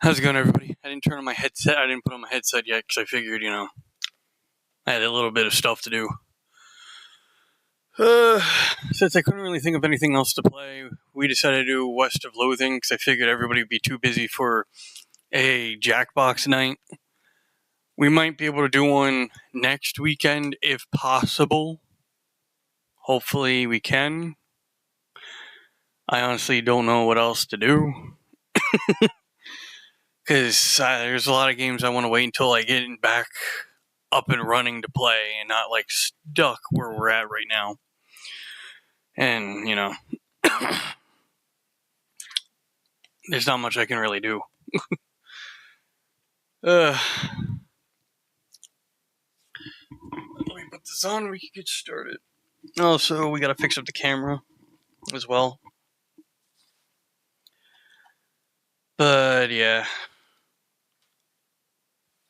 How's it going, everybody? I didn't turn on my headset. I didn't put on my headset yet because I figured, I had a little bit of stuff to do. Since I couldn't really think of anything else to play, we decided to do West of Loathing because I figured everybody would be too busy for a Jackbox night. We might be able to do one next weekend if possible. Hopefully we can. I honestly don't know what else to do. Because there's a lot of games I want to wait until I get back up and running to play and not stuck where we're at right now. And, there's not much I can really do. Let me put this on and we can get started. Also, we gotta fix up the camera as well. But, yeah.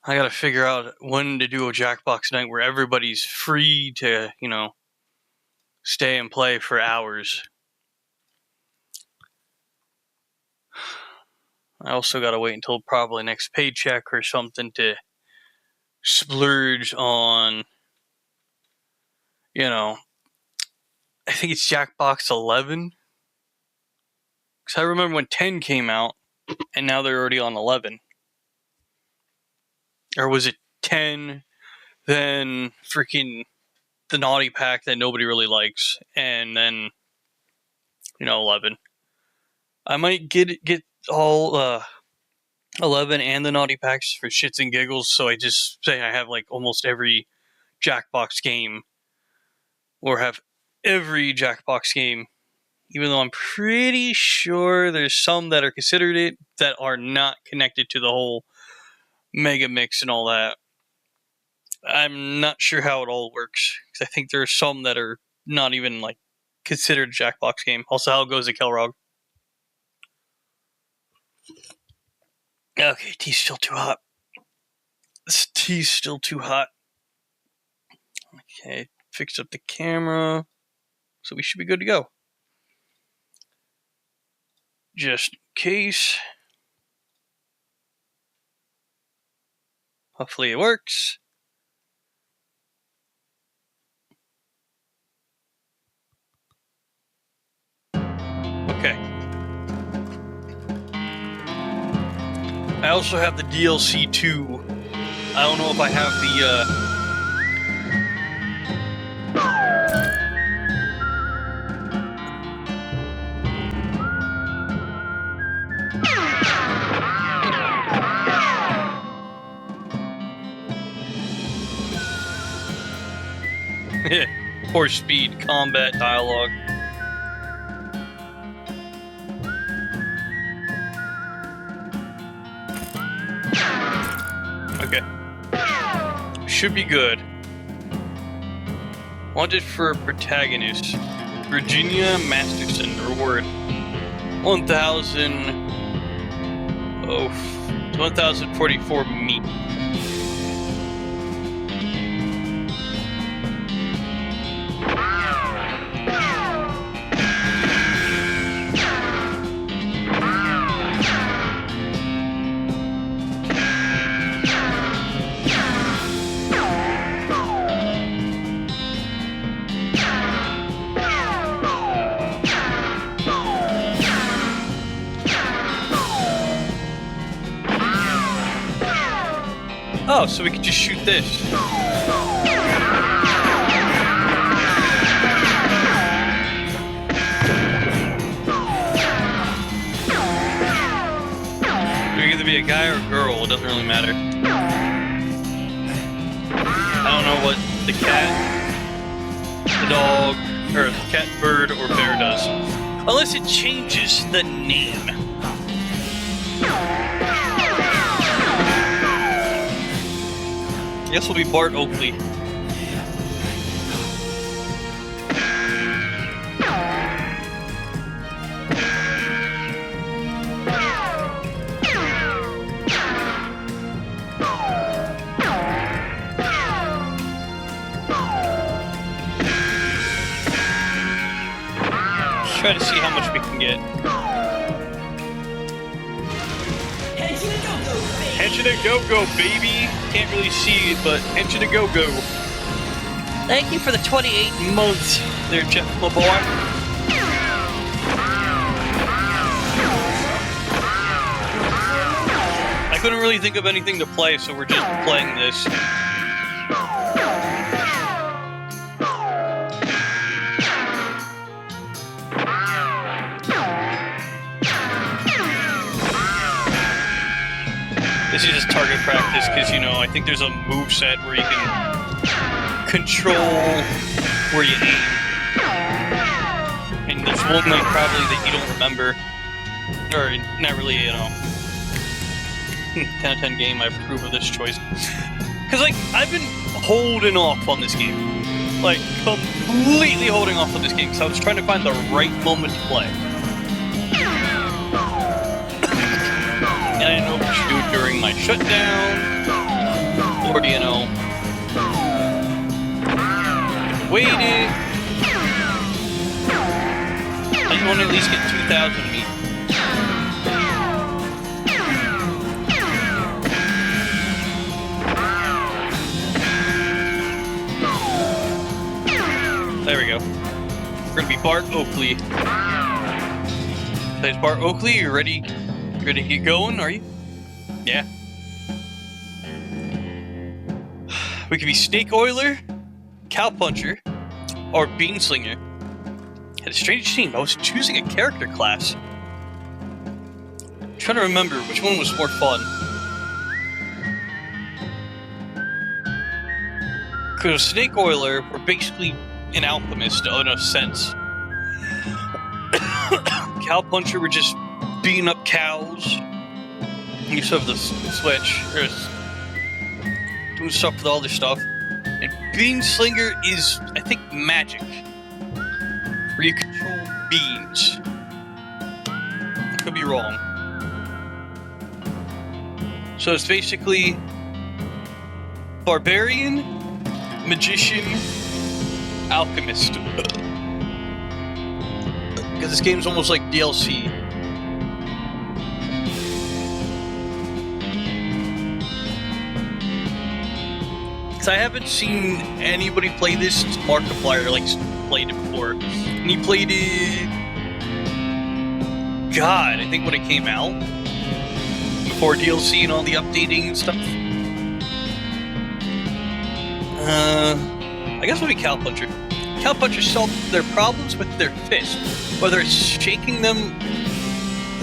I gotta figure out when to do a Jackbox night where everybody's free to, stay and play for hours. I also gotta wait until probably next paycheck or something to splurge on, I think it's Jackbox 11. Because I remember when 10 came out, and now they're already on 11. Or was it 10, then freaking the Naughty Pack that nobody really likes, and then, 11. I might get all 11 and the Naughty Packs for shits and giggles, so I just say I have almost every Jackbox game, or have every Jackbox game, even though I'm pretty sure there's some that are considered it that are not connected to the whole Mega Mix and all that. I'm not sure how it all works, because I think there are some that are not even considered a Jackbox game. Also, how goes the Kelrog? Okay, tea's still too hot. This tea's still too hot. Okay, fixed up the camera, so we should be good to go. Just in case. Hopefully it works. Okay. I also have the DLC too. I don't know if I have the horse speed combat dialogue. Okay. Should be good. Wanted for protagonist. Virginia Masterson. Reward 1,044 meat. Oh, so we could just shoot this. Do we either be a guy or a girl? It doesn't really matter. I don't know what the cat, the dog, or the cat, bird, or bear does. Unless it changes the name. I guess we'll be Bart Oakley. Try to see how much we can get. Attention to go-go, baby. Can't really see it, but attention to go-go. Thank you for the 28 months there, Jeff, my boy. I couldn't really think of anything to play, so we're just playing this. This is just target practice because, you know, I think there's a moveset where you can control where you aim. And there's one like probably that you don't remember. Or not really, you know. 10 out of 10 game, I approve of this choice. Because, like, I've been holding off on this game. Like, completely holding off on this game because I was trying to find the right moment to play. And I didn't know if I should do it during my shutdown, or, you know, wait it. I just want to at least get 2,000 meat. There we go. We're gonna be Bart Oakley. Plays Bart Oakley, you ready? Ready to get going, are you? Yeah. We could be Snake Oiler, Cowpuncher, or Beanslinger. Had a strange team. I was choosing a character class. I'm trying to remember which one was more fun. Because Snake Oiler were basically an alchemist in a sense. Cowpuncher were just beating up cows. You still have the switch. Doing stuff with all this stuff. And Beanslinger is, I think, magic. Where you control beans. I could be wrong. So it's basically barbarian, magician, alchemist. Because this game's almost like DLC. Because I haven't seen anybody play this since Markiplier played it before. And he played it... God, I think when it came out. Before DLC and all the updating and stuff. I guess it would be Cowpuncher. Cowpunchers solve their problems with their fist. Whether it's shaking them,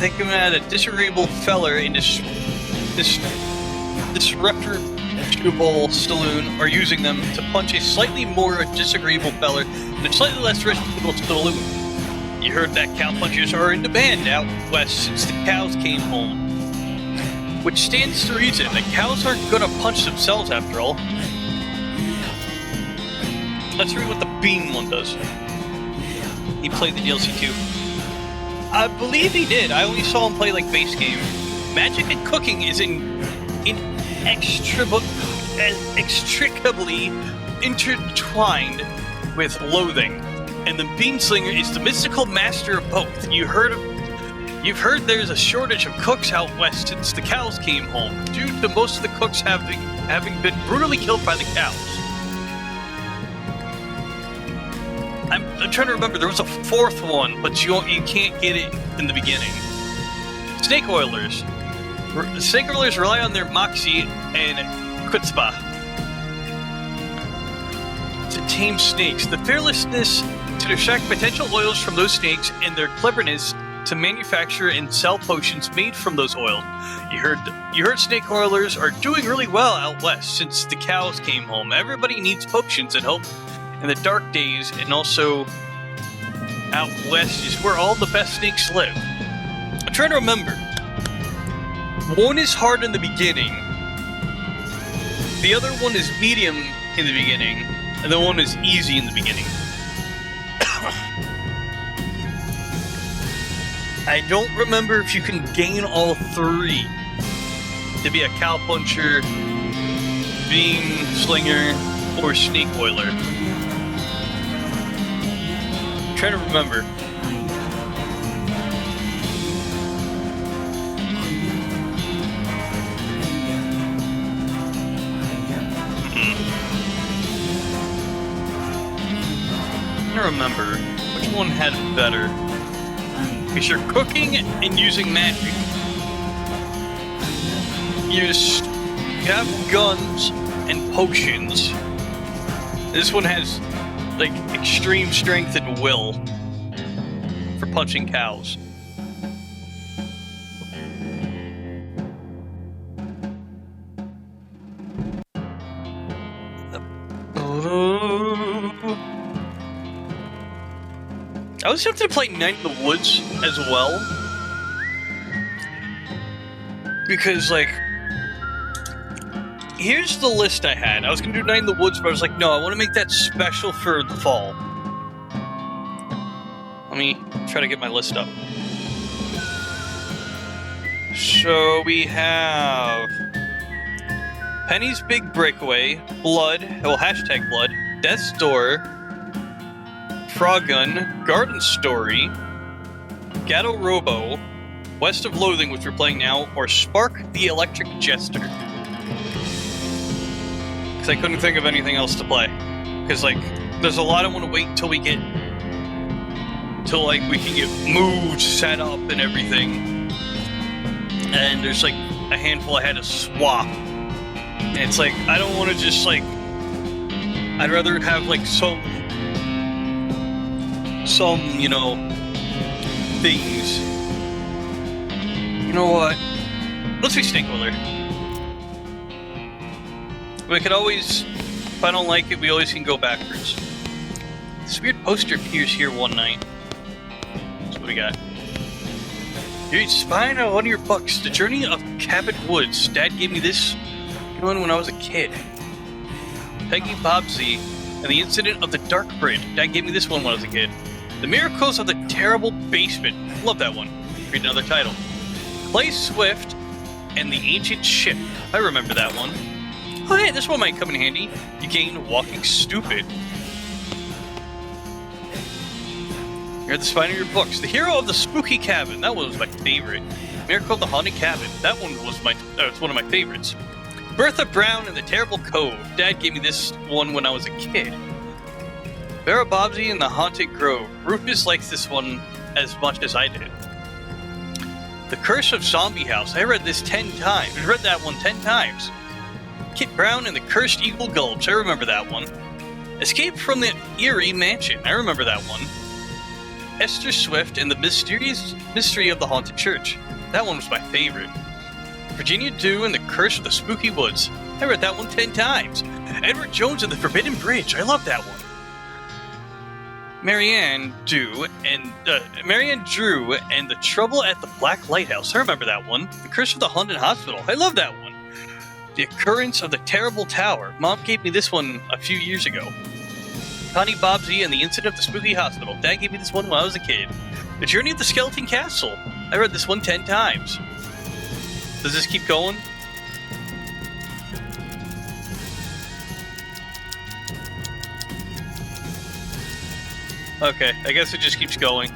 taking them at a disagreeable feller in this disreputable saloon, or using them to punch a slightly more disagreeable feller in a slightly less reputable saloon. You heard that cowpunchers are in demand out west since the cows came home. Which stands to reason that cows aren't gonna punch themselves after all. Let's read what the Bean one does. He played the DLC too. I believe he did. I only saw him play like base game. Magic and cooking is inextricably intertwined with loathing, and the Beanslinger is the mystical master of both. You've heard there's a shortage of cooks out west since the cows came home, due to most of the cooks having been brutally killed by the cows. I'm trying to remember, there was a fourth one, but you can't get it in the beginning. Snake Oilers. Snake Oilers rely on their moxie and chutzpah to tame snakes. The fearlessness to extract potential oils from those snakes, and their cleverness to manufacture and sell potions made from those oils. You heard Snake Oilers are doing really well out west since the cows came home. Everybody needs potions and hope in the dark days, and also out west is where all the best snakes live. I'm trying to remember. One is hard in the beginning. The other one is medium in the beginning, and the one is easy in the beginning. I don't remember if you can gain all three to be a cowpuncher, bean slinger, or snake oiler. I'm trying to remember. to remember which one had it better. Because you're cooking and using magic. You have guns and potions. This one has, like, extreme strength and will for punching cows. I was tempted to play Night in the Woods as well. Because, like, here's the list I had. I was going to do Night in the Woods, but I was like, no, I want to make that special for the fall. Let me try to get my list up. So we have Penny's Big Breakaway, Blood, well, hashtag Blood, Death's Door, Froggun, Garden Story, Gatto Robo, West of Loathing, which we're playing now, or Spark the Electric Jester. Because I couldn't think of anything else to play. Because, like, there's a lot I want to wait until we get... till, like, we can get moved, set up, and everything. And there's, like, a handful I had to swap. And it's like, I don't want to just, like... I'd rather have, like, some, you know, things. You know what? Let's be Stinkwiller. We could always, if I don't like it, we always can go backwards. This weird poster appears here one night. So what do we got? You're spying on one of your books, The Journey of Cabot Woods. Dad gave me this one when I was a kid. Peggy Bobbsey and the Incident of the Dark Bridge. Dad gave me this one when I was a kid. The Miracles of the Terrible Basement. Love that one. Read another title. Clay Swift and the Ancient Ship. I remember that one. Oh hey, this one might come in handy. You gain Walking Stupid. You're at the spine of your books. The Hero of the Spooky Cabin. That one was my favorite. Miracle of the Haunted Cabin. That one was it's one of my favorites. Bertha Brown and the Terrible Cove. Dad gave me this one when I was a kid. Vera Bobbsey and the Haunted Grove. Rufus likes this one as much as I did. The Curse of Zombie House. I read this 10 times. I read that one 10 times. Kit Brown and the Cursed Eagle Gulch. I remember that one. Escape from the Eerie Mansion. I remember that one. Esther Swift and the Mystery of the Haunted Church. That one was my favorite. Virginia Dew and the Curse of the Spooky Woods. I read that one 10 times. Edward Jones and the Forbidden Bridge. I love that one. Marianne Drew and the Trouble at the Black Lighthouse. I remember that one. The Curse of the Haunted Hospital. I love that one. The Occurrence of the Terrible Tower. Mom gave me this one a few years ago. Connie Bobbsey and the Incident of the Spooky Hospital. Dad gave me this one when I was a kid. The Journey of the Skeleton Castle. I read this one 10 times. Does this keep going? Okay, I guess it just keeps going.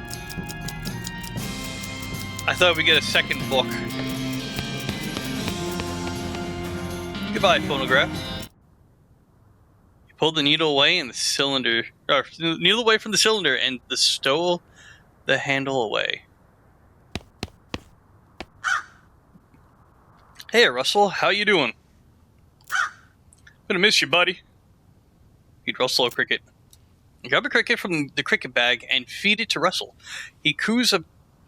I thought we'd get a second book. Goodbye, phonograph. You pulled the needle away and the cylinder... Or, needle away from the cylinder and stole the handle away. Hey, Russell, how you doing? Gonna miss you, buddy. Feed Russell a cricket. Grab a cricket from the cricket bag and feed it to Russell. He coos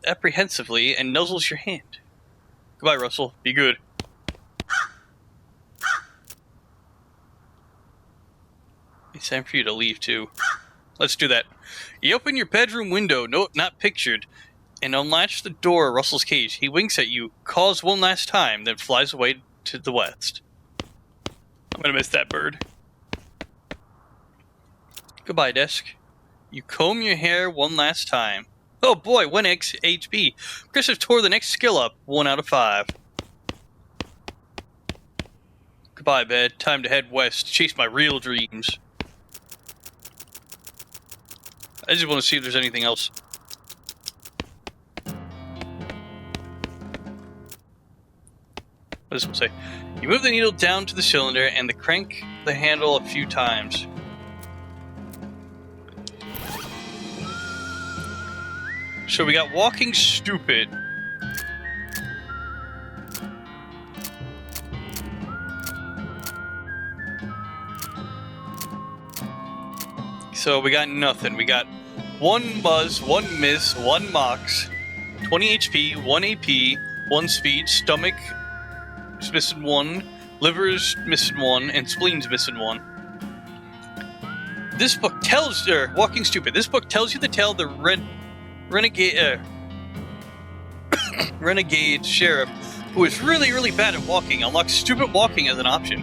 apprehensively and nuzzles your hand. Goodbye, Russell. Be good. It's time for you to leave, too. Let's do that. You open your bedroom window, no, not pictured, and unlatch the door of Russell's cage. He winks at you, calls one last time, then flies away to the west. I'm gonna miss that bird. Goodbye, desk. You comb your hair one last time. Oh boy, 1x HP. Chris have tore the next skill up, 1 out of 5. Goodbye, bed. Time to head west, chase my real dreams. I just want to see if there's anything else. What does it say? You move the needle down to the cylinder and crank the handle a few times. So we got walking stupid. So we got nothing. We got 1 Buzz, 1 Miss, 1 Mox, 20 HP, 1 AP, 1 Speed, Stomach is missing 1, Liver's missing 1, and Spleen's missing 1. This book tells, Walking Stupid, this book tells you the tale of the renegade sheriff who is really, really bad at walking. Unlocks stupid walking as an option.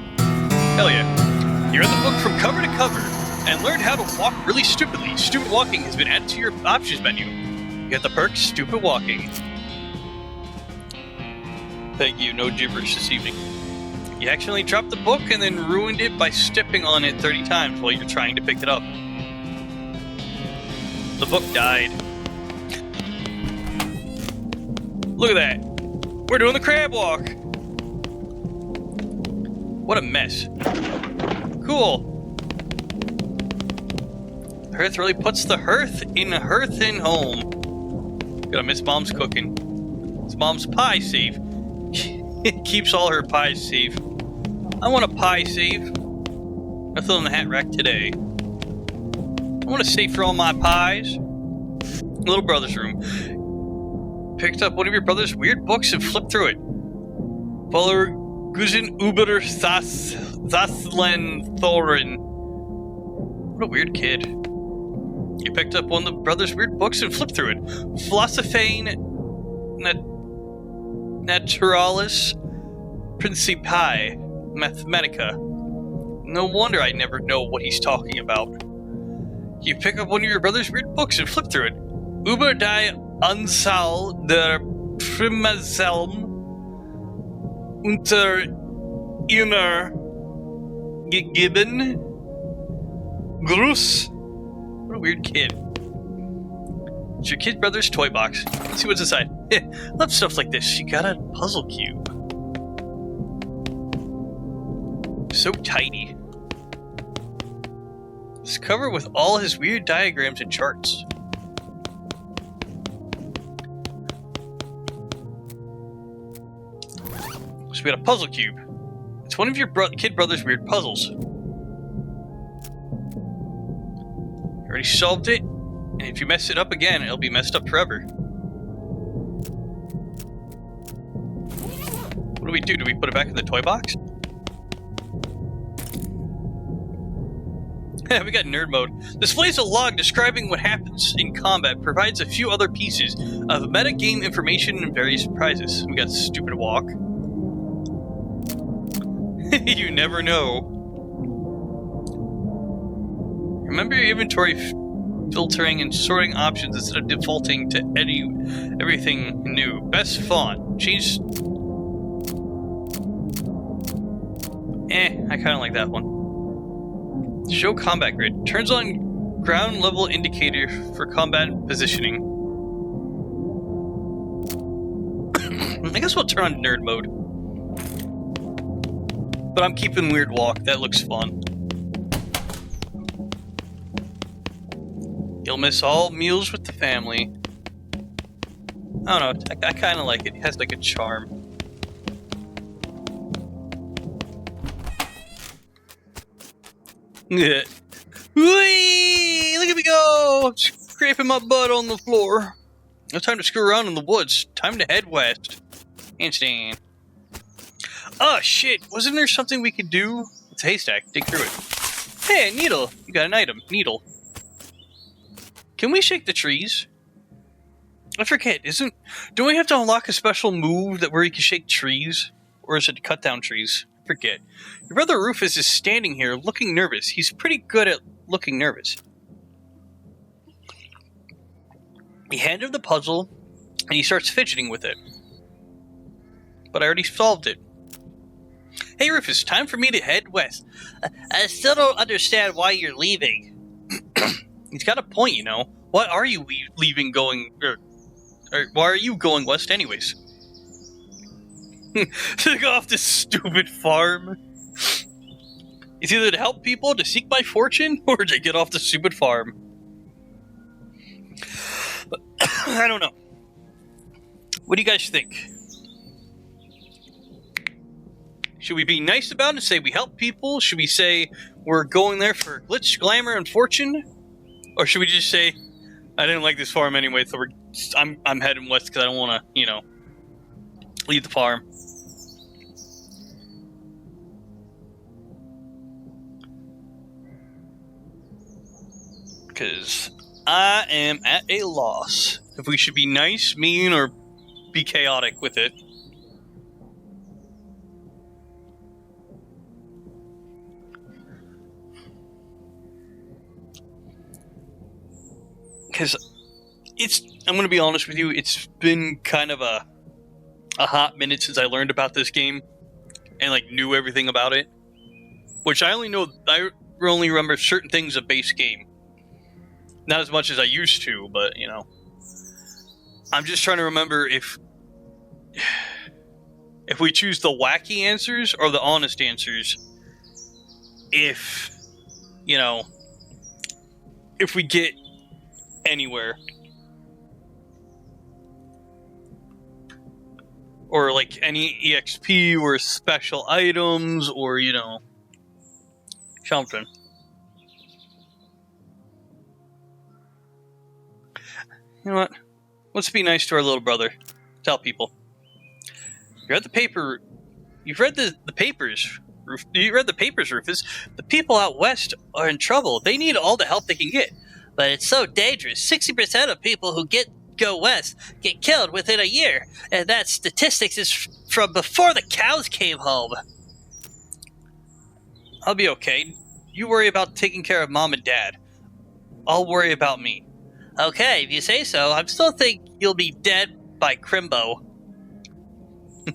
Hell yeah. You read the book from cover to cover and learned how to walk really stupidly. Stupid walking has been added to your options menu. You get the perk Stupid Walking. Thank you, no gibberish this evening. You accidentally dropped the book and then ruined it by stepping on it 30 times while you're trying to pick it up. The book died. Look at that. We're doing the crab walk. What a mess. Cool. Hearth really puts the hearth in home. Gotta miss Mom's cooking. It's Mom's pie safe. It keeps all her pies safe. I want a pie safe. I'll throw in the hat rack today. I want a safe for all my pies. Little brother's room. Picked up one of your brother's weird books and flipped through it. Follower Guzen Uber Thaslen Thorin. What a weird kid. You picked up one of the brother's weird books and flipped through it. Philosophane Naturalis Principii Mathematica. No wonder I never know what he's talking about. You pick up one of your brother's weird books and flip through it. Uber die Ansal der Primazelm unter inner gegeben Gruß. What a weird kid. It's your kid brother's toy box. Let's see what's inside. Love stuff like this. You got a puzzle cube. So tiny. It's covered with all his weird diagrams and charts. So we got a puzzle cube. It's one of your kid brother's weird puzzles. You already solved it, and if you mess it up again, it'll be messed up forever. What do we do? Do we put it back in the toy box? We got nerd mode. Displays a log describing what happens in combat, provides a few other pieces of metagame information and various prizes. We got Stupid Walk. You never know. Remember your inventory filtering and sorting options instead of defaulting to everything new. Best font. Change. I kind of like that one. Show combat grid. Turns on ground level indicator for combat positioning. I guess we'll turn on nerd mode. But I'm keeping Weird Walk. That looks fun. You'll miss all meals with the family. I don't know. I kind of like it. It has like a charm. Yeah. Whee! Look at me go! Scraping my butt on the floor. No time to screw around in the woods. Time to head west. Handstand. Oh shit! Wasn't there something we could do? It's a haystack. Dig through it. Hey, a needle! You got an item. Needle. Can we shake the trees? I forget. Do we have to unlock a special move where you can shake trees? Or is it cut down trees? Forget. Your brother Rufus is standing here looking nervous. He's pretty good at looking nervous. He handed him the puzzle, and he starts fidgeting with it. But I already solved it. Hey Rufus, time for me to head west. I still don't understand why you're leaving. He's got a point, you know. Why are you leaving going... or why are you going west anyways? To go off this stupid farm. It's either to help people, to seek my fortune, or to get off the stupid farm. I don't know. What do you guys think? Should we be nice about it and say we help people? Should we say we're going there for glitz, glamour, and fortune? Or should we just say, I didn't like this farm anyway, so I'm heading west because I don't want to, leave the farm. Because I am at a loss. If we should be nice, mean, or be chaotic with it. Because I'm going to be honest with you, it's been kind of a hot minute since I learned about this game and knew everything about it. Which I only remember certain things of base game. Not as much as I used to, but I'm just trying to remember if we choose the wacky answers or the honest answers. If we get anywhere. Or any EXP or special items or, something. You know what? Let's be nice to our little brother. Tell people. You read the paper. You've read the papers. You read the papers, Rufus. The people out west are in trouble. They need all the help they can get. But it's so dangerous. 60% of people who go west get killed within a year. And that statistics is from before the cows came home. I'll be okay. You worry about taking care of Mom and Dad. I'll worry about me. Okay, if you say so. I still think you'll be dead by Crimbo.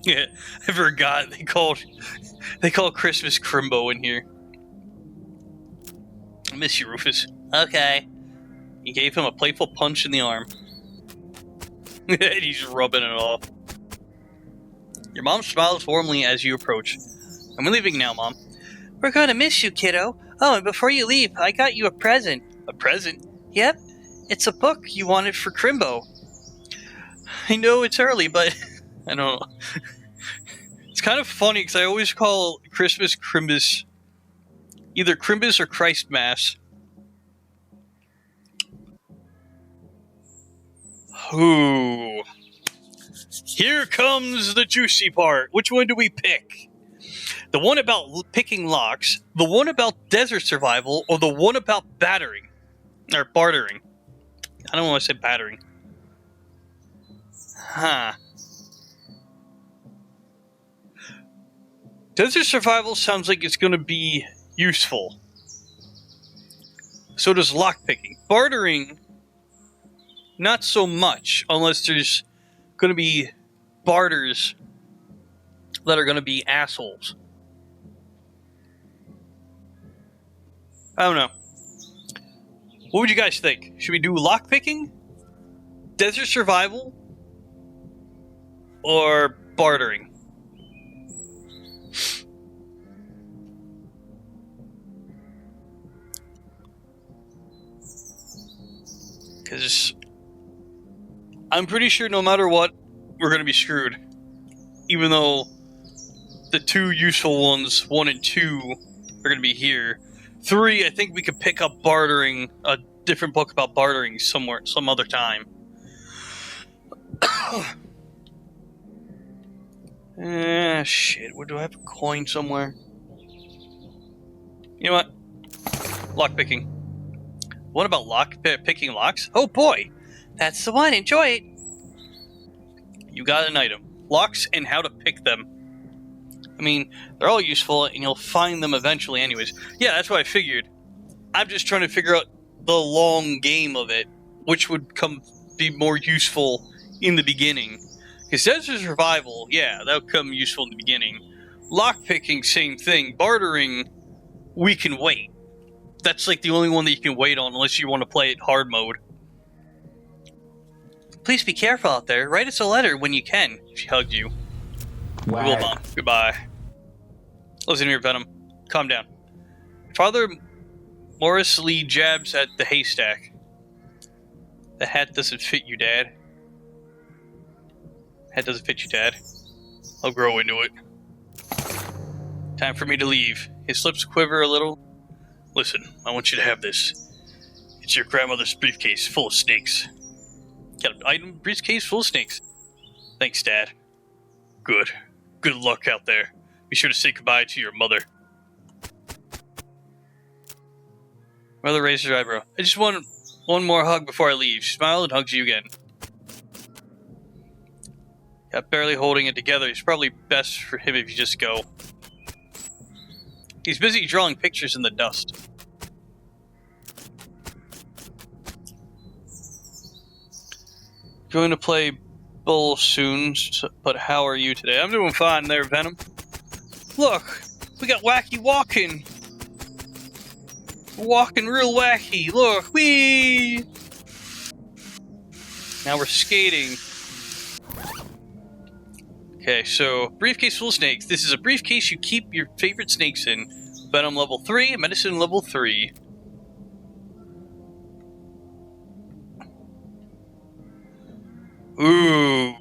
Yeah, I forgot they call Christmas Crimbo in here. I miss you, Rufus. Okay. He gave him a playful punch in the arm. He's rubbing it off. Your mom smiles warmly as you approach. I'm leaving now, Mom. We're gonna miss you, kiddo. Oh, and before you leave, I got you a present. A present? Yep. It's a book you wanted for Crimbo. I know it's early, but I don't know. It's kind of funny because I always call Christmas Crimbus. Either Crimbus or Christmas. Ooh. Here comes the juicy part. Which one do we pick? The one about picking locks, the one about desert survival, or the one about battering? Or bartering. I don't want to say battering. Huh. Desert survival sounds like it's going to be useful. So does lockpicking. Bartering, not so much, unless there's going to be barters that are going to be assholes. I don't know. What would you guys think? Should we do lockpicking, desert survival, or bartering? Because I'm pretty sure no matter what, we're going to be screwed. Even though the two useful ones, 1 and 2, are going to be here. 3, I think we could pick up bartering, a different book about bartering somewhere, some other time. Shit, where do I have a coin somewhere? You know what? Lockpicking. What about picking locks? Oh boy! That's the one, enjoy it! You got an item. Locks and how to pick them. I mean, they're all useful, and you'll find them eventually anyways. Yeah, that's what I figured. I'm just trying to figure out the long game of it, which would be more useful in the beginning. Because desert survival, yeah, that would come useful in the beginning. Lockpicking, same thing. Bartering, we can wait. That's the only one that you can wait on, unless you want to play it hard mode. Please be careful out there. Write us a letter when you can. She hugged you. Wow. We will, Mom. Goodbye. Listen here, Venom. Calm down. Father Morris Lee jabs at the haystack. The hat doesn't fit you, Dad. That doesn't fit you, Dad. I'll grow into it. Time for me to leave. His lips quiver a little. Listen, I want you to have this. It's your grandmother's briefcase full of snakes. Got an item briefcase full of snakes. Thanks, Dad. Good. Good luck out there. Be sure to say goodbye to your mother. Mother raises her eyebrow. I just want one more hug before I leave. She smiles and hugs you again. Got barely holding it together. It's probably best for him if you just go. He's busy drawing pictures in the dust. Going to play bowl soon, but how are you today? I'm doing fine there, Venom. Look, we got wacky walking. Walking real wacky. Look, whee! Now we're skating. Okay, so briefcase full of snakes. This is a briefcase you keep your favorite snakes in. Venom level 3, medicine level 3. Ooh.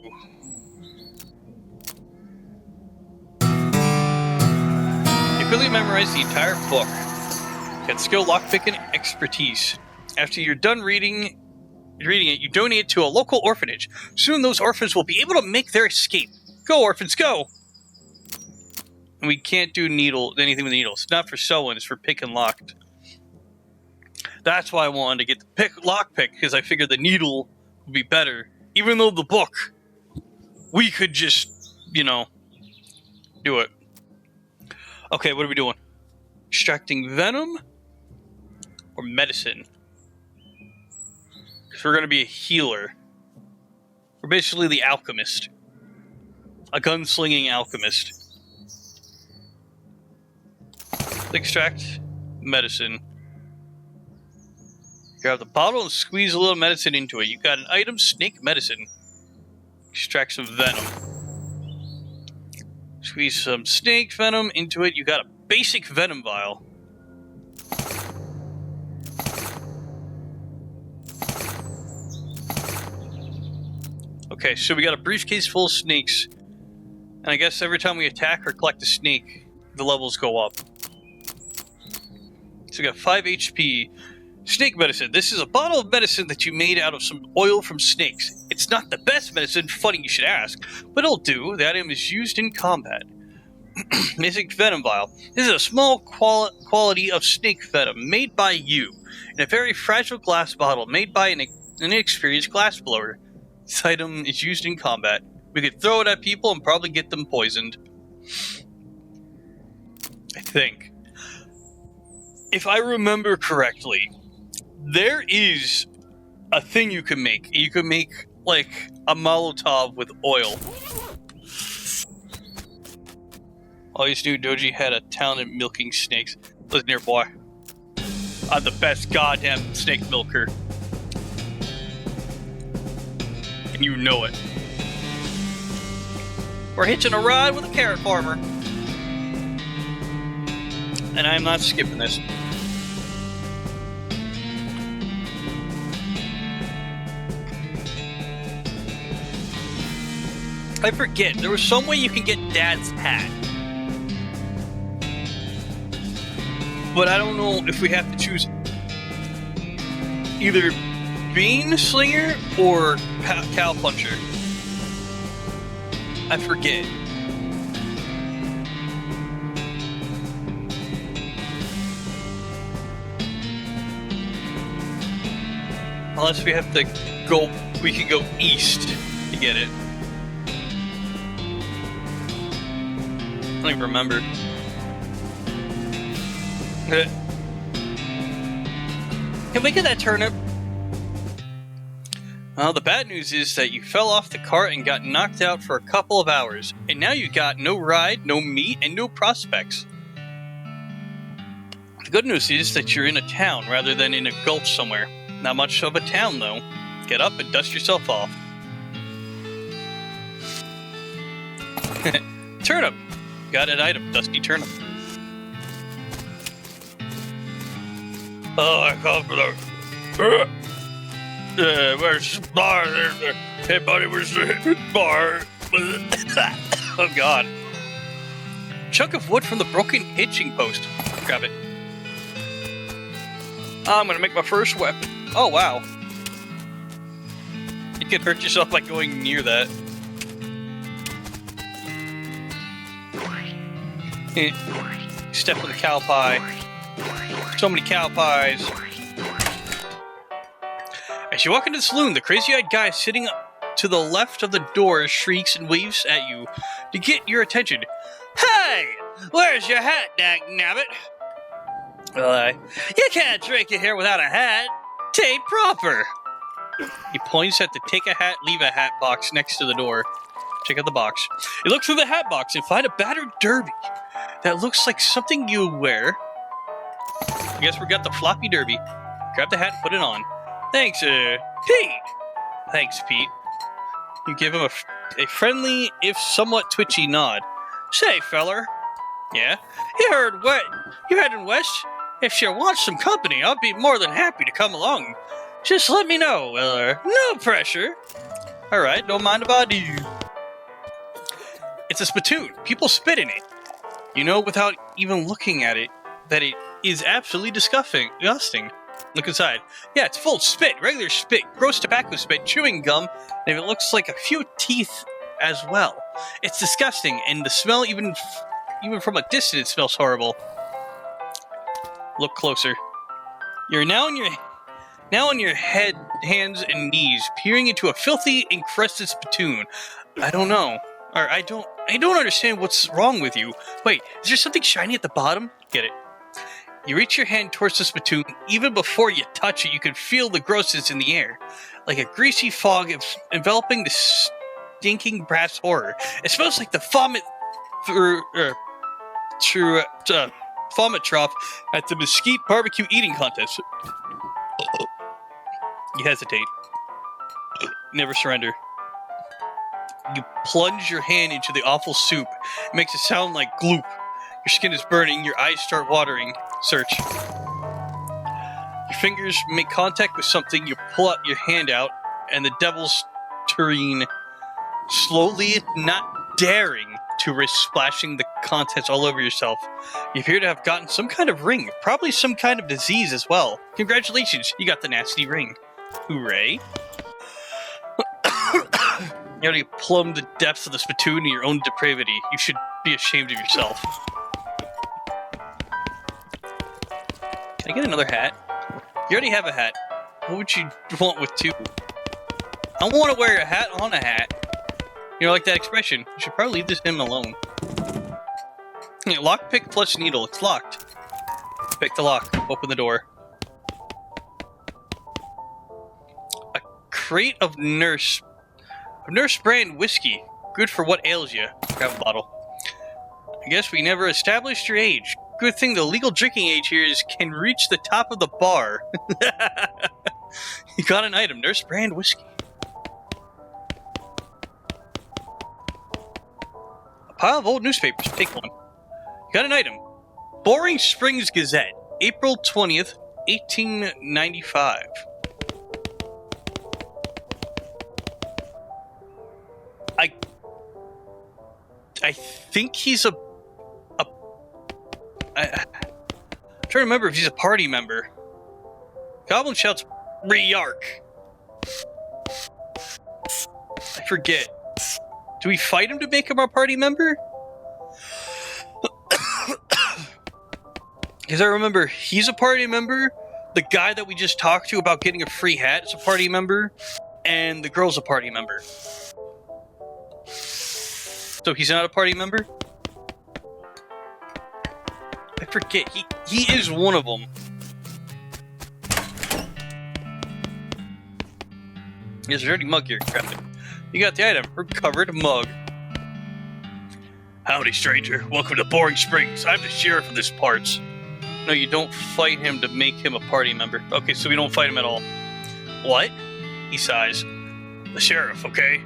You quickly memorize the entire book. Get skill, lockpick, and expertise. After you're done reading it, you donate it to a local orphanage. Soon those orphans will be able to make their escape. Go, orphans, go! And we can't do anything with needles. It's not for sewing, it's for pick and locked. That's why I wanted to get the lockpick, because I figured the needle would be better. Even though the book, we could just, do it. Okay, what are we doing? Extracting venom or medicine? Because we're going to be a healer. We're basically the alchemist. A gunslinging alchemist. Extract medicine. Grab the bottle and squeeze a little medicine into it. You got an item, snake medicine. Extract some venom. Squeeze some snake venom into it. You got a basic venom vial. Okay, so we got a briefcase full of snakes. And I guess every time we attack or collect a snake, the levels go up. So we got 5 HP. Snake medicine. This is a bottle of medicine that you made out of some oil from snakes. It's not the best medicine, funny you should ask, but it'll do. The item is used in combat. Basic venom vial. This is a small quality of snake venom made by you in a very fragile glass bottle made by an inexperienced glass blower. This item is used in combat. We could throw it at people and probably get them poisoned. I think. If I remember correctly, there is a thing you can make. You can make, like, a Molotov with oil. Always knew Doji had a talent at milking snakes. Listen here, boy. I'm the best goddamn snake milker. And you know it. We're hitching a ride with a carrot farmer. And I'm not skipping this. I forget, there was some way you can get Dad's hat. But I don't know if we have to choose either Bean Slinger or Cow Puncher. I forget. Unless we have to go, we can go east to get it. I don't even remember. Can we get that turnip? Well, the bad news is that you fell off the cart and got knocked out for a couple of hours. And now you got no ride, no meat, and no prospects. The good news is that you're in a town rather than in a gulch somewhere. Not much of a town, though. Get up and dust yourself off. Turnip! Got an item, dusty turnip. Oh, I come for the... where's the bar? Hey, buddy, where's the bar? Oh god. Chunk of wood from the broken hitching post. Grab it. I'm gonna make my first weapon. Oh wow. You can hurt yourself by going near that. Step on the cow pie. So many cow pies. As you walk into the saloon, the crazy-eyed guy sitting to the left of the door shrieks and waves at you to get your attention. Hey! Where's your hat, dagnabbit? You can't drink it here without a hat. Tain't proper. He points at the take a hat, leave a hat box next to the door. Check out the box. You look through the hat box and find a battered derby that looks like something you wear. I guess we got the floppy derby. Grab the hat and put it on. Thanks, Pete. Thanks, Pete. You give him a friendly, if somewhat twitchy nod. Say, feller. Yeah? You heading west? If you want some company, I'll be more than happy to come along. Just let me know, Weller. No pressure. Alright, don't mind if I do. It's a spittoon. People spit in it. You know without even looking at it that it is absolutely disgusting. Look inside. Yeah, it's full of spit. Regular spit. Gross tobacco spit. Chewing gum. And it looks like a few teeth as well. It's disgusting, and the smell, even from a distance, smells horrible. Look closer. You're now on your hands and knees, peering into a filthy, encrusted spittoon. I don't know. Or I don't understand what's wrong with you. Wait, is there something shiny at the bottom? Get it. You reach your hand towards the spittoon. Even before you touch it, you can feel the grossness in the air. Like a greasy fog enveloping the stinking brass horror. It smells like the vomit vomit trough at the Mesquite barbecue eating contest. You hesitate. Never surrender. You plunge your hand into the awful soup. It makes it sound like gloop. Your skin is burning. Your eyes start watering. Search. Your fingers make contact with something. You pull out your hand out, and the devil's tureen. Slowly, not daring to risk splashing the contents all over yourself. You appear to have gotten some kind of ring. Probably some kind of disease as well. Congratulations, you got the nasty ring. Hooray. You already plumbed the depths of the spittoon in your own depravity. You should be ashamed of yourself. Can I get another hat? You already have a hat. What would you want with two? I want to wear a hat on a hat. You know, like that expression. You should probably leave this him alone. Lockpick plus needle. It's locked. Pick the lock. Open the door. A crate of Nurse brand whiskey. Good for what ails you. Grab a bottle. I guess we never established your age. Good thing the legal drinking age here can reach the top of the bar. You got an item. Nurse brand whiskey. A pile of old newspapers. Take one. You got an item. Boring Springs Gazette. April 20th, 1895. I think he's I'm trying to remember if he's a party member. Goblin shouts, "Re-yark." I forget. Do we fight him to make him our party member? Because I remember he's a party member. The guy that we just talked to about getting a free hat is a party member. And the girl's a party member. So he's not a party member? I forget. He is one of them. There's a dirty mug here. Grab it. You got the item. Recovered mug. Howdy, stranger. Welcome to Boring Springs. I'm the sheriff of this parts. No, you don't fight him to make him a party member. Okay, so we don't fight him at all. What? He sighs. The sheriff, okay?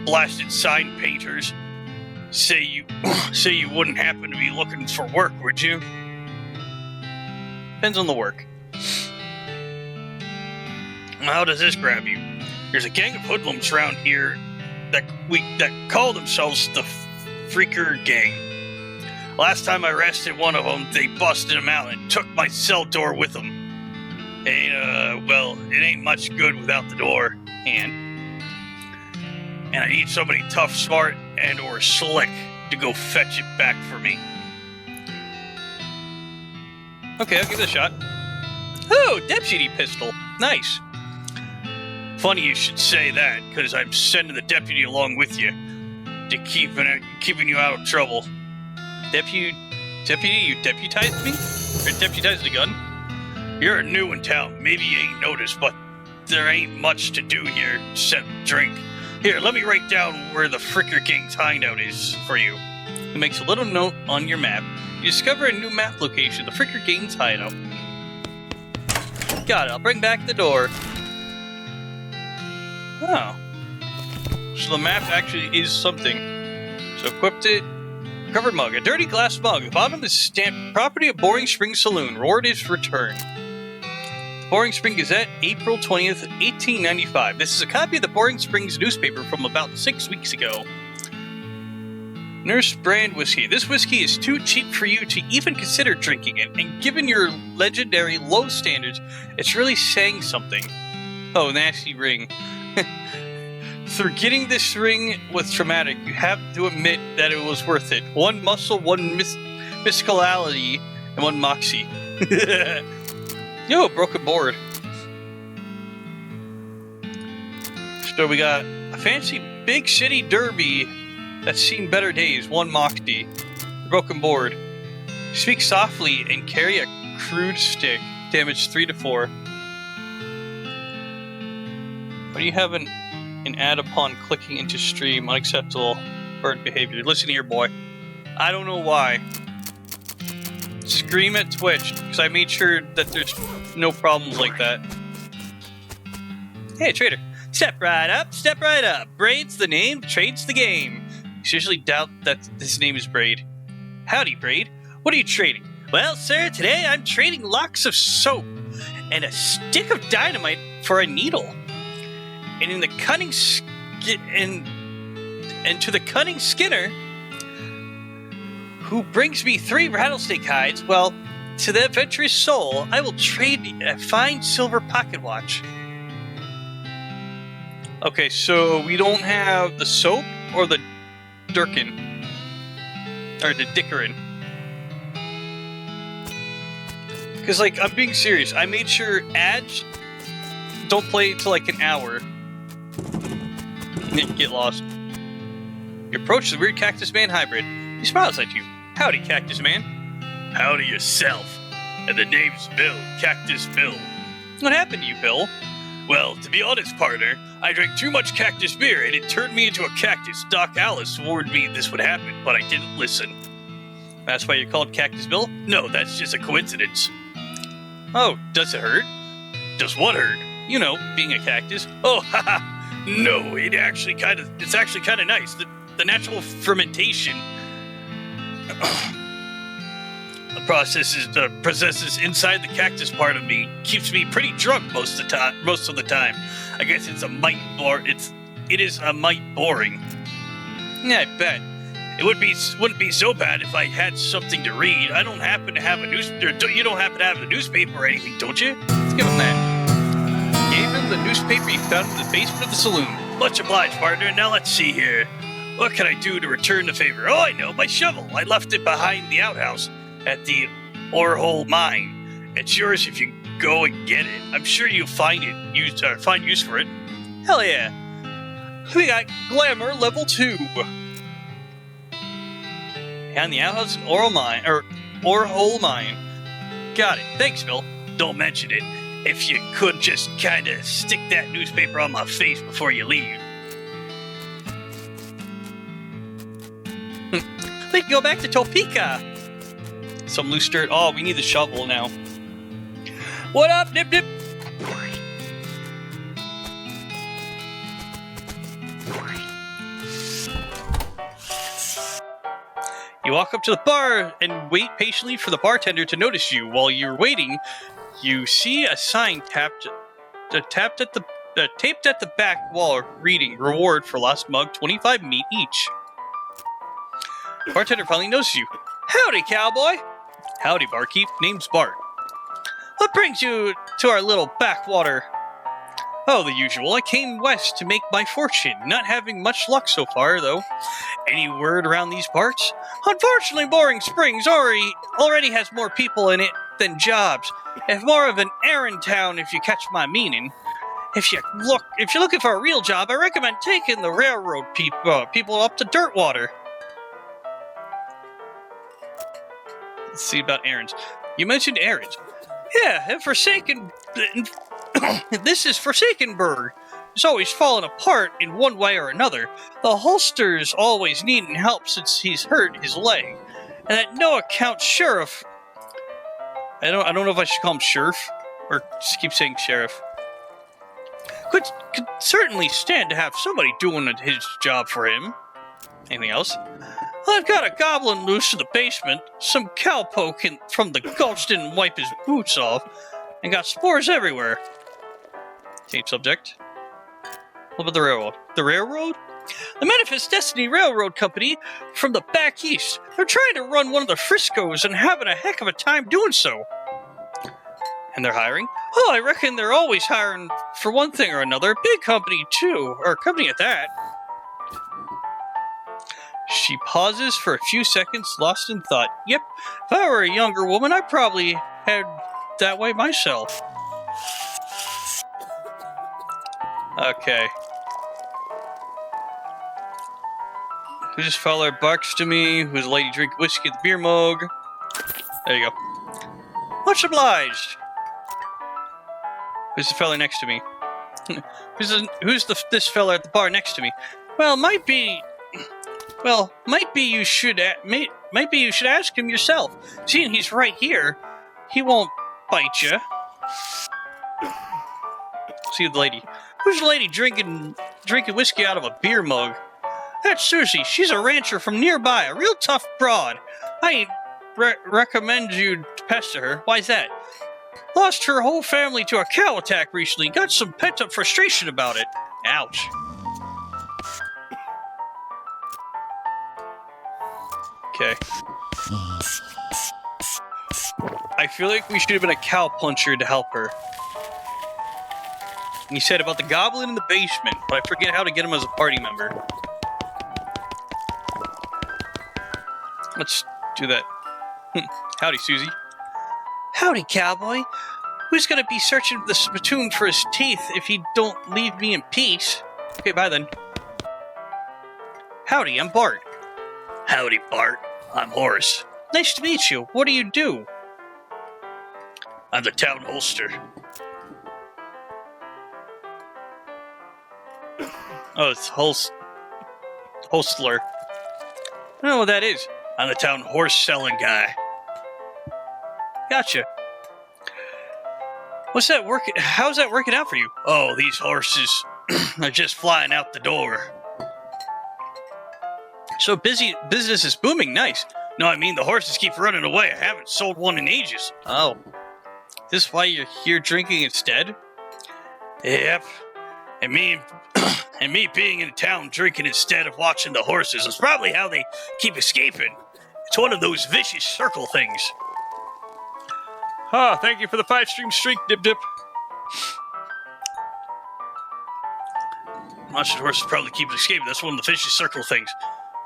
Blasted sign painters. Say you wouldn't happen to be looking for work, would you? Depends on the work. How does this grab you? There's a gang of hoodlums around here that call themselves the Freaker Gang. Last time I arrested one of them, they busted him out and took my cell door with them. Well, it ain't much good without the door, and I need somebody tough, smart, and or slick to go fetch it back for me. Okay, I'll give it a shot. Oh, deputy pistol. Nice. Funny you should say that, because I'm sending the deputy along with you to keeping you out of trouble. Deputy, you deputized me? Or deputized the gun? You're new in town. Maybe you ain't noticed, but there ain't much to do here except drink. Here, let me write down where the Fricker Gang's hideout is for you. It makes a little note on your map. You discover a new map location, the Fricker Gang's hideout. Got it, I'll bring back the door. Oh. So the map actually is something. So equipped it. Covered mug. A dirty glass mug. The bottom is stamped property of Boring Spring Saloon. Reward is returned. Boring Spring Gazette, April 20th, 1895. This is a copy of the Boring Springs newspaper from about 6 weeks ago. Nurse brand whiskey. This whiskey is too cheap for you to even consider drinking it, and given your legendary low standards, it's really saying something. Oh, nasty ring. Through getting this ring was traumatic. You have to admit that it was worth it. One muscle, one musicality, and one moxie. Yo, broken board. So we got a fancy big city derby that's seen better days. One moxie. Broken board. Speak softly and carry a crude stick. Damage 3 to 4. What do you have an ad upon clicking into stream? Unacceptable bird behavior. Listen here, boy. I don't know why. Scream at Twitch, because I made sure that there's no problems like that. Hey, trader. Step right up, step right up. Braid's the name, trade's the game. You seriously doubt that his name is Braid? Howdy, Braid. What are you trading? Well, sir, today I'm trading locks of soap and a stick of dynamite for a needle. And to the cunning Skinner, who brings me 3 rattlesnake hides, well, to the adventurous soul, I will trade a fine silver pocket watch. Okay, so we don't have the soap or the Durkin. Or the Dickerin. Because, like, I'm being serious. I made sure ads don't play till like an hour. Get lost. You approach the weird Cactus Man hybrid. He smiles at you. Howdy, Cactus Man. Howdy yourself. And the name's Bill, Cactus Bill. What happened to you, Bill? Well, to be honest, partner, I drank too much cactus beer and it turned me into a cactus. Doc Alice warned me this would happen, but I didn't listen. That's why you're called Cactus Bill? No, that's just a coincidence. Oh, does it hurt? Does what hurt? You know, being a cactus. Oh, haha. No, it's actually kind of nice. The natural fermentation the process possesses inside the cactus part of me keeps me pretty drunk most of the time. I guess it is a mite boring. Yeah, I bet. It wouldn't be so bad if I had something to read. I don't happen to have you don't happen to have a newspaper or anything, don't you? Let's give him that. Gave him the newspaper he found in the basement of the saloon. Much obliged, partner. Now let's see here. What can I do to return the favor? Oh, I know, my shovel. I left it behind the outhouse at the Orehole Mine. It's yours if you go and get it. I'm sure you'll find use for it. Hell yeah. We got Glamour level 2. And the outhouse at Orehole Mine. Got it. Thanks, Bill. Don't mention it. If you could just kinda stick that newspaper on my face before you leave. We can go back to Topeka. Some loose dirt. Oh, we need the shovel now. What up, Nip Nip? You walk up to the bar and wait patiently for the bartender to notice you. While you're waiting, you see a sign tapped at the taped at the back wall reading, reward for lost mug, 25 meat each. Bartender finally notices you. Howdy, cowboy. Howdy, barkeep. Name's Bart. What brings you to our little backwater? Oh, the usual. I came west to make my fortune. Not having much luck so far, though. Any word around these parts? Unfortunately, Boring Springs already has more people in it than jobs. It's more of an errand town, if you catch my meaning. If you're looking for a real job, I recommend taking the railroad people up to Dirtwater. Let's see about errands. You mentioned errands. Yeah, and Forsaken... this is Forsakenburg. It's always fallen apart in one way or another. The Holster's always needing help since he's hurt his leg. And that no-account sheriff... I don't know if I should call him sheriff, or just keep saying sheriff. Could certainly stand to have somebody doing his job for him. Anything else? Well, I've got a goblin loose in the basement. Some cowpoke from the gulch didn't wipe his boots off, and got spores everywhere. Change subject. What about the railroad? The railroad? The Manifest Destiny Railroad Company from the back east. They're trying to run one of the Friscos and having a heck of a time doing so. And they're hiring? Oh, I reckon they're always hiring for one thing or another. Big company, too. Or company at that. She pauses for a few seconds, lost in thought. Yep, if I were a younger woman, I'd probably head that way myself. Okay. Who's this fella barks to me? Who's a lady drink whiskey at the beer mug? There you go. Much obliged. Who's the fella next to me? Who's this fella at the bar next to me? Well, might be you should ask him yourself. Seeing he's right here, he won't bite you. See the lady. Who's the lady drinking whiskey out of a beer mug? That's Susie. She's a rancher from nearby, a real tough broad. I ain't recommend you pester her. Why's that? Lost her whole family to a cow attack recently. Got some pent-up frustration about it. Ouch. Okay. I feel like we should have been a cow puncher to help her. And you said about the goblin in the basement, but I forget how to get him as a party member. Let's do that. Howdy, Susie. Howdy, cowboy. Who's gonna be searching the spittoon for his teeth if he don't leave me in peace? Okay, bye then. Howdy, I'm Bart. Howdy, Bart. I'm Horace. Nice to meet you. What do you do? I'm the town holster. Oh, it's Holstler. I don't know what that is. I'm the town horse selling guy. Gotcha. How's that working out for you? Oh, these horses are just flying out the door. So business is booming. Nice. No, I mean the horses keep running away. I haven't sold one in ages. Oh. Is this why you're here drinking instead? Yep. And me being in town drinking instead of watching the horses is probably how they keep escaping. It's one of those vicious circle things. Ah, thank you for the 5-stream streak, Dip Dip. Watching horses probably keep escaping. That's one of the vicious circle things.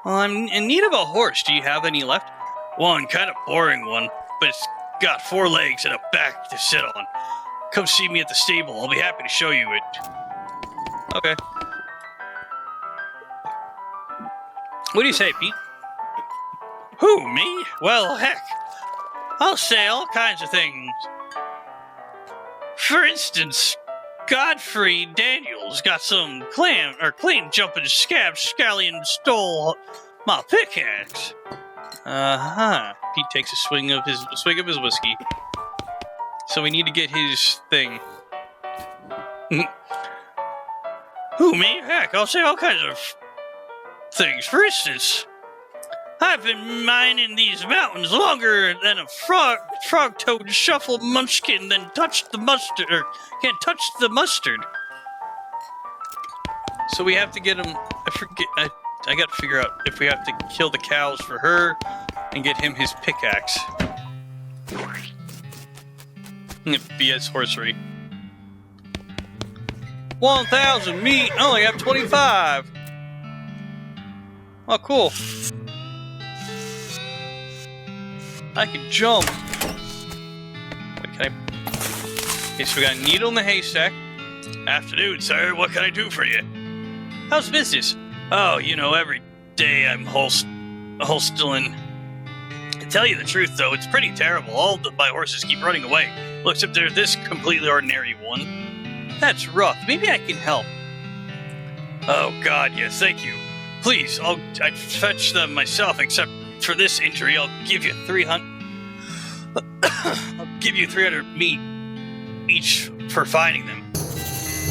Well, I'm in need of a horse. Do you have any left? One, kind of boring one, but it's got 4 legs and a back to sit on. Come see me at the stable. I'll be happy to show you it. Okay. What do you say, Pete? Who, me? Well, heck. I'll say all kinds of things. For instance, Godfrey Daniels got some clean jumping scab scallion stole my pickaxe. Pete takes a swing of his whiskey. So we need to get his thing. Who, me? Heck, I'll say all kinds of things. For instance, I've been mining these mountains longer than a frog-toad shuffle munchkin than can't touch the mustard. So we have to get him. I forget. I got to figure out if we have to kill the cows for her and get him his pickaxe. BS horsery. 1,000 meat. I only have 25. Oh, cool. I can jump. Wait, can I? Okay, so we got a needle in the haystack. Afternoon, sir. What can I do for you? How's business? Oh, you know, every day I'm holstling. To tell you the truth, though, it's pretty terrible. All my horses keep running away. Well, except there's this completely ordinary one. That's rough. Maybe I can help. Oh, God, yes, thank you. Please, I'd fetch them myself, except for this injury, I'll give you 300... I'll give you 300 meat each for finding them.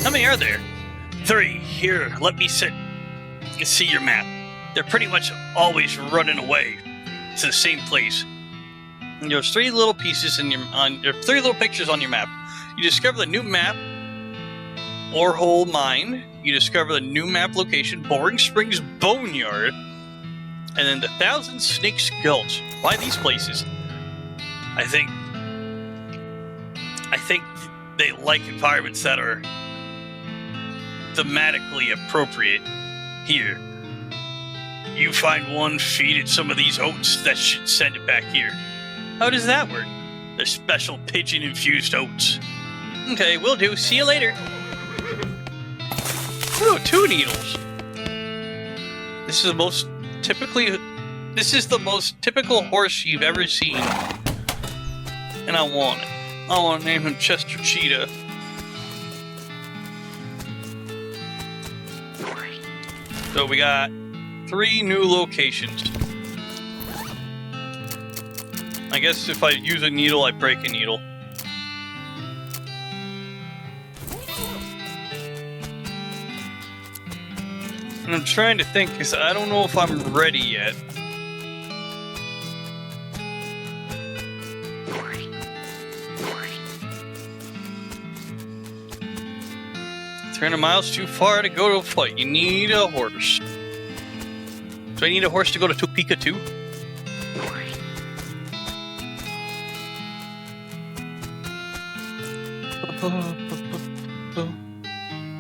How many are there? 3. Here, let me see your map. They're pretty much always running away to the same place. And there's 3 little pieces in there are 3 little pictures on your map. You discover the new map, Orehole Mine. You discover the new map location, Boring Springs Boneyard, and then the Thousand Snakes Gulch. Why these places? I think they like environments that are thematically appropriate. Here, you find one, feed it some of these oats, that should send it back here. How does that work? They're special pigeon-infused oats. Okay, will do. See you later. Ooh, 2 needles. This is the most typical horse you've ever seen. And I want it. I want to name him Chester Cheetah. So we got 3 new locations. I guess if I use a needle, I break a needle. And I'm trying to think, because I don't know if I'm ready yet. "300 miles too far to go to a fight. You need a horse." Do I need a horse to go to Topeka too?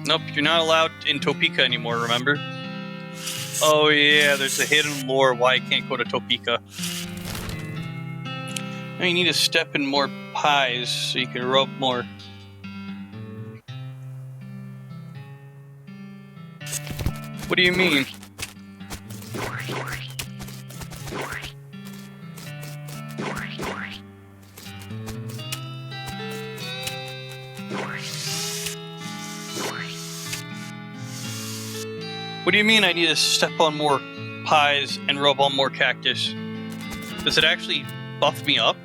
Nope, you're not allowed in Topeka anymore, remember? Oh yeah, there's a hidden lore why I can't go to Topeka. Now you need to step in more pies so you can rub more. What do you mean? What do you mean I need to step on more pies and rub on more cactus? Does it actually buff me up?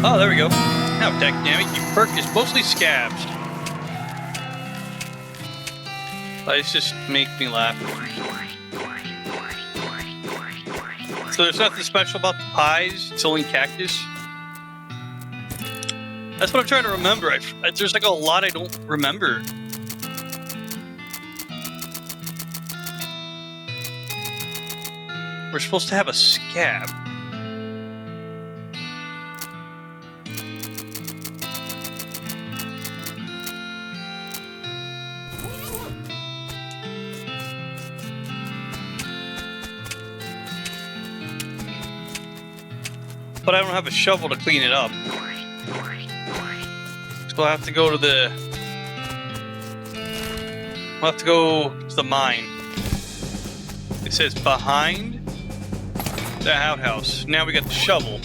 Oh, there we go. Now, dagnammit, your perk is mostly scabs. Lights just make me laugh. So there's nothing special about the pies? It's only cactus? That's what I'm trying to remember. There's like a lot I don't remember. We're supposed to have a scab. But I don't have a shovel to clean it up. So I'll have to go to the... I'll have to go to the mine. It says behind the outhouse. Now we got the shovel.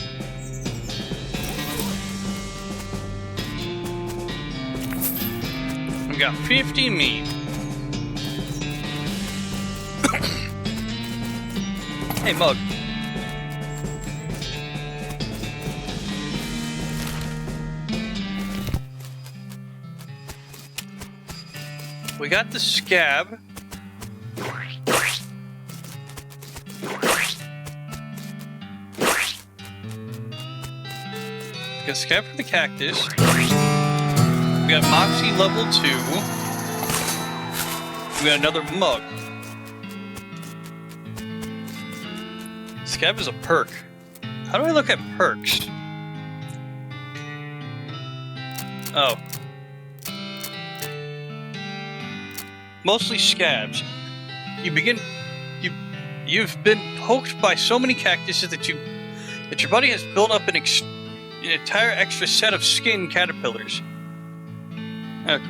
We got 50 meat. Hey, Mug. We got the scab. We got scab for the cactus. We got Moxie level 2. We got another mug. Scab is a perk. How do I look at perks? Oh. Mostly scabs. You've been poked by so many cactuses that your body has built up an entire extra set of skin caterpillars. Okay.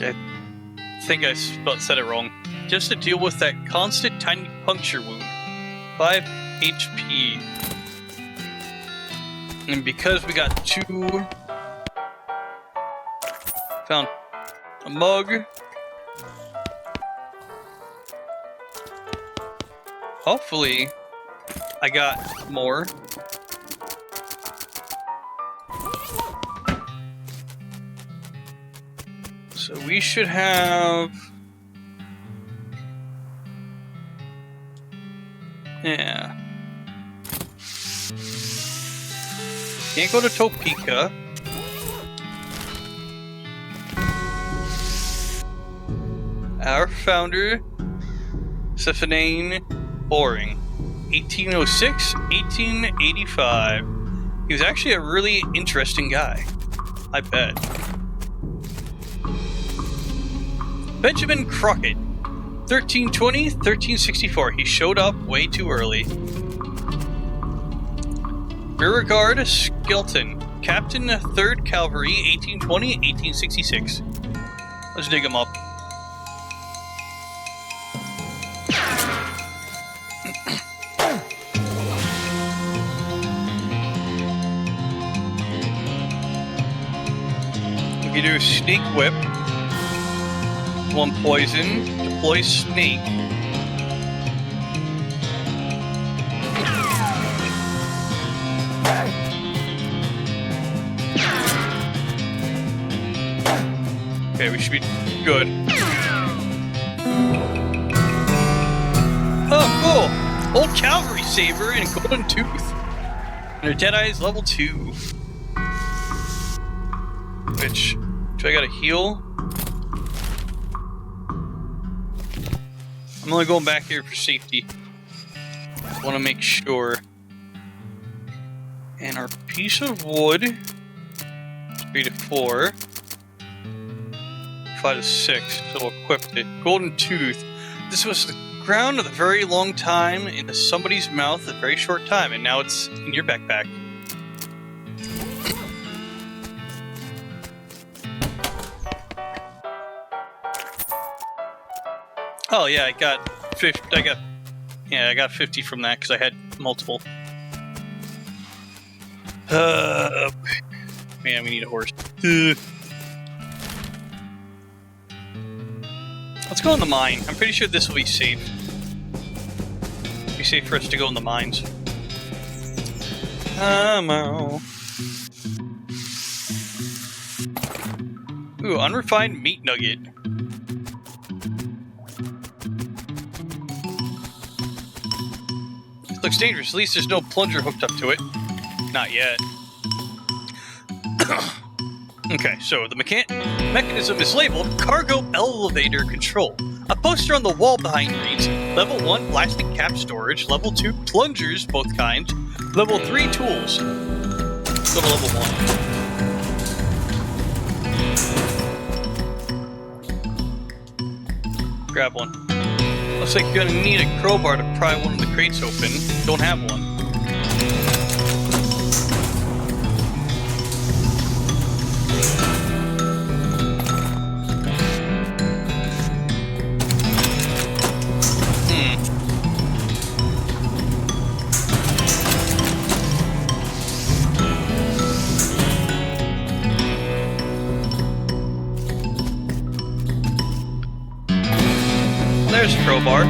I think I said it wrong. Just to deal with that constant tiny puncture wound. 5 HP. And because we got 2... Found a mug. Hopefully, I got more. So we should have... Yeah. Can't go to Topeka. Our founder, Stephanine Boring. 1806, 1885. He was actually a really interesting guy. I bet. Benjamin Crockett. 1320, 1364. He showed up way too early. Beauregard Skelton. Captain 3rd Cavalry, 1820, 1866. Let's dig him up. We can do Sneak Whip. 1 poison. Deploy Snake. Okay, we should be good. Oh, cool! Old Cavalry Saber and Golden Tooth. And her Deadeye is level 2. Which, do I gotta heal? I'm only going back here for safety. I want to make sure. And our piece of wood is 3 to 4. 5 to 6, so we'll equip it. Golden Tooth. This was the ground of a very long time into somebody's mouth a very short time, and now it's in your backpack. Oh yeah, I got 50. I got 50 from that because I had multiple. Man, we need a horse. Let's go in the mine. I'm pretty sure this will be safe. It'll be safe for us to go in the mines. Ooh, unrefined meat nugget. Looks dangerous. At least there's no plunger hooked up to it. Not yet. Okay, so the mechanism is labeled Cargo Elevator Control. A poster on the wall behind reads, Level 1 plastic cap storage, Level 2 plungers, both kinds, Level 3 tools. Let's go to Level 1. Grab one. Looks like you're gonna need a crowbar to pry one of the crates open. Don't have one. There's a crowbar.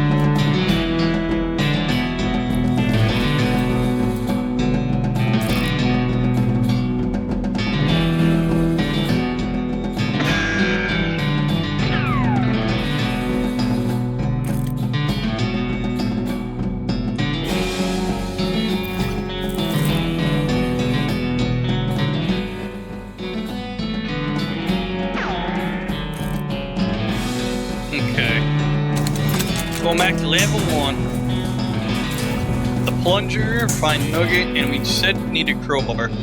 back to level 1. The plunger, find nugget, and we said need a crowbar. We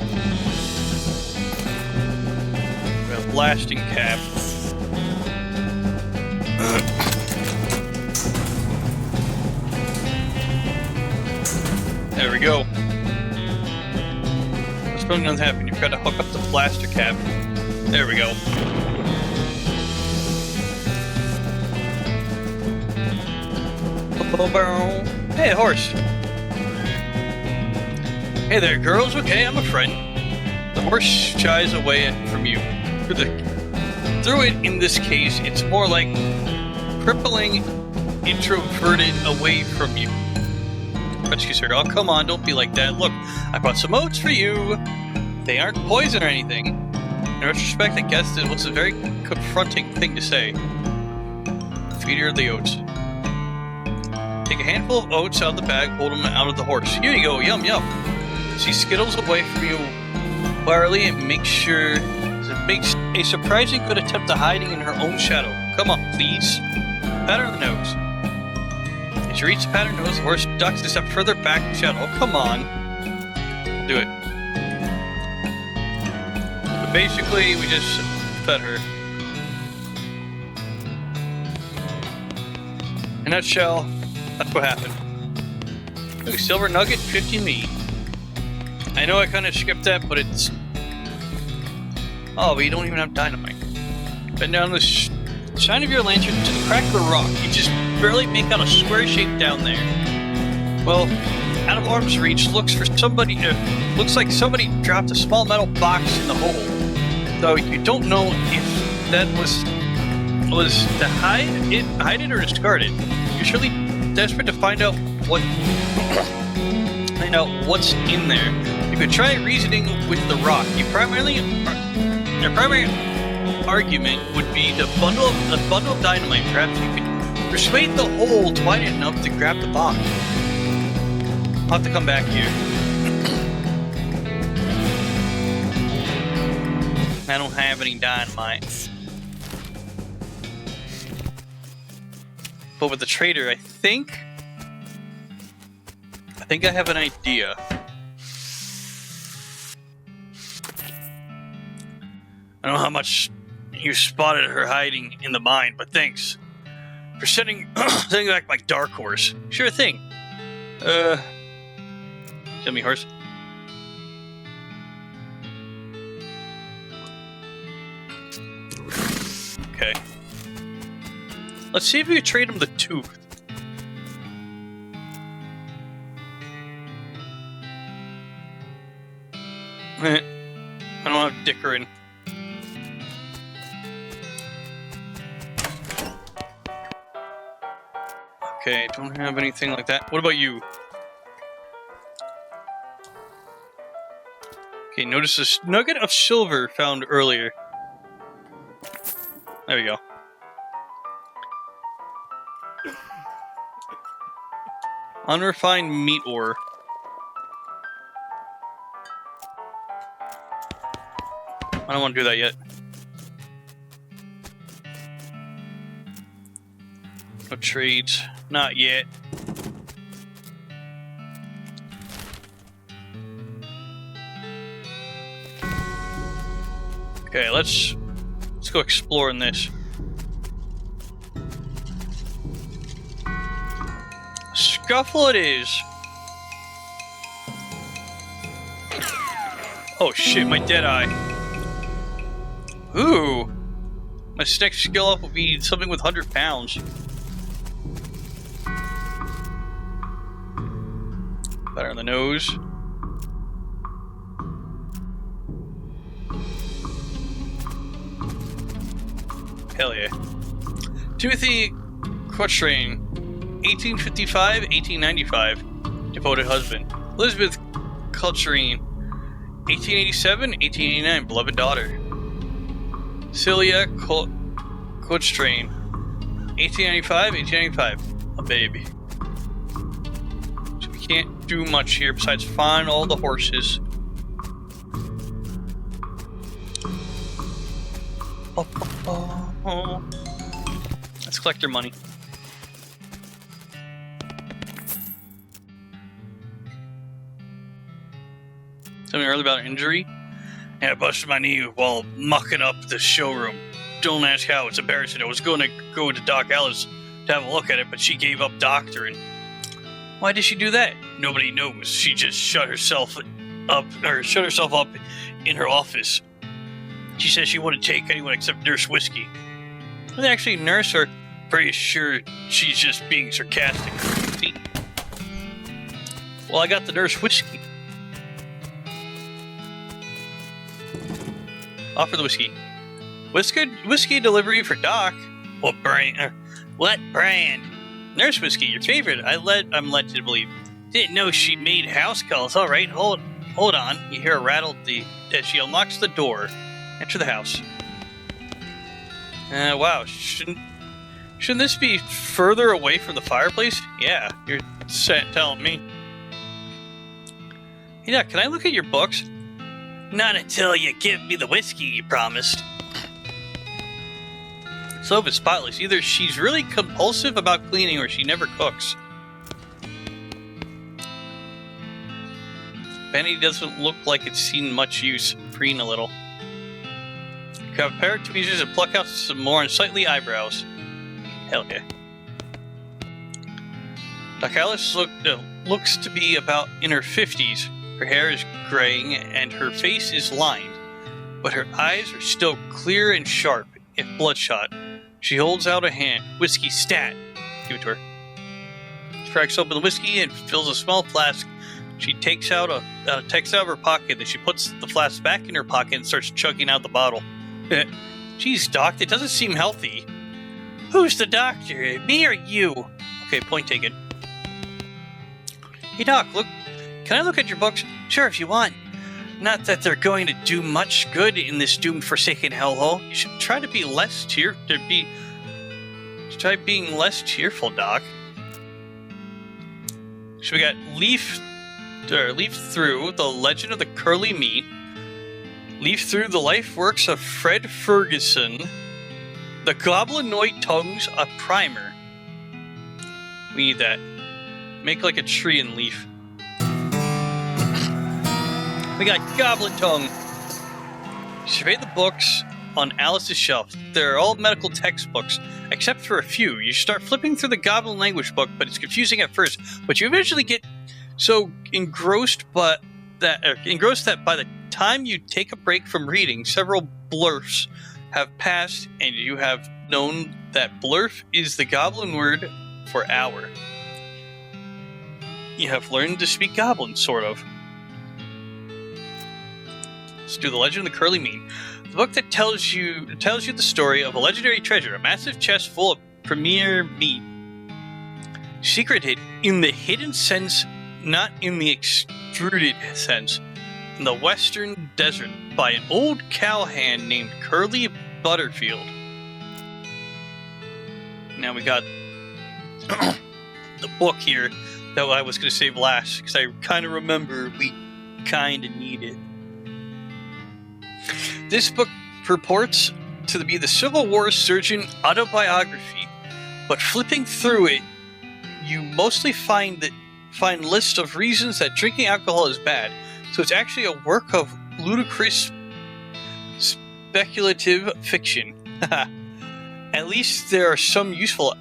have a blasting cap. There we go. Something doesn't happen. You've got to hook up the blaster cap. There we go. Hey, horse. Hey there, girls. Okay, I'm a friend. The horse shies away from you. Through it, in this case, it's more like crippling, introverted away from you. Rescues her. Oh, come on, don't be like that. Look, I brought some oats for you. They aren't poison or anything. In retrospect, I guess it was a very confronting thing to say. Feed her the oats. Take a handful of oats out of the bag, hold them out of the horse. Here you go, yum yum. She skittles away from you warily and makes a surprisingly good attempt at hiding in her own shadow. Come on, please. Pat her on the nose. As you reach the pattern nose, the horse ducks a step further back in the shadow. Oh, come on. Do it. But basically, we just fed her. In a nutshell, that's what happened. Ooh, silver nugget, 50 meat. I know I kind of skipped that, but it's... Oh, but you don't even have dynamite. Bend down the shine of your lantern to the crack of the rock. You just barely make out a square shape down there. Well, out of arm's reach, looks like somebody dropped a small metal box in the hole. Though you don't know if that was to hide it or discard it. You're surely desperate to find out what's in there. You could try reasoning with the rock. Your primary argument would be the bundle of dynamite. Perhaps you could persuade the hole wide enough to grab the box. I'll have to come back here. I don't have any dynamite. But with the trader, I think I have an idea. I don't know how much you spotted her hiding in the mine, but thanks for sending back my dark horse. Sure thing. Show me horse. Okay. Let's see if we can trade him the tooth. I don't have dickering. Okay, don't have anything like that. What about you? Okay, notice this nugget of silver found earlier. There we go. Unrefined meat ore. I don't want to do that yet. No trades. Not yet. Okay, let's go exploring this. Scuffle it is. Oh shit, my dead eye. Ooh. My next skill up will be something with 100 pounds. Better on the nose. Hell yeah. Timothy Quatrain, 1855-1895, devoted husband. Elizabeth Quatrain, 1887-1889, beloved daughter. Celia Quatrain, 1895-1895, a baby. So we can't do much here besides find all the horses. Let's collect their money. Something earlier about an injury? Yeah, I busted my knee while mucking up the showroom. Don't ask how, it's embarrassing. I was going to go to Doc Alice to have a look at it, but she gave up doctoring. Why did she do that? Nobody knows. She just shut herself up in her office. She says she wouldn't take anyone except Nurse Whiskey. Well, actually, Nurse, or pretty sure she's just being sarcastic. See? Well, I got the Nurse Whiskey. Offer the whiskey. Whiskey delivery for Doc. What brand? What brand? Nurse Whiskey, your favorite. I'm led to believe. Didn't know she made house calls. All right, hold on. You hear a rattle as she unlocks the door. Enter the house. Wow. Shouldn't this be further away from the fireplace? Yeah, you're telling me. Hey, Doc, can I look at your books? Not until you give me the whiskey you promised. Stove is spotless. Either she's really compulsive about cleaning or she never cooks. Vanity doesn't look like it's seen much use. Preen a little. Grab a pair of tweezers and pluck out some more unsightly eyebrows. Hell yeah. Doc Alice looks to be about in her 50s. Her hair is graying and her face is lined, but her eyes are still clear and sharp, if bloodshot. She holds out a hand. Whiskey, stat. Give it to her. She cracks open the whiskey and fills a small flask. She takes out of her pocket, then she puts the flask back in her pocket and starts chugging out the bottle. Geez, Doc, it doesn't seem healthy. Who's the doctor, me or you? Okay, point taken. Hey, Doc, look. Can I look at your books? Sure, if you want. Not that they're going to do much good in this doomed, forsaken hellhole. You should try to be less Try being less cheerful, Doc. So we got Leaf Through the Legend of the Curly Meat. Leaf Through the Life Works of Fred Ferguson. The Goblinoid Tongues, a primer. We need that. Make like a tree and leaf. We got Goblin Tongue. Survey the books on Alice's shelf. They're all medical textbooks, except for a few. You start flipping through the Goblin language book, but it's confusing at first. But you eventually get so engrossed that by the time you take a break from reading, several blurfs have passed, and you have known that blurf is the Goblin word for hour. You have learned to speak Goblin, sort of. Let's do The Legend of the Curly Meat. The book that tells you the story of a legendary treasure, a massive chest full of premier meat. Secreted in the hidden sense, not in the extruded sense, in the western desert by an old cowhand named Curly Butterfield. Now we got the book here that I was going to save last, because I kind of remember we kind of need it. This book purports to be the Civil War surgeon autobiography, but flipping through it, you mostly find lists of reasons that drinking alcohol is bad. So it's actually a work of ludicrous speculative fiction. At least there are some useful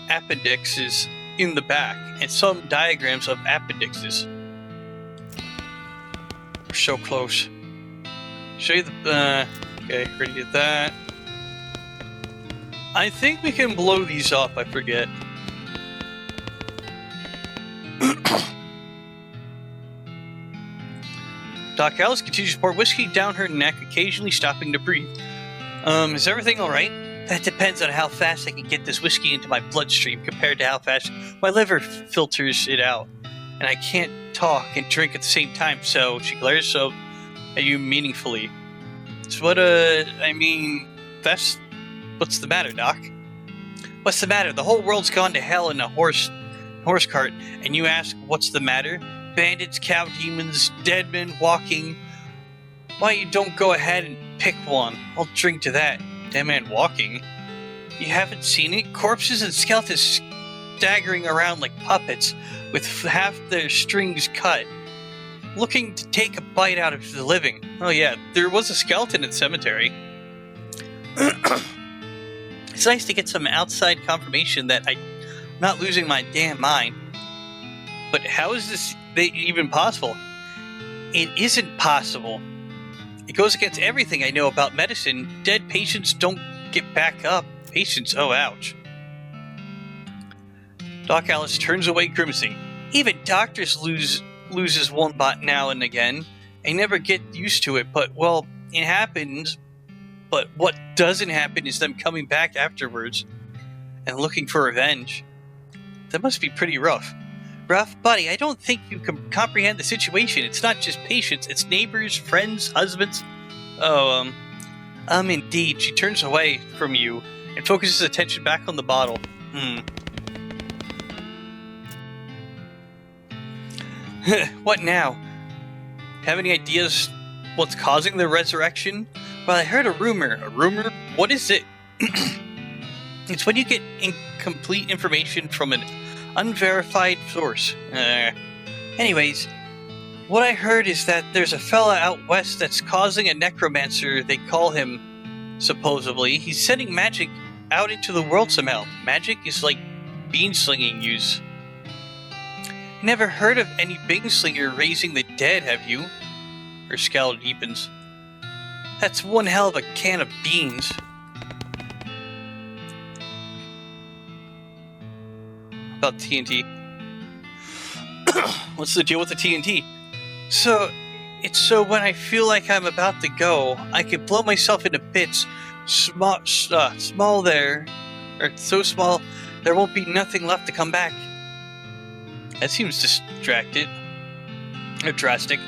appendixes in the back, and some diagrams of appendixes. We're so close. Show you the... okay, ready to get that. I think we can blow these off, I forget. Doc Alice continues to pour whiskey down her neck, occasionally stopping to breathe. Is everything alright? That depends on how fast I can get this whiskey into my bloodstream compared to how fast my liver filters it out. And I can't talk and drink at the same time, so she glares at you meaningfully. So what's the matter, Doc? What's the matter? The whole world's gone to hell in a horse cart, and you ask, what's the matter? Bandits, cow demons, dead men walking. Why you don't go ahead and pick one? I'll drink to that. Dead man walking? You haven't seen it? Corpses and skeletons staggering around like puppets with half their strings cut. looking to take a bite out of the living. Oh yeah, there was a skeleton in the cemetery. It's nice to get some outside confirmation that I'm not losing my damn mind. But how is this even possible? It isn't possible. It goes against everything I know about medicine. Dead patients don't get back up. Patients, oh ouch. Doc Alice turns away grimacing. Even doctors loses one bot now and again. I never get used to it, but well, it happens. But what doesn't happen is them coming back afterwards and looking for revenge. That must be pretty rough. Rough, buddy, I don't think you can comprehend the situation. It's not just patients, it's neighbors, friends, husbands. Oh, indeed. She turns away from you and focuses attention back on the bottle. What now? Have any ideas what's causing the resurrection? Well, I heard a rumor. A rumor? What is it? It's when you get incomplete information from an unverified source. Anyways, what I heard is that there's a fella out west that's causing a necromancer, they call him, supposedly. He's sending magic out into the world somehow. Magic is like bean-slinging use. Never heard of any bean-slinger raising the dead, have you? Her scowl deepens. That's one hell of a can of beans. About TNT. What's the deal with the TNT? So when I feel like I'm about to go, I can blow myself into bits. Small there, or so small there won't be nothing left to come back. That seems distracted. Or drastic.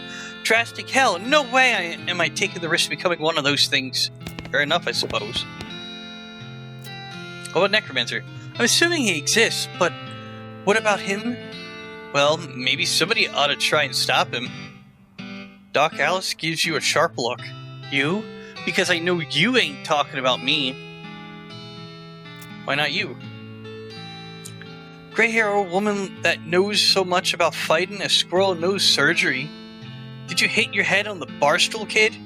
Drastic hell, no way am I taking the risk of becoming one of those things. Fair enough, I suppose. What about Necromancer? I'm assuming he exists, but what about him? Well, maybe somebody ought to try and stop him. Doc Alice gives you a sharp look. You? Because I know you ain't talking about me. Why not you? Gray-haired old woman that knows so much about fighting a squirrel-nosed surgery. Did you hit your head on the bar stool, kid? You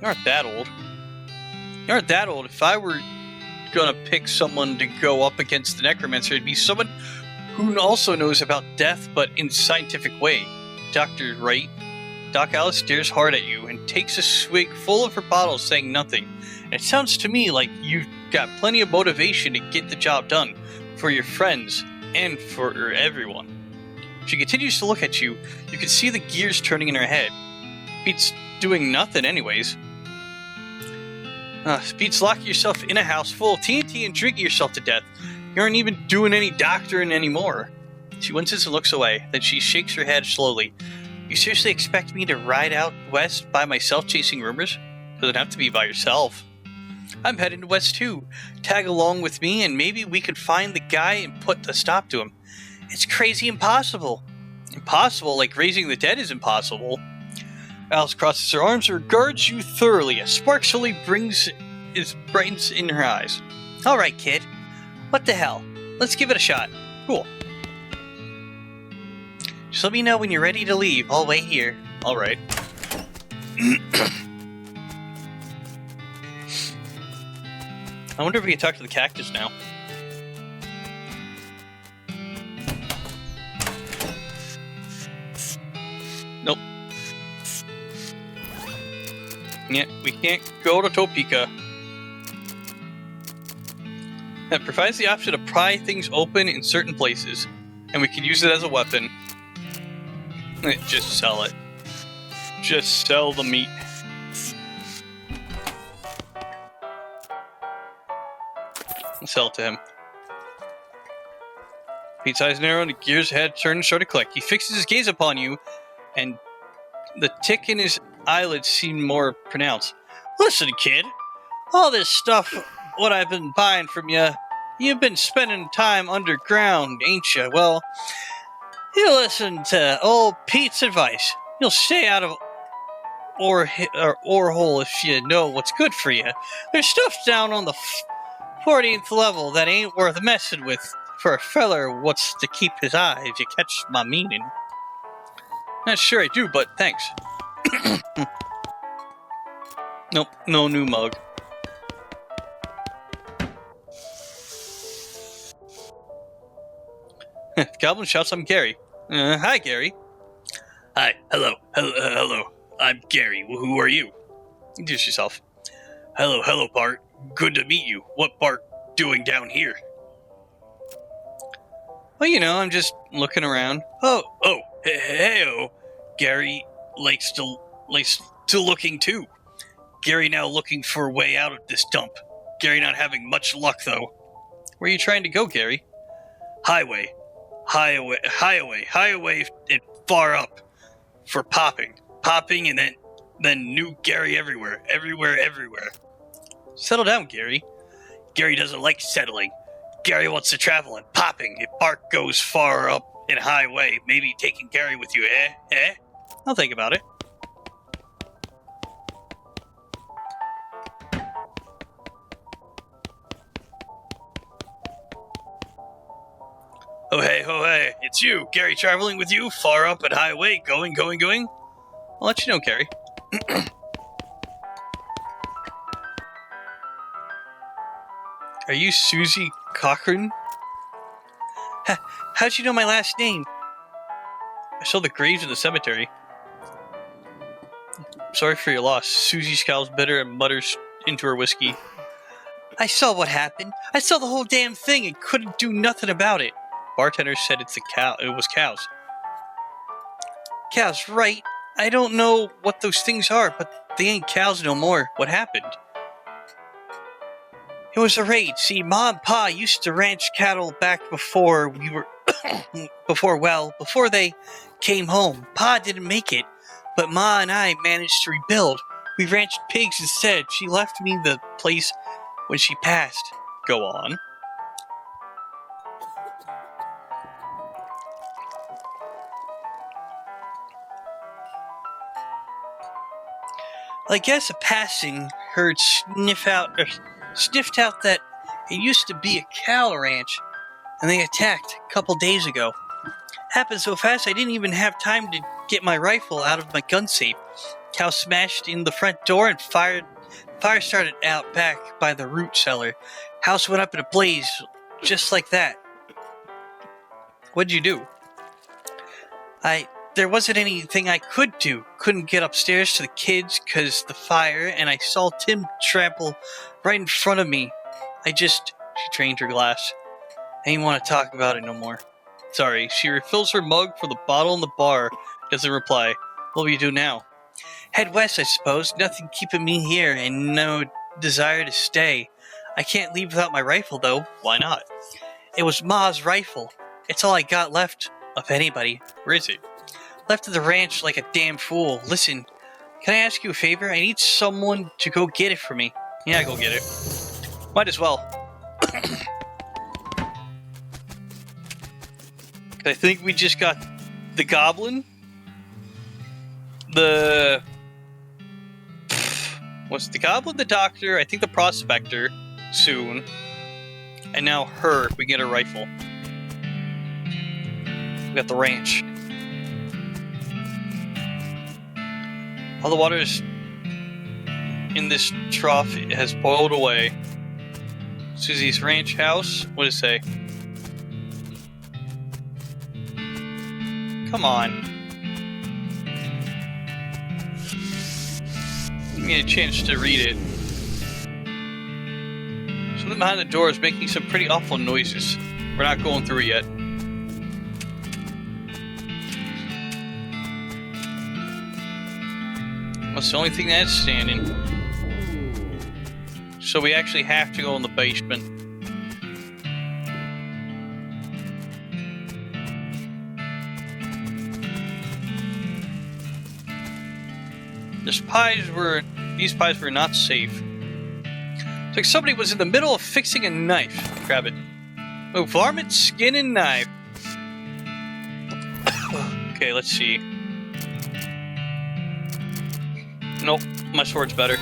aren't that old. You aren't that old. If I were gonna pick someone to go up against the Necromancer, it'd be someone who also knows about death, but in a scientific way. Doctor, right? Doc Alice stares hard at you and takes a swig full of her bottle, saying nothing. And it sounds to me like you've got plenty of motivation to get the job done for your friends and for everyone. She continues to look at you. You can see the gears turning in her head. Beats doing nothing anyways. Beats locking yourself in a house full of TNT and drinking yourself to death. You aren't even doing any doctoring anymore. She winces and looks away. Then she shakes her head slowly. You seriously expect me to ride out west by myself chasing rumors? Doesn't have to be by yourself. I'm heading west too. Tag along with me and maybe we could find the guy and put a stop to him. It's crazy impossible. Impossible? Like raising the dead is impossible. Alice crosses her arms and regards you thoroughly. A spark slowly brightens in her eyes. Alright, kid. What the hell? Let's give it a shot. Cool. Just let me know when you're ready to leave. I'll wait here. Alright. I wonder if we can talk to the cactus now. Nope. Yeah, we can't go to Topeka. That provides the option to pry things open in certain places, and we can use it as a weapon. Just sell it. Just sell the meat. Sell it to him. Pete's eyes narrow and the gear's head turn and start to click. He fixes his gaze upon you, and the tick in his eyelids seem more pronounced. Listen, kid. All this stuff, what I've been buying from you, you've been spending time underground, ain't you? Well, you listen to old Pete's advice. You'll stay out of ore hole if you know what's good for you. There's stuff down on the 14th level that ain't worth messing with for a feller what's to keep his eye, if you catch my meaning. Not sure I do, but thanks. Nope, no new mug. The goblin shouts, I'm Gary. Hi, Gary. Hi, hello. I'm Gary. Who are you? Introduce yourself. Hello, Bart. Good to meet you. What Bart doing down here? Well, you know, I'm just looking around. Hey-oh. Gary likes to looking too. Gary now looking for a way out of this dump. Gary not having much luck, though. Where are you trying to go, Gary? Highway, and far up for popping, and then new Gary everywhere. Settle down, Gary. Gary doesn't like settling. Gary wants to travel and popping. If Bart goes far up in highway, maybe taking Gary with you, eh? I'll think about it. Oh hey, it's you, Gary traveling with you, far up at highway, going. I'll let you know, Gary. Are you Susie Cochran? How'd you know my last name? I saw the graves in the cemetery. Sorry for your loss. Susie scowls bitter and mutters into her whiskey. I saw what happened. I saw the whole damn thing and couldn't do nothing about it. Bartender said it was cows. Cows, right. I don't know what those things are, but they ain't cows no more. What happened? It was a raid. See, Ma and Pa used to ranch cattle back before we were... before they came home. Pa didn't make it, but Ma and I managed to rebuild. We ranched pigs instead. She left me the place when she passed. Go on. I guess a passing herd sniffed out that it used to be a cow ranch, and they attacked a couple days ago. Happened so fast I didn't even have time to get my rifle out of my gun safe. Cow smashed in the front door and fire started out back by the root cellar. House went up in a blaze, just like that. What'd you do? There wasn't anything I could do. Couldn't get upstairs to the kids because the fire, and I saw Tim trample right in front of me. She drained her glass. I ain't want to talk about it no more. Sorry. She refills her mug from the bottle in the bar. Doesn't reply. What will you do now? Head west, I suppose. Nothing keeping me here, and no desire to stay. I can't leave without my rifle, though. Why not? It was Ma's rifle. It's all I got left of anybody. Where is it? Left at the ranch like a damn fool. Listen, can I ask you a favor? I need someone to go get it for me. Yeah, go get it. Might as well. I think we just got the goblin. What's the goblin, the doctor, I think the prospector soon. And now her, we get a rifle. We got the ranch. All the water is in this trough has boiled away. Susie's ranch house. What does it say? Come on. Give me a chance to read it. Something behind the door is making some pretty awful noises. We're not going through it yet. That's the only thing that's standing. So we actually have to go in the basement. These pies were not safe. It's like somebody was in the middle of fixing a knife. Grab it. Oh, varmint, skin, and knife. Okay, let's see. Nope, my sword's better.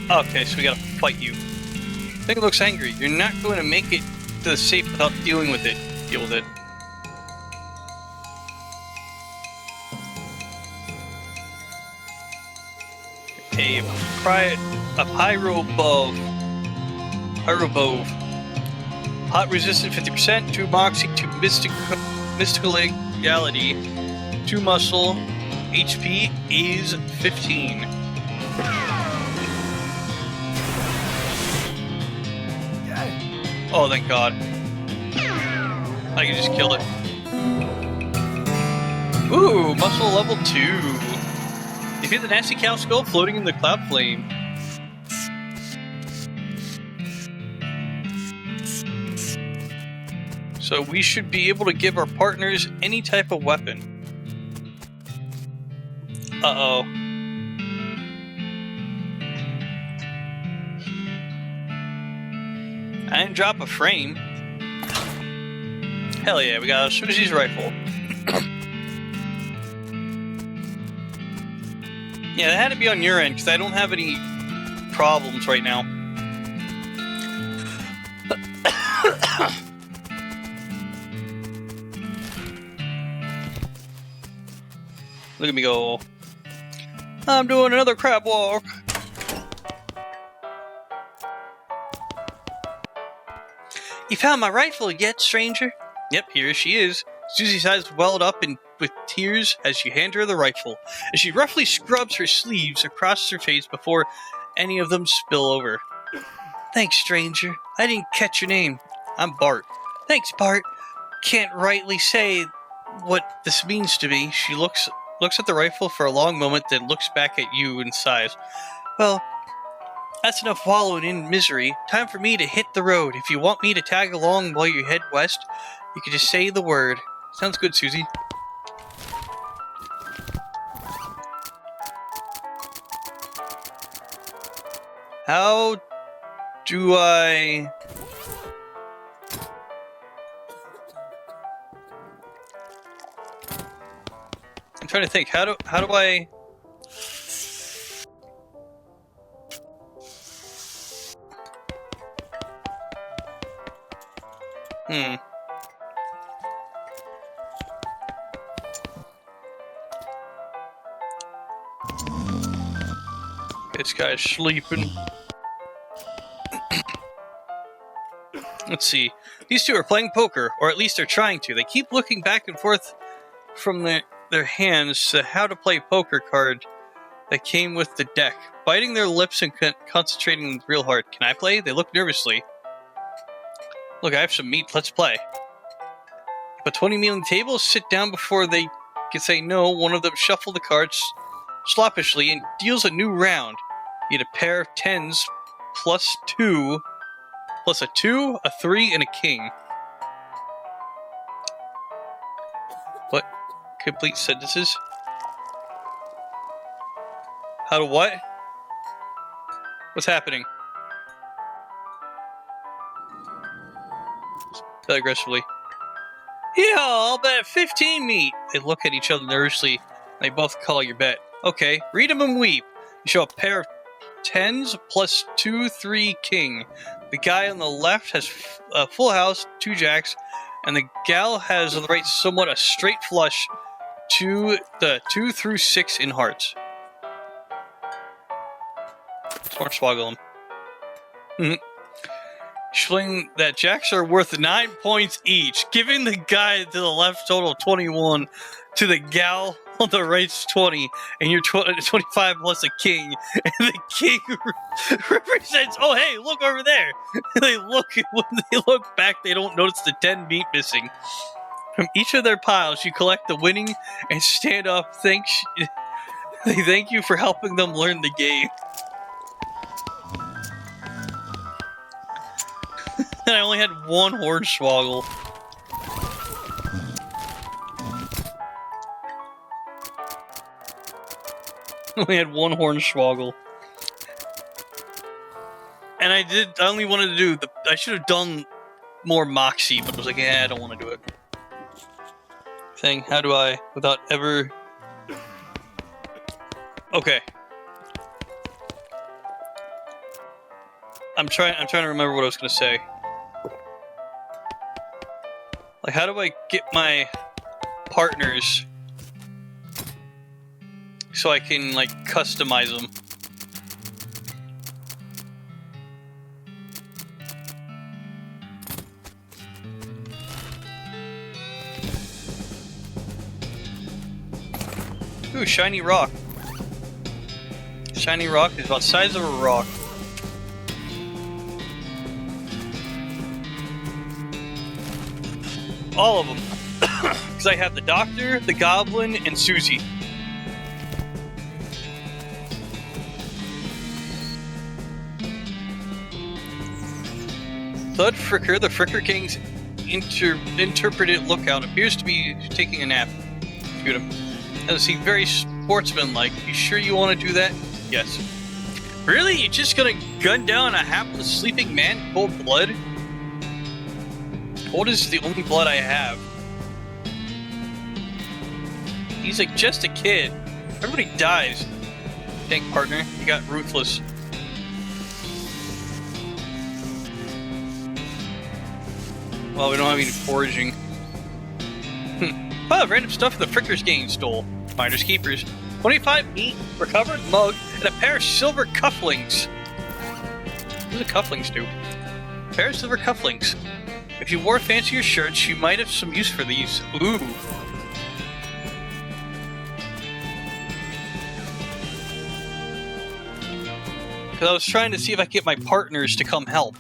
Okay, so we gotta fight you. Thing looks angry. You're not going to make it to the safe without dealing with it. Deal with it. a pyrobove. Hot resistant 50%, 2 moxie, 2 mystical legality, 2 muscle, HP is 15. Oh, thank God. I can just kill it. Ooh, muscle level 2. Defeat the nasty cow skull floating in the cloud flame. So we should be able to give our partners any type of weapon. Uh-oh. I didn't drop a frame. Hell yeah, we got Susie's rifle. Yeah, that had to be on your end, because I don't have any problems right now. Look at me go. I'm doing another crab walk. You found my rifle yet, stranger? Yep, here she is. Susie's eyes welled up with tears as you hand her the rifle, as she roughly scrubs her sleeves across her face before any of them spill over. Thanks, stranger. I didn't catch your name. I'm Bart. Thanks, Bart. Can't rightly say what this means to me. She looks at the rifle for a long moment, then looks back at you and sighs. Well, that's enough wallowing in misery. Time for me to hit the road. If you want me to tag along while you head west, you can just say the word. Sounds good, Susie. How do I... I'm trying to think. How do I... This guy's sleeping. Let's see. These two are playing poker, or at least they're trying to. They keep looking back and forth from their hands to how to play poker card that came with the deck, biting their lips and concentrating real hard. Can I play? They look nervously. Look, I have some meat. Let's play. But 20 meat on the table. Sit down before they can say no. One of them shuffles the cards sloppishly and deals a new round. You get a pair of tens plus 2, plus a 2, a 3, and a king. What? Complete sentences? How to what? What's happening? Aggressively. Yeah, I'll bet 15 meat. They look at each other nervously. They both call your bet. Okay, read them and weep. You show a pair of tens plus 2, 3, king. The guy on the left has a full house, 2 jacks, and the gal has on the right somewhat a straight flush, 2 through 6 in hearts. Swaggle him. Showing that jacks are worth 9 points each, giving the guy to the left total 21, to the gal on the right's 20, and you're 25 plus a king, and the king represents, oh hey, look over there. When they look back, they don't notice the 10 meat missing. From each of their piles, you collect the winning and stand up. They thank you for helping them learn the game. And I only had 1 hornswoggle. only had 1 hornswoggle. And I only wanted to do I should have done more moxie, but I was like, I don't want to do it. Thing, how do I, without ever... Okay. I'm trying to remember what I was going to say. Like, how do I get my partners so I can, like, customize them? Ooh, shiny rock. Shiny rock is about the size of a rock. All of them. Because I have the Doctor, the Goblin, and Susie. Thud Fricker, the Fricker King's interpreted lookout, appears to be taking a nap. Shoot him. Does he very sportsmanlike? You sure you want to do that? Yes. Really? You're just gonna gun down a hapless sleeping man in cold blood? Cold is the only blood I have. He's like just a kid. Everybody dies. Dang, partner, you got ruthless. Well, we don't have any foraging. Oh, random stuff the Frickers gang stole. Finders keepers. 25 meat, recovered mug, and a pair of silver cufflinks. What do the cufflinks do? A pair of silver cufflinks. If you wore fancier shirts, you might have some use for these. Ooh. Because I was trying to see if I could get my partners to come help.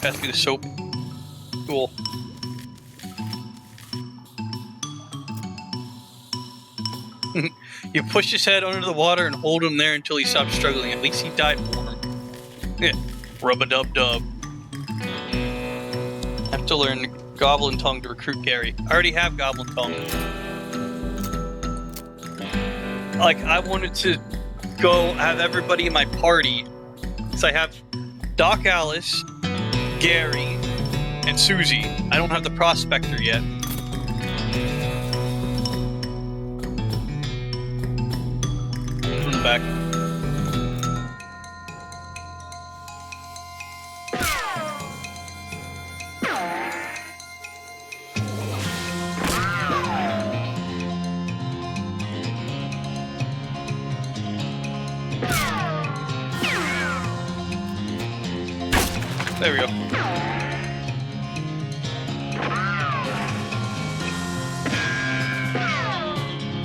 Pass me the soap. Cool. You push his head under the water and hold him there until he stops struggling. At least he died for him. Yeah. Rub-a-dub-dub. I have to learn Goblin Tongue to recruit Gary. I already have Goblin Tongue. Like, I wanted to go have everybody in my party. So I have Doc Alice, Gary, and Susie. I don't have the Prospector yet. From the back. There we go.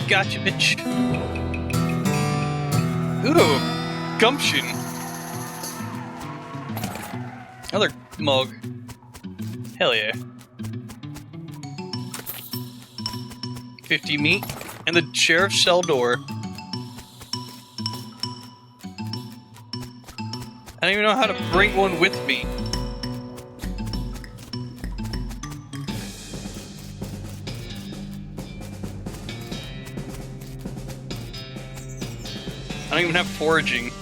Gotcha, bitch. Ooh, gumption. Another mug. Hell yeah. 50 meat and the sheriff's cell door. I don't even know how to bring one with me. I don't even have foraging.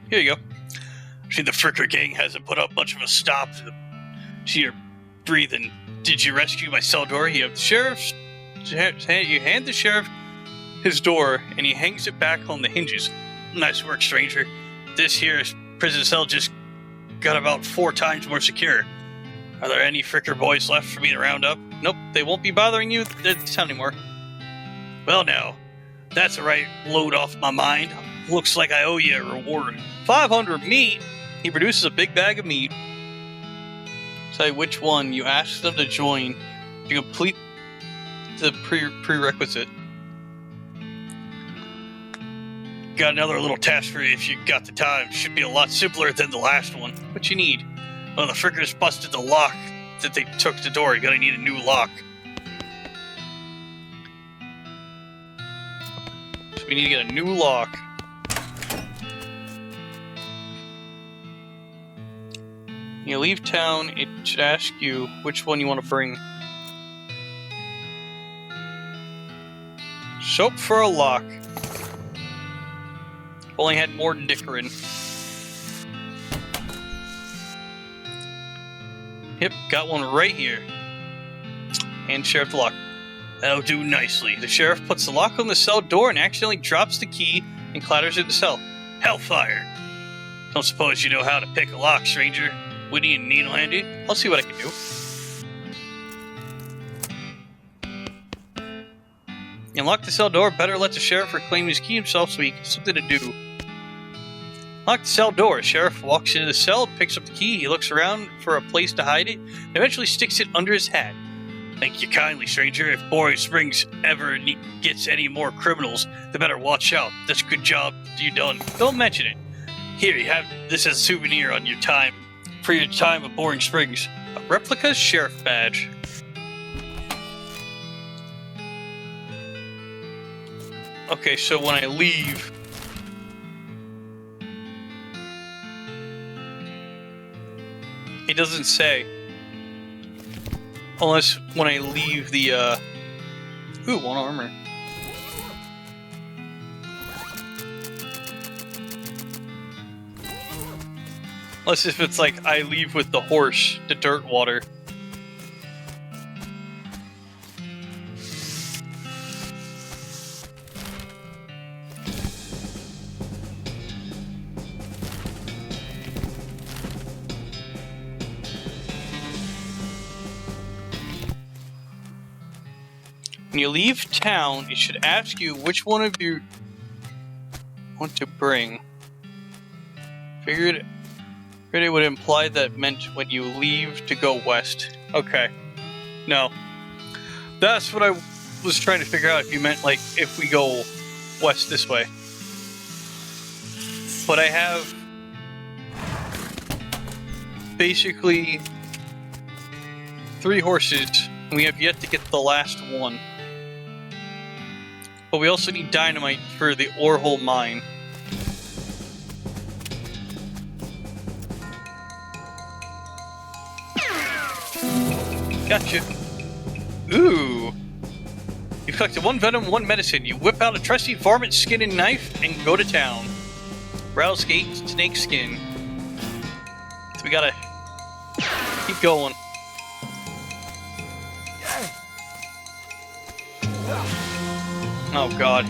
Here you go. See, the Fricker gang hasn't put up much of a stop to your breathing. Did you rescue my cell door? You have the sheriff's. You hand the sheriff his door, and he hangs it back on the hinges. Nice work, stranger. This here prison cell just got about 4 times more secure. Are there any Fricker boys left for me to round up? Nope, they won't be bothering you this time anymore. Well now, that's a right load off my mind. Looks like I owe you a reward. 500 meat? He produces a big bag of meat. Say which one. You ask them to join. To complete the prerequisite. Got another little task for you if you got the time. Should be a lot simpler than the last one. What you need? Well, the Frickers busted the lock that they took the door. You're gonna need a new lock. So we need to get a new lock. You leave town, it should ask you which one you want to bring. Soap for a lock. Only had more Dickerin. Yep, got one right here. And Sheriff the lock. That'll do nicely. The sheriff puts the lock on the cell door and accidentally drops the key and clatters in the cell. Hellfire! Don't suppose you know how to pick a lock, stranger? We need a needle handy. I'll see what I can do. You unlock the cell door, better let the sheriff reclaim his key himself so he has something to do. Lock the cell door. Sheriff walks into the cell, picks up the key, he looks around for a place to hide it, and eventually sticks it under his hat. Thank you kindly, stranger. If Boring Springs ever gets any more criminals, they better watch out. That's a good job you done. Don't mention it. Here, you have this as a souvenir on your time. For your time at Boring Springs. A replica sheriff badge. Okay, so when I leave... It doesn't say. Unless when I leave the, Ooh, one armor. Unless if it's like, I leave with the horse, the dirt water. When you leave town, it should ask you which one of you want to bring. Figured it would imply that meant when you leave to go west. Okay. No. That's what I was trying to figure out, if you meant like if we go west this way. But I have basically 3 horses, and we have yet to get the last one. But we also need dynamite for the ore hole mine. Gotcha. Ooh. You collected 1 venom, 1 medicine. You whip out a trusty varmint skin and knife and go to town. Rattlesnake snake skin. So we gotta keep going. Oh god.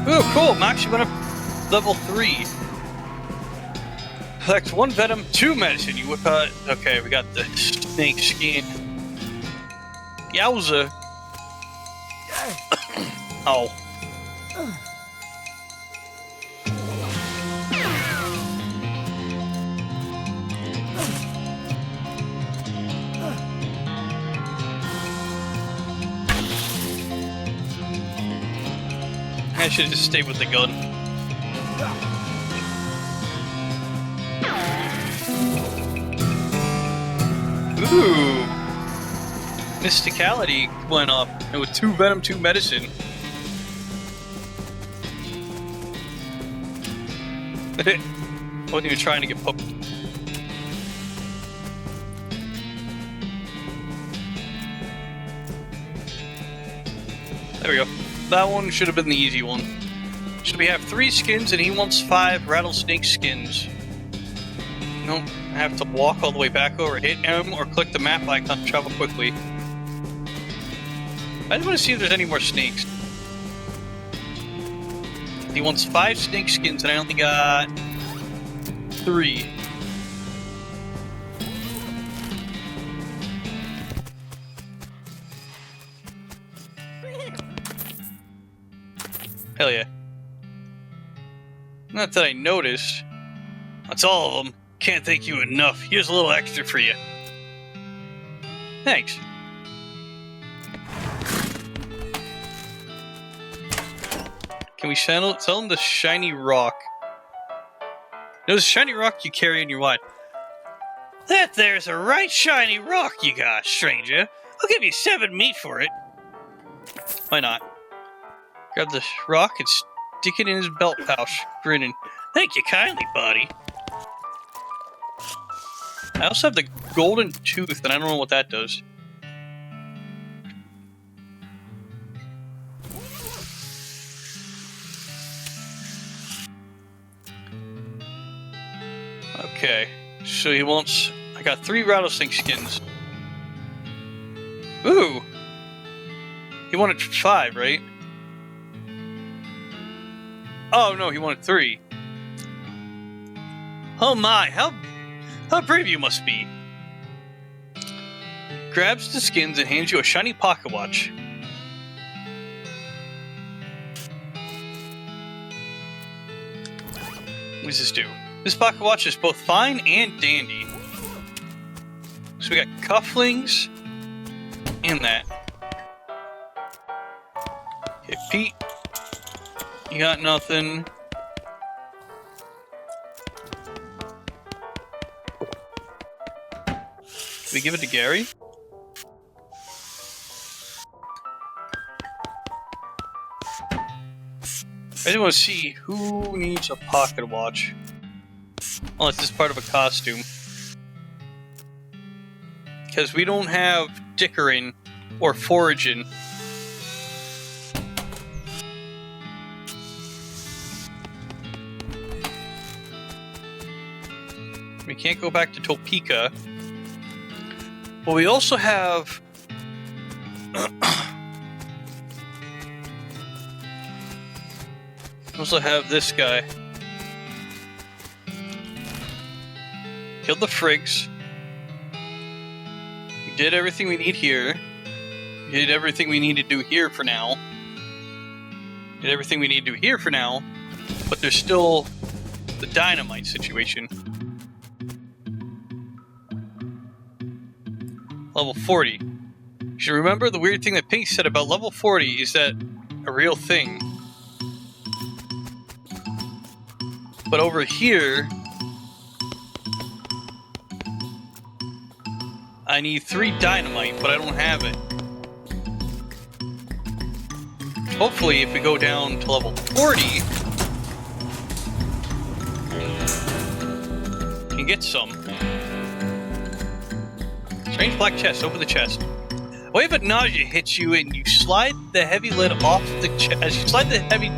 Ooh, cool. Max went up level 3. Collect 1 venom, 2 medicine. You whip out. Okay, we got the snake skin. Yowza. Oh. I should just stay with the gun. Ooh! Mysticality went up. And with 2 venom, 2 medicine. Wasn't even trying to get poked. There we go. That one should have been the easy one. So we have 3 skins and he wants 5 rattlesnake skins. Nope, I have to walk all the way back over, hit M, or click the map icon to travel quickly. I just want to see if there's any more snakes. He wants 5 snake skins and I only got 3. Hell yeah. Not that I noticed. That's all of them. Can't thank you enough. Here's a little extra for you. Thanks. Can we sell them the shiny rock? There's a shiny rock you carry in your wallet. That there's a right shiny rock you got, stranger. I'll give you 7 meat for it. Why not? Grab the rock and stick it in his belt pouch, grinning. Thank you kindly, buddy. I also have the golden tooth, and I don't know what that does. Okay, so he wants... I got 3 rattlesnake skins. Ooh! He wanted 5, right? Oh no, he wanted 3. Oh my, how brave you must be. Grabs the skins and hands you a shiny pocket watch. What does this do? This pocket watch is both fine and dandy. So we got cufflinks and that. Okay, Pete, you got nothing. We give it to Gary? I just want to see who needs a pocket watch. Unless it's part of a costume. Because we don't have dickering or foraging. We can't go back to Topeka. But we also have... we also have this guy. Killed the Frigs. We did everything we need here. We did everything we need to do here for now. Did everything we need to do here for now. But there's still the dynamite situation. Level 40. You should remember the weird thing that Pink said about level 40 is that a real thing. But over here, I need 3 dynamite, but I don't have it. Hopefully, if we go down to level 40, we can get some. Strange black chest. Open the chest. A wave of nausea hits you, and you slide the heavy lid off the chest. As you slide the heavy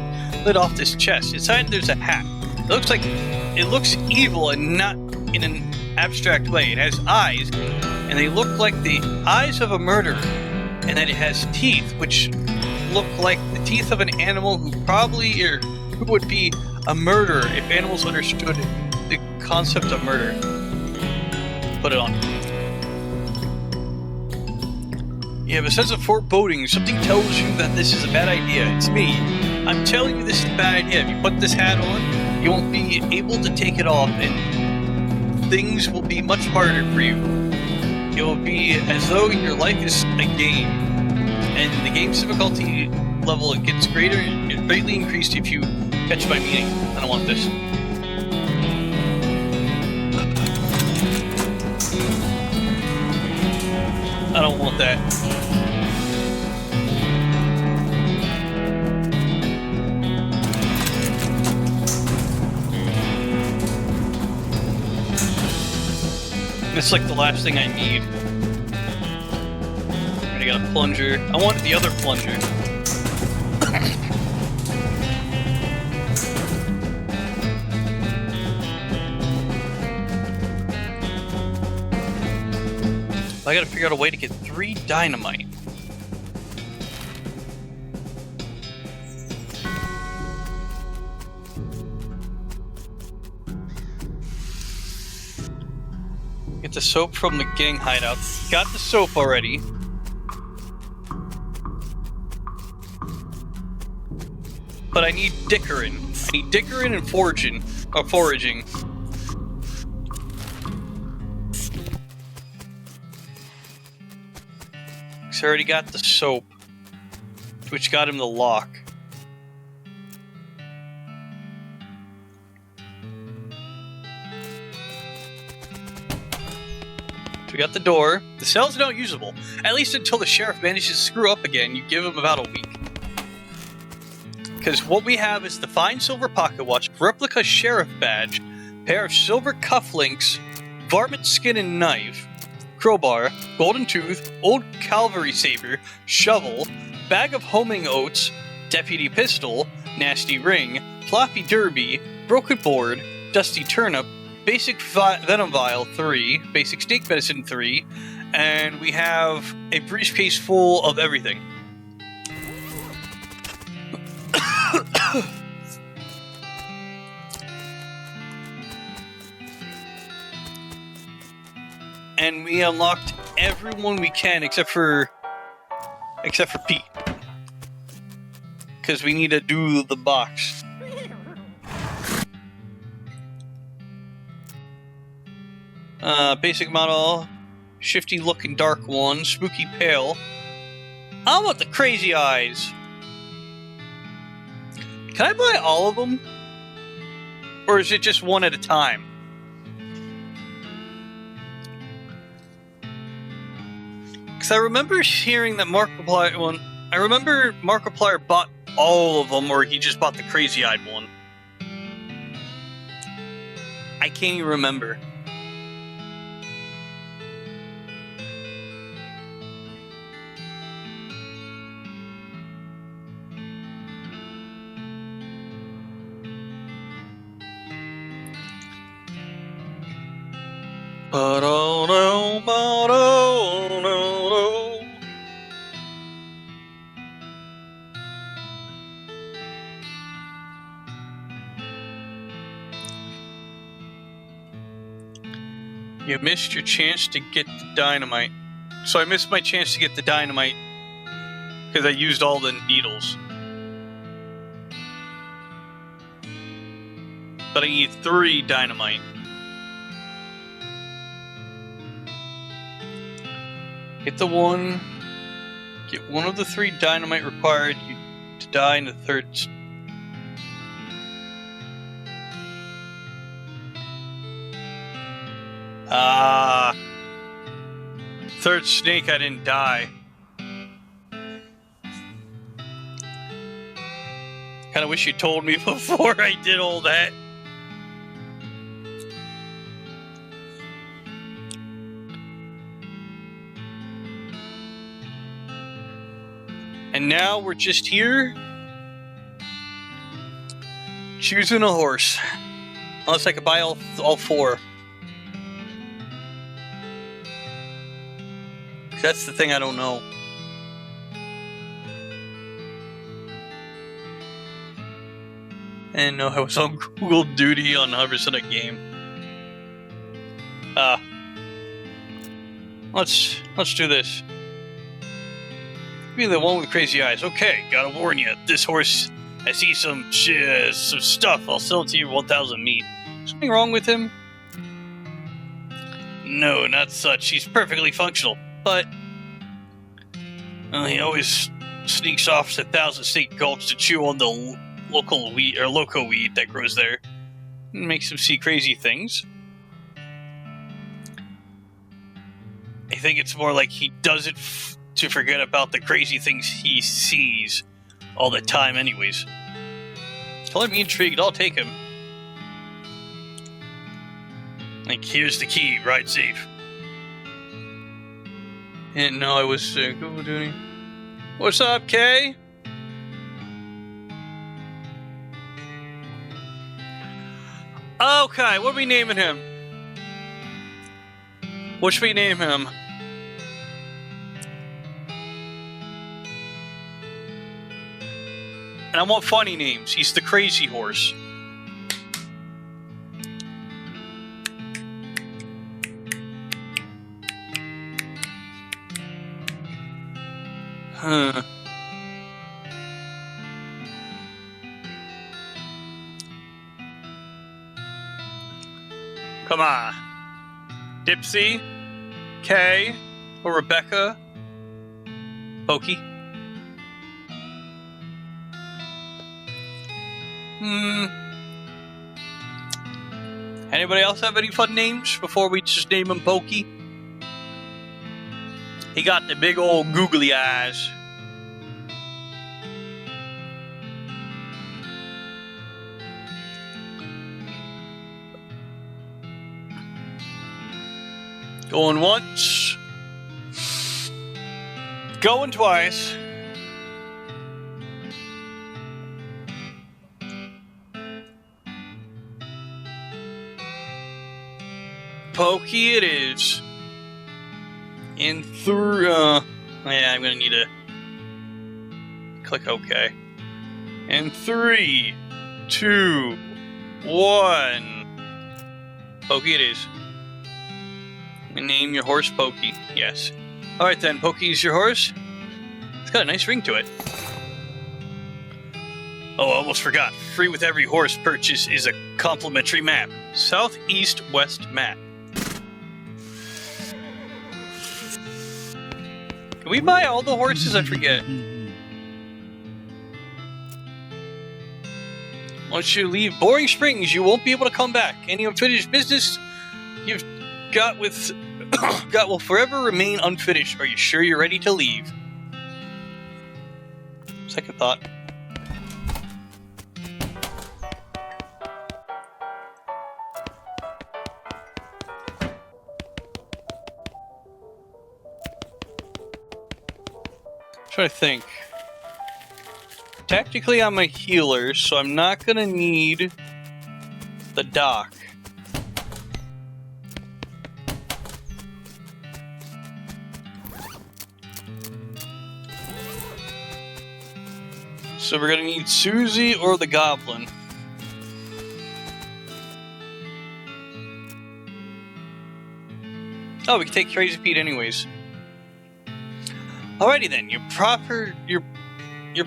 lid off this chest, inside there's a hat. It looks evil and not in an abstract way. It has eyes, and they look like the eyes of a murderer. And then it has teeth, which look like the teeth of an animal who would be a murderer if animals understood the concept of murder. Put it on. You have a sense of foreboding. Something tells you that this is a bad idea. It's me. I'm telling you this is a bad idea. If you put this hat on, you won't be able to take it off, and things will be much harder for you. It will be as though your life is a game, and the game's difficulty level gets greatly increased if you catch my meaning. I don't want this. I don't want that. It's like the last thing I need. I got a plunger. I wanted the other plunger. I gotta figure out a way to get 3 dynamite. Get the soap from the gang hideout. Got the soap already. But I need dickering. I need dickering and foraging. I already got the soap, which got him the lock. So we got the door. The cell's not usable, at least until the sheriff manages to screw up again. You give him about a week. Because what we have is the fine silver pocket watch, replica sheriff badge, pair of silver cufflinks, varmint skin and knife, crowbar, golden tooth, old cavalry saber, shovel, bag of homing oats, deputy pistol, nasty ring, floppy derby, broken board, dusty turnip, basic venom vial 3, basic snake medicine 3, and we have a briefcase full of everything. and we unlocked everyone we can except for Pete, because we need to do the box. Basic model, shifty looking dark one, spooky pale. I want the crazy eyes. Can I buy all of them? Or is it just one at a time? Because I remember hearing that Markiplier... I remember Markiplier bought all of them, or he just bought the crazy-eyed one. I can't even remember. You missed your chance to get the dynamite. So I missed my chance to get the dynamite because I used all the needles. But I need 3 dynamite. Get the one. Get one of the 3 dynamite required you to die in the third. Third snake, I didn't die. Kinda wish you told me before I did all that. And now we're just here choosing a horse. Unless I could buy all 4. That's the thing I don't know. I didn't know I was on Google duty on 100% a game. Let's do this. Be the one with crazy eyes. Okay, gotta warn you. This horse, I see some stuff. I'll sell it to you 1,000 meat. Something wrong with him? No, not such. He's perfectly functional. But he always sneaks off to 1,000 steak gulps to chew on the local weed or loco weed that grows there. It makes him see crazy things. I think it's more like he does it to forget about the crazy things he sees all the time anyways. Color me intrigued, I'll take him. Like, here's the key, ride safe. And no, I was Google duty. What's up, Kay? Okay, what are we naming him? What should we name him? And I want funny names. He's the crazy horse. Huh. Come on. Dipsy, Kay, or Rebecca, Pokey. Anybody else have any fun names before we just name him Pokey? He got the big old googly eyes. Going once. Going twice. Pokey it is. In through, yeah, I'm gonna need to click OK. In 3, 2, 1. Pokey it is. And name your horse Pokey. Yes. Alright then, Pokey's your horse. It's got a nice ring to it. Oh, I almost forgot. Free with every horse purchase is a complimentary map. Southeast-west map. Can we buy all the horses? I forget. Once you leave Boring Springs, you won't be able to come back. Any unfinished business you've got will forever remain unfinished. Are you sure you're ready to leave? Second thought. Trying to think. Technically, I'm a healer, so I'm not gonna need the dock. So we're gonna need Susie or the Goblin. Oh, we can take Crazy Pete anyways. Alrighty then, you're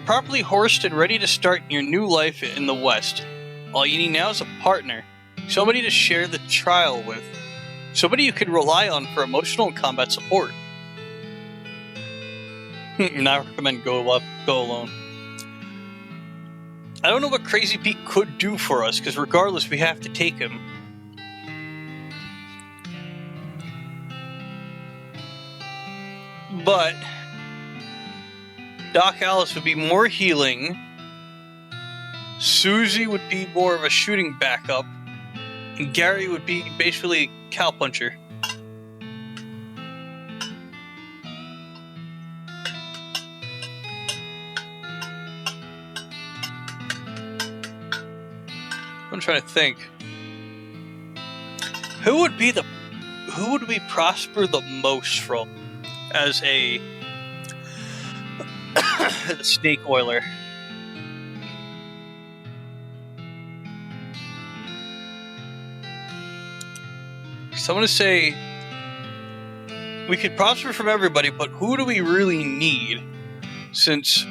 properly horsed and ready to start your new life in the West. All you need now is a partner. Somebody to share the trial with. Somebody you can rely on for emotional and combat support. Not recommend go alone. I don't know what Crazy Pete could do for us, because regardless, we have to take him. But Doc Alice would be more healing. Susie would be more of a shooting backup. And Gary would be basically a cowpuncher. I'm trying to think. Who would we prosper the most from as a snake oiler? So I'm gonna say we could prosper from everybody, but who do we really need? Since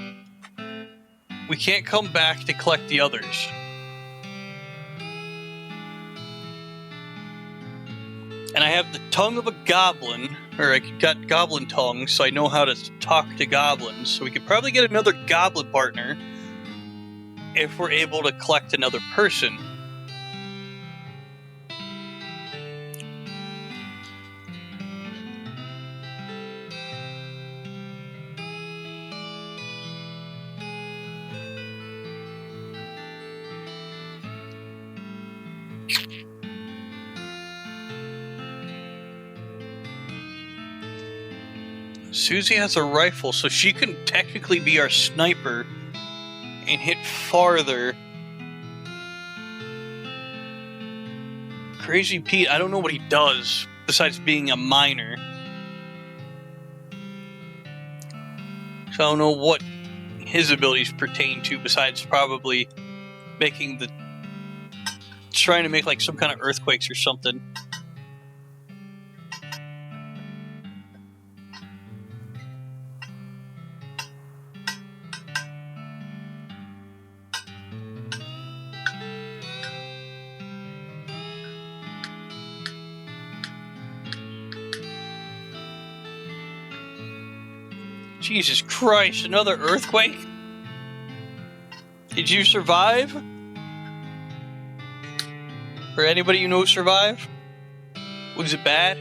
we can't come back to collect the others. And I have the tongue of a goblin, or I got goblin tongue, so I know how to talk to goblins. So we could probably get another goblin partner if we're able to collect another person. Susie has a rifle, so she can technically be our sniper and hit farther. Crazy Pete, I don't know what he does besides being a miner. So I don't know what his abilities pertain to besides probably trying to make like some kind of earthquakes or something. Jesus Christ, another earthquake? Did you survive? Or anybody you know survive? Was it bad?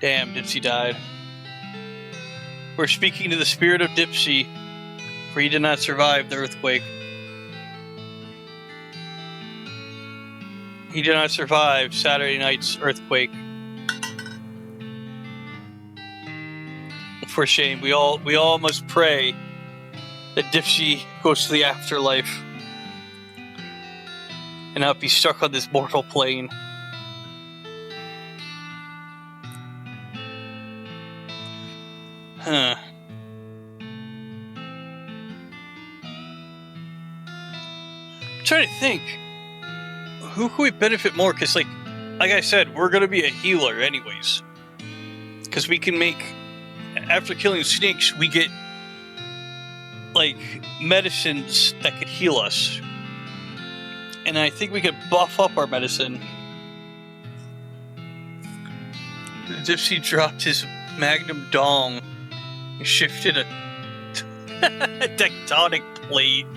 Damn, Dipsy died. We're speaking to the spirit of Dipsy, for he did not survive the earthquake. He did not survive Saturday night's earthquake. For shame, we all must pray that Dipsy goes to the afterlife and not be stuck on this mortal plane. Huh. I'm trying to think. Who could we benefit more? Because, like, like I said, we're gonna be a healer anyways. Because we can make, after killing snakes, we get, like, medicines that could heal us. And I think we could buff up our medicine. Dipsy dropped his magnum dong and shifted a tectonic plate.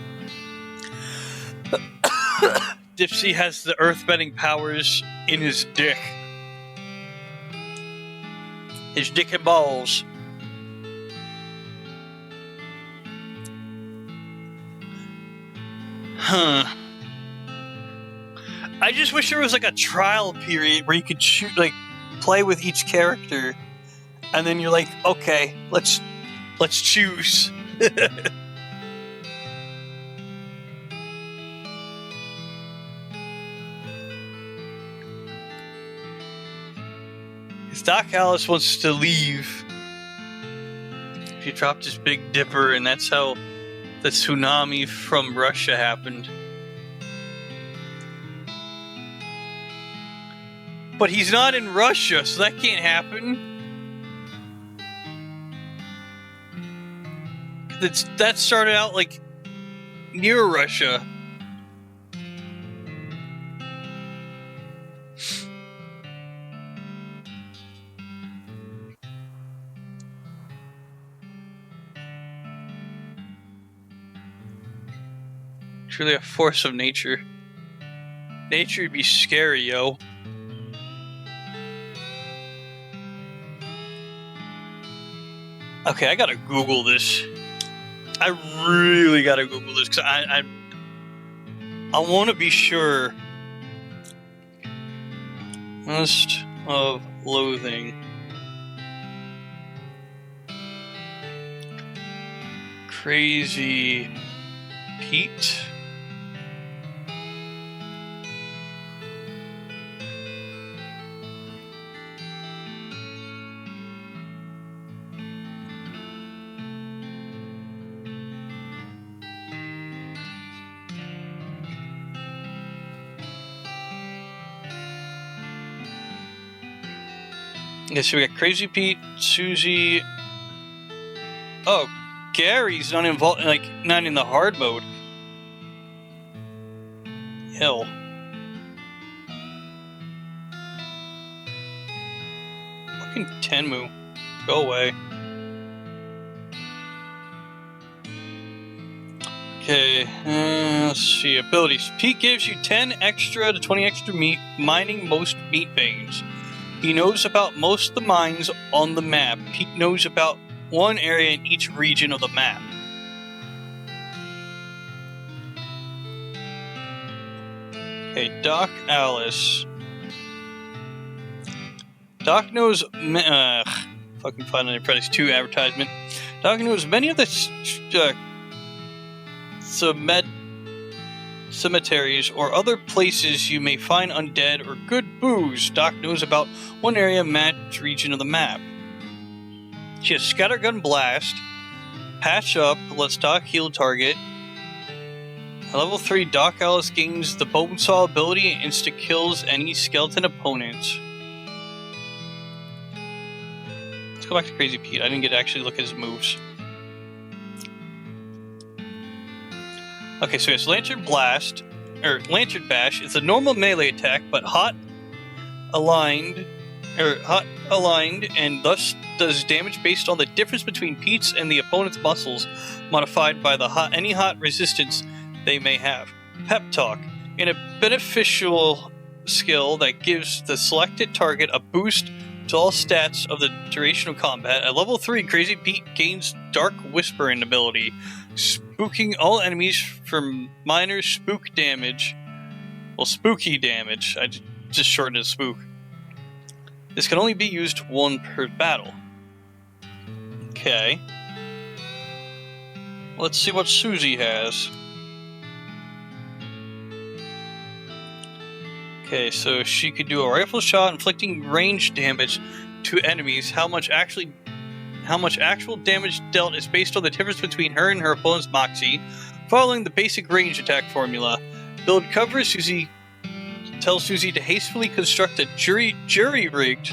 Dipsy has the earthbending powers in his dick. His dick and balls. Huh. I just wish there was like a trial period where you could shoot, like, play with each character, and then you're like, okay, let's choose. Doc Alice wants to leave. He dropped his Big Dipper, and that's how the tsunami from Russia happened. But he's not in Russia, so that can't happen. That started out, like, near Russia. Truly a force of nature. Nature would be scary, yo. Okay, I gotta Google this. I really gotta Google this because I want to be sure. West of Loathing. Crazy Pete. Okay, so we got Crazy Pete, Susie. Oh, Gary's not involved, like, not in the hard mode. Hell. Fucking Tenmu. Go away. Okay, let's see. Abilities. Pete gives you 10 extra to 20 extra meat, mining most meat veins. He knows about most of the mines on the map. Pete knows about one area in each region of the map. Okay, Doc Alice. Doc knows... fucking Final Apprentice 2 advertisement. Doc knows many of the cemeteries or other places you may find undead or good booze. Doc knows about one area match region of the map. She has Scattergun Blast. Patch Up lets Doc heal target. At level 3, Doc Alice gains the Bonesaw ability and insta-kills any skeleton opponents. Let's go back to Crazy Pete. I didn't get to actually look at his moves. Okay, so it's Lantern Blast, or Lantern Bash. It's a normal melee attack, but hot aligned, and thus does damage based on the difference between Pete's and the opponent's muscles, modified by any hot resistance they may have. Pep Talk, in a beneficial skill that gives the selected target a boost to all stats of the duration of combat. At level 3, Crazy Pete gains Dark Whispering ability, spooking all enemies for minor spook damage. Well, spooky damage. I just shortened it to spook. This can only be used one per battle. Okay. Let's see what Susie has. Okay, so she could do a rifle shot inflicting range damage to enemies. How much actual damage dealt is based on the difference between her and her opponent's Moxie, following the basic range attack formula. Build cover. Susie tells Susie to hastily construct a jury-rigged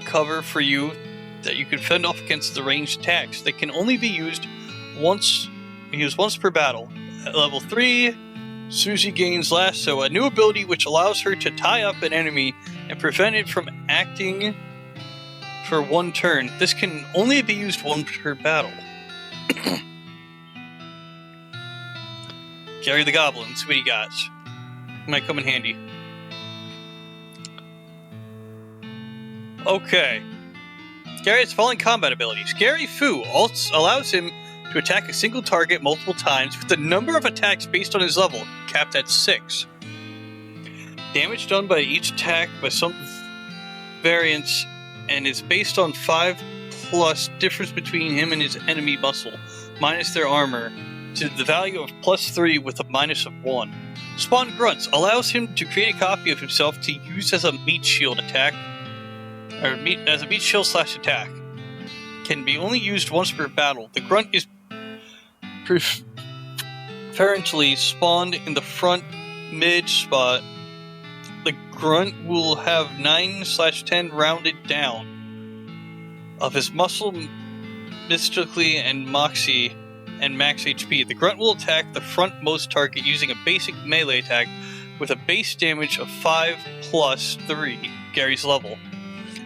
cover for you that you can fend off against the ranged attacks. They can only be used once per battle. At level 3, Susie gains Lasso, a new ability which allows her to tie up an enemy and prevent it from acting for one turn. This can only be used once per battle. Gary the Goblin, see what he got. Might come in handy. Okay. Gary has falling combat abilities. Gary Fu also allows him to attack a single target multiple times with the number of attacks based on his level, capped at 6. Damage done by each attack by some variance and is based on 5+ difference between him and his enemy muscle, minus their armor, to the value of +3 with a minus of 1. Spawn Grunts allows him to create a copy of himself to use as a meat shield attack, or as a meat shield / attack. Can be only used once per battle. The grunt is preferentially spawned in the front mid spot. The grunt will have 9/10 rounded down of his muscle, mystically, and moxie and max HP. The grunt will attack the frontmost target using a basic melee attack with a base damage of 5 + 3, Gary's level.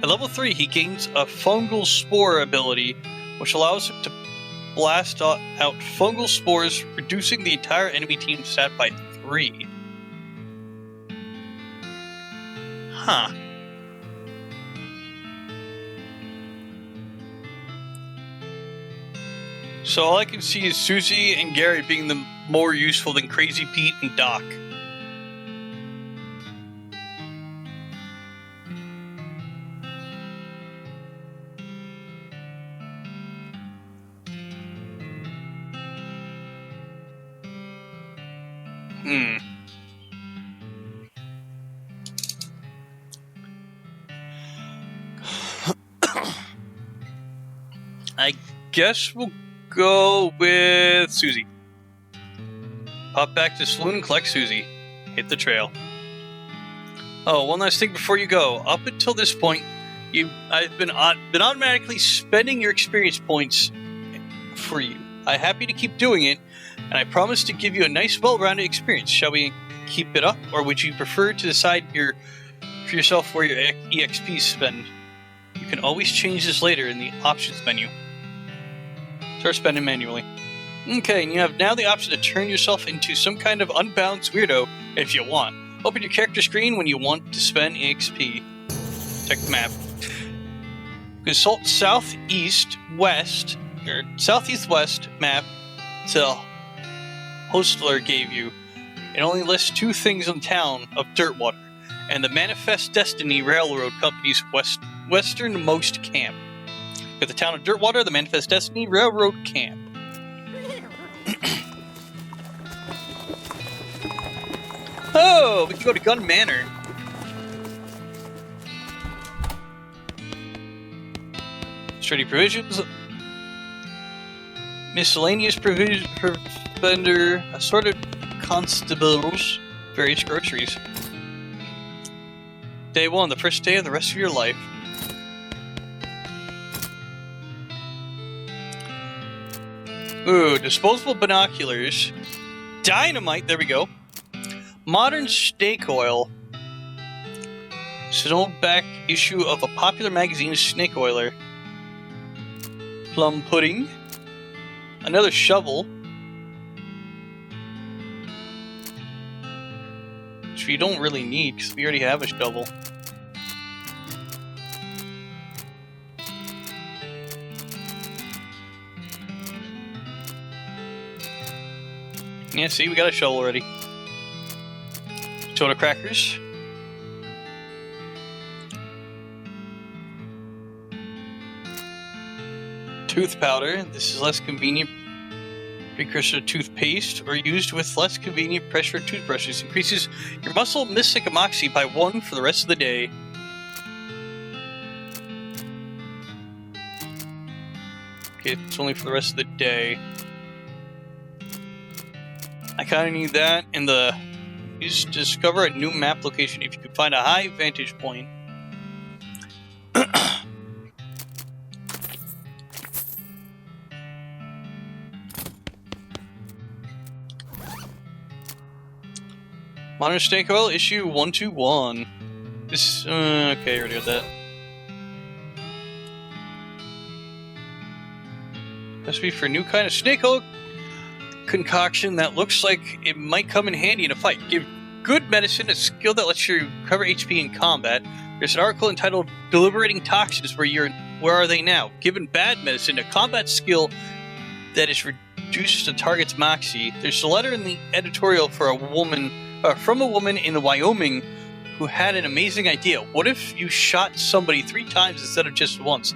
At level 3, he gains a fungal spore ability, which allows him to blast out fungal spores, reducing the entire enemy team stat by 3. Huh. So all I can see is Susie and Gary being the more useful than Crazy Pete and Doc. I guess we'll go with Susie. Pop back to the saloon and collect Susie. Hit the trail. Oh, one last thing before you go. Up until this point, I've been automatically spending your experience points for you. I'm happy to keep doing it, and I promise to give you a nice, well-rounded experience. Shall we keep it up, or would you prefer to decide for yourself where your EXP spend? You can always change this later in the options menu. Start spending manually. Okay, and you have now the option to turn yourself into some kind of unbalanced weirdo if you want. Open your character screen when you want to spend EXP. Check the map. Consult southeast west map the Hostler gave you. It only lists 2 things in the town of Dirtwater and the Manifest Destiny Railroad Company's westernmost camp. At the town of Dirtwater, the Manifest Destiny Railroad Camp. Oh, we can go to Gun Manor. Sturdy provisions. Miscellaneous vendor, assorted constables, various groceries. Day 1, the first day of the rest of your life. Ooh, disposable binoculars. Dynamite, there we go. Modern snake oil. It's an old back issue of a popular magazine, Snake Oiler. Plum pudding. Another shovel. Which we don't really need, because we already have a shovel. Yeah, see, we got a shovel already. Soda crackers. Tooth powder. This is less convenient precursor to toothpaste, or used with less convenient pressure toothbrushes. Increases your muscle mystic moxie by 1 for the rest of the day. Okay, it's only for the rest of the day. I kind of need that in the Use to discover a new map location if you can find a high vantage point. Modern snake oil issue 121. This okay, already got that. Recipe for a new kind of snake oil concoction that looks like it might come in handy in a fight. Give good medicine a skill that lets you recover HP in combat. There's an article entitled "Deliberating Toxins" where are they now? Given bad medicine, a combat skill that is reduced to target's moxie. There's a letter in the editorial for from a woman in Wyoming who had an amazing idea. What if you shot somebody 3 times instead of just once?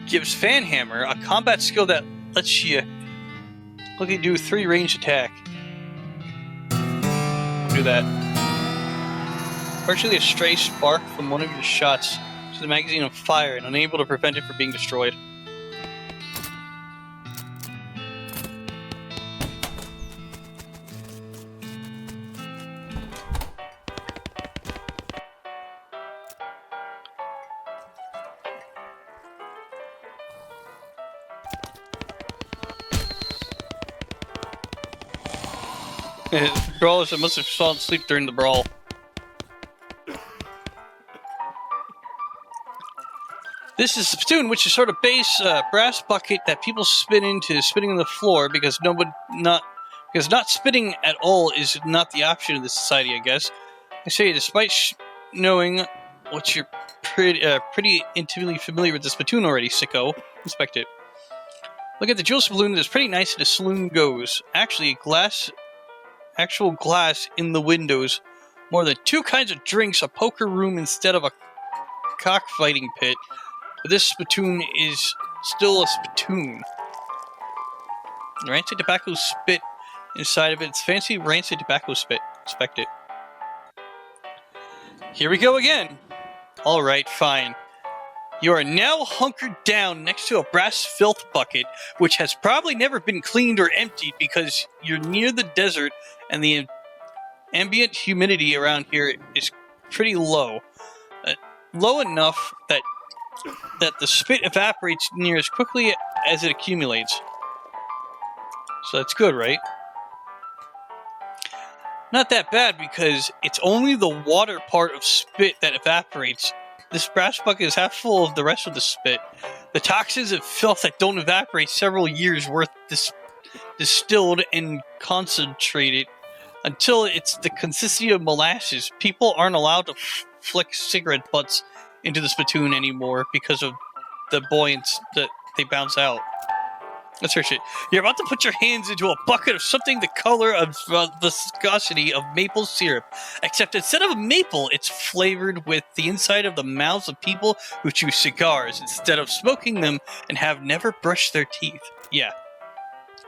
Gives Fanhammer a combat skill that lets you do 3 ranged attack. Do that. Partially a stray spark from one of your shots to the magazine on fire and unable to prevent it from being destroyed. Brawlers that must have fallen asleep during the brawl. This is the spittoon, which is sort of base brass bucket that people spin into spitting on the floor because not spitting at all is not the option in this society, I guess. I say, despite knowing what you're pretty intimately familiar with the spittoon already, sicko. Inspect it. Look at the jewel saloon. It's pretty nice and the saloon goes. Actually, actual glass in the windows. More than 2 kinds of drinks, a poker room instead of a cockfighting pit. But this spittoon is still a spittoon. Rancid tobacco spit inside of it. It's fancy rancid tobacco spit. Inspect it. Here we go again. Alright, fine. You are now hunkered down next to a brass filth bucket, which has probably never been cleaned or emptied because you're near the desert and the ambient humidity around here is pretty low. Low enough that the spit evaporates near as quickly as it accumulates. So that's good, right? Not that bad because it's only the water part of spit that evaporates. This brass bucket is half full of the rest of the spit. The toxins and filth that don't evaporate several years worth distilled and concentrated until it's the consistency of molasses. People aren't allowed to flick cigarette butts into the spittoon anymore because of the buoyance that they bounce out. Let's search it. You're about to put your hands into a bucket of something the color of viscosity of maple syrup. Except instead of maple, it's flavored with the inside of the mouths of people who chew cigars instead of smoking them and have never brushed their teeth. Yeah.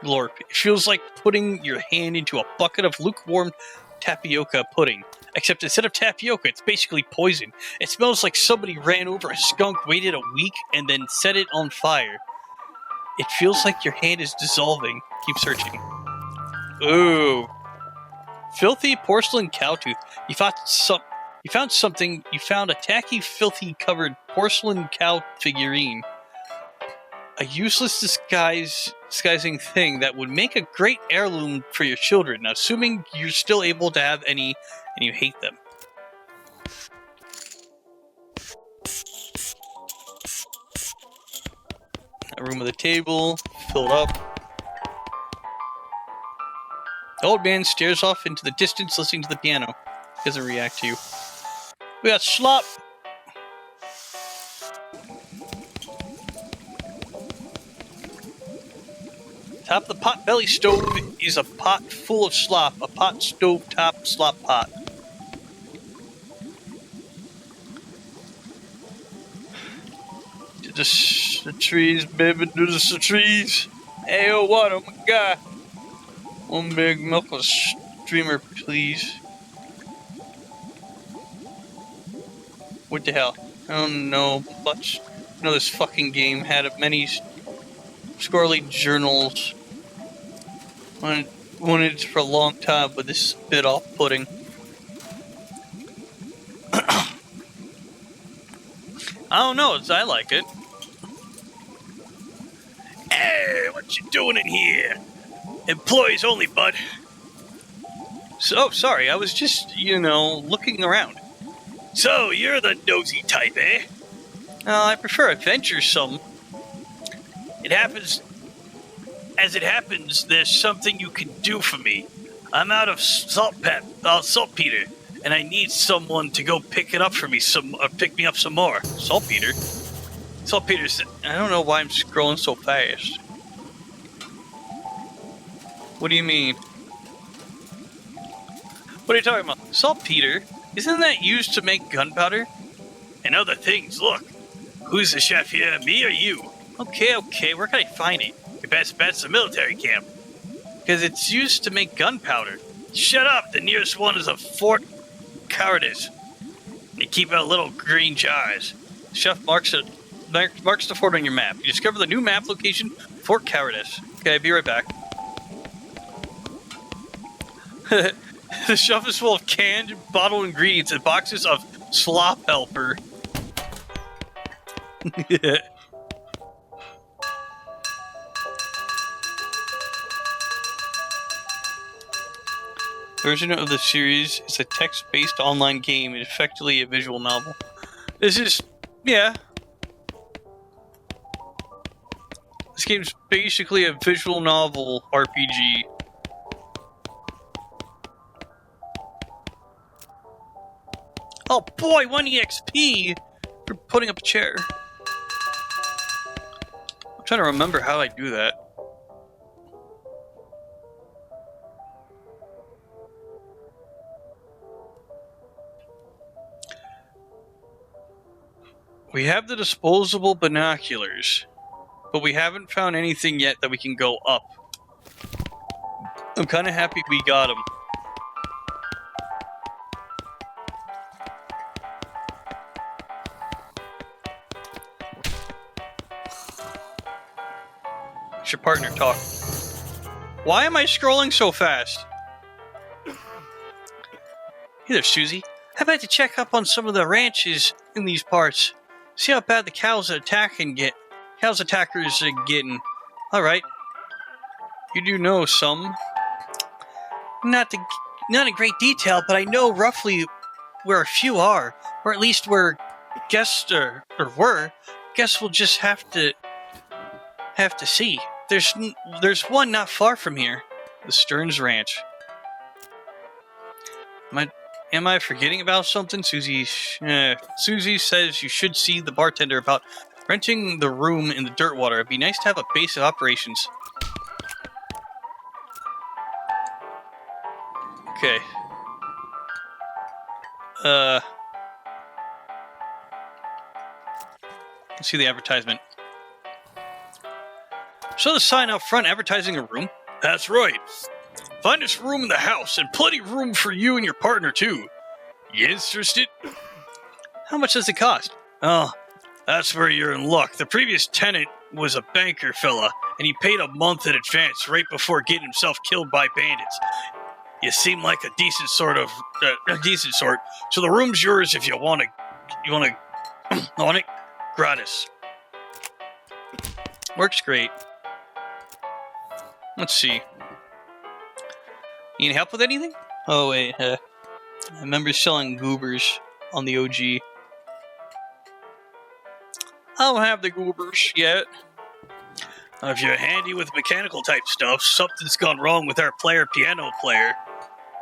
Glorp. It feels like putting your hand into a bucket of lukewarm tapioca pudding. Except instead of tapioca, it's basically poison. It smells like somebody ran over a skunk, waited a week, and then set it on fire. It feels like your hand is dissolving. Keep searching. Ooh. Filthy porcelain cow tooth. You found something. You found a tacky, filthy covered porcelain cow figurine. A useless disguising thing that would make a great heirloom for your children, assuming you're still able to have any and you hate them. A room with a table, filled up. The old man stares off into the distance, listening to the piano. He doesn't react to you. We got slop. Top of the pot belly stove is a pot full of slop. A pot stove top slop pot. To the trees, baby, to the trees. Hey, oh, what? Oh, my God. One big milkless streamer, please. What the hell? I don't know much. I know this fucking game had many squirrely journals. wanted it for a long time, but this is a bit off-putting. I don't know, I like it. Hey, what you doing in here? Employees only, bud. So, sorry, I was just, looking around. So, you're the nosy type, eh? I prefer adventuresome. As it happens, there's something you can do for me. I'm out of saltpeter, and I need someone to go pick it up for me pick me up some more. Saltpeter? Saltpeter's, I don't know why I'm scrolling so fast. What do you mean? What are you talking about? Saltpeter? Isn't that used to make gunpowder? And other things, look. Who's the chef here, me or you? Okay, where can I find it? Your best bet's a military camp. Because it's used to make gunpowder. Shut up! The nearest one is a Fort Cowardice. They keep out little green jars. The chef marks the fort on your map. You discover the new map location, Fort Cowardice. Okay, be right back. The shelf is full of canned, bottled ingredients and boxes of slop helper. Version of the series is a text-based online game and effectively a visual novel. This is, yeah. This game's basically a visual novel RPG. Oh boy, 1 EXP for putting up a chair. I'm trying to remember how I do that. We have the disposable binoculars, but we haven't found anything yet that we can go up. I'm kind of happy we got them. It's your partner talk. Why am I scrolling so fast? Hey there, Susie. How about to check up on some of the ranches in these parts? See how bad the cows attackers are getting. Alright. You do know some. Not in great detail, but I know roughly where a few are. Or at least where guests were. Guess we'll just have to see. There's one not far from here. The Stearns Ranch. Am I forgetting about something? Susie says you should see the bartender about renting the room in the Dirtwater. It'd be nice to have a base of operations. Okay. Let's see the advertisement. So the sign out front advertising a room? That's right. Finest room in the house, and plenty of room for you and your partner, too. You interested? How much does it cost? Oh, that's where you're in luck. The previous tenant was a banker fella, and he paid a month in advance right before getting himself killed by bandits. You seem like a decent sort, so the room's yours if you want it gratis. Works great. Let's see. You need help with anything? Oh, wait. I remember selling goobers on the OG. I don't have the goobers yet. If you're handy with mechanical type stuff, something's gone wrong with our piano player.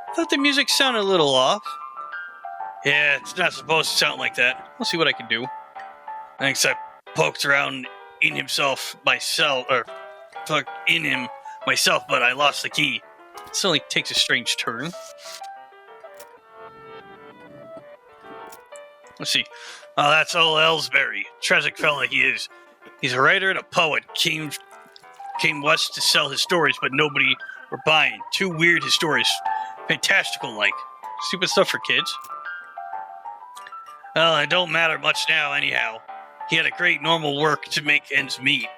I thought the music sounded a little off. Yeah, it's not supposed to sound like that. I'll see what I can do. Thanks, I poked around in him myself, but I lost the key. This only takes a strange turn. Let's see. Oh, that's old Ellsbury. Tragic fella he is. He's a writer and a poet. Came west to sell his stories, but nobody were buying. Too weird his stories. Fantastical-like. Stupid stuff for kids. Well, it don't matter much now, anyhow. He had a great normal work to make ends meet.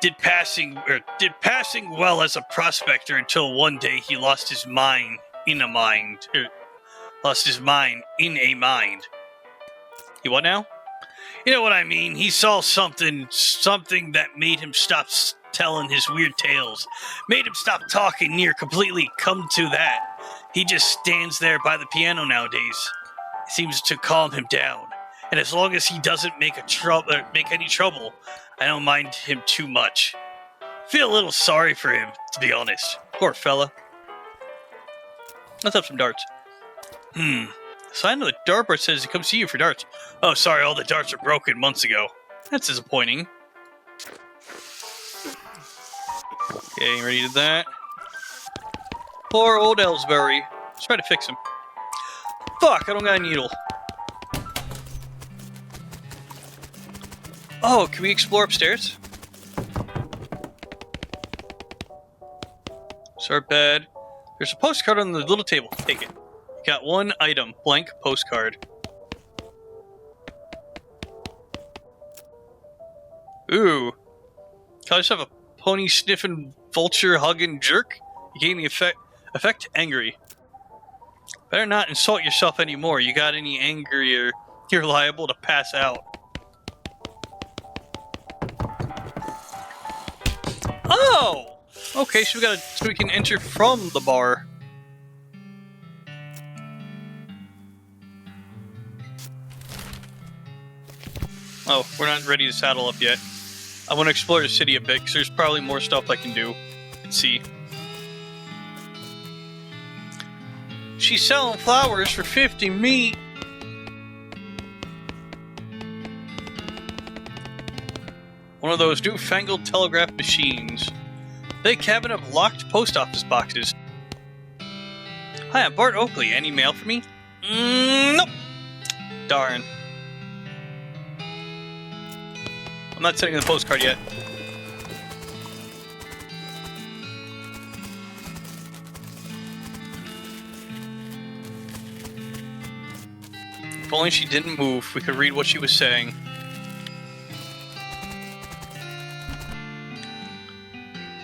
did passing well as a prospector until one day he lost his mind in a mind. Lost his mind in a mind. He what now? You know what I mean. He saw something that made him stop telling his weird tales. Made him stop talking near completely. Come to that. He just stands there by the piano nowadays. It seems to calm him down. And as long as he doesn't make any trouble, I don't mind him too much. Feel a little sorry for him, to be honest. Poor fella. Let's have some darts. Sign of the dartboard says to come see you for darts. Oh, sorry, all the darts are broken months ago. That's disappointing. Okay, ready to do that. Poor old Ellsbury. Let's try to fix him. Fuck, I don't got a needle. Oh, can we explore upstairs? Start bed. There's a postcard on the little table. Take it. Got one item. Blank postcard. Ooh. Can I just have a pony sniffing, vulture hugging jerk? You gain the effect angry. Better not insult yourself anymore. You got any angrier, you're liable to pass out. Oh! Okay, so we can enter from the bar. Oh, we're not ready to saddle up yet. I want to explore the city a bit, because there's probably more stuff I can do and see. She's selling flowers for 50 meat. One of those newfangled telegraph machines. They cabinet up locked post office boxes. Hi, I'm Bart Oakley. Any mail for me? Nope. Darn. I'm not sending the postcard yet. If only she didn't move, we could read what she was saying.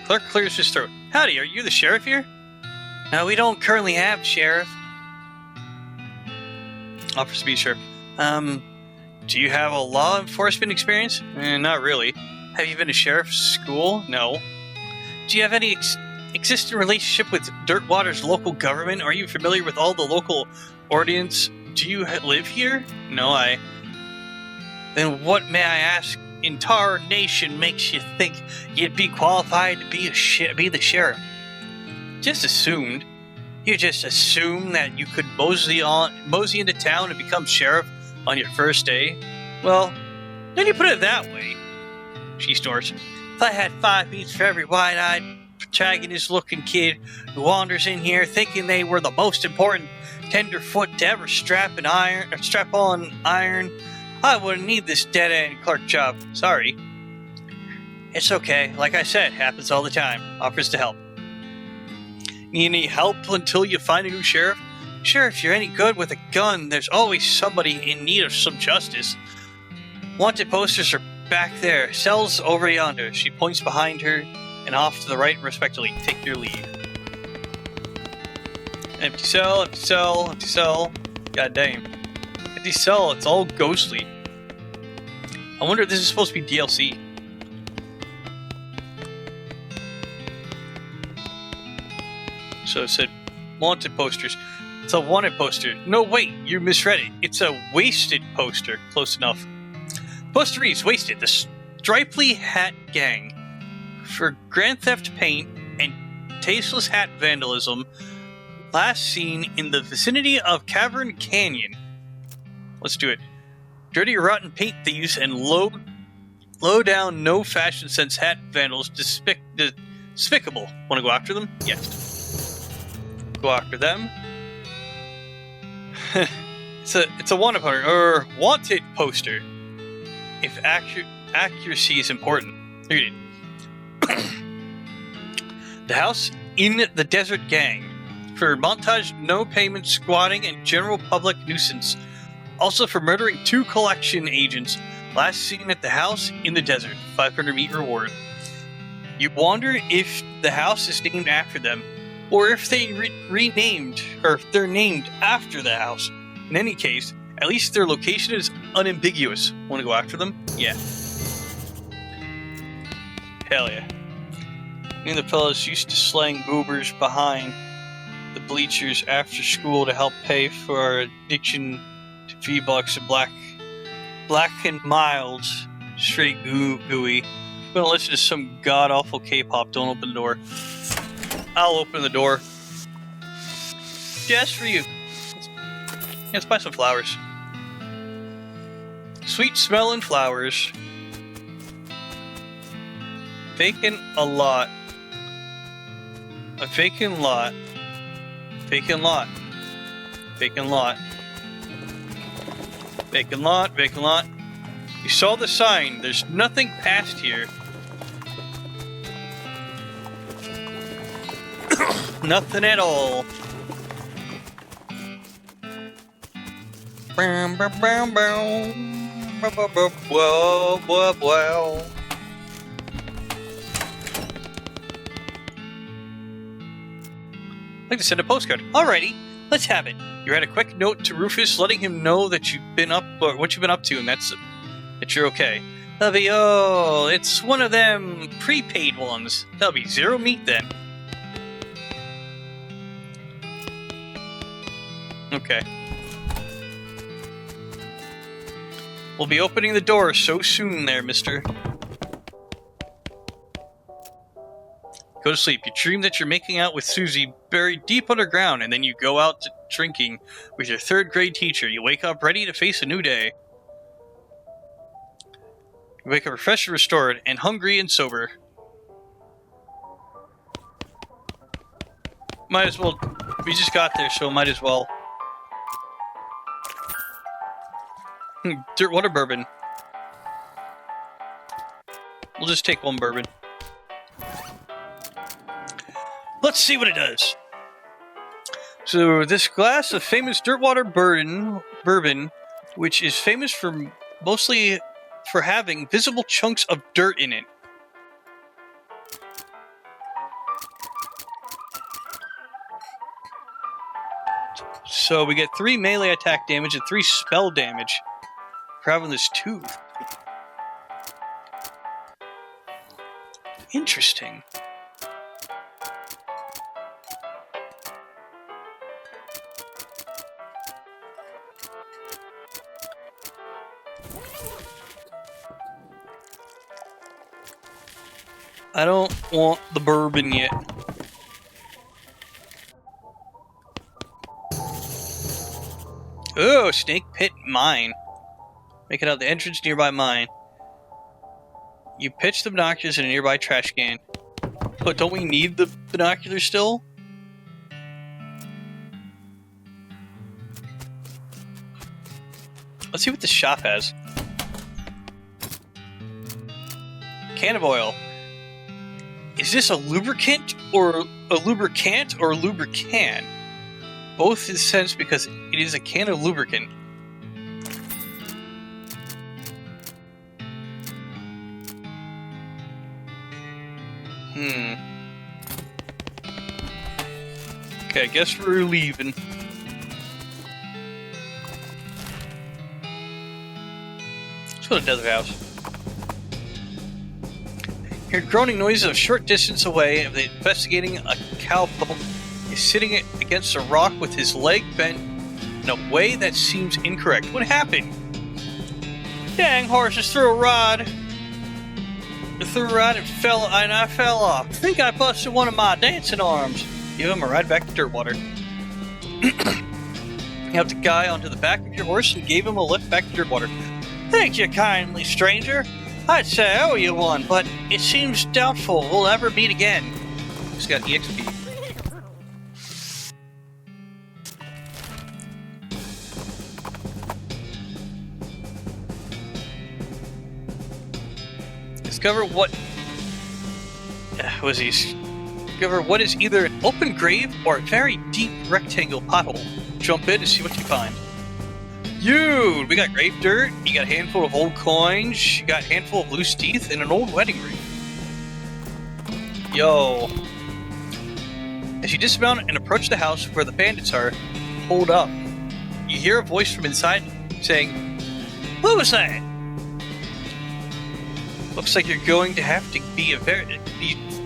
Clerk clears his throat. Howdy, are you the sheriff here? No, we don't currently have sheriff. Offers to be sheriff. Do you have a law enforcement experience? Not really. Have you been to sheriff's school? No. Do you have any existing relationship with Dirtwater's local government? Are you familiar with all the local ordinance? Do you live here? No, Then what, may I ask, in tarnation makes you think you'd be qualified to be the sheriff? Just assumed. You just assumed that you could mosey into town and become sheriff on your first day? Well, then you put it that way. She snorts. If I had 5 beats for every wide-eyed, protagonist-looking kid who wanders in here thinking they were the most important tenderfoot to ever strap on iron, I wouldn't need this dead-end clerk job. Sorry. It's okay. Like I said, happens all the time. Offers to help. Need any help until you find a new sheriff? Sure, if you're any good with a gun, there's always somebody in need of some justice. Wanted posters are back there. Cells over yonder. She points behind her and off to the right, respectively. Take your leave. Empty cell, empty cell, empty cell. God damn. Empty cell, it's all ghostly. I wonder if this is supposed to be DLC. So it said, wanted posters. It's a wanted poster. No, wait, you misread it. It's a wasted poster. Close enough. Poster reads, wasted. The Stripely Hat Gang. For grand theft paint and tasteless hat vandalism. Last seen in the vicinity of Cavern Canyon. Let's do it. Dirty, rotten paint thieves and low down, no fashion sense hat vandals. Despicable. Want to go after them? Yes. Go after them. It's a wanted poster, or wanted poster. If accuracy is important. Read it. The house in the desert gang. For montage, no payment, squatting, and general public nuisance. Also for murdering 2 collection agents. Last seen at the house in the desert. 500 meat reward. You wonder if the house is named after them, or if they renamed, or if they're named after the house. In any case, at least their location is unambiguous. Want to go after them? Yeah. Hell yeah. Me and the fellas used to slang goobers behind the bleachers after school to help pay for our addiction to V-Bucks and black and mild, straight gooey. I'm gonna listen to some god-awful K-pop. Don't open the door. I'll open the door. Just for you. Let's buy some flowers. Sweet smelling flowers. Vacant a lot. A vacant lot. Vacant lot. Vacant lot. Vacant lot. Vacant lot. You saw the sign. There's nothing past here. Nothing at all. Whoa. I'd like to send a postcard. Alrighty, let's have it. You write a quick note to Rufus letting him know that you've been up, or what you've been up to, and that you're okay. That'll be, it's one of them prepaid ones. That'll be 0 meat then. Okay. We'll be opening the door so soon there, mister. Go to sleep. You dream that you're making out with Susie buried deep underground, and then you go out drinking with your 3rd grade teacher. You wake up ready to face a new day. You wake up refreshed and restored, and hungry and sober. Might as well. We just got there, so might as well. Dirtwater bourbon. We'll just take 1 bourbon. Let's see what it does. So this glass of famous Dirtwater bourbon, which is famous for mostly for having visible chunks of dirt in it. So we get 3 melee attack damage and 3 spell damage for having this tooth. Interesting. I don't want the bourbon yet. Oh, snake pit mine. Make it out the entrance nearby mine. You pitch the binoculars in a nearby trash can. But don't we need the binoculars still? Let's see what this shop has. Can of oil. Is this a lubricant or a lubricant or a lubricant? Both in sense because it is a can of lubricant. Okay, I guess we're leaving. Let's go to Desert House. Hear groaning noises a short distance away, and investigating a cowpoke is sitting against a rock with his leg bent in a way that seems incorrect. What happened? Dang, horse just threw a rod. I threw a rod and I fell off. I think I busted one of my dancing arms. Give him a ride back to Dirtwater. You helped the guy onto the back of your horse and gave him a lift back to Dirtwater. Thank you kindly, stranger. I'd say I owe you one, but it seems doubtful we'll ever meet again. He's got EXP. Discover what Discover what is either an open grave or a very deep rectangle pothole. Jump in and see what you find. Dude, we got grave dirt, you got a handful of old coins, you got a handful of loose teeth, and an old wedding ring. Yo. As you dismount and approach the house where the bandits are, hold up. You hear a voice from inside saying, "What was that?" Looks like you're going to have to be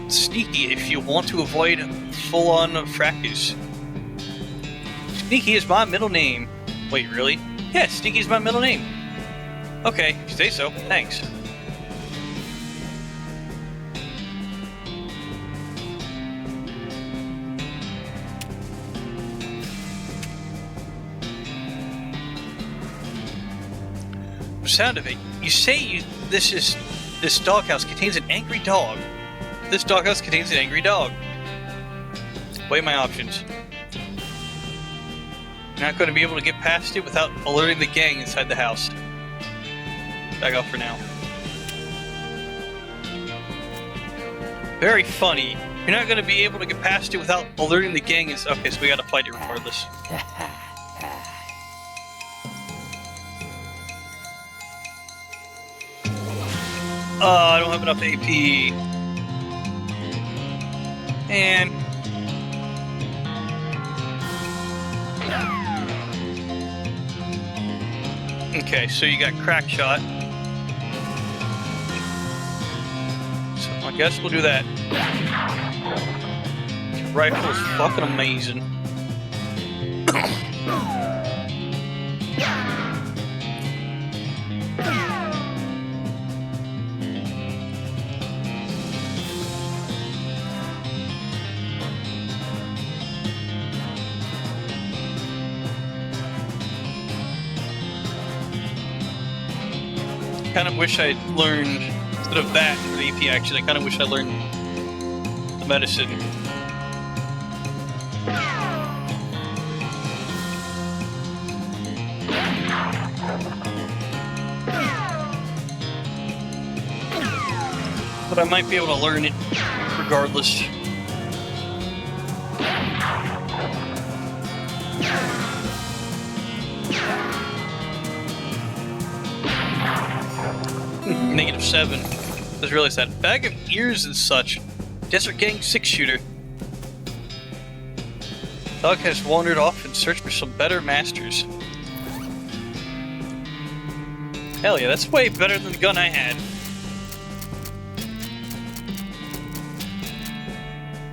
sneaky if you want to avoid full-on fracas. Sneaky is my middle name. Wait, really? Yeah, Sneaky is my middle name. Okay, if you say so. Thanks. The sound of it. You say this doghouse contains an angry dog. This doghouse contains an angry dog. Weigh my options. You're not going to be able to get past it without alerting the gang inside the house. Back off for now. Very funny. You're not going to be able to get past it without alerting the gang. Okay, so we got to fight it regardless. I don't have enough AP. And... okay, so you got crack shot. So I guess we'll do that. Your rifle is fucking amazing. I kind of wish I'd learned, instead of that for the AP action, I kind of wish I learned the medicine. But I might be able to learn it regardless. -7. That's really sad. Bag of ears and such. Desert Gang 6-shooter. Dog has wandered off in search for some better masters. Hell yeah, that's way better than the gun I had.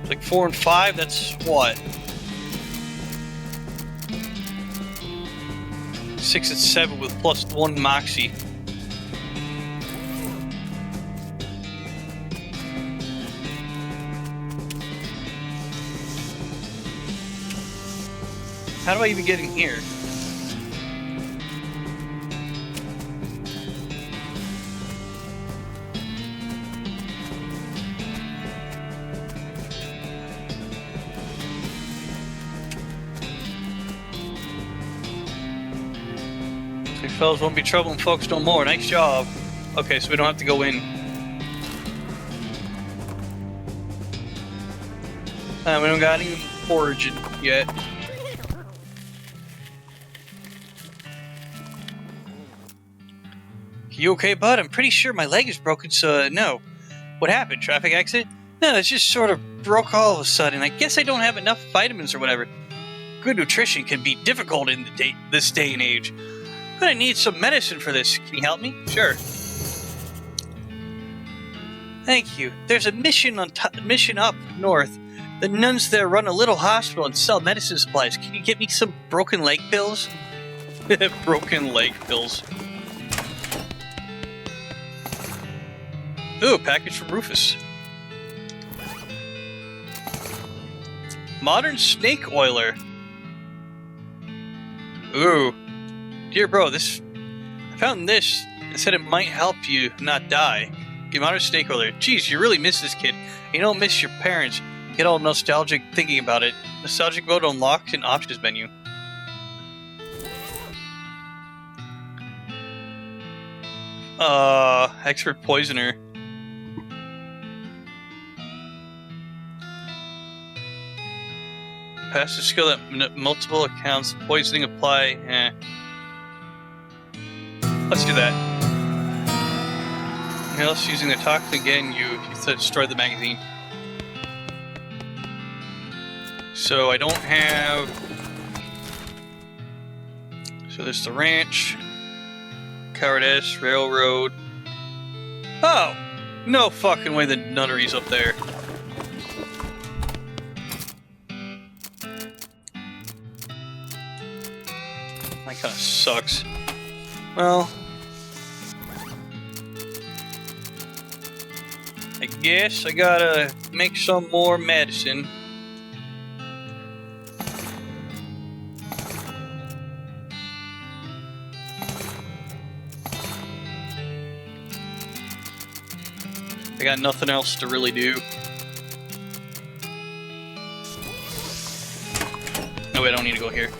Like 4 and 5, that's what? 6 and 7 with +1 Moxie. How do I even get in here? You fellas won't be troubling folks no more. Nice job. Okay, so we don't have to go in. We don't got any origin yet. You okay, bud? I'm pretty sure my leg is broken, so no. What happened? Traffic accident? No, it just sort of broke all of a sudden. I guess I don't have enough vitamins or whatever. Good nutrition can be difficult in this day and age. I'm gonna need some medicine for this. Can you help me? Sure. Thank you. There's a mission up north. The nuns there run a little hospital and sell medicine supplies. Can you get me some broken leg pills? Broken leg pills. Ooh, package from Rufus. Modern snake oiler. Ooh. Dear bro, I found this and said it might help you not die. Get modern snake oiler. Jeez, you really miss this kid. You don't miss your parents. Get all nostalgic thinking about it. Nostalgic mode unlocked in options menu. Expert poisoner. Passive skill at multiple accounts. Poisoning apply. Let's do that. Else using the toxin again, you destroy the magazine. So I don't have... So there's the ranch, Cowardice, Railroad. Oh! No fucking way the nunnery's up there. That kinda sucks. Well... I guess I gotta make some more medicine. I got nothing else to really do. No, wait, I don't need to go here.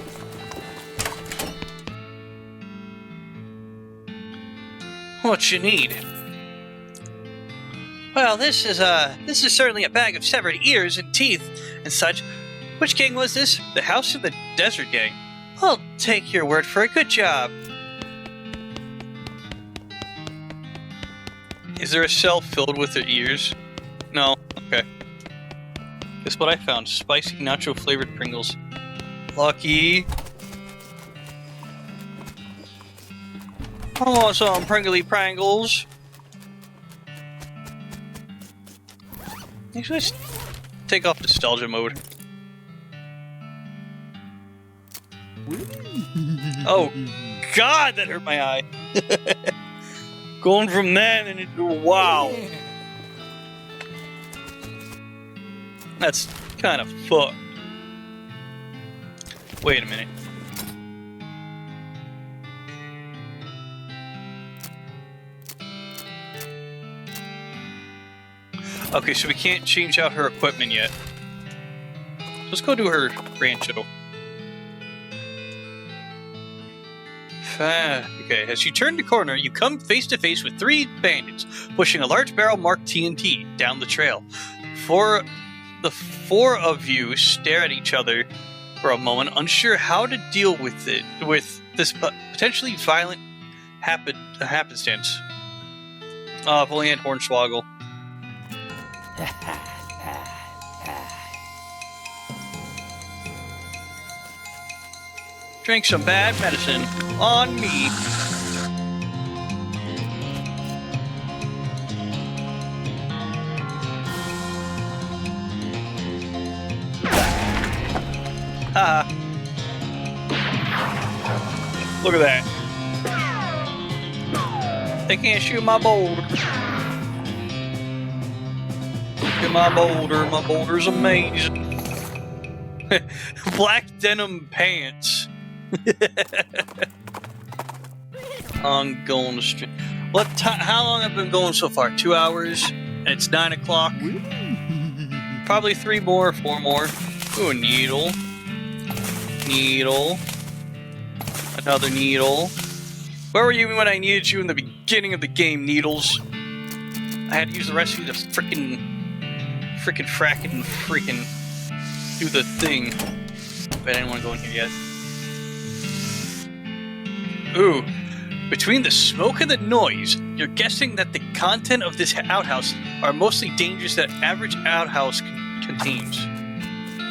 What you need? Well, this is certainly a bag of severed ears and teeth and such. Which gang was this? The House of the Desert Gang. I'll take your word for it. Good job. Is there a cell filled with their ears? No. Okay. Guess what I found? Spicy nacho flavored Pringles. Lucky. I want some Pringly Prangles. Actually, let's take off nostalgia mode. Oh, God, that hurt my eye. Going from that and into wow. That's kind of fucked. Wait a minute. Okay, so we can't change out her equipment yet. Let's go to her rancho. Okay, as you turn the corner, you come face to face with 3 bandits pushing a large barrel marked TNT down the trail. The four of you stare at each other for a moment, unsure how to deal with this potentially violent happenstance. If only had Hornswoggle. Drink some bad medicine on me. Haha. Look at that. They can't shoot my boulder. Look at my boulder. My boulder's amazing. Black denim pants. I'm going to stream. How long have I been going so far? 2 hours? And it's 9 o'clock? Probably 3 more, 4 more. Ooh, a needle. Needle. Another needle. Where were you when I needed you in the beginning of the game, Needles? I had to use the rest of you to frickin' frack it and freaking do the thing. But I didn't want to go in here yet. Ooh. Between the smoke and the noise, you're guessing that the content of this outhouse are mostly dangers that average outhouse contains.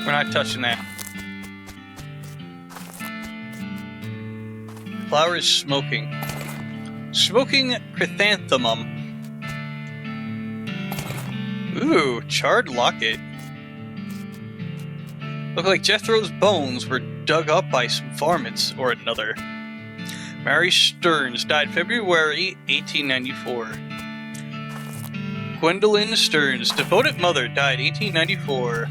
We're not touching that. Flower is smoking. Smoking chrysanthemum. Ooh, charred locket. Look like Jethro's bones were dug up by some varmints or another. Mary Stearns died February 1894. Gwendolyn Stearns, devoted mother, died 1894.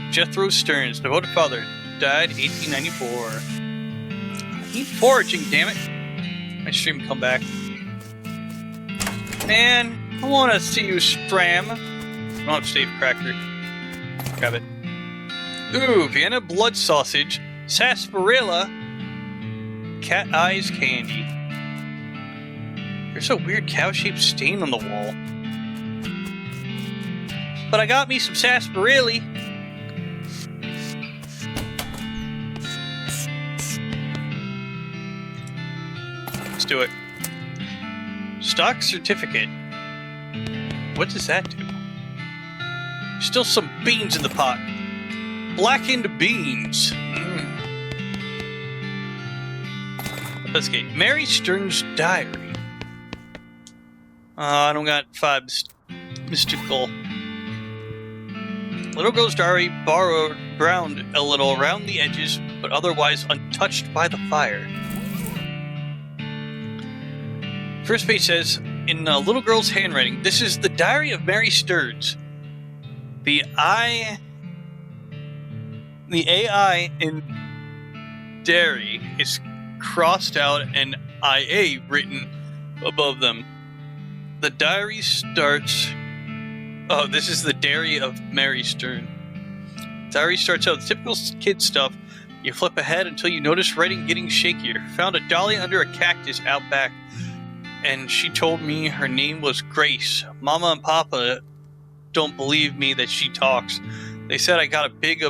Jethro Stearns, devoted father, died 1894. Keep foraging, damn it. My stream come back. Man, I want to see you stram. I don't have Stave Cracker. Grab it. Ooh, Vienna blood sausage, sarsaparilla, cat eyes candy. There's a weird cow-shaped stain on the wall. But I got me some sarsaparilla. Let's do it. Stock certificate. What does that do? Still some beans in the pot. blackened beans. Investigate. Mary Stern's diary. I don't got 5 mystical. Little girl's diary borrowed browned a little around the edges, but otherwise untouched by the fire. First page says, in a little girl's handwriting, this is the diary of Mary Stearns. The AI in dairy is crossed out and IA written above them. The diary starts... Oh, this is the diary of Mary Stern. Diary starts out with typical kid stuff. You flip ahead until you notice writing getting shakier. Found a dolly under a cactus out back, and she told me her name was Grace. Mama and Papa don't believe me that she talks. They said I got a big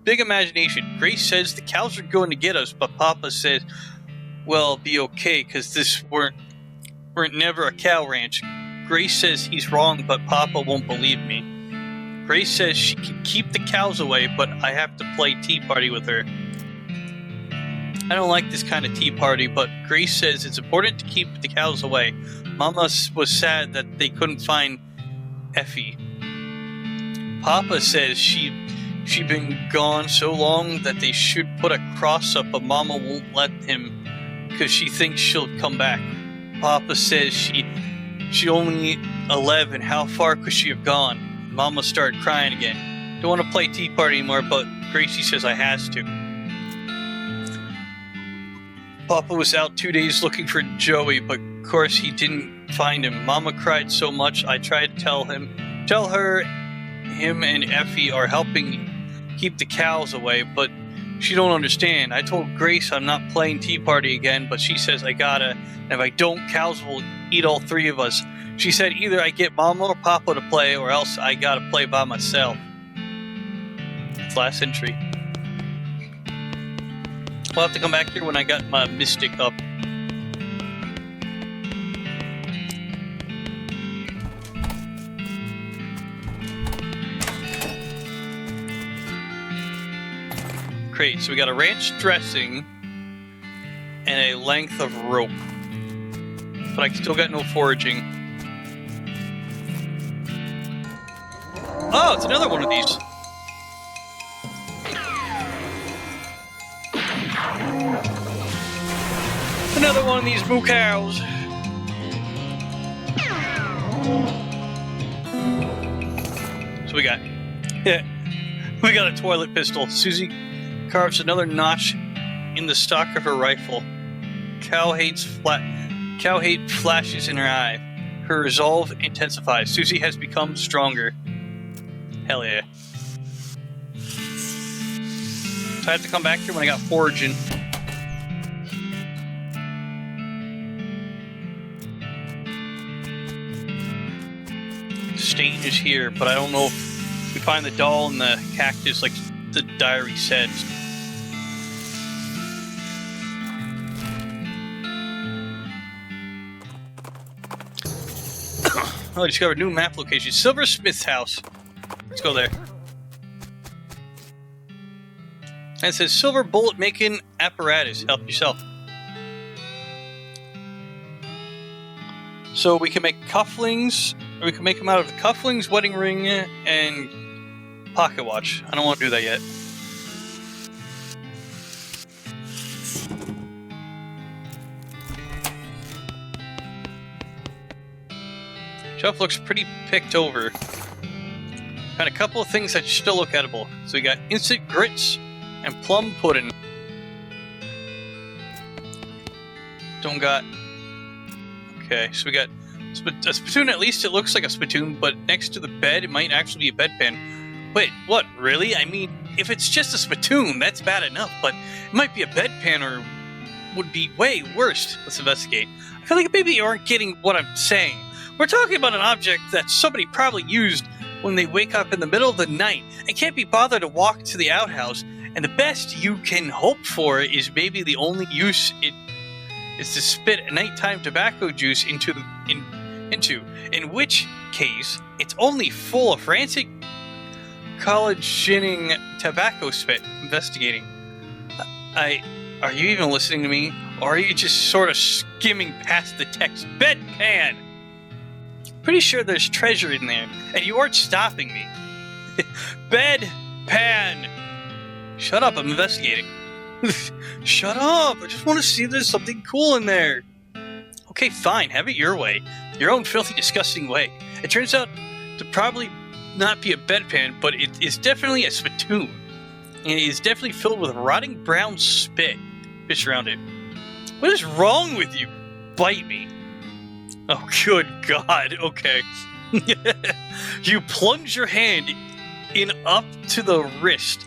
imagination. Grace says the cows are going to get us, but Papa says, well, be okay, because this weren't never a cow ranch. Grace says he's wrong, but Papa won't believe me. Grace says she can keep the cows away, but I have to play tea party with her. I don't like this kind of tea party, but Grace says it's important to keep the cows away. Mama was sad that they couldn't find Effie. Papa says she'd been gone so long that they should put a cross up, but Mama won't let him because she thinks she'll come back. Papa says she only 11. How far could she have gone? Mama started crying again. Don't want to play tea party anymore, but Gracie says I has to. Papa was out 2 days looking for Joey, but of course he didn't find him. Mama cried so much I tried to tell her him and Effie are helping keep the cows away, but she don't understand. I told Grace I'm not playing tea party again, but she says I gotta, and if I don't, cows will eat all 3 of us. She said either I get Mama or Papa to play, or else I gotta play by myself. Last entry. We'll have to come back here when I got my mystic up. Great, so we got a ranch dressing and a length of rope. But I still got no foraging. Oh, it's another one of these. Another one of these moo cows. So we got a toilet pistol. Susie carves another notch in the stock of her rifle. Cow hate flashes in her eye. Her resolve intensifies. Susie has become stronger. Hell yeah. So I have to come back here when I got foraging. Stain is here, but I don't know if we find the doll in the cactus like the diary said. Oh, I discovered a new map location. Silversmith's house. Let's go there. And it says silver bullet making apparatus. Help yourself. So we can make cufflinks, or we can make them out of cufflinks, wedding ring, and pocket watch. I don't want to do that yet. Shelf looks pretty picked over. Got a couple of things that still look edible. So we got instant grits and plum pudding. Don't got... Okay, so we got a spittoon. At least it looks like a spittoon, but next to the bed, it might actually be a bedpan. Wait, what? Really? I mean, if it's just a spittoon, that's bad enough, but it might be a bedpan or would be way worse. Let's investigate. I feel like maybe you aren't getting what I'm saying. We're talking about an object that somebody probably used when they wake up in the middle of the night and can't be bothered to walk to the outhouse, and the best you can hope for is maybe the only use it is to spit nighttime tobacco juice into, in which case it's only full of rancid collagening tobacco spit. Investigating. Are you even listening to me? Or are you just sort of skimming past the text? Bedpan! Pretty sure there's treasure in there, and you aren't stopping me. Bedpan! Shut up, I'm investigating. Shut up! I just want to see if there's something cool in there. Okay, fine, have it your way. Your own filthy, disgusting way. It turns out to probably not be a bedpan, but it is definitely a spittoon. And it is definitely filled with rotting brown spit. Fish around it. What is wrong with you? Bite me. Oh, good God. Okay. You plunge your hand in up to the wrist.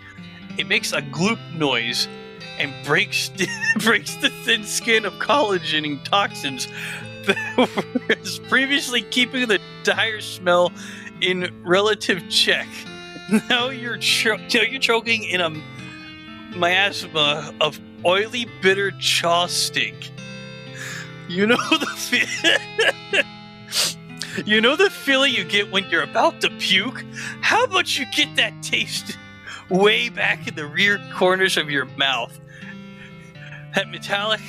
It makes a gloop noise and breaks the thin skin of collagen toxins that was previously keeping the dire smell in relative check. Now you're choking in a miasma of oily, bitter chaw stink. You know the feeling you get when you're about to puke? How about you get that taste way back in the rear corners of your mouth? That metallic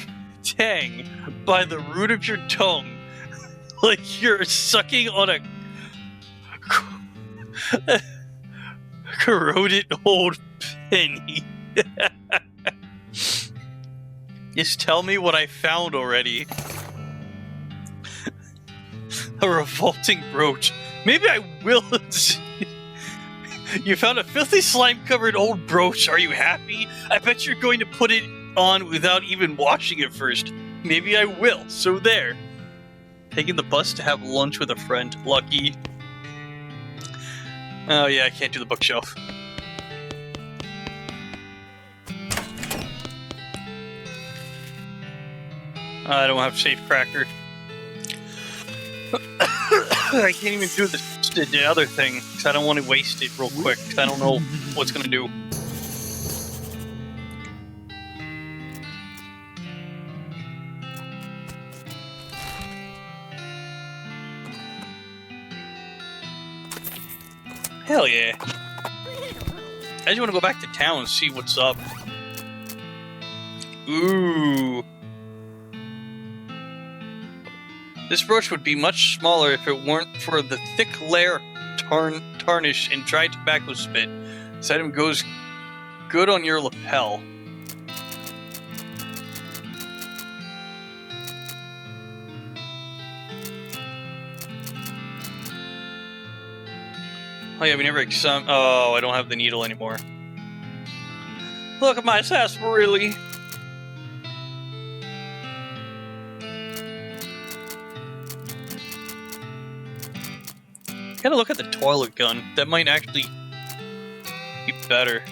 tang by the root of your tongue, like you're sucking on a corroded old penny. Just tell me what I found already. A revolting brooch. Maybe I will. You found a filthy slime-covered old brooch. Are you happy? I bet you're going to put it on without even washing it first. Maybe I will. So there. Taking the bus to have lunch with a friend. Lucky. Oh yeah, I can't do the bookshelf. I don't have safe cracker. I can't even do the other thing because I don't want to waste it real quick because I don't know what's going to do. Hell yeah. I just want to go back to town and see what's up. Ooh. This brooch would be much smaller if it weren't for the thick layer of tarnish and dried tobacco spit. This item goes good on your lapel. Oh yeah, we never oh, I don't have the needle anymore. Look at my sarsaparilla. Gotta look at the toilet gun. That might actually be better.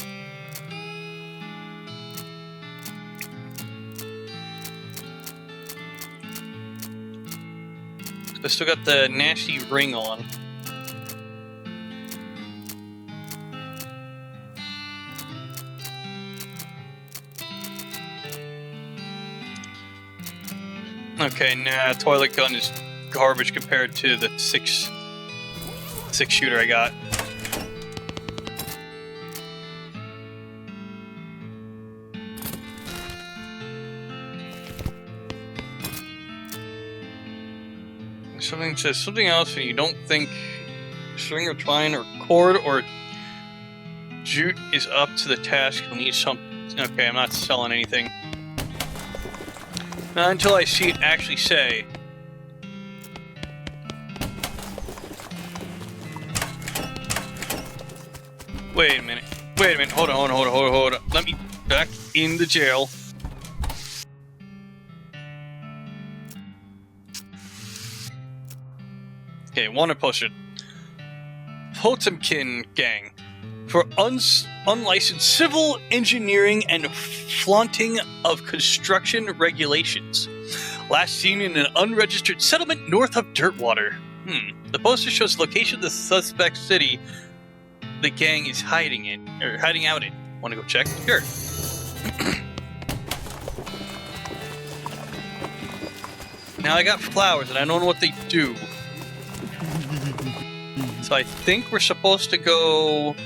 I still got the nasty ring on. Okay, nah, toilet gun is garbage compared to the six shooter I got. Something says something else and you don't think string or twine or cord or jute is up to the task. You'll need some. Okay, I'm not selling anything. Not until I see it actually say. Wait a minute. Hold on. Let me back in the jail. Okay, wanted posted. Potemkin gang. For unlicensed civil engineering and flaunting of construction regulations. Last seen in an unregistered settlement north of Dirtwater. The poster shows the location of the suspect city the gang is hiding out in. Want to go check? Sure. Now I got flowers and I don't know what they do. So I think we're supposed to go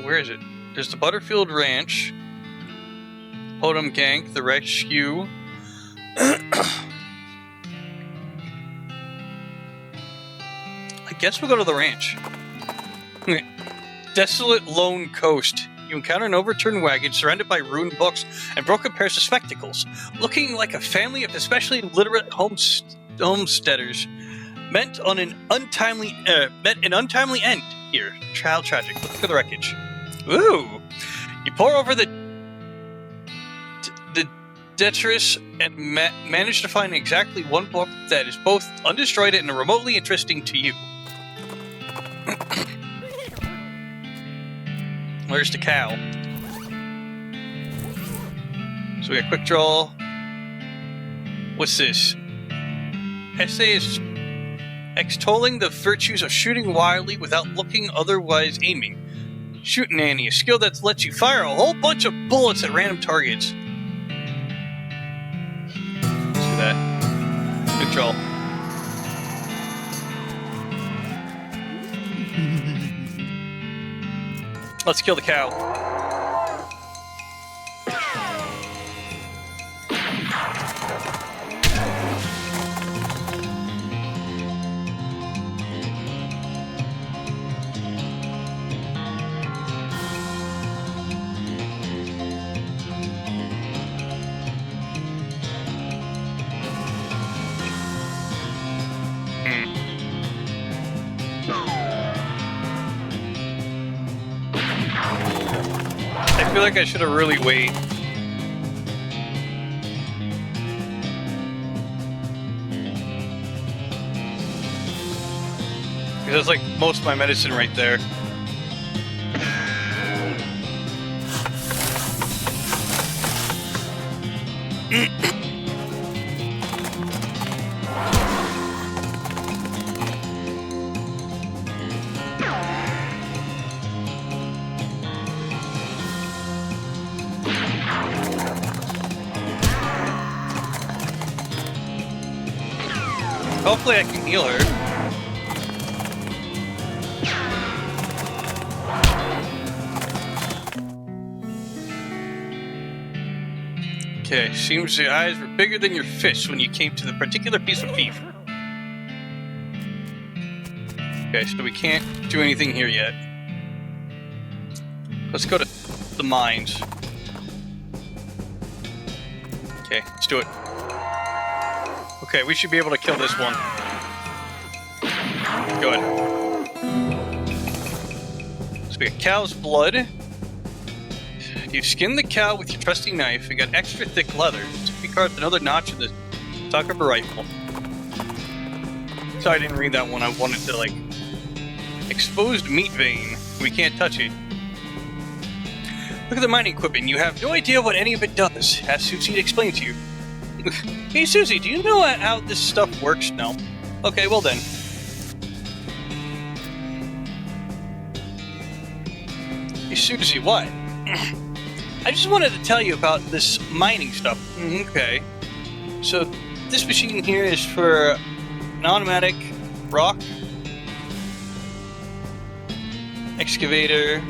where is it? There's the Butterfield Ranch, Hodum Gank, the Rescue. I guess we'll go to the ranch. Desolate Lone Coast. You encounter an overturned wagon surrounded by ruined books and broken pairs of spectacles, looking like a family of especially literate homesteaders met an untimely end here. Child tragic. Look for the wreckage. Ooh! You pour over the detritus and manage to find exactly one book that is both undestroyed and remotely interesting to you. Where's the cow? So we got quick draw. What's this? Essay is extolling the virtues of shooting wildly without looking, otherwise aiming. Shooting Annie, a skill that lets you fire a whole bunch of bullets at random targets. Let's do that. Quick draw. Let's kill the cow. I feel like I should have really waited. Because that's like most of my medicine right there. Hopefully I can heal her. Okay, seems your eyes were bigger than your fists when you came to the particular piece of beef. Okay, so we can't do anything here yet. Let's go to the mines. Okay, let's do it. Okay, we should be able to kill this one. Go ahead. So we got cow's blood. You skinned the cow with your trusty knife and got extra thick leather. So we carved another notch in the stock of a rifle. Sorry I didn't read that one. I wanted to, like, exposed meat vein. We can't touch it. Look at the mining equipment. You have no idea what any of it does. Ask Susie to explain to you. Hey Susie, do you know how this stuff works? No. Okay, well then. Hey Susie, what? I just wanted to tell you about this mining stuff. Okay. So, this machine here is for an automatic rock excavator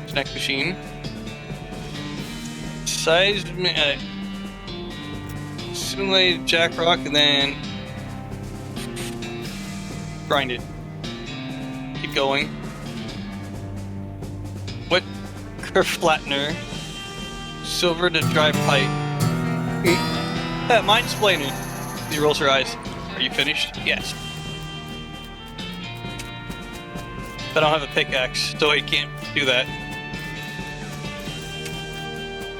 snack machine. Simulated jack rock and then grind it. Keep going. Wet curve flattener. Silver to dry pipe. Mine's explaining. He rolls her eyes. Are you finished? Yes. But I don't have a pickaxe, so I can't do that.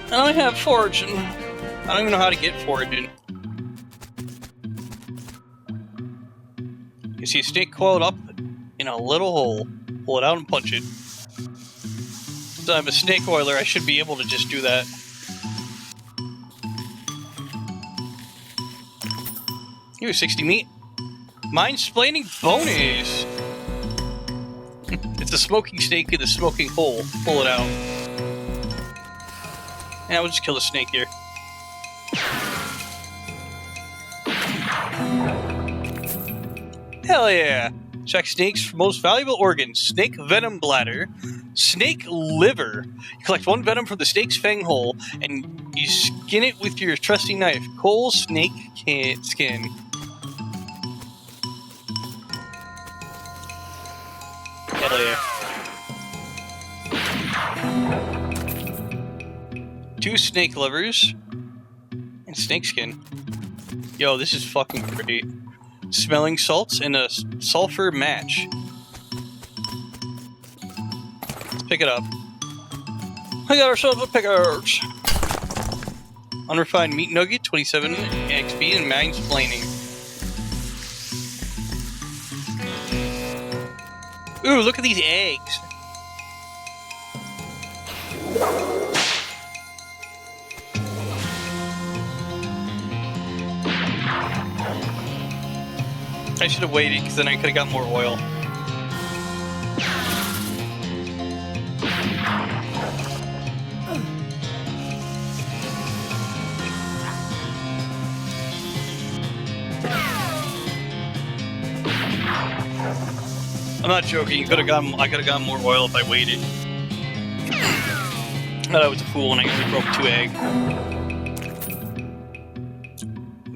I don't have foraging. I don't even know how to get foraging. You see a snake coiled up in a little hole. Pull it out and punch it. So I'm a snake oiler, I should be able to just do that. Here's 60 meat. Mind-splaining bonus! It's a smoking snake in a smoking hole. Pull it out. Yeah, we'll just kill the snake here. Hell yeah! Check snake's most valuable organs: snake venom bladder, snake liver. You collect one venom from the snake's fang hole, and you skin it with your trusty knife. Coal snake skin. Hell yeah. 2 snake livers and snake skin. Yo, this is fucking great. Smelling salts and a sulfur match. Let's pick it up. We got ourselves a pickers. Unrefined meat nugget, 27 XP, and mansplaining. Ooh, look at these eggs. I should have waited, because then I could have got more oil. I'm not joking. I could have gotten more oil if I waited. I thought I was a fool when I only broke 2 eggs.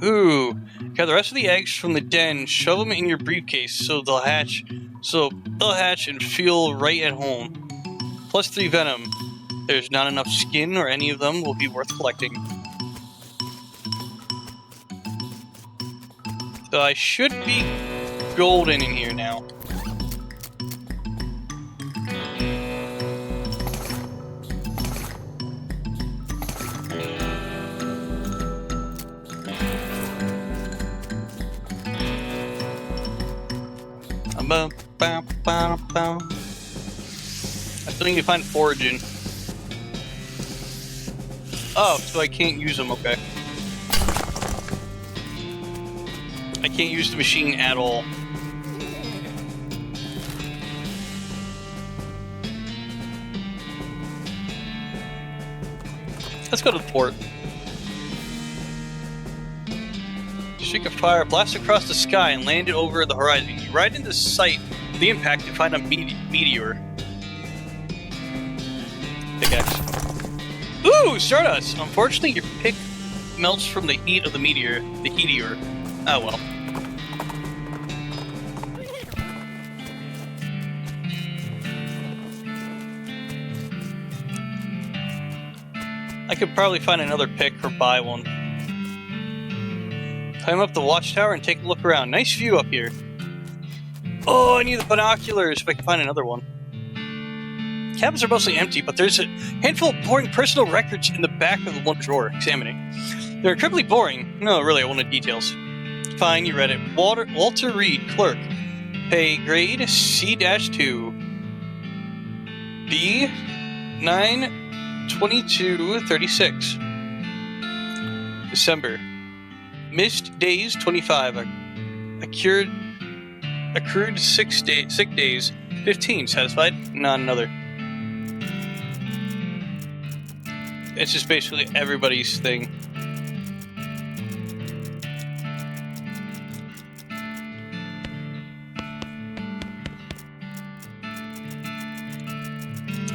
Ooh. Got the rest of the eggs from the den, shove them in your briefcase so they'll hatch and feel right at home. Plus 3 venom. There's not enough skin or any of them will be worth collecting. So I should be golden in here now. I still need to find foraging. Oh, so I can't use them, okay. I can't use the machine at all. Let's go to the port. Streak of fire blasts across the sky and landed over the horizon. You ride into sight of the impact and find a meteor. Pickaxe. Ooh, Stardust! Unfortunately, your pick melts from the heat of the meteor. The heatier. Oh well. I could probably find another pick or buy one. Climb up the watchtower and take a look around. Nice view up here. Oh, I need the binoculars if I can find another one. Cabins are mostly empty, but there's a handful of boring personal records in the back of the one drawer. Examining. They're incredibly boring. No, really, I wanted details. Fine, you read it. Walter Reed, clerk. Pay grade C-2. B 9/22/36. December. Missed days 25. Accrued sick days 15. Satisfied? Not another. It's just basically everybody's thing.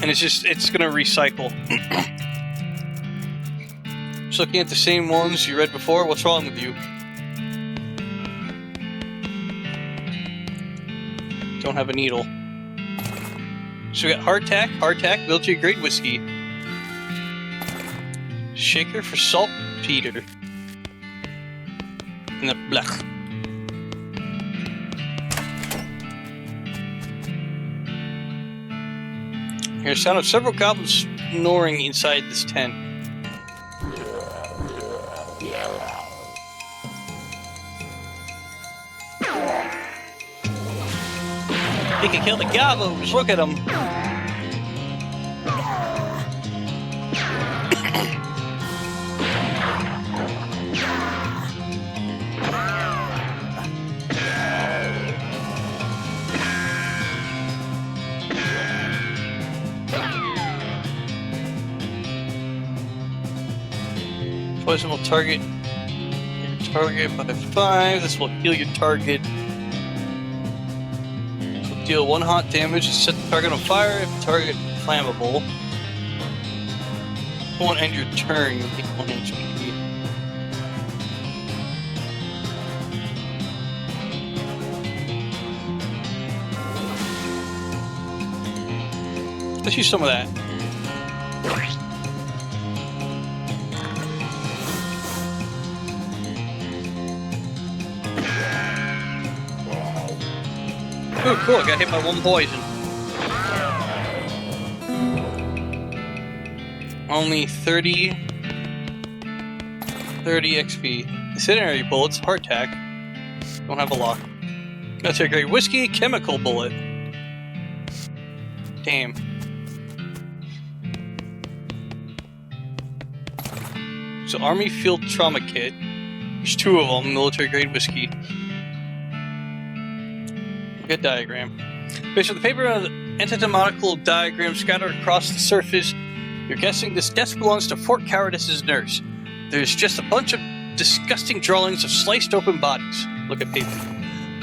And it's gonna recycle. Just looking at the same ones you read before. What's wrong with you? Don't have a needle. So we got hardtack, military grade whiskey. Shaker for saltpeter. And the blech. Here's the sound of several goblins snoring inside this tent. He can kill the gobos. Look at him. Poison will target your target by 5. This will heal your target. Deal 1 hot damage and set the target on fire if the target is flammable. Won't end your turn. You take 1 HP. Let's use some of that. Oh, cool, I got hit by 1 poison. Only 30 XP. Incendiary bullets, heart attack. Don't have a lock. That's a great whiskey, chemical bullet. Damn. So Army Field Trauma Kit. There's 2 of them, military grade whiskey. Good diagram. Based on the paper on the anatomical diagram scattered across the surface, you're guessing this desk belongs to Fort Cowardice's nurse. There's just a bunch of disgusting drawings of sliced open bodies. Look at paper.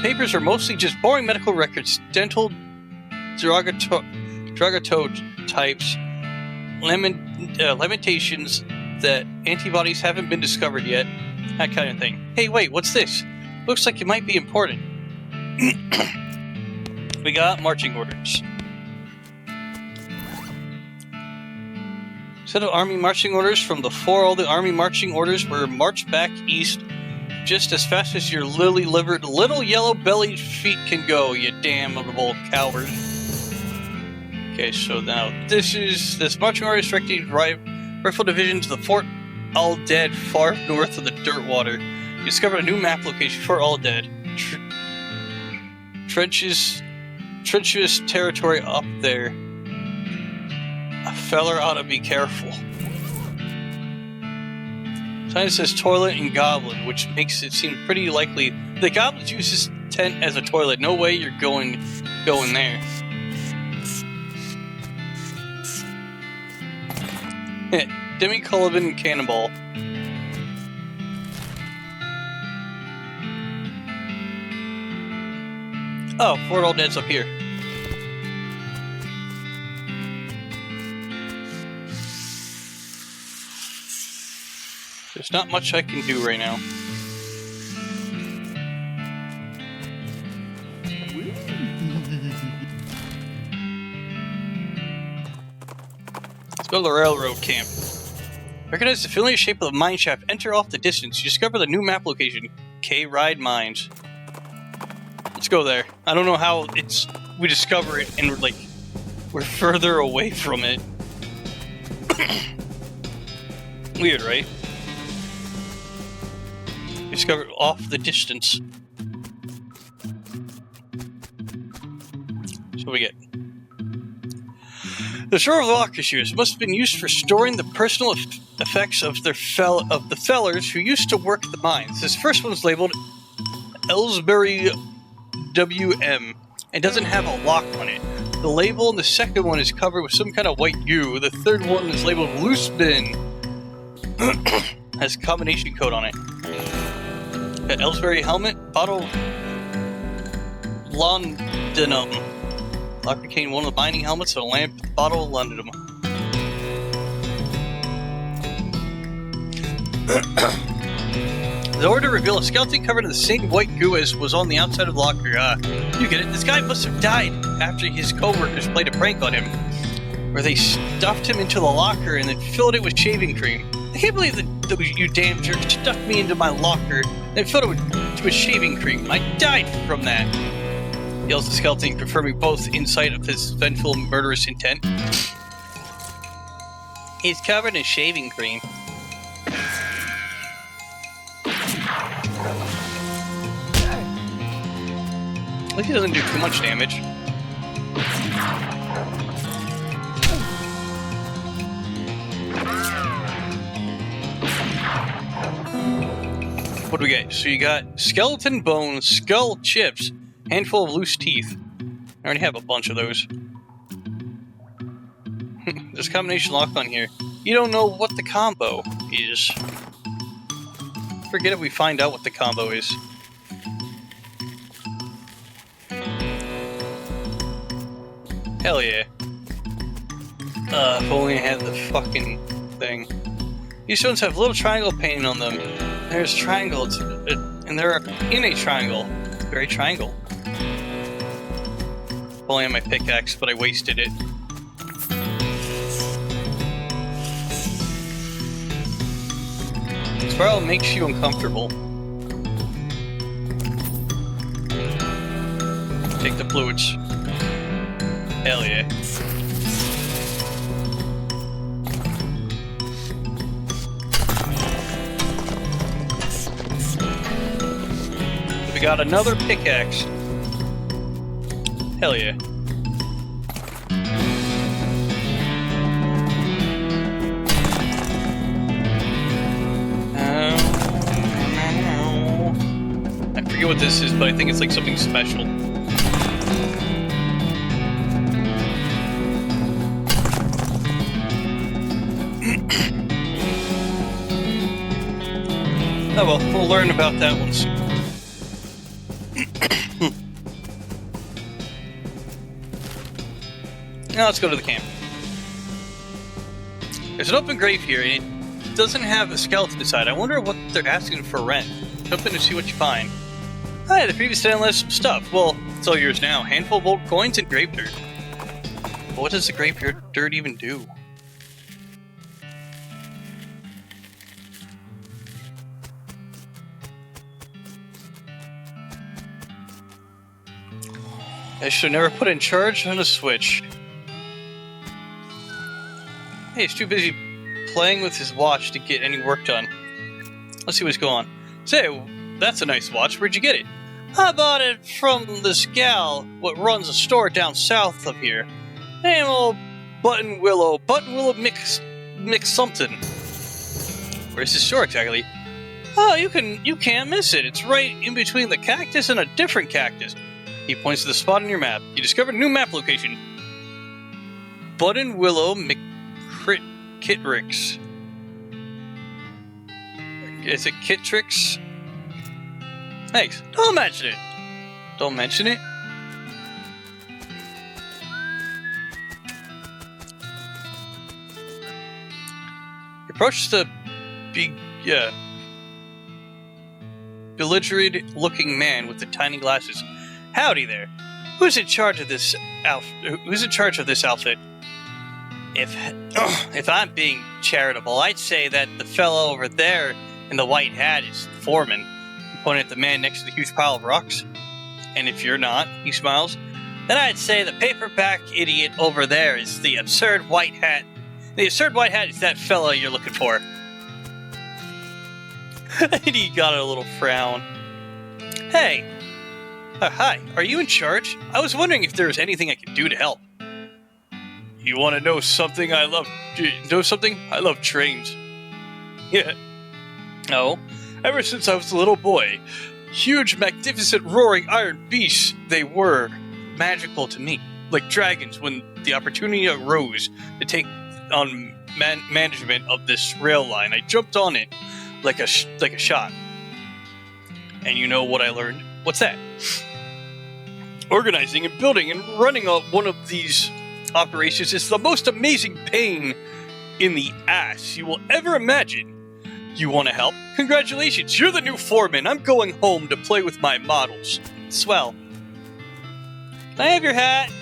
Papers are mostly just boring medical records, dental derogatory types, lamentations that antibodies haven't been discovered yet, that kind of thing. Hey, wait, what's this? Looks like it might be important. We got marching orders. Set of army marching orders from before all the army marching orders were marched back east just as fast as your lily-livered, little yellow-bellied feet can go, you damnable coward. Okay, so now this marching order is directing rifle division to the Fort All Dead far north of the Dirtwater. You discovered a new map location for All Dead. Treacherous territory up there. A feller ought to be careful. Sign says toilet and goblin, which makes it seem pretty likely the goblins use this tent as a toilet. No way you're going there. Demi Cullivan and Cannonball. Oh, Fort All Dead's up here. There's not much I can do right now. Let's go to the railroad camp. Recognize the familiar shape of the mine shaft. Enter off the distance. You discover the new map location. K-Ride Mines. Let's go there. I don't know how we discover it and we're further away from it. Weird, right? Discovered off the distance. So we get the store of locker shoes must have been used for storing the personal effects of the fellers who used to work the mines. This first one's labeled Ellsbury WM and doesn't have a lock on it. The label on the second one is covered with some kind of white goo. The third one is labeled Loose Bin. Has a combination code on it. Got Ellsbury helmet, bottle Londonum. Locker became one of the binding helmets and a lamp with the bottle Londonum. The order revealed a skeleton covered in the same white goo as was on the outside of the locker. You get it. This guy must have died after his co-workers played a prank on him, where they stuffed him into the locker and then filled it with shaving cream. I can't believe that you damn jerk stuffed me into my locker and filled it with shaving cream. I died from that. Yells the skeleton, confirming both insight of his vengeful murderous intent. He's covered in shaving cream. At least he doesn't do too much damage. What do we get? So you got skeleton bones, skull chips, handful of loose teeth. I already have a bunch of those. There's a combination lock on here. You don't know what the combo is. Forget it, we find out what the combo is. Hell yeah. If only I had the fucking thing. These stones have little triangle painting on them. There's triangles, and they're in a triangle. Very triangle. If only I had my pickaxe, but I wasted it. Spiral makes you uncomfortable. Take the fluids. Hell yeah. We got another pickaxe. Hell yeah. I forget what this is, but I think it's like something special. Oh well, we'll learn about that one soon. Now let's go to the camp. There's an open grave here, and it doesn't have a skeleton inside. I wonder what they're asking for rent. Jump in to see what you find. Hi, the previous tenant left some stuff. Well, it's all yours now. Handful of old coins and grave dirt. But what does the grave dirt even do? I should never put in charge on a switch. Hey, he's too busy playing with his watch to get any work done. Let's see what's going on. Say, that's a nice watch. Where'd you get it? I bought it from this gal what runs a store down south of here. Name old Button Willow mix something. Where's the store exactly? Oh, you can't miss it. It's right in between the cactus and a different cactus. He points to the spot on your map. You discovered a new map location. Button Willow Kitrix. Is it Kitrix? Thanks. Don't mention it. Don't mention it? You approach the belligerent looking man with the tiny glasses. Howdy there. Who's in charge of this outfit? If I'm being charitable, I'd say that the fellow over there in the white hat is the foreman. You point at the man next to the huge pile of rocks. And if you're not, he smiles, then I'd say the paperback idiot over there is the absurd white hat. The absurd white hat is that fellow you're looking for. And he got a little frown. Hey. Hi, are you in charge? I was wondering if there was anything I could do to help. You want to know something? I love trains. Yeah. No, ever since I was a little boy, huge, magnificent, roaring iron beasts, they were magical to me. Like dragons when the opportunity arose to take on management of this rail line. I jumped on it like a shot. And you know what I learned? What's that? Organizing and building and running one of these operations is the most amazing pain in the ass you will ever imagine. You want to help? Congratulations, you're the new foreman. I'm going home to play with my models. Swell. Can I have your hat?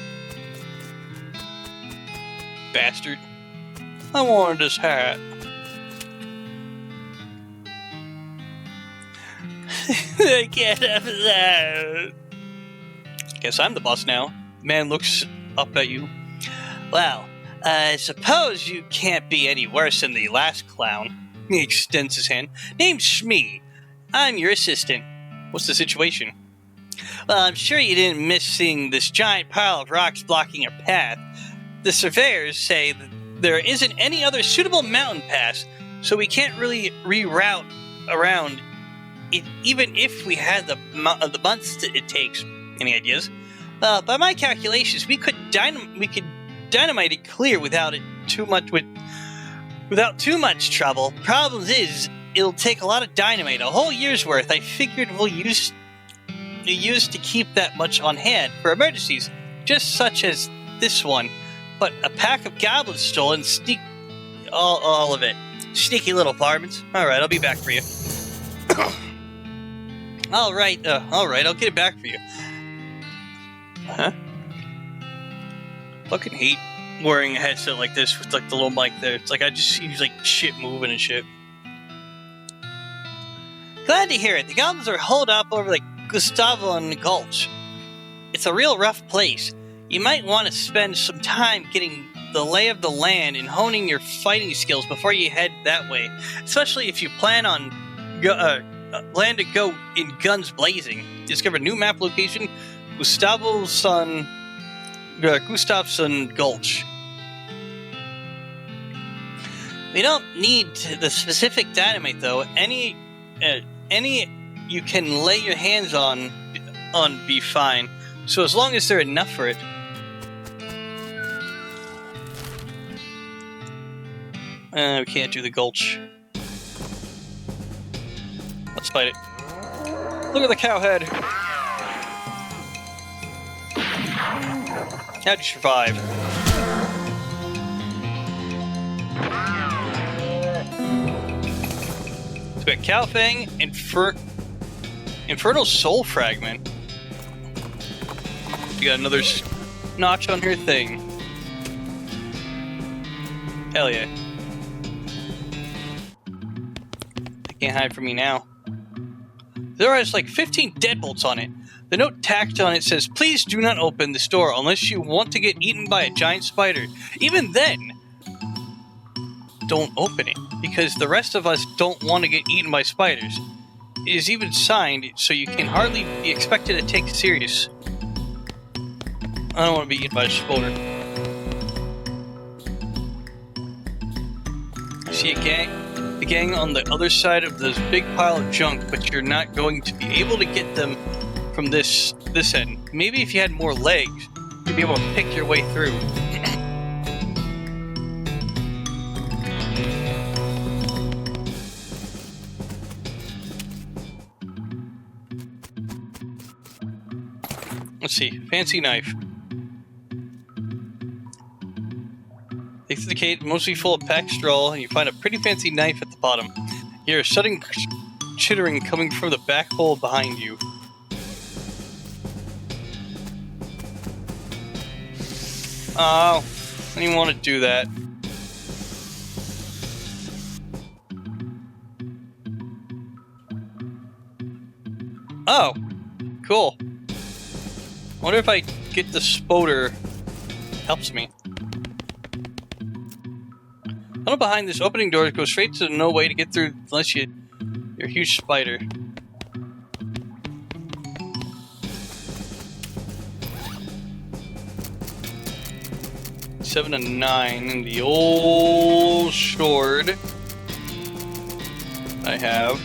Bastard. I wanted this hat. I can't have that. Guess I'm the boss now. Man looks up at you. Well, I suppose you can't be any worse than the last clown. He extends his hand. Name's Shmee. I'm your assistant. What's the situation? Well, I'm sure you didn't miss seeing this giant pile of rocks blocking your path. The surveyors say that there isn't any other suitable mountain pass, so we can't really reroute around it, even if we had the months that it takes. Any ideas? By my calculations, we could dynamite it clear without too much trouble. Problem is, it'll take a lot of dynamite, a whole year's worth. I figured we'll use to keep that much on hand for emergencies, just such as this one, but a pack of goblins stole it and sneaked all of it. Sneaky little varmints. Alright, I'll be back for you. Alright, I'll get it back for you. Huh? Fucking hate wearing a headset like this with like the little mic there. It's like I just see like shit moving and shit. Glad to hear it. The goblins are holed up over the Gustavo and the Gulch. It's a real rough place. You might want to spend some time getting the lay of the land and honing your fighting skills before you head that way. Especially if you plan on land to go in guns blazing. Discover new map location, Gustavson Gulch. We don't need the specific dynamite though. Any you can lay your hands on be fine. So as long as they're enough for it. We can't do the Gulch. Let's fight it. Look at the cow head. How'd you survive? So we got Cow Fang, Infernal Soul Fragment. We got another notch on her thing. Hell yeah. They can't hide from me now. There is like 15 deadbolts on it. The note tacked on it says, "Please do not open this door unless you want to get eaten by a giant spider. Even then, don't open it, because the rest of us don't want to get eaten by spiders. It is even signed, so you can hardly be expected to take it serious." I don't want to be eaten by a spider. See the gang on the other side of this big pile of junk, but you're not going to be able to get them from this end. Maybe if you had more legs, you'd be able to pick your way through. Let's see. Fancy knife. Dig through the cave, mostly full of packed straw, and you find a pretty fancy knife at the bottom. You hear a sudden chittering coming from the back hole behind you. Oh, I didn't want to do that. Oh, cool. I wonder if I get the spoder helps me. Tunnel behind this opening door goes straight to no way to get through unless you're a huge spider. Seven and 9 in the old sword I have.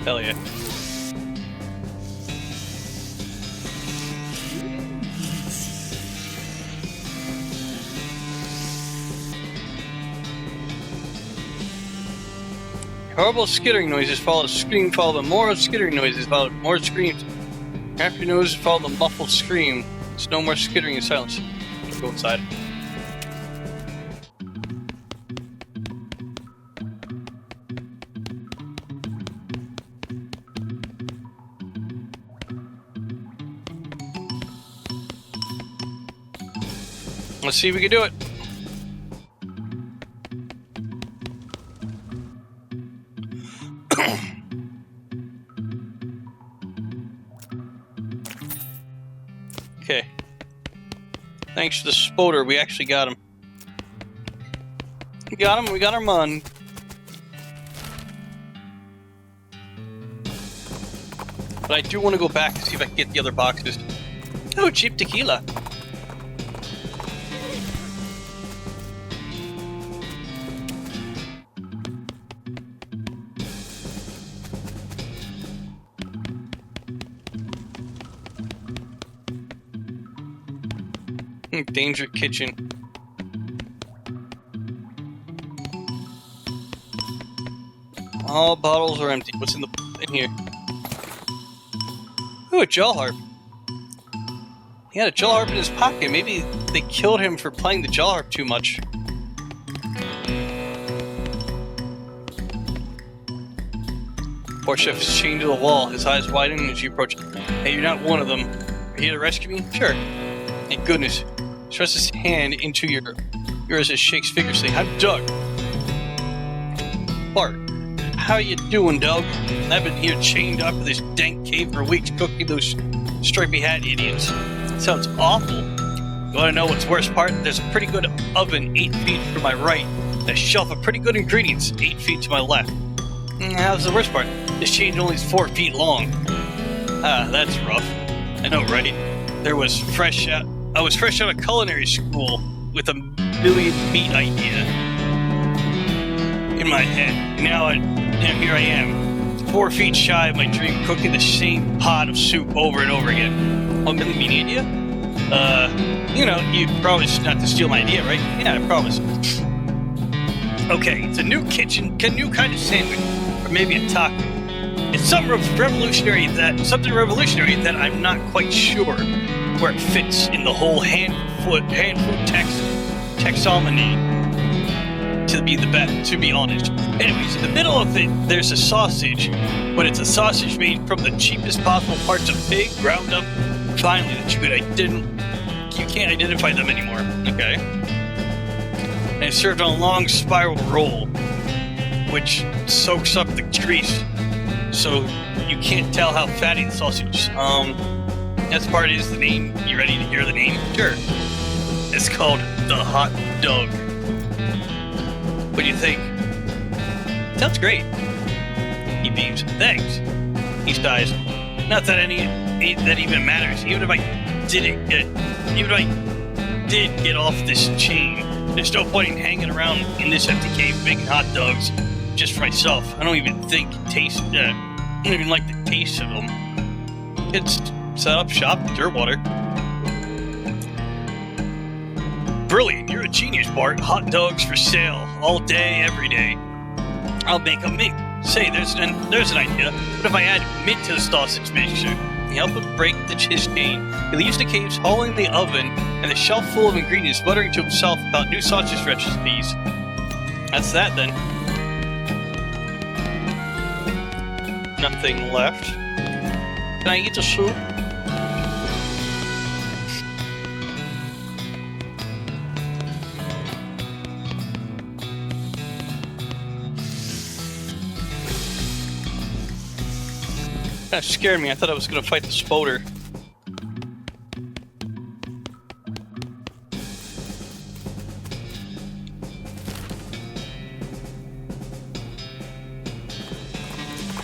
Hell yeah. Horrible skittering noises follow scream, followed by more skittering noises, followed more screams. After your nose, followed the muffled scream. It's no more skittering in silence. Let's go inside. Let's see if we can do it. Okay. Thanks to the spoder, we actually got him. We got him, we got our mun. But I do want to go back to see if I can get the other boxes. Oh, cheap tequila. Danger kitchen. All bottles are empty. What's in here? Ooh, a jaw harp. He had a jaw harp in his pocket. Maybe they killed him for playing the jaw harp too much. Poor chef is chained to the wall, his eyes widening as you approach. Hey, you're not one of them. Are you here to rescue me? Sure. Thank goodness. He thrusts his hand into yours as shakes vigorously. I'm Doug. Bart, how you doing, Doug? I've been here chained up in this dank cave for weeks cooking those stripy hat idiots. Sounds awful. You want to know what's the worst part? There's a pretty good oven 8 feet to my right, and a shelf of pretty good ingredients 8 feet to my left. How's the worst part? This chain only is 4 feet long. Ah, that's rough. I know, right? I was fresh out of culinary school with a million meat idea in my head. Now here I am, 4 feet shy of my dream, cooking the same pot of soup over and over again. A million meat idea? You promised not to steal my idea, right? Yeah, I promised. Okay, it's a new kitchen, a new kind of sandwich, or maybe a taco. It's something revolutionary that I'm not quite sure where it fits in the whole hand food taxonomy. To be honest. Anyways, in the middle of it, there's a sausage, but it's a sausage made from the cheapest possible parts of pig, ground up finely that you can't identify them anymore. Okay. And it's served on a long spiral roll, which soaks up the grease, so you can't tell how fatty the sausage is. That's part is the name. You ready to hear the name? Sure. It's called the Hot Dog. What do you think? Sounds great. He beams. Thanks. He sighs. Not that that even matters. Even if I did get off this chain, there's no point in hanging around in this empty cave making hot dogs just for myself. I don't even I don't even like the taste of them. It's set up shop in Dirtwater. Brilliant, you're a genius, Bart. Hot dogs for sale, all day, every day. I'll make a mint. Say, there's an idea. What if I add mint to the sausage mixture? He helps him break his chain. He leaves the caves, hauling the oven and the shelf full of ingredients, muttering to himself about new sausage recipes. That's that, then. Nothing left. Can I eat the soup? That scared me. I thought I was going to fight the spoder.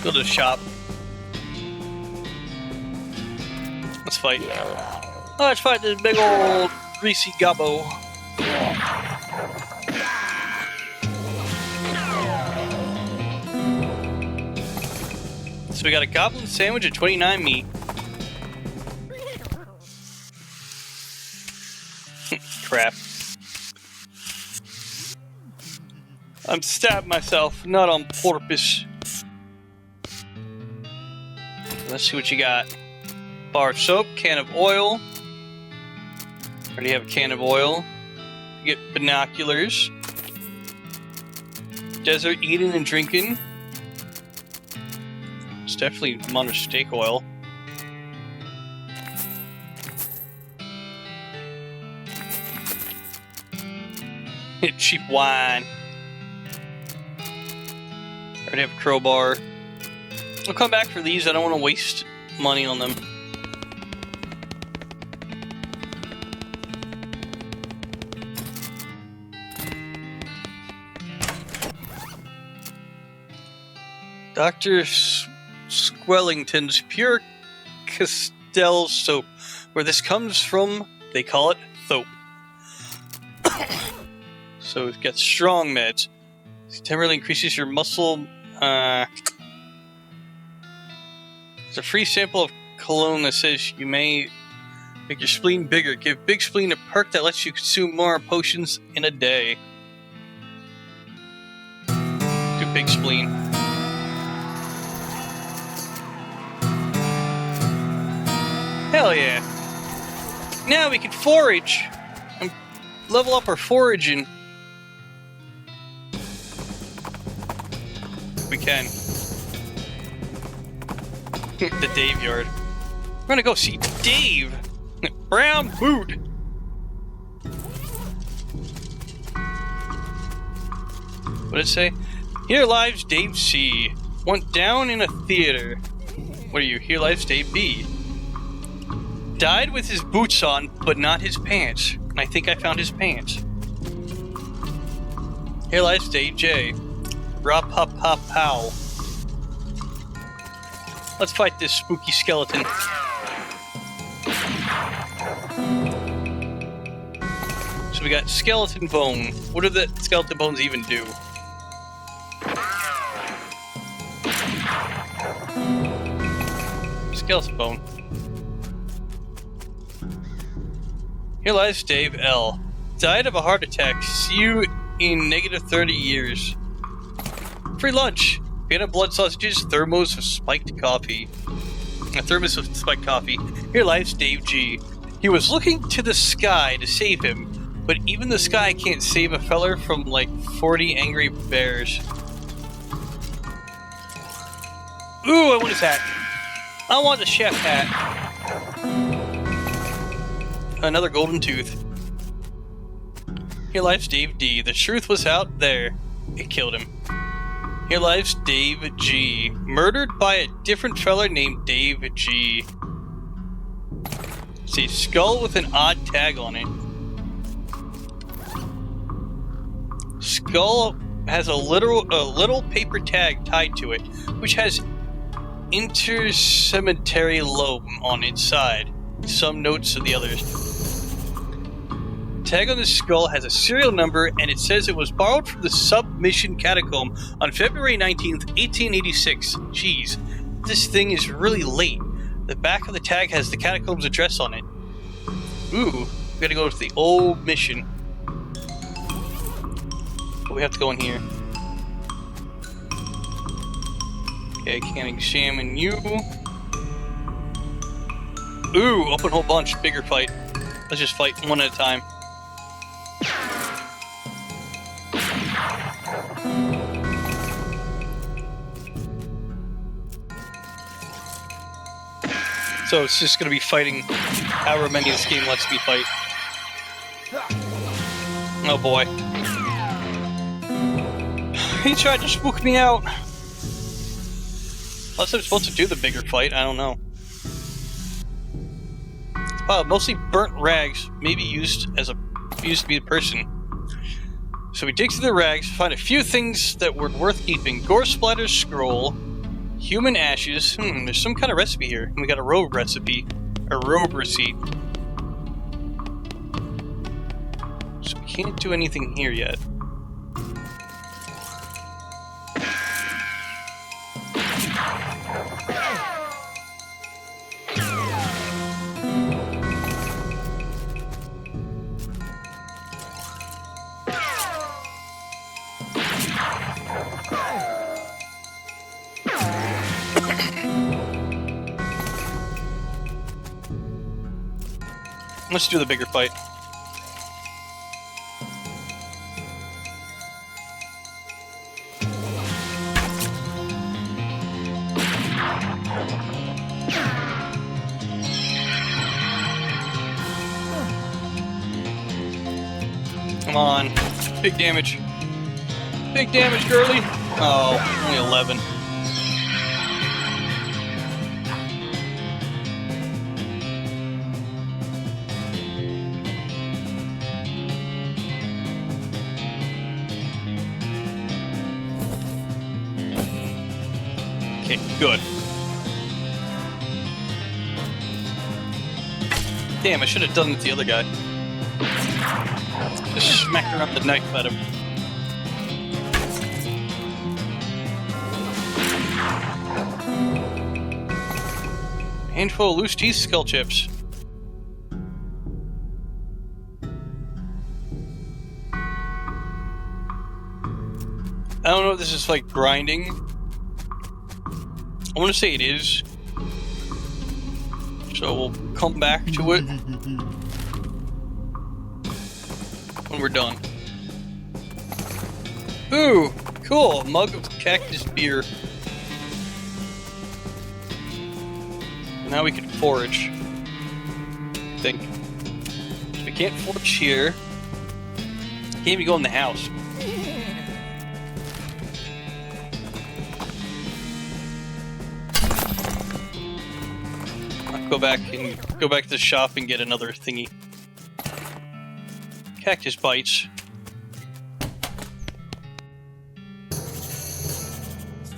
Go to the shop. Let's fight. Let's fight this big old greasy gobbo. So we got a goblin sandwich at 29 meat. Crap. I'm stabbing myself, not on purpose. Let's see what you got. Bar of soap, can of oil. Already have a can of oil. You get binoculars. Desert eating and drinking. It's definitely amount of steak oil. Cheap wine. Already have a crowbar. I'll come back for these. I don't want to waste money on them. Dr. Squellington's Pure Castell soap. Where this comes from, they call it soap. So it gets strong meds. It temporarily increases your muscle. It's a free sample of cologne that says you may make your spleen bigger. Give Big Spleen a perk that lets you consume more potions in a day. Do Big Spleen. Hell yeah. Now we can forage. And level up our foraging. We can. The Dave yard. We're gonna go see Dave. Brown boot. What did it say? Here lives Dave C. Went down in a theater. What are you? Here lives Dave B. Died with his boots on, but not his pants. And I think I found his pants. Here lives Dave J. Rop pop pop pow. Let's fight this spooky skeleton. So we got skeleton bone. What do the skeleton bones even do? Skeleton bone. Here lies Dave L. Died of a heart attack. See you in negative 30 years. Free lunch. Peanut blood sausages, thermos of spiked coffee. A thermos of spiked coffee. Here lies Dave G. He was looking to the sky to save him, but even the sky can't save a feller from like 40 angry bears. Ooh, I want his hat. I want the chef hat. Another golden tooth. Here lies Dave D. The truth was out there. It killed him. Here lies Dave G. Murdered by a different fella named Dave G. It's a skull with an odd tag on it. Skull has a little paper tag tied to it, which has intercemetery lobe on its side. Some notes of the others. Tag on the skull has a serial number, and it says it was borrowed from the Submission Catacomb on February 19th, 1886. Jeez, this thing is really late. The back of the tag has the Catacomb's address on it. Ooh, we gotta go to the old mission. But we have to go in here. Okay, can't examine you. Ooh, open whole bunch, bigger fight. Let's just fight one at a time. So it's just gonna be fighting however many this game lets me fight. Oh boy. He tried to spook me out. Unless I'm supposed to do the bigger fight, I don't know. Mostly burnt rags, maybe used to be a person. So we dig through the rags, find a few things that were worth keeping. Gore splatter scroll, human ashes. There's some kind of recipe here. And we got a robe recipe, a robe receipt. So we can't do anything here yet. Let's do the bigger fight. Come on. Big damage. Big damage, girly. Oh, only 11. Okay, good. Damn, I should have done it with the other guy. Just smacked around the knife at him. Handful of loose teeth skull chips. I don't know if this is like grinding. I want to say it is. So we'll come back to it when we're done. Ooh, cool. Mug of cactus beer. And now we can forage. I think. So we can't forage here. Can't even go in the house. I'll go back to the shop and get another thingy. Cactus bites.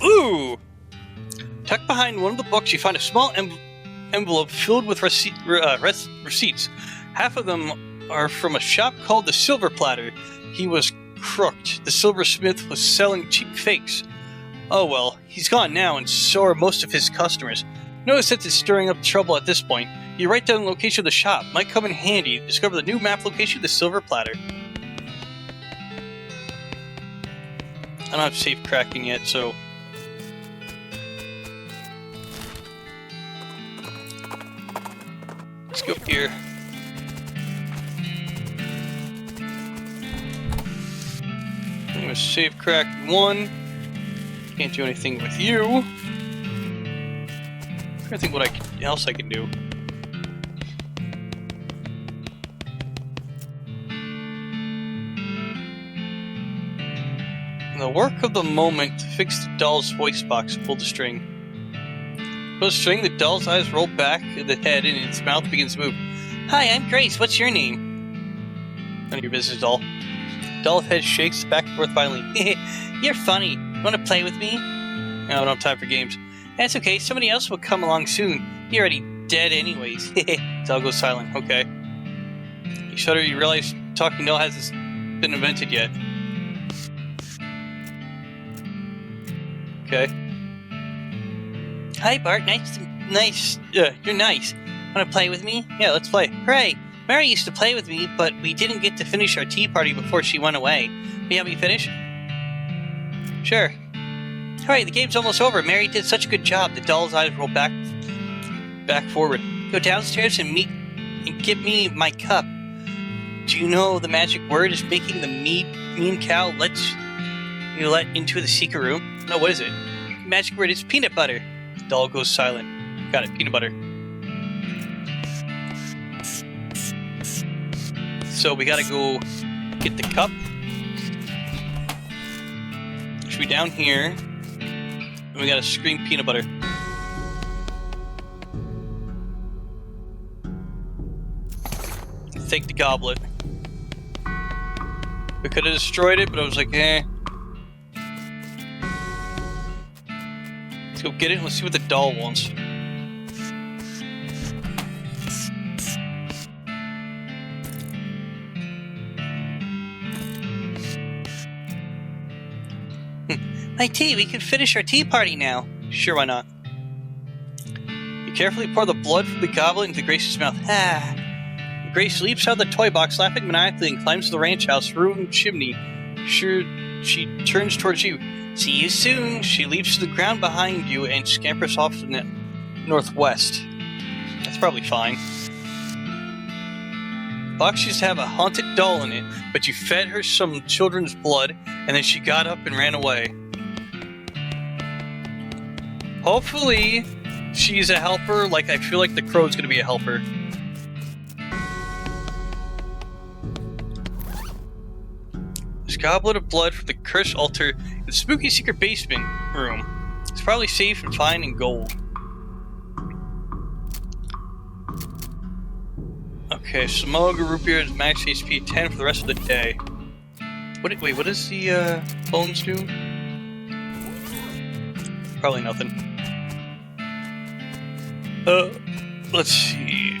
Ooh! Tucked behind one of the books, you find a small envelope filled with receipts. Half of them are from a shop called the Silver Platter. He was crooked. The silversmith was selling cheap fakes. Oh well, he's gone now, and so are most of his customers. No sense in stirring up trouble at this point. You write down the location of the shop. Might come in handy to discover the new map location of the Silver Platter. I don't have safe cracking yet, so... let's go here. I'm gonna save crack 1. Can't do anything with you. I'm trying to think what else I can do. The work of the moment to fix the doll's voice box. Pull the string. Pull the string, the doll's eyes roll back, the head and its mouth begins to move. Hi, I'm Grace. What's your name? None of your business, doll. Doll's head shakes back and forth violently. You're funny. Want to play with me? No, I don't have time for games. That's okay. Somebody else will come along soon. You're already dead anyways. Doll goes silent. Okay. You shudder. You realize talking doll hasn't been invented yet. Okay. Hi, Bart. You're nice. Want to play with me? Yeah, let's play. Hooray! Mary used to play with me, but we didn't get to finish our tea party before she went away. Will you help me finish? Sure. Hooray, the game's almost over. Mary did such a good job. The doll's eyes roll back forward. Go downstairs and get me my cup. Do you know the magic word is making the mean cow let into the secret room? No, what is it? The magic word is peanut butter. The doll goes silent. Got it, peanut butter. So we gotta go get the cup. Should be down here. And we gotta scream peanut butter. Take the goblet. We could have destroyed it, but I was like, eh. Let's go get it and let's see what the doll wants. My tea, we can finish our tea party now. Sure, why not? You carefully pour the blood from the goblet into Grace's mouth. Ah. Grace leaps out of the toy box, laughing maniacally, and climbs to the ranch house room chimney. Sure, she turns towards you. See you soon. She leaps to the ground behind you and scampers off to the northwest. That's probably fine. The box used to have a haunted doll in it, but you fed her some children's blood, and then she got up and ran away. Hopefully, she's a helper. Like, I feel like the crow's gonna be a helper. There's a goblet of blood from the cursed altar in the spooky secret basement room. It's probably safe and fine in gold. Okay, Samoga root beer is max HP 10 for the rest of the day. Wait, what does the bones do? Probably nothing. Let's see.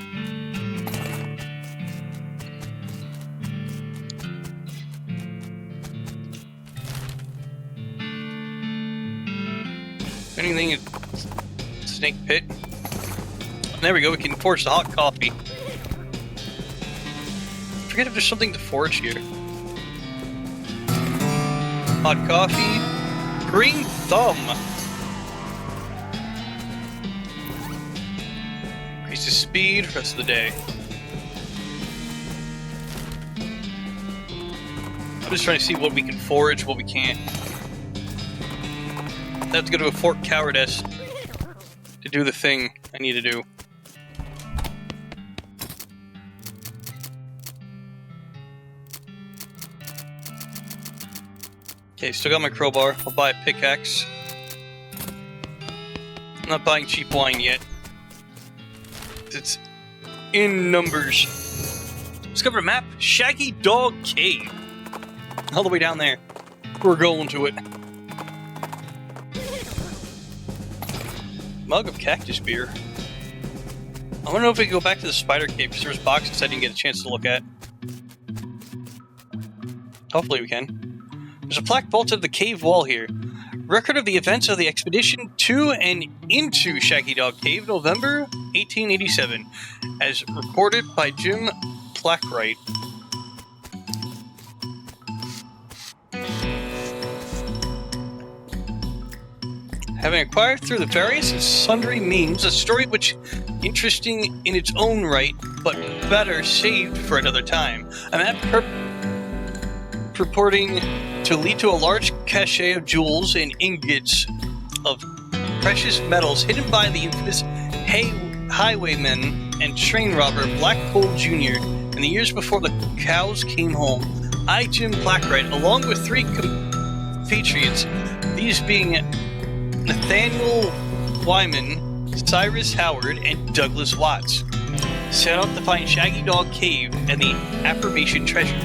Anything in Snake Pit? There we go, we can forge the hot coffee. I forget if there's something to forge here. Hot coffee. Green thumb. increases speed, rest of the day. I'm just trying to see what we can forage, what we can't. I have to go to a Fort Cowardice to do the thing I need to do. Okay, still got my crowbar. I'll buy a pickaxe. I'm not buying cheap wine yet. It's in numbers. Discovered a map. Shaggy Dog Cave. All the way down there. We're going to it. Mug of cactus beer. I want to know if we can go back to the spider cave because there's boxes I didn't get a chance to look at. Hopefully we can. There's a plaque bolted to the cave wall here. Record of the events of the expedition to and into Shaggy Dog Cave, November 1887, as reported by Jim Plackwright. Having acquired through the various and sundry means a story which interesting in its own right, but better saved for another time. A map purporting to lead to a large cache of jewels and ingots of precious metals hidden by the infamous highwayman and train robber Black Coal Jr. in the years before the cows came home. I, Jim Plackwright, along with 3 compatriots, these being Nathaniel Wyman, Cyrus Howard, and Douglas Watts, set out to find Shaggy Dog Cave and the Affirmation Treasure.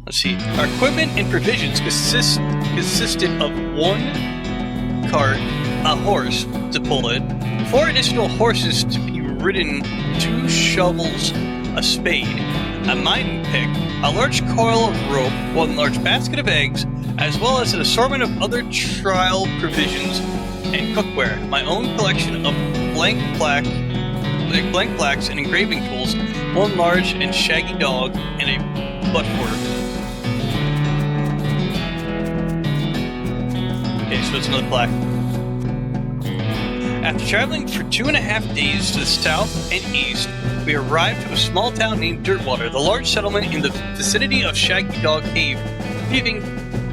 Let's see. Our equipment and provisions consisted of 1 cart, a horse to pull it, 4 additional horses to be ridden, 2 shovels, a spade, a mining pick, a large coil of rope, 1 large basket of eggs, as well as an assortment of other trial provisions and cookware, my own collection of blank plaques and engraving tools, 1 large and shaggy dog, and a butt fork. Okay, so it's another plaque. After traveling for 2.5 days to the south and east, we arrived to a small town named Dirtwater, the large settlement in the vicinity of Shaggy Dog Cave, leaving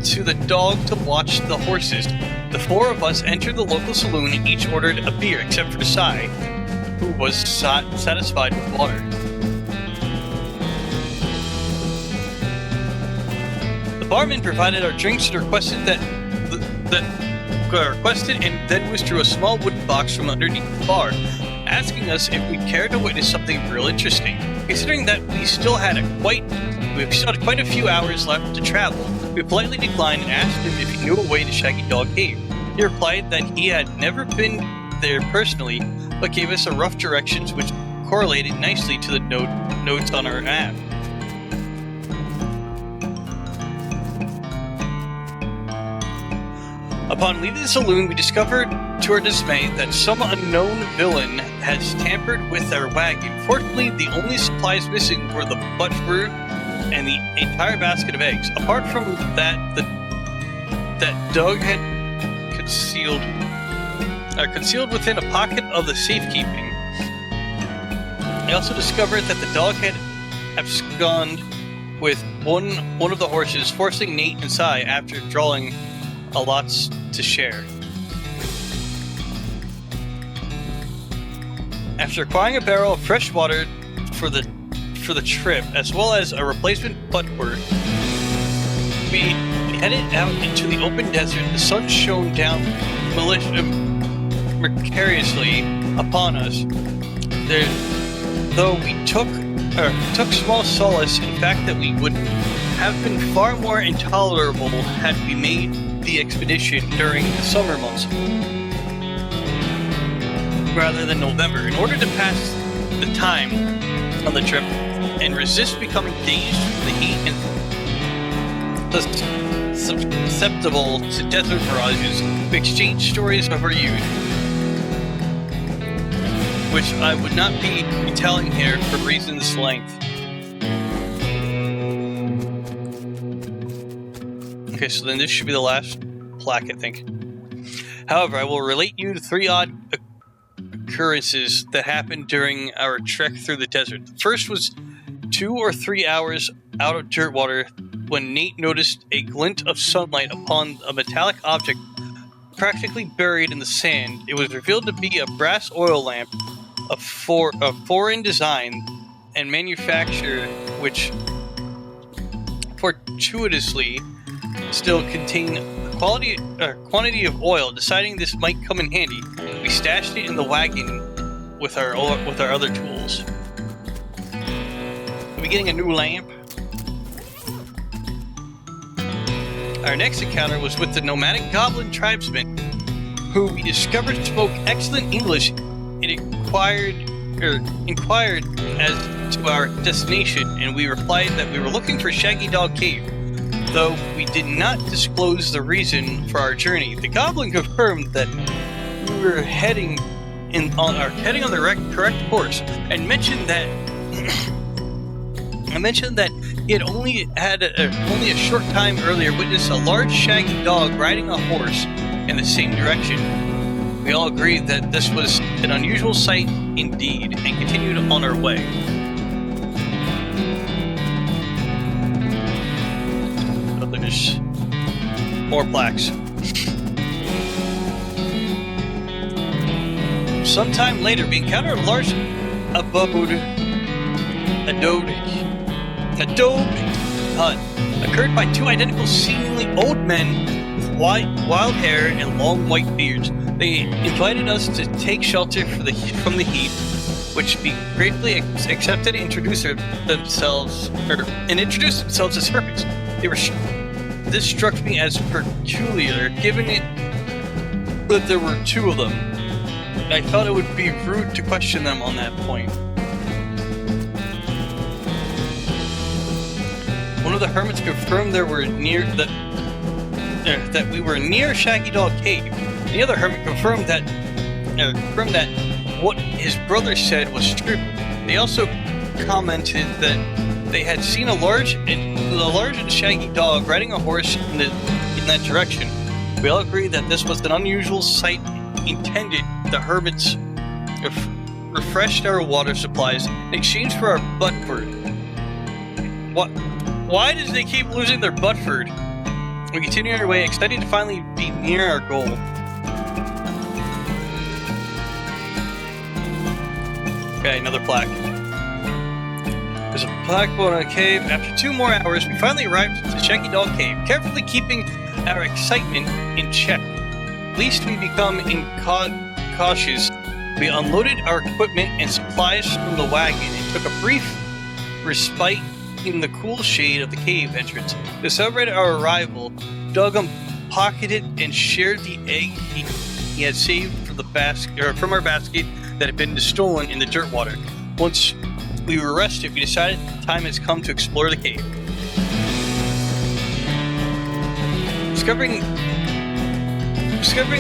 to the dog to watch the horses. The 4 of us entered the local saloon and each ordered a beer, except for Sai, who was satisfied with water. The barman provided our drinks and requested and then withdrew a small wooden box from underneath the bar, asking us if we'd care to witness something real interesting. Considering that we still had quite a few hours left to travel, we politely declined and asked him if he knew a way to Shaggy Dog Cave. He replied that he had never been there personally, but gave us a rough directions which correlated nicely to the notes on our map. Upon leaving the saloon, we discovered, to our dismay, that some unknown villain has tampered with our wagon. Fortunately, the only supplies missing were the butterfruit and the entire basket of eggs. Apart from that, that Doug had concealed within a pocket of the safekeeping. I also discovered that the dog had absconded with one of the horses, forcing Nate and Sai after drawing a lots to share. After acquiring a barrel of fresh water for the trip, as well as a replacement buttwork, we headed out into the open desert. The sun shone down precariously upon us. Though we took small solace in the fact that we would have been far more intolerable had we made the expedition during the summer months rather than November. In order to pass the time on the trip and resist becoming dazed from the heat and susceptible to desert mirages, we exchanged stories of our youth, which I would not be retelling here for reasons length. Okay, so then this should be the last plaque, I think. However, I will relate you to 3 odd occurrences that happened during our trek through the desert. The first was 2 or 3 hours out of dirt water when Nate noticed a glint of sunlight upon a metallic object practically buried in the sand. It was revealed to be a brass oil lamp of foreign design and manufacture, which fortuitously still contained a quantity of oil. Deciding this might come in handy, we stashed it in the wagon with our other tools. We'll be getting a new lamp. Our next encounter was with the nomadic goblin tribesman, who we discovered spoke excellent English. It inquired as to our destination, and we replied that we were looking for Shaggy Dog Cave, though we did not disclose the reason for our journey. The goblin confirmed that we were heading on the correct course, and mentioned that he had only a short time earlier witnessed a large shaggy dog riding a horse in the same direction. We all agreed that this was an unusual sight indeed, and continued on our way. Oh, there's more plaques. Sometime later, we encountered a large adobe hut, occurred by 2 identical, seemingly old men with wild hair and long white beards. They invited us to take shelter from the heat, which we gratefully accepted and introduced themselves as hermits. This struck me as peculiar, given it that there were 2 of them. I felt it would be rude to question them on that point. One of the hermits confirmed that we were near Shaggy Dog Cave. The other hermit confirmed that what his brother said was true. They also commented that they had seen a large and shaggy dog riding a horse in that direction. We all agreed that this was an unusual sight intended. The hermits refreshed our water supplies in exchange for our butt food. Why does they keep losing their butt food? We continue our way, excited to finally be near our goal. Okay, another plaque. There's a plaque on a cave. After 2 more hours, we finally arrived at the Shaggy Dog Cave, carefully keeping our excitement in check. Lest we become cautious, we unloaded our equipment and supplies from the wagon and took a brief respite in the cool shade of the cave entrance. To celebrate our arrival, Duggan pocketed and shared the egg he had saved from our basket that had been stolen in the dirt water. Once we were rested, we decided the time has come to explore the cave. Discovering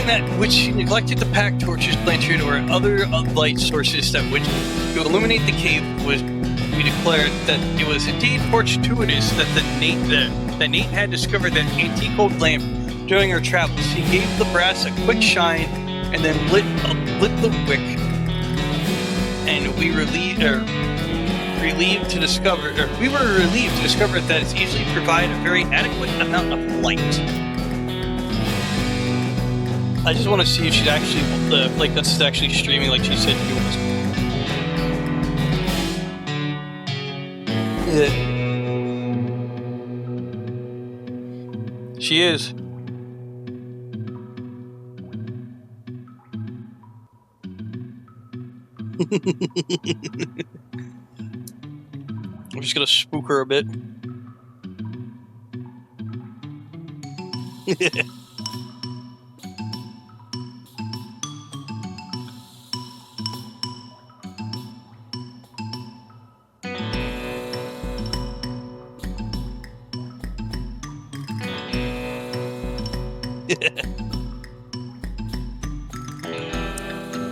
that which neglected the pack torches, lantern, or other light sources that which to illuminate the cave we declared that it was indeed fortuitous that Nate had discovered that antique old lamp during our travels. He gave the brass a quick shine and then lit the wick, and we were relieved to discover that it's easily provide a very adequate amount of light. I just want to see if she's actually this is actually streaming like she said she was. Yeah. She is. I'm just gonna spook her a bit.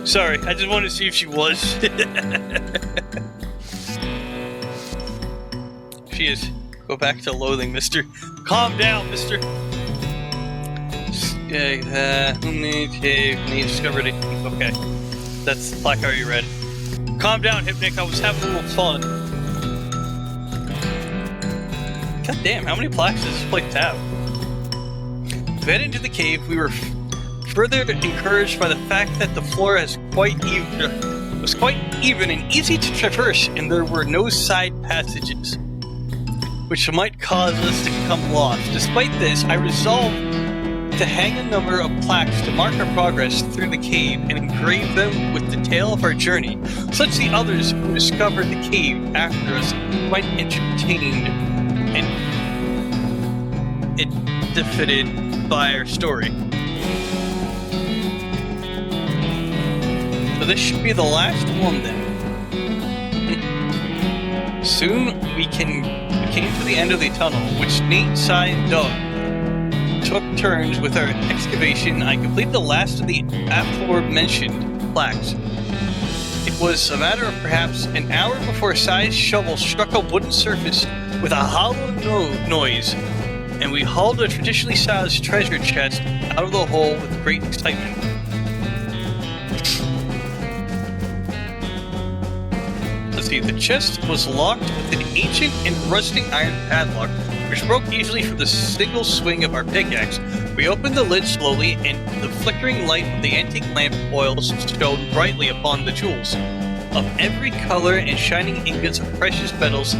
Sorry, I just wanted to see if she was. She is. Go back to loathing, mister. Calm down, mister. discovered it. Okay. That's the placard you read. Calm down, Hypnic. I was having a little fun. God damn, how many plaques does this place have? To head into the cave, we were further encouraged by the fact that the floor was quite even and easy to traverse, and there were no side passages, which might cause us to become lost. Despite this, I resolved to hang a number of plaques to mark our progress through the cave and engrave them with the tale of our journey, such the others who discovered the cave after us might entertained and edified by our story. So this should be the last one then. Soon we came to the end of the tunnel, which Nate, Sai, and Doug took turns with our excavation. I completed the last of the aforementioned plaques. It was a matter of perhaps an hour before Sai's shovel struck a wooden surface with a hollow noise, and we hauled a traditionally sized treasure chest out of the hole with great excitement. Let's see, the chest was locked with an ancient and rusting iron padlock, which broke easily from the single swing of our pickaxe. We opened the lid slowly, and the flickering light of the antique lamp oils shone brightly upon the jewels of every color and shining ingots of precious metals,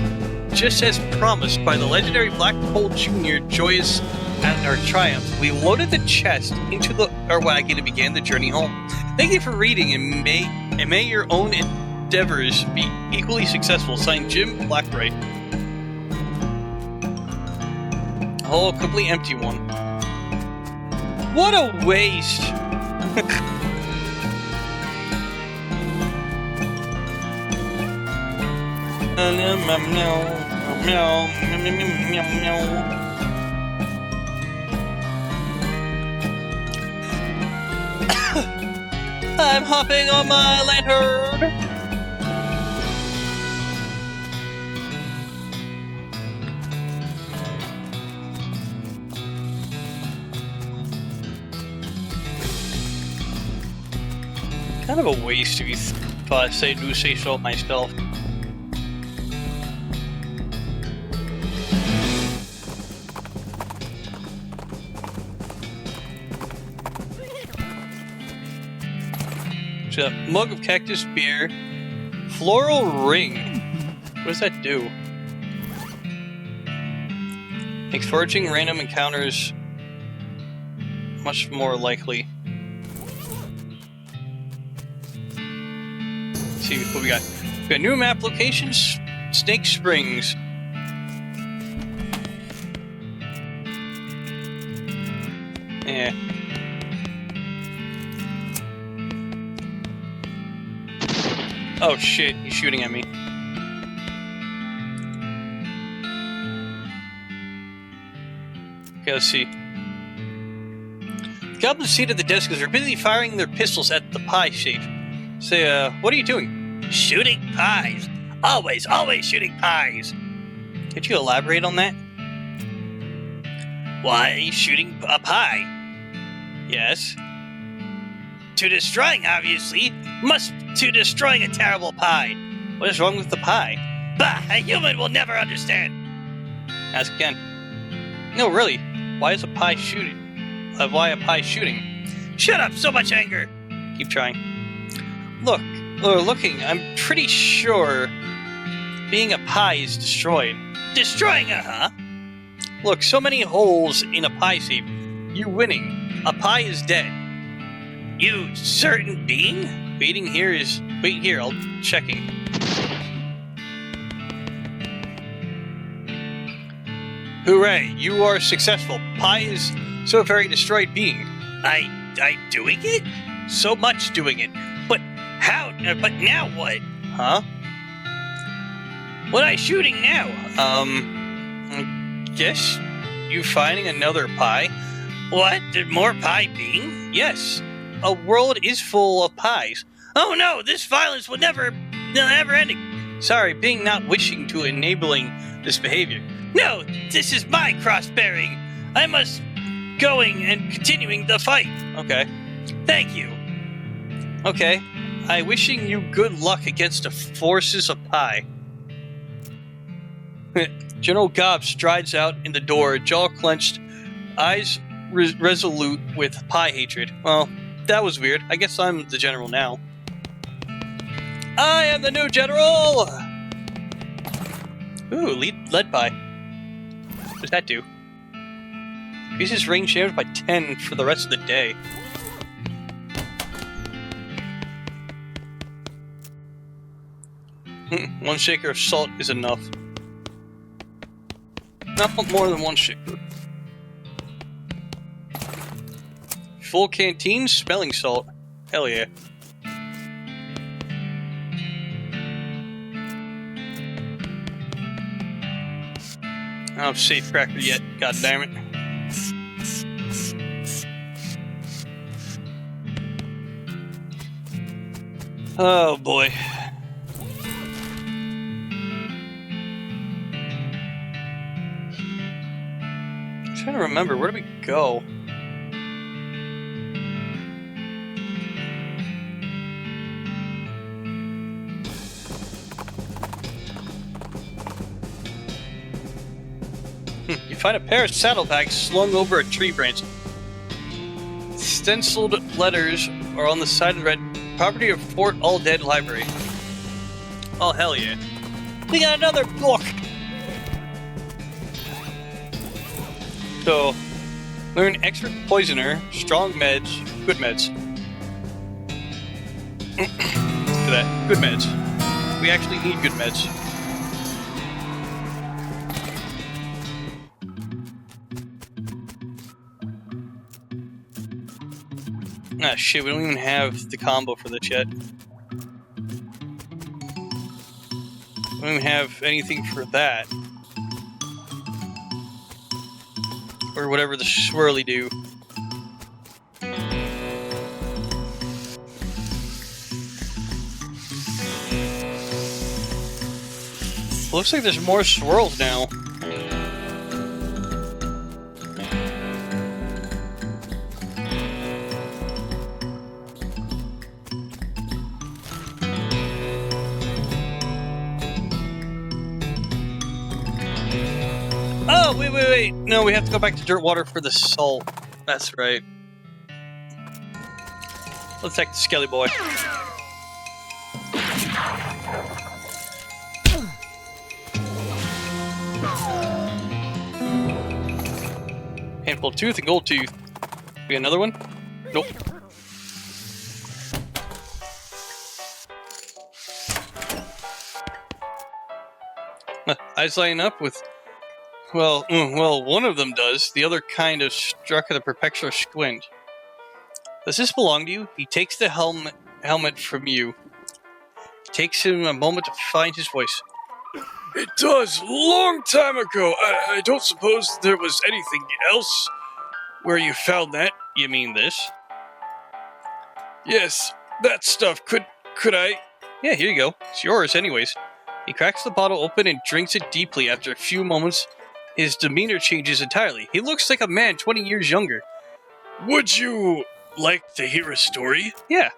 just as promised by the legendary Black Hole Jr. joyous at our triumph. We loaded the chest into our wagon and began the journey home. Thank you for reading, and may your own endeavors be equally successful. Signed, Jim Blackbright. A whole completely empty one. What a waste! I'm hopping on my lantern! Kind of a waste if I do say so myself. So, mug of cactus beer, floral ring. What does that do? Makes foraging random encounters much more likely. Let's see what we got. We got new map locations, Snake Springs. Yeah. Oh shit, he's shooting at me. Okay, let's see. The goblins seated at the desk are busy firing their pistols at the pie shape. Say, what are you doing? Shooting pies. Always shooting pies. Could you elaborate on that? Why, shooting a pie. Yes. To destroying, obviously. To destroying a terrible pie. What is wrong with the pie? Bah, a human will never understand. Ask again. No, really. Why is a pie shooting? Why a pie shooting? Shut up, so much anger. Keep trying. Looking, I'm pretty sure being a pie is destroyed. Destroying it, huh? Look, so many holes in a pie shape. You winning. A pie is dead. You certain being? Wait here, I'll checking. Hooray, you are successful. Pie is so very destroyed being. I doing it? So much doing it. But how? But now what? Huh? What I shooting now? I guess you finding another pie? What? Did more pie being? Yes. A world is full of pies. Oh no, this violence will never ending. Sorry, being not wishing to enabling this behavior. No, this is my cross-bearing. I must going and continuing the fight. Okay. Thank you. Okay. I'm wishing you good luck against the forces of Pi. General Gobb strides out in the door, jaw clenched, eyes resolute with Pi hatred. Well, that was weird. I guess I'm the general now. I am the new general! Ooh, led by. What does that do? Increases range damage by 10 for the rest of the day. One shaker of salt is enough. Not more than one shaker. Full canteen, smelling salt. Hell yeah. I don't have safe cracker yet, god damn it. Oh boy. I'm trying to remember, where do we go? You find a pair of saddlebags slung over a tree branch. Stenciled letters are on the side of the red property of Fort All Dead Library. Oh, hell yeah. We got another book! So, learn expert poisoner, strong meds, good meds. Look at that, good meds. We actually need good meds. Ah, shit, we don't even have the combo for this yet. We don't even have anything for that. Or whatever the swirly do. Looks like there's more swirls now. Oh, wait. No, we have to go back to dirt water for the salt. That's right. Let's take the Skelly boy. Handful of tooth and gold tooth. We got another one? Nope. Eyes lighting up with... Well, one of them does. The other kind of struck at a perpetual squint. Does this belong to you? He takes the helmet from you. It takes him a moment to find his voice. It does. Long time ago. I don't suppose there was anything else where you found that. You mean this? Yes, that stuff. Could I? Yeah, here you go. It's yours anyways. He cracks the bottle open and drinks it deeply. After a few moments, his demeanor changes entirely. He looks like a man 20 years younger. Would you like to hear a story? Yeah.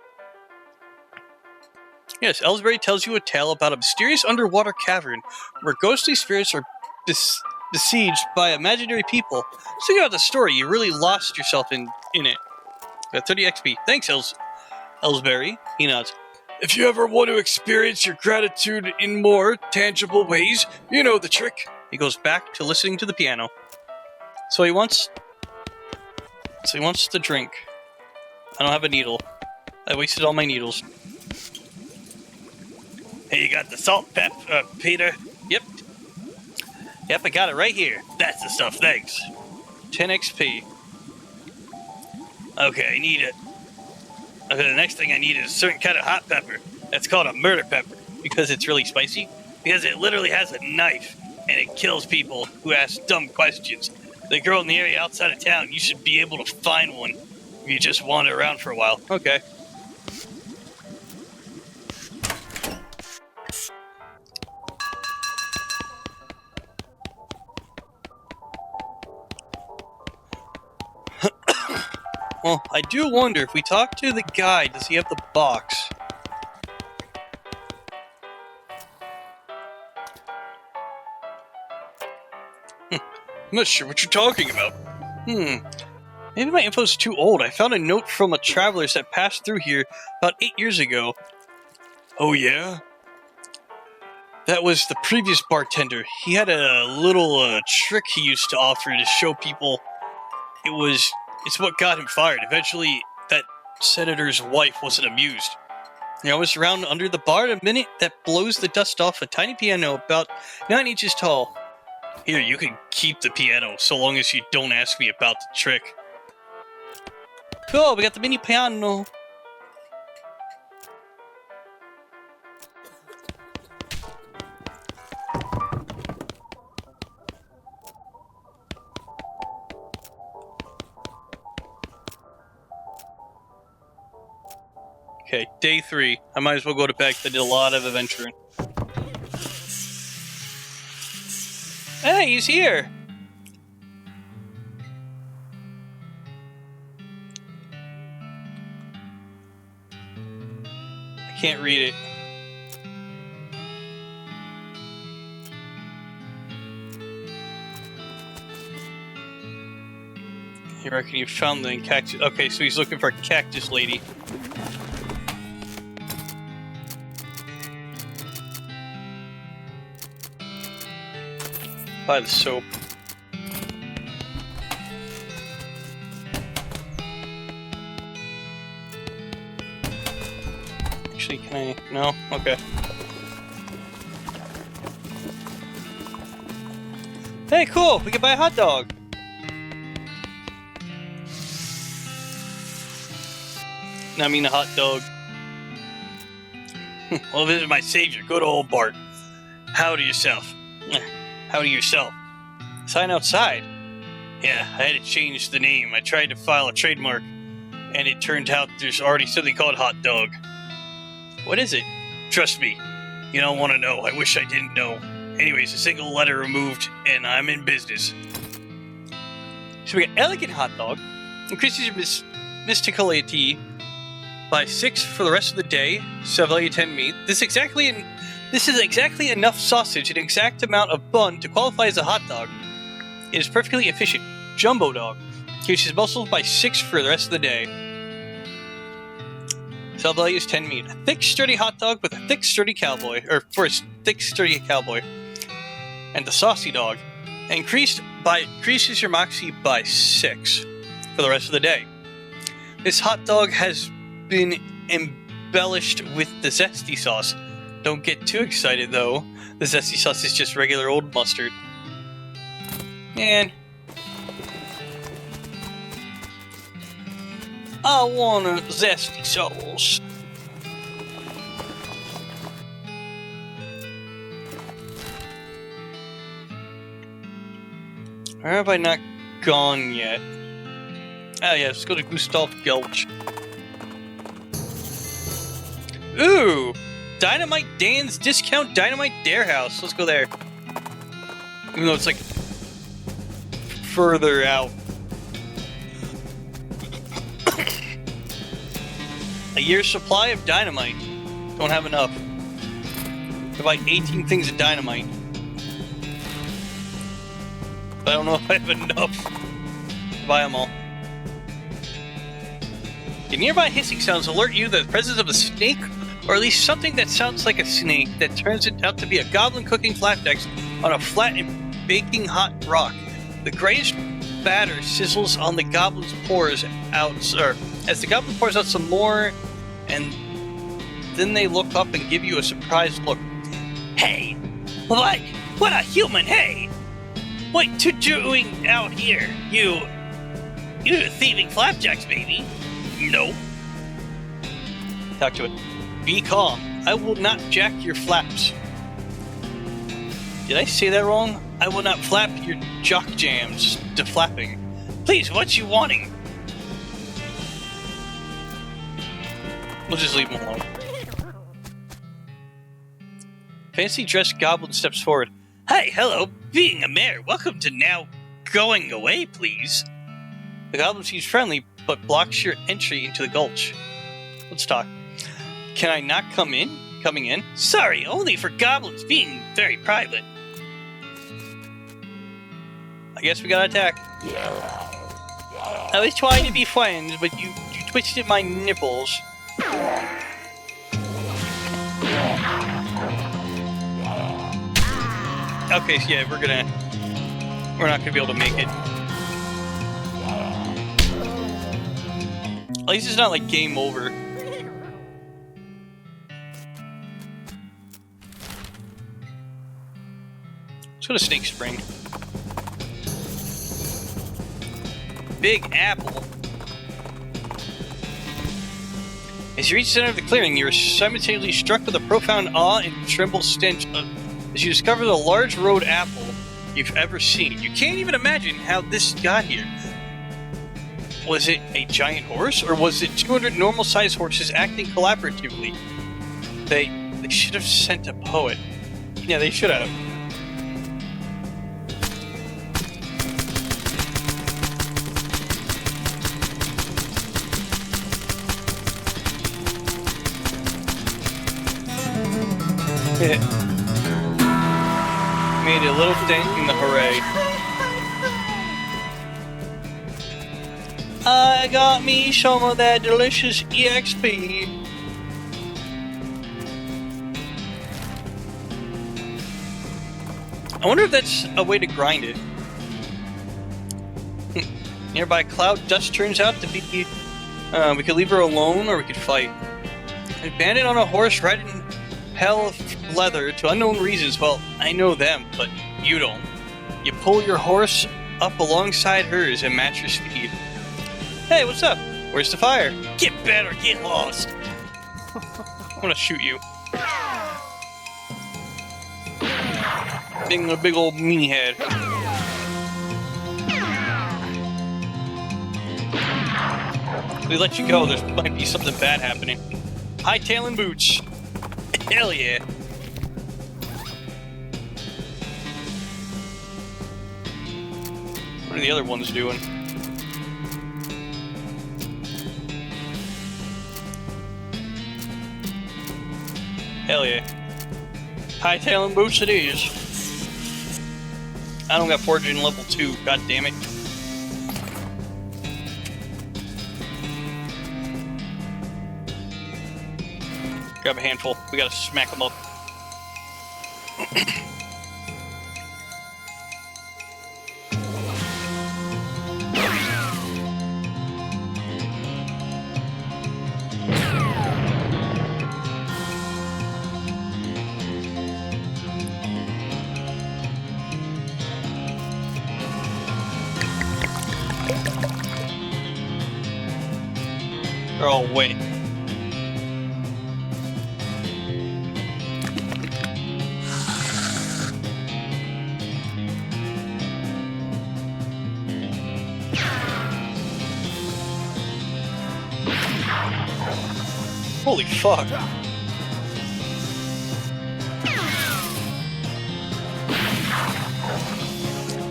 Yes, Ellsbury tells you a tale about a mysterious underwater cavern where ghostly spirits are besieged by imaginary people. Think about the story. You really lost yourself in it. Got 30 XP. Thanks, Ellsbury. He nods. If you ever want to experience your gratitude in more tangible ways, you know the trick. He goes back to listening to the piano. So he wants the drink. I don't have a needle. I wasted all my needles. Hey, you got the salt, Peter? Yep, I got it right here. That's the stuff, thanks. 10 XP. Okay, I need it. Okay, the next thing I need is a certain kind of hot pepper. That's called a murder pepper. Because it's really spicy? Because it literally has a knife, and it kills people who ask dumb questions. They grow in the area outside of town. You should be able to find one if you just wander around for a while. Okay. Well, I do wonder if we talk to the guy, does he have the box? I'm not sure what you're talking about. Maybe my info's too old. I found a note from a traveler that passed through here about 8 years ago. Oh yeah? That was the previous bartender. He had a little trick he used to offer to show people. It's what got him fired. Eventually, that senator's wife wasn't amused. I was around under the bar in a minute that blows the dust off a tiny piano about 9 inches tall. Here, you can keep the piano, so long as you don't ask me about the trick. Cool, we got the mini piano. Okay, day 3. I might as well go to bed because I did a lot of adventuring. Hey, he's here! I can't read it. You reckon you found the cactus? Okay, so he's looking for a cactus lady. Buy the soap. Actually, can I? No? Okay. Hey, cool! We can buy a hot dog! I mean a hot dog. Well, visit my savior, good old Bart. Howdy yourself. Howdy yourself. Sign outside. Yeah, I had to change the name. I tried to file a trademark, and it turned out there's already something called hot dog. What is it? Trust me, you don't want to know. I wish I didn't know. Anyways, a single letter removed, and I'm in business. So we got elegant hot dog. Increases your mysticality by 6 for the rest of the day. So value 10 meat. This is exactly enough sausage, an exact amount of bun to qualify as a hot dog. It is perfectly efficient. Jumbo dog. Increases muscles by 6 for the rest of the day. Sell value is 10 meat. A thick, sturdy hot dog with a thick, sturdy cowboy. Or for a thick, sturdy cowboy. And the saucy dog. Increases your moxie by 6 for the rest of the day. This hot dog has been embellished with the zesty sauce. Don't get too excited though. The zesty sauce is just regular old mustard. Man. I want a zesty sauce. Where have I not gone yet? Ah, yeah, let's go to Gustav Gulch. Ooh! Dynamite Dan's Discount Dynamite Dare House. Let's go there. Even though it's like further out. A year's supply of dynamite. Don't have enough. I buy 18 things of dynamite. But I don't know if I have enough to buy them all. The nearby hissing sounds alert you that the presence of a snake, or at least something that sounds like a snake, that turns it out to be a goblin cooking flapjacks on a flat and baking hot rock. The grayish batter sizzles on the goblin's pores out, or as the goblin pours out some more, and then they look up and give you a surprised look. Hey, what a human! Hey, what you doing out here? You thieving flapjacks, baby? No. Talk to it. Be calm. I will not jack your flaps. Did I say that wrong? I will not flap your jock jams to flapping. Please, what you wanting? We'll just leave him alone. Fancy dressed goblin steps forward. Hi, hello. Being a mayor, welcome to now going away, please. The goblin seems friendly, but blocks your entry into the gulch. Let's talk. Can I not come in? Coming in? Sorry, only for goblins, being very private. I guess we gotta attack. I was trying to be friends, but you twisted my nipples. Okay, so yeah, we're not gonna be able to make it. At least it's not like game over. Let's go to Snake Spring. Big Apple. As you reach the center of the clearing, you are simultaneously struck with a profound awe and tremble stench as you discover the large road apple you've ever seen. You can't even imagine how this got here. Was it a giant horse, or was it 200 normal-sized horses acting collaboratively? They should have sent a poet. Yeah, they should have. Made a little dent in the hooray. I got me some of that delicious EXP. I wonder if that's a way to grind it. Nearby cloud dust turns out to be... we could leave her alone or we could fight. A bandit on a horse riding hell of leather to unknown reasons. Well, I know them, but you don't. You pull your horse up alongside hers and match your speed. Hey, what's up? Where's the fire? Get better, get lost. I'm gonna shoot you. Being a big old meanie head. If we let you go, there might be something bad happening. Hightailing boots. Hell yeah. What are the other ones doing? Hell yeah. Hightailing boots it is. I don't got foraging level 2, god damn it. Grab a handful. We gotta smack them up. Oh, wait. Holy fuck.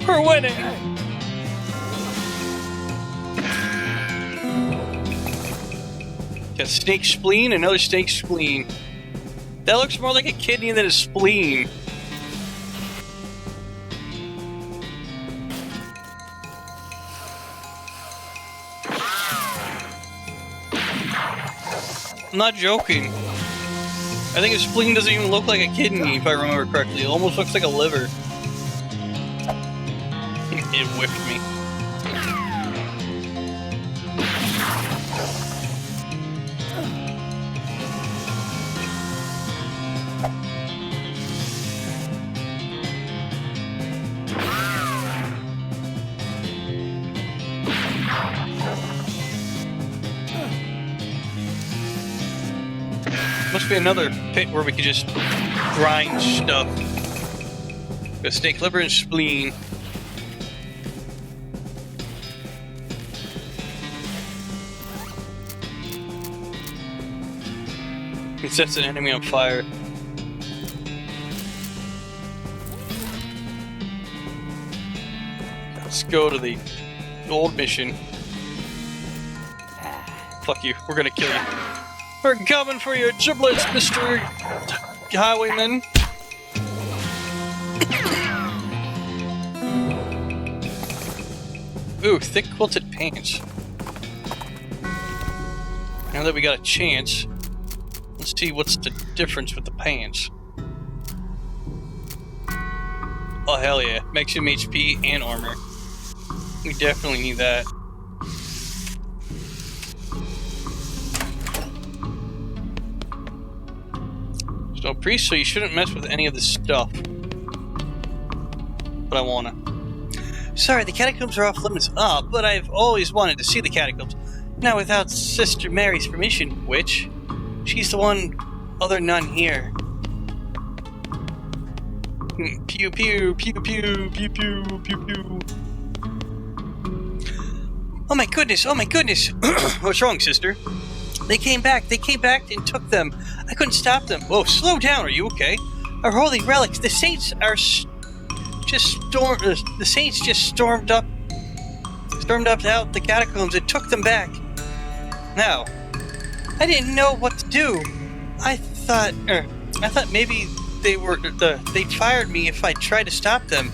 We're winning! Got snake spleen, another snake spleen. That looks more like a kidney than a spleen. I'm not joking. I think a spleen doesn't even look like a kidney, if I remember correctly. It almost looks like a liver. It whipped me. Must be another pit where we could just grind stuff. Got snake liver and spleen. It sets an enemy on fire. Let's go to the gold mission. fuck you. We're gonna kill you. We're coming for your giblets, Mr. Highwayman. Ooh, thick quilted pants. Now that we got a chance, let's see what's the difference with the pants. Oh, hell yeah. Maximum HP and armor. We definitely need that. So, priest, so you shouldn't mess with any of this stuff. But I wanna. Sorry, the catacombs are off limits. Ah, but I've always wanted to see the catacombs. Now, without Sister Mary's permission, which she's the one other nun here. Pew pew, pew pew, pew pew, pew pew. Oh my goodness, oh my goodness! What's wrong, sister? They came back and took them. I couldn't stop them. Whoa, slow down, are you okay? Our holy relics, the saints are the saints just stormed up out the catacombs and took them back. Now, I didn't know what to do. I thought maybe they'd fired me if I tried to stop them.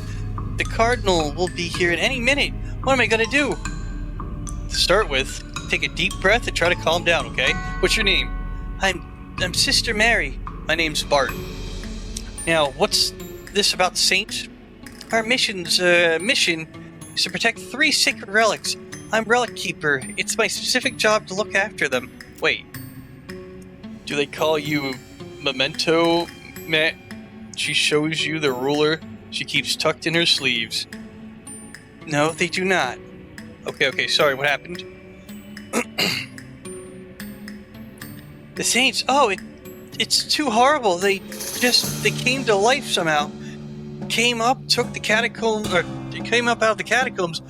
The cardinal will be here at any minute. What am I gonna do? To start with, take a deep breath and try to calm down, okay? What's your name? I'm Sister Mary. My name's Bart. Now, what's this about the saints? Our mission is to protect 3 sacred relics. I'm Relic Keeper. It's my specific job to look after them. Wait. Do they call you Memento? She shows you the ruler she keeps tucked in her sleeves. No, they do not. Okay, sorry, what happened? The saints, it's too horrible. They came to life somehow. Came up out of the catacombs,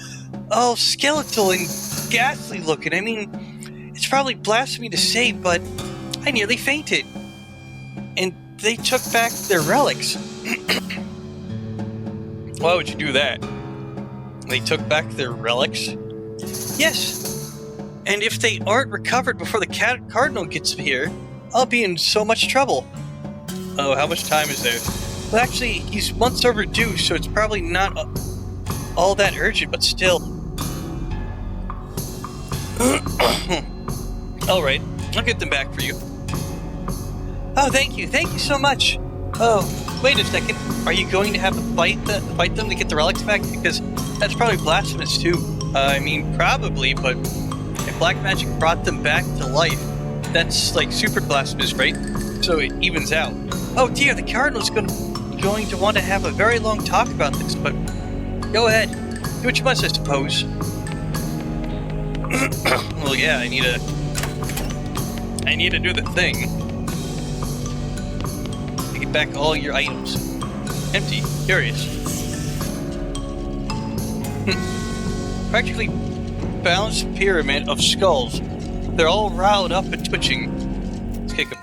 all skeletal and ghastly looking. I mean, it's probably blasphemy to say, but I nearly fainted. And they took back their relics. Why would you do that? They took back their relics? Yes. And if they aren't recovered before the cardinal gets here, I'll be in so much trouble. Oh, how much time is there? Well, actually, he's months overdue, so it's probably not all that urgent, but still. Alright, I'll get them back for you. Oh, thank you so much. Oh, wait a second. Are you going to have to fight them to get the relics back? Because that's probably blasphemous too. I mean, probably, but if black magic brought them back to life, that's like super blasphemous, right? So it evens out. Oh dear, the cardinal's going to want to have a very long talk about this, but go ahead. Do what you must, I suppose. Well, yeah, I need to do the thing. Get back all your items. Empty. Curious. Practically balanced pyramid of skulls. They're all riled up and twitching. Let's kick them.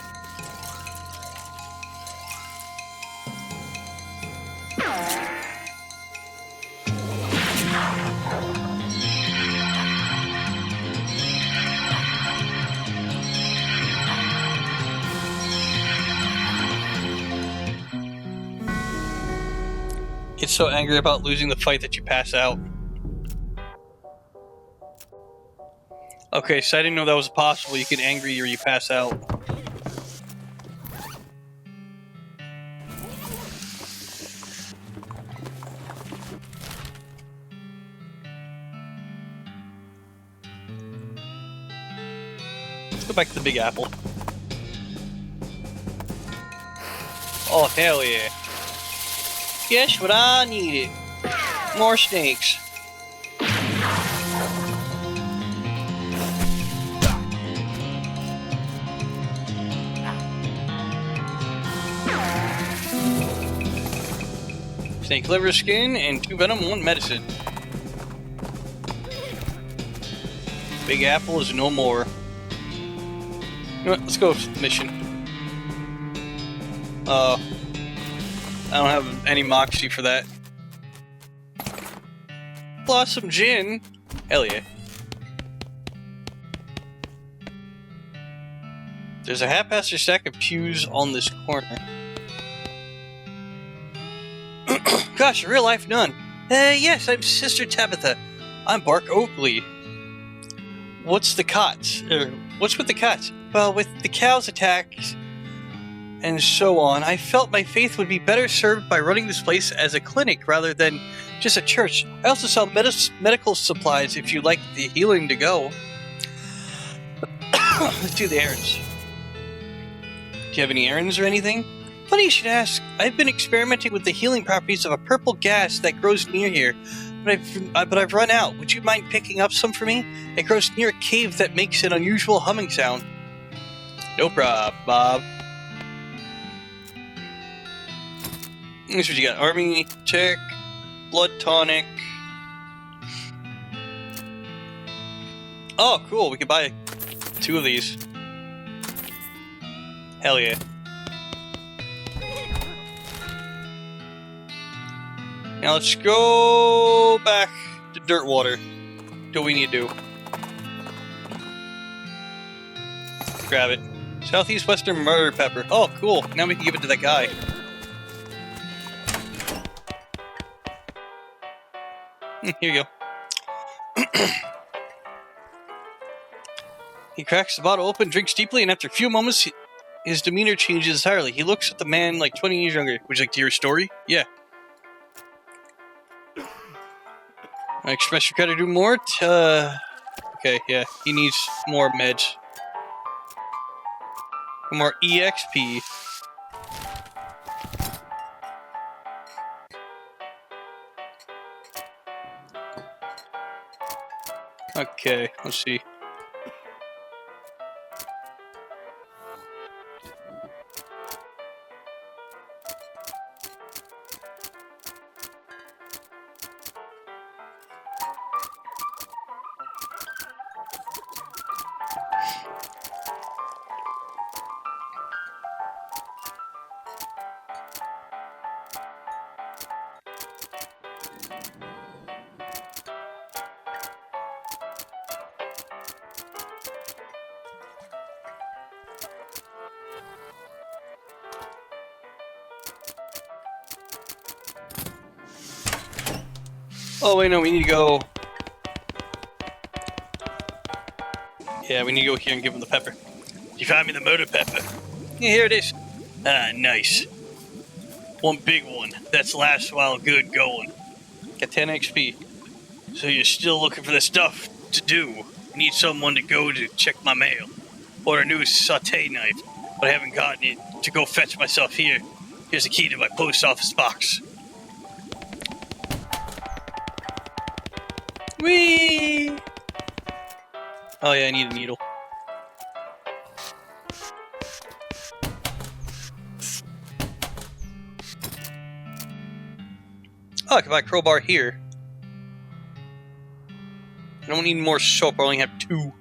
Get so angry about losing the fight that you pass out. Okay, so I didn't know that was possible. You get angry or you pass out. Let's go back to the Big Apple. Oh, hell yeah. Guess what I needed? More snakes. Snake liver skin and 2 venom, 1 medicine. Big Apple is no more. You know what? Let's go with the mission. I don't have any moxie for that. Blossom Gin? Hell yeah. There's a haphazard stack of pews on this corner. Gosh, a real life nun. Yes, I'm Sister Tabitha. I'm Bark Oakley. What's with the cots? Well, with the cows' attacks and so on, I felt my faith would be better served by running this place as a clinic rather than just a church. I also sell medical supplies if you'd like the healing to go. Let's do the errands. Do you have any errands or anything? Funny you should ask. I've been experimenting with the healing properties of a purple gas that grows near here, but I've run out. Would you mind picking up some for me? It grows near a cave that makes an unusual humming sound. No prob, Bob. Here's what you got. Army check, blood tonic. Oh, cool. We can buy 2 of these. Hell yeah. Now let's go back to Dirtwater. Do what we need to do. Grab it. Southeast Western Murder Pepper. Oh, cool. Now we can give it to that guy. Here you go. He cracks the bottle open, drinks deeply, and after a few moments, his demeanor changes entirely. He looks at the man like 20 years younger. Would you like to hear a story? Yeah. I express your gratitude more. Okay, yeah. He needs more meds. More EXP. Okay, let's see. Oh, wait, no, we need to go... Yeah, we need to go here and give him the pepper. You find me the motor pepper? Yeah, here it is. Ah, nice. One big one. That's last while good going. Got 10 XP. So you're still looking for the stuff to do. Need someone to go to check my mail. Or a new saute knife. But I haven't gotten it to go fetch myself here. Here's the key to my post office box. Whee! Oh yeah, I need a needle. Oh, I can buy a crowbar here. I don't need more soap, I only have 2.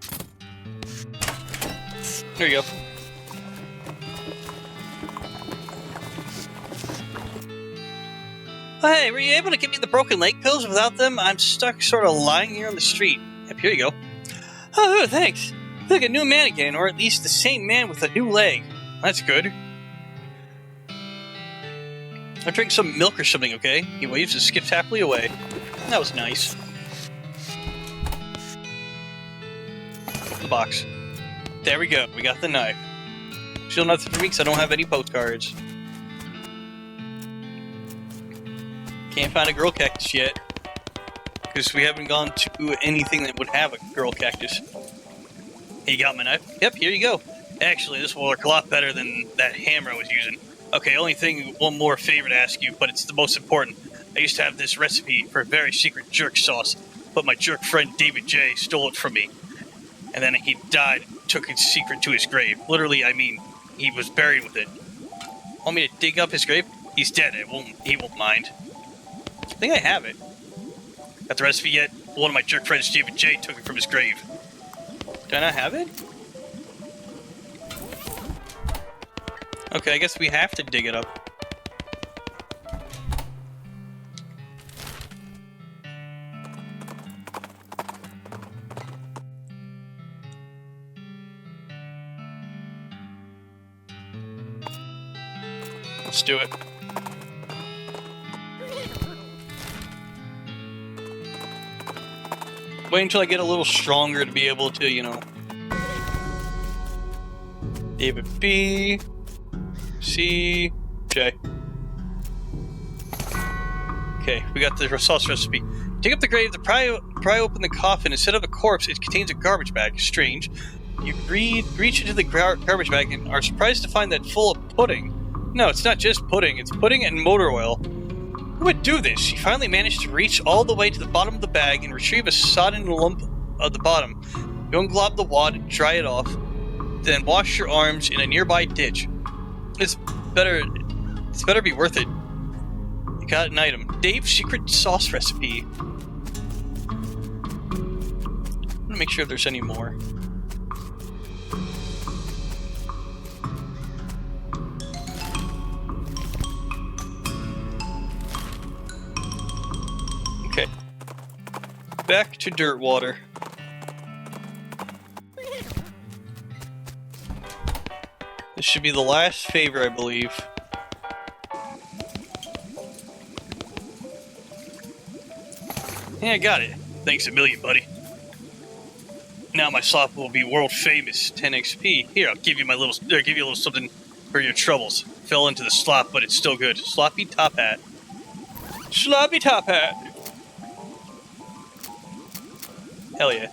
There you go. Oh, hey, were you able to give me the broken leg pills? Without them, I'm stuck sort of lying here on the street. Yep, here you go. Oh, thanks. I feel like a new man again, or at least the same man with a new leg. That's good. I'll drink some milk or something, okay? He waves and skips happily away. That was nice. The box. There we go. We got the knife. Still nothing for me because I don't have any postcards. Can't find a girl cactus yet. Because we haven't gone to anything that would have a girl cactus. Hey, you got my knife? Yep, here you go. Actually, this will work a lot better than that hammer I was using. Okay, only thing, one more favor to ask you, but it's the most important. I used to have this recipe for a very secret jerk sauce, but my jerk friend David J. stole it from me. And then he died, took his secret to his grave. Literally, I mean, he was buried with it. Want me to dig up his grave? He's dead, he won't mind. I think I have it. Got the recipe yet? One of my jerk friends, David J., took it from his grave. Do I not have it? Okay, I guess we have to dig it up. Let's do it. Wait until I get a little stronger to be able to, you know. David B. C. J. Okay, we got the sauce recipe. Dig up the grave, pry open the coffin, and set up a corpse. It contains a garbage bag. Strange. You reach into the garbage bag and are surprised to find that full of pudding. No, it's not just pudding. It's pudding and motor oil. Who would do this? You finally managed to reach all the way to the bottom of the bag and retrieve a sodden lump of the bottom. You unglob the wad, dry it off, then wash your arms in a nearby ditch. It's better be worth it. You got an item. Dave's secret sauce recipe. I'm gonna make sure if there's any more. Okay. Back to dirt water. This should be the last favor, I believe. Yeah, I got it. Thanks a million, buddy. Now my slop will be world famous. 10 XP. Here, I'll give you a little something for your troubles. Fell into the slop, but it's still good. Sloppy top hat. Sloppy top hat. Hell yeah.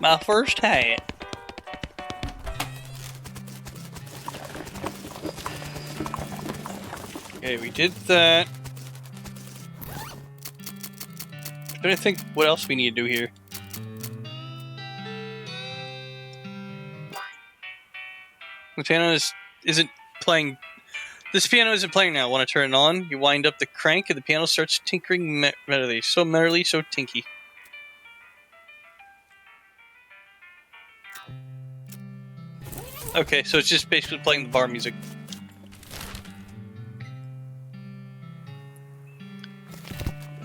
My first hat. Okay, we did that. I'm trying to think what else we need to do here. The piano isn't playing. This piano isn't playing now. Want to turn it on? You wind up the crank and the piano starts tinkering merrily. So merrily, so tinky. Okay, so it's just basically playing the bar music.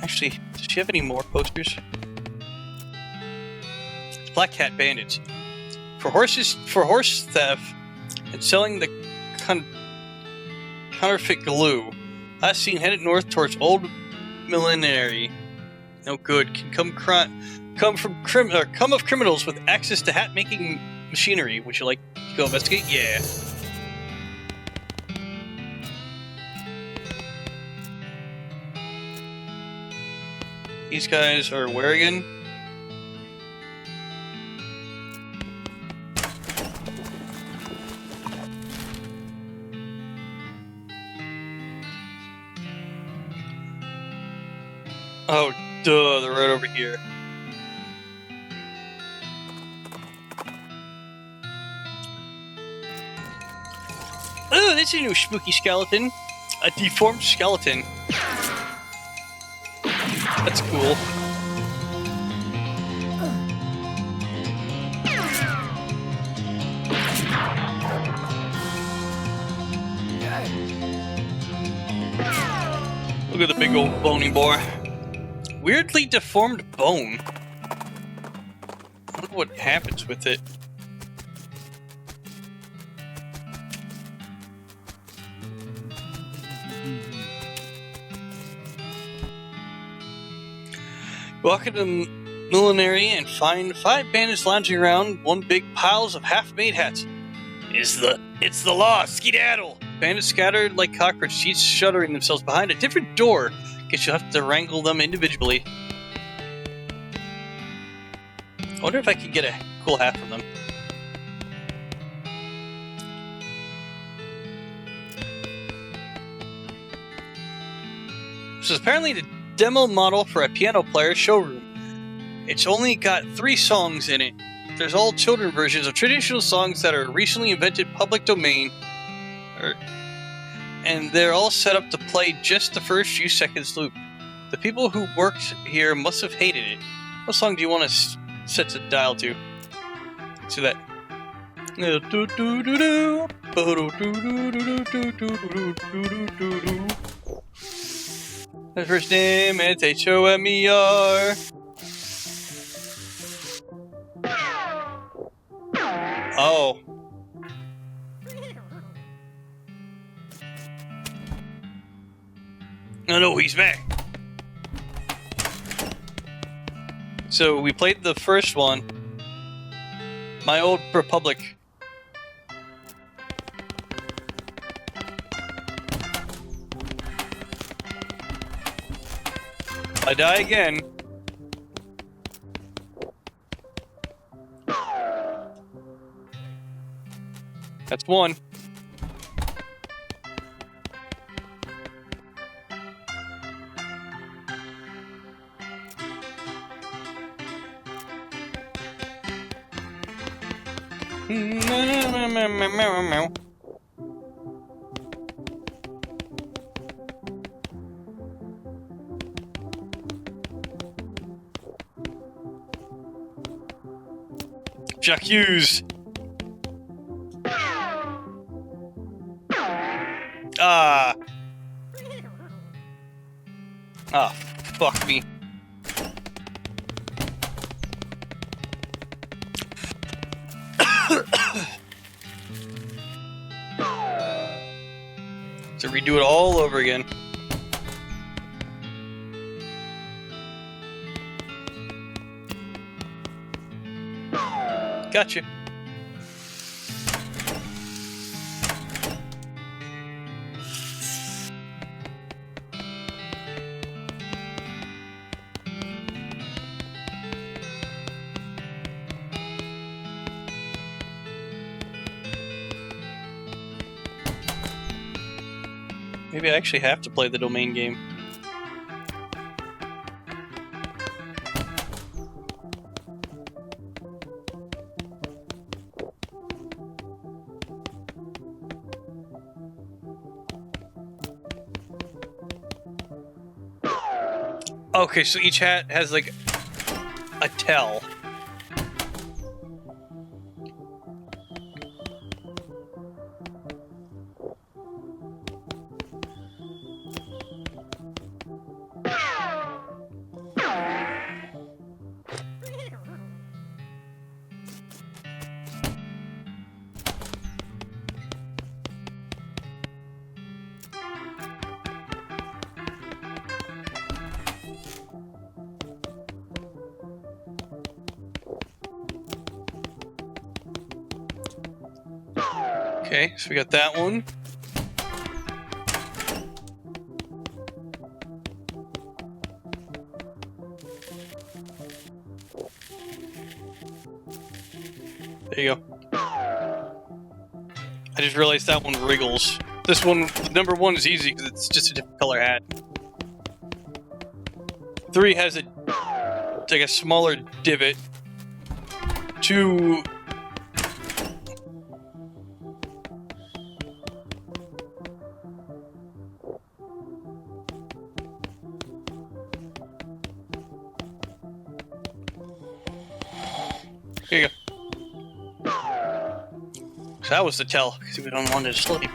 Actually, does she have any more posters? Black Cat Bandits. For horse theft and selling the counterfeit glue. Last seen headed north towards Old Millenary. No good. Can come of criminals with access to hat making machinery. Would you like to go investigate? Yeah. These guys are where again? Oh, duh, they're right over here. Oh, this is a new spooky skeleton. A deformed skeleton. That's cool. Look at the big old bony boy. Weirdly deformed bone. I don't know what happens with it. Walk into the millinery and find 5 bandits lounging around one big piles of half-made hats. It's the law, skedaddle! Bandits scattered like cockroaches, each shuddering themselves behind a different door. Guess you'll have to wrangle them individually. I wonder if I could get a cool hat from them. This is apparently the demo model for a piano player showroom. It's only got 3 songs in it. There's all children versions of traditional songs that are recently invented public domain. And they're all set up to play just the first few seconds loop. The people who worked here must have hated it. What song do you want to set to dial to? Let's do that. The first name, it's H-O-M-E-R. Oh. No, he's back. So we played the first one. My Old Republic. If I die again. That's one. J'accuse. Ah. Ah, fuck me. So redo it all over again. Gotcha. Maybe I actually have to play the domain game. Okay, so each hat has like a tell. Okay, so we got that one. There you go. I just realized that one wriggles. This one, number one is easy because it's just a different color hat. 3 has like a smaller divot. 2... Here you go. So that was the tell, because we don't want it to sleep.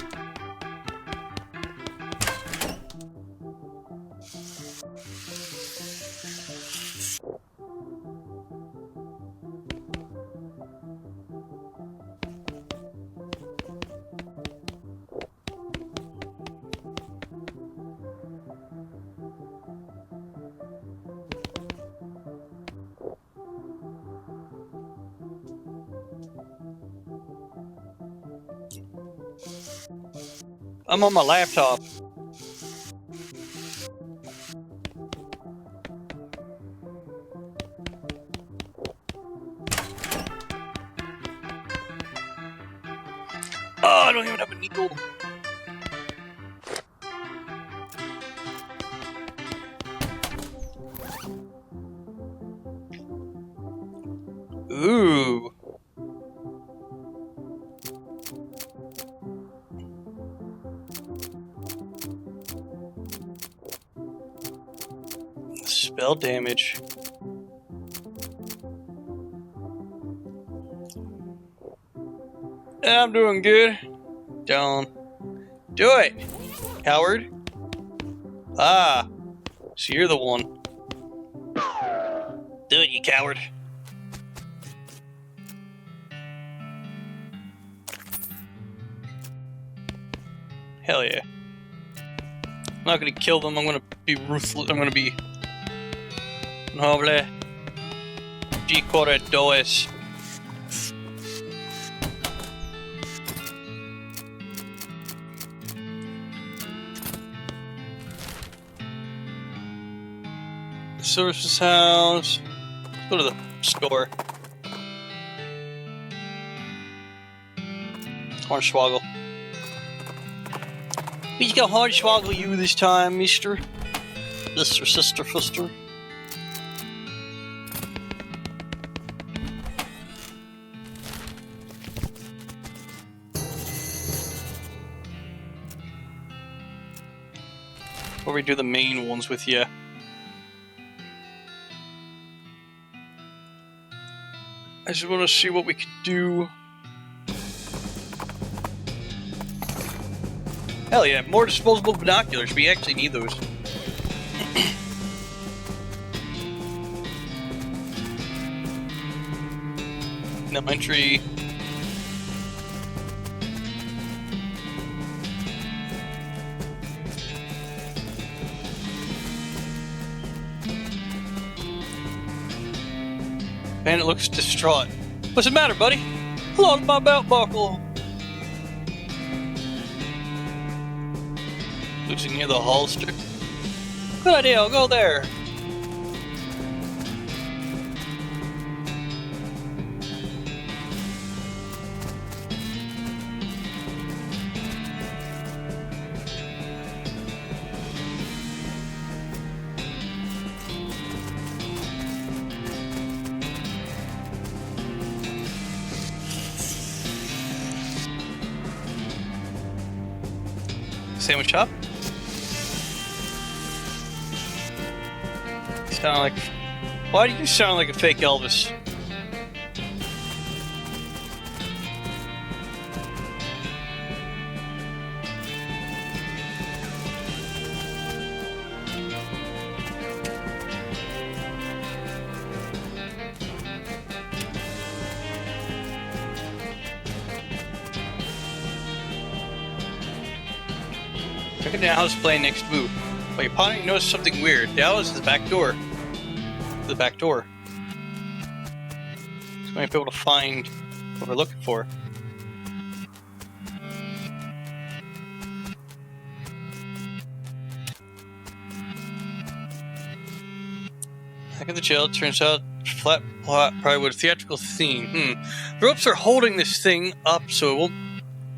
I'm on my laptop. Oh, I don't even have a needle. Ooh. Spell damage. I'm doing good. Don't do it, coward. Ah, so you're the one. Do it, you coward. Hell yeah. I'm not gonna kill them. I'm gonna be ruthless. I'm gonna be noble. G corredores. Services house. Let's go to the store. Hornswoggle. We got Hornswoggle you this time, mister. Mister, sister, fuster. Or we do the main ones with you. I just want to see what we could do. Hell yeah, more disposable binoculars. We actually need those. No entry. Bandit looks distraught. What's the matter, buddy? Hold on to my belt buckle. Losing near the holster. Good idea, I'll go there. Sandwich shop? Sound like... Why do you sound like a fake Elvis? Check it out Dallas playing next move. While you're pondering, you notice something weird. Dallas is the back door. The back door. So we might be able to find what we're looking for. Back at the jail, it turns out flat plot plywood theatrical theme. The ropes are holding this thing up, so it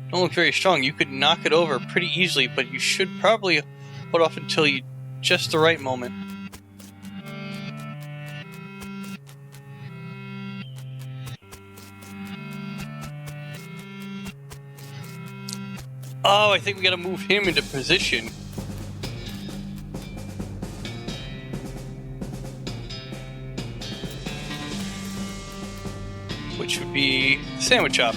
don't look very strong. You could knock it over pretty easily, but you should probably hold off until just the right moment. Oh, I think we gotta move him into position. Which would be the sandwich shop.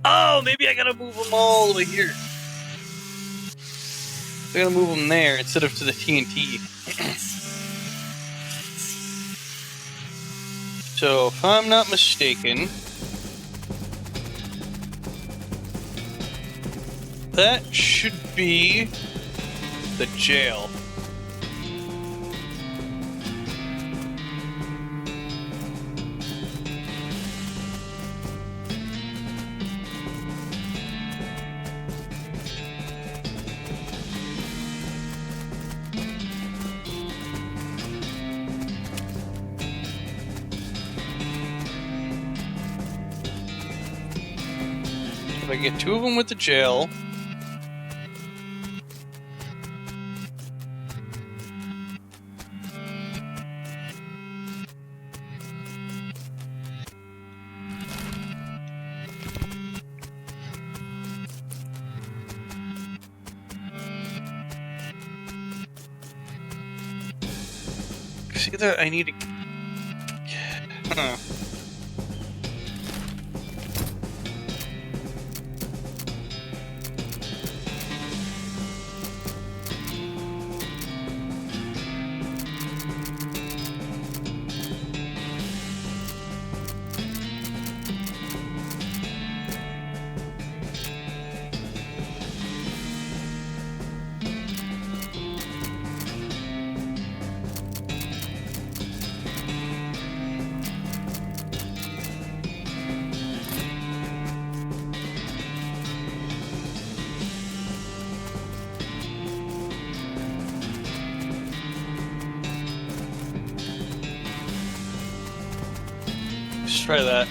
Oh, maybe I gotta move them all the way here. I gotta move them there instead of to the TNT. So, if I'm not mistaken, that should be the jail. If I get two of them with the jail. See that I need to... Huh. Let's try that.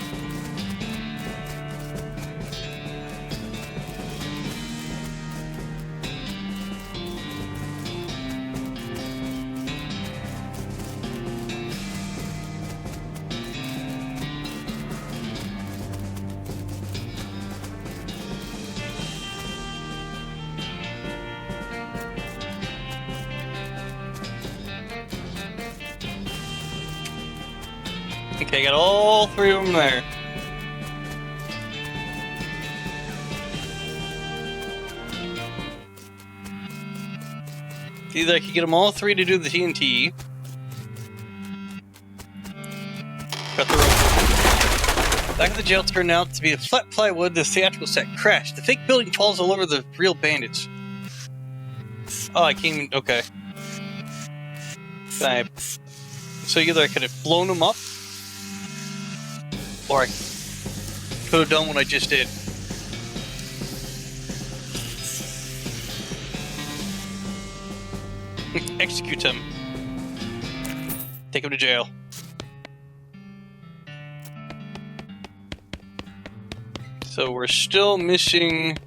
Okay, got all three of them there. Either I could get them all three to do the TNT. Got the rope. Back of the jail turned out to be a flat plywood. The theatrical set crashed. The fake building falls all over the real bandits. Oh, I can't even... Okay. So either I could have blown them up, or I could have done what I just did. Execute him. Take him to jail. So we're still missing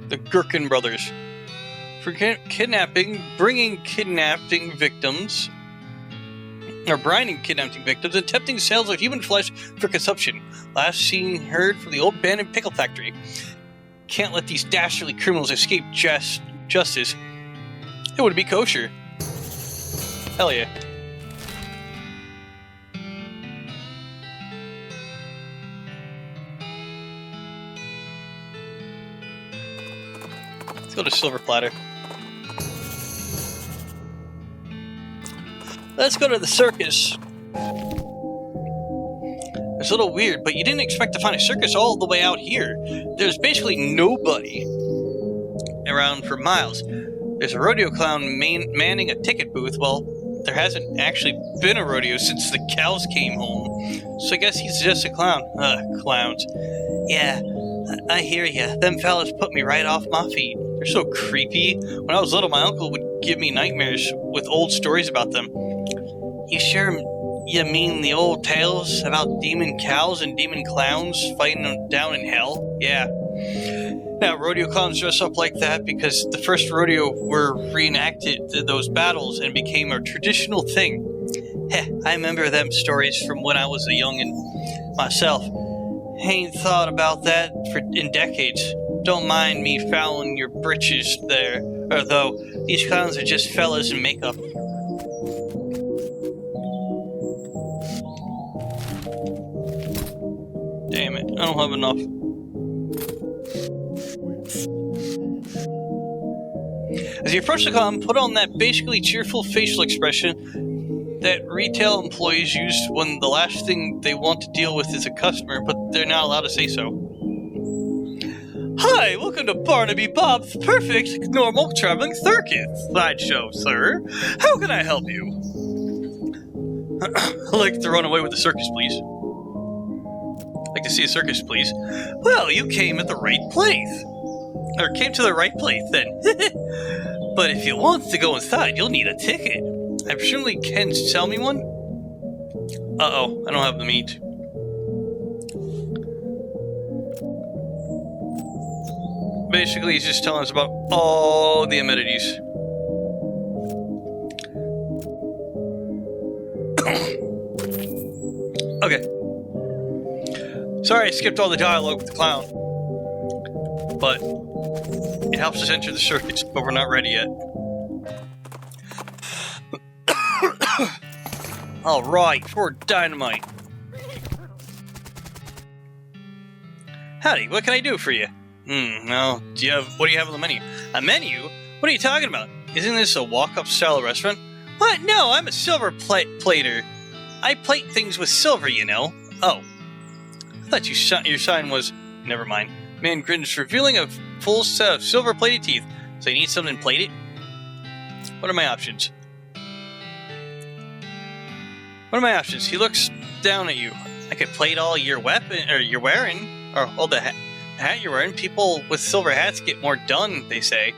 the Gherkin brothers. For kidnapping, bringing kidnapping victims, or brining kidnapping victims, and attempting sales of human flesh for consumption. Last seen heard from the old abandoned pickle factory. Can't let these dastardly criminals escape justice. It would be kosher. Hell yeah. Let's go to Silver Platter. Let's go to the circus. It's a little weird, but you didn't expect to find a circus all the way out here. There's basically nobody around for miles. There's a rodeo clown manning a ticket booth. Well, there hasn't actually been a rodeo since the cows came home. So I guess he's just a clown. Clowns. Yeah, I hear ya. Them fellas put me right off my feet. They're so creepy. When I was little, my uncle would give me nightmares with old stories about them. You sure you mean the old tales about demon cows and demon clowns fighting them down in hell? Yeah. Now, rodeo clowns dress up like that because the first rodeo were reenacted those battles and became a traditional thing. Heh, I remember them stories from when I was a youngin' myself. Ain't thought about that in decades. Don't mind me fouling your britches there, though these clowns are just fellas in makeup. Damn it, I don't have enough. As you approach the clown, put on that basically cheerful facial expression that retail employees use when the last thing they want to deal with is a customer, but they're not allowed to say so. Hi, welcome to Barnaby Bob's perfect normal traveling circus sideshow, sir. How can I help you? I'd like to run away with the circus, please. Like to see a circus, please. Well, you came at the right place. Or came to the right place, then. But if you want to go inside, you'll need a ticket. I presumably can sell me one? Uh-oh, I don't have the meat. Basically, he's just telling us about all the amenities. Okay. Sorry I skipped all the dialogue with the clown. But it helps us enter the circuits, but we're not ready yet. Alright, for dynamite. Howdy, what can I do for you? Well, what do you have on the menu? A menu? What are you talking about? Isn't this a walk-up style restaurant? What? No, I'm a silver plater. I plate things with silver, you know. Oh. I thought your sign was... Never mind. Man grins, revealing a full set of silver-plated teeth. So you need something plated? What are my options? What are my options? He looks down at you. I could plate all your weapon, or you're wearing, or all the hat you're wearing. People with silver hats get more done, they say.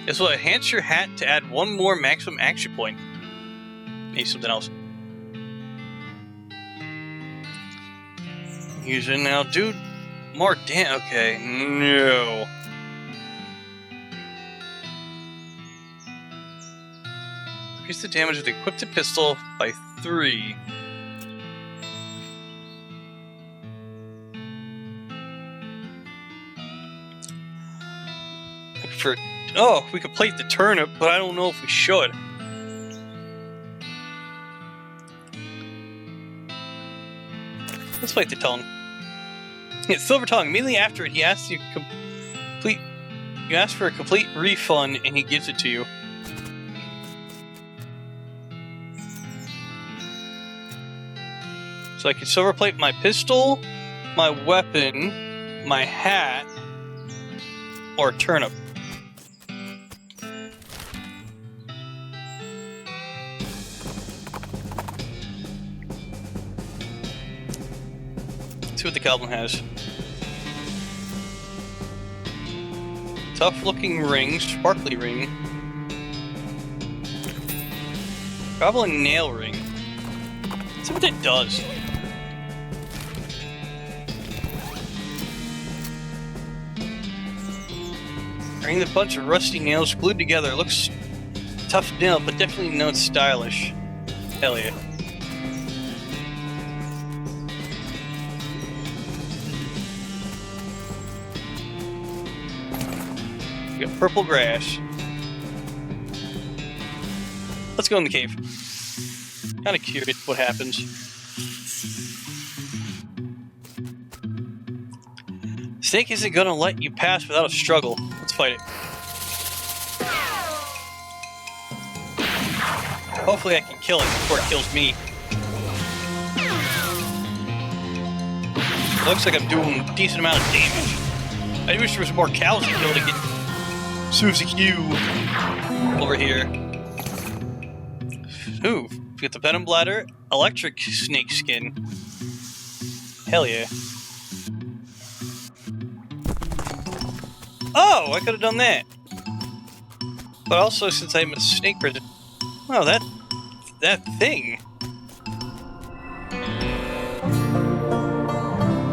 This will enhance your hat to add one more maximum action point. Maybe something else. using now. Dude, more damn. Okay, no. Increase the damage of the equipped pistol by 3. We could plate the turnip, but I don't know if we should. Let's plate the tongue. Yeah, silver tongue. Immediately after it, he asks you complete. You ask for a complete refund, and he gives it to you. So I can silver plate my pistol, my weapon, my hat, or turnip. Let's see what the goblin has. Tough looking ring, sparkly ring. Goblin nail ring. Let's see what that does. Ring with a bunch of rusty nails glued together. Looks tough nail, but definitely not stylish. Hell yeah. You got purple grass. Let's go in the cave. Kinda curious what happens. Snake isn't gonna let you pass without a struggle. Let's fight it. Hopefully I can kill it before it kills me. Looks like I'm doing a decent amount of damage. I wish there was more cows to kill to get Susie Q over here. Ooh, we got the venom bladder, electric snake skin. Hell yeah. Oh, I could have done that. But also, since I'm a snake prison, oh, that thing.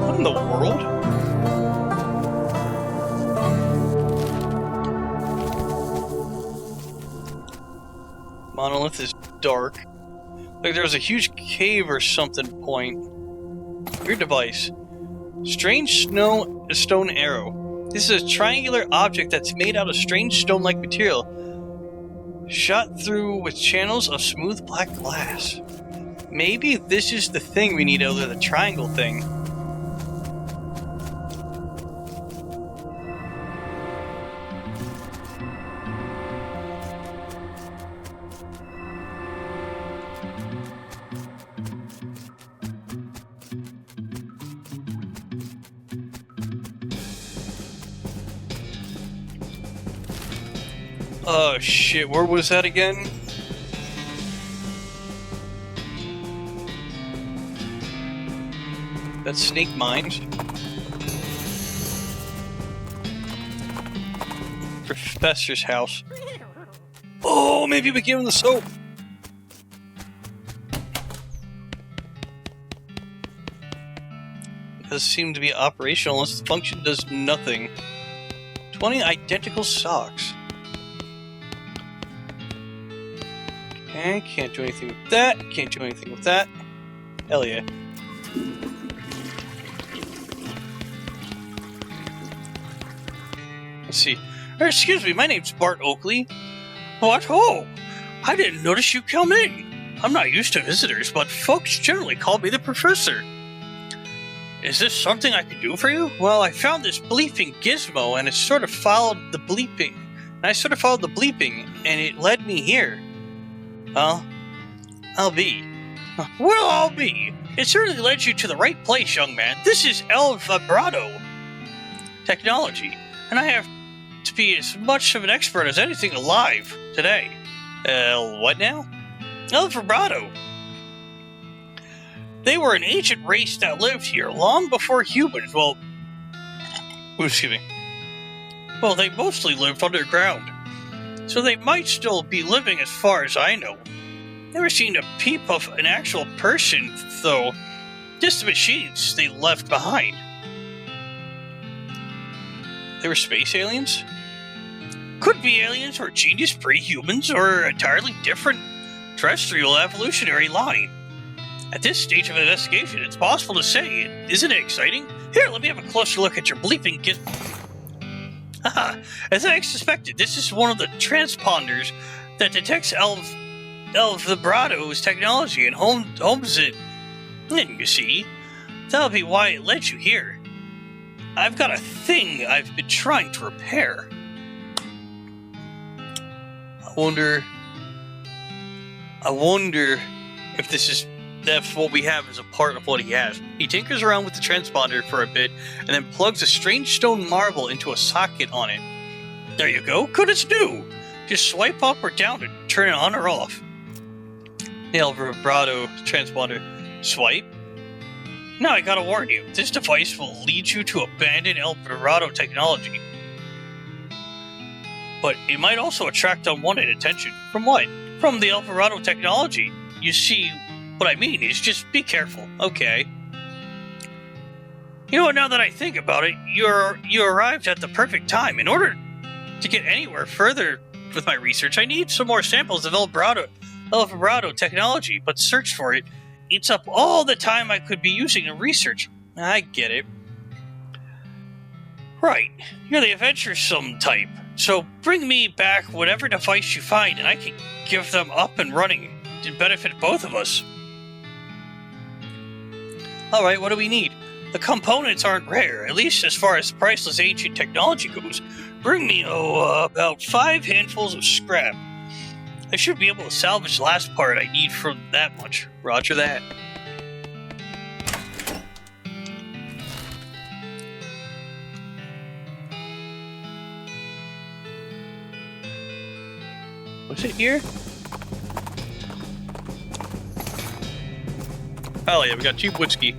What in the world? Monolith is dark. Like there was a huge cave or something point. Weird device. Strange stone arrow. This is a triangular object that's made out of strange stone-like material. Shot through with channels of smooth black glass. Maybe this is the thing we need out of the triangle thing. Oh shit, where was that again? That's Snake Mines. Professor's house. Oh, maybe we give him the soap. It does seem to be operational unless the function does nothing. 20 identical socks. Okay, can't do anything with that. Can't do anything with that. Hell yeah. Let's see. Excuse me, my name's Bart Oakley. What? Oh, I didn't notice you come in. I'm not used to visitors, but folks generally call me the professor. Is this something I can do for you? Well, I found this bleeping gizmo, and it sort of followed the bleeping. And I sort of followed the bleeping, and it led me here. Well, I'll be. It certainly led you to the right place, young man. This is El Vibrato technology, and I have to be as much of an expert as anything alive today. What now? El Vibrato. They were an ancient race that lived here long before humans. Well, excuse me. Well, they mostly lived underground. So they might still be living as far as I know. Never seen a peep of an actual person, though. Just the machines they left behind. They were space aliens? Could be aliens or genius pre-humans or entirely different terrestrial evolutionary line. At this stage of investigation, it's possible to say. Isn't it exciting? Here, let me have a closer look at your bleeping git. Haha, as I suspected, this is one of the transponders that detects El Vibrato's technology and homes it. And you see, that'll be why it led you here. I've got a thing I've been trying to repair. I wonder if that's what we have as a part of what he has. He tinkers around with the transponder for a bit and then plugs a strange stone marble into a socket on it. There you go, good as new. Just swipe up or down to turn it on or off. The El Vibrato transponder. Swipe? Now I gotta warn you, this device will lead you to abandon El Vibrato technology. But it might also attract unwanted attention. From what? From the El Vibrato technology. You see, what I mean is just be careful, okay? You know what, now that I think about it, you arrived at the perfect time. In order to get anywhere further with my research, I need some more samples of El Vibrato technology, but search for it eats up all the time I could be using in research. I get it. Right, you're the adventuresome type, so bring me back whatever device you find and I can give them up and running to benefit both of us. Alright, what do we need? The components aren't rare, at least as far as priceless ancient technology goes. Bring me, about 5 handfuls of scrap. I should be able to salvage the last part I need for that much. Roger that. What's it here? Oh yeah, we got cheap whiskey.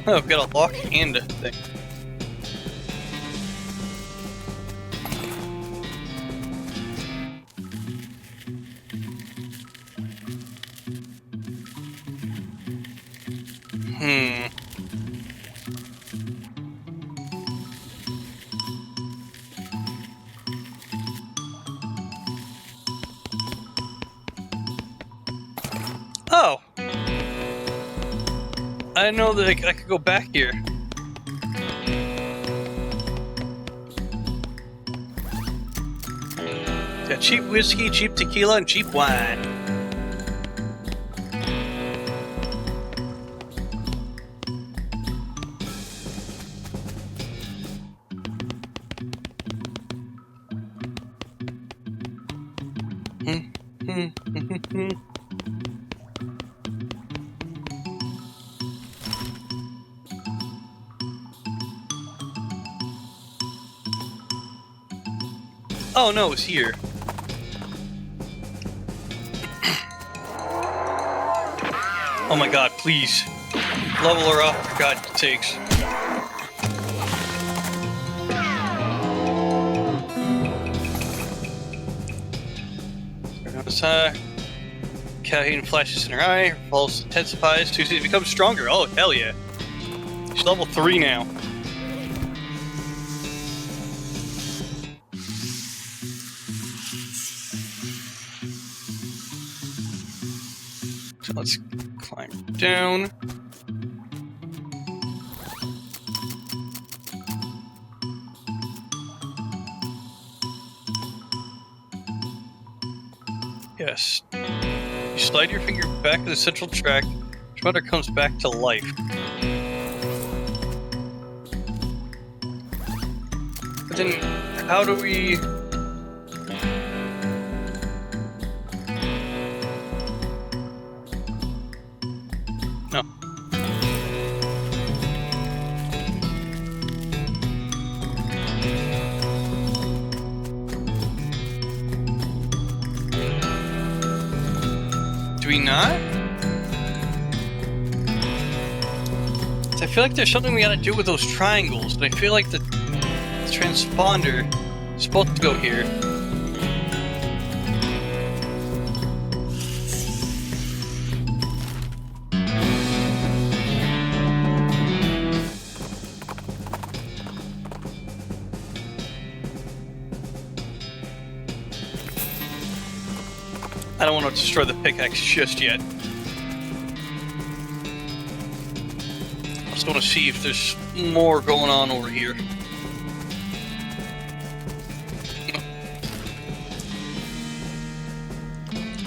Oh, I've got a lock and a thing. Oh! I didn't know that I could go back here. Got cheap whiskey, cheap tequila, and cheap wine. Oh no, it's here. Oh my god, please. Level her up, for God's sakes. Calhoun flashes in her eye, her pulse intensifies, Tuesday becomes stronger. Oh, hell yeah. She's level 3 now. So let's climb down. Yes. You slide your finger back to the central track, Shredder comes back to life. But then, how do we... No. we not? I feel like there's something we gotta do with those triangles, but I feel like the transponder is supposed to go here. I don't want to destroy the pickaxe just yet. I just want to see if there's more going on over here.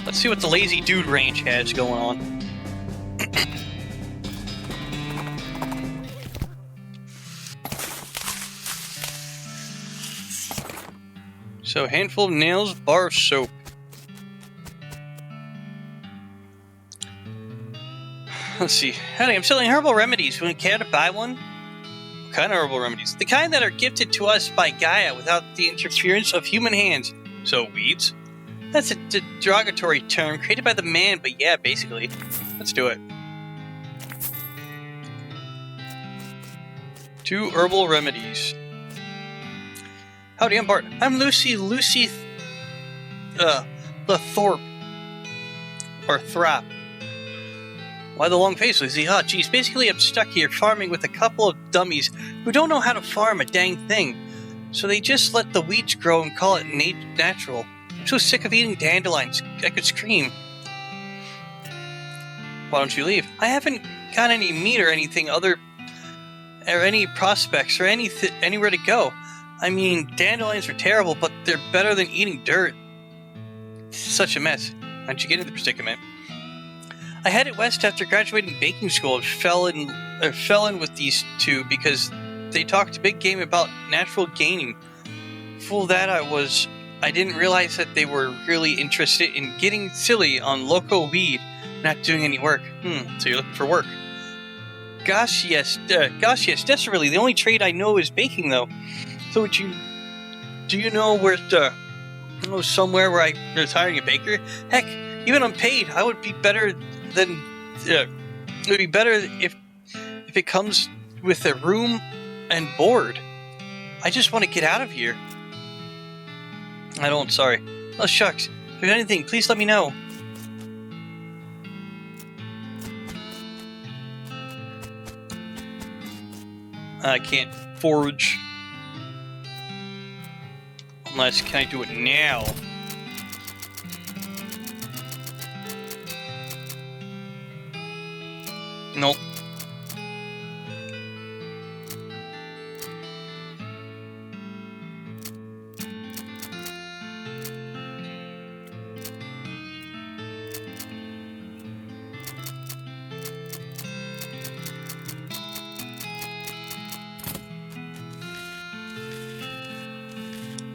Let's see what the Lazy Dude Ranch has going on. So, handful of nails, bar of soap. Let's see. Howdy, I'm selling herbal remedies. Would you care to buy one? What kind of herbal remedies? The kind that are gifted to us by Gaia without the interference of human hands. So, weeds? That's a derogatory term created by the man, but yeah, basically. Let's do it. 2 herbal remedies. Howdy, I'm Bart. I'm Lucy Thorpe. Or Throp. Why the long face, Lucy? Oh, geez, basically I'm stuck here farming with a couple of dummies who don't know how to farm a dang thing. So they just let the weeds grow and call it natural. I'm so sick of eating dandelions, I could scream. Why don't you leave? I haven't got any meat or anything or any prospects or anywhere to go. I mean, dandelions are terrible, but they're better than eating dirt. This is such a mess. How'd you get into the predicament? I headed west after graduating baking school and fell in with these two because they talked a big game about natural gaining. Fool that I was. I didn't realize that they were really interested in getting silly on loco weed, not doing any work. So you're looking for work. Gosh, yes, desperately. The only trade I know is baking, though. So do you know where somewhere where there's hiring a baker? Heck, even unpaid, I would be better than, it would be better if it comes with a room and board. I just want to get out of here. I don't, sorry. Oh, shucks. If there's anything, please let me know. I can't forge. Unless, can I do it now? Nope.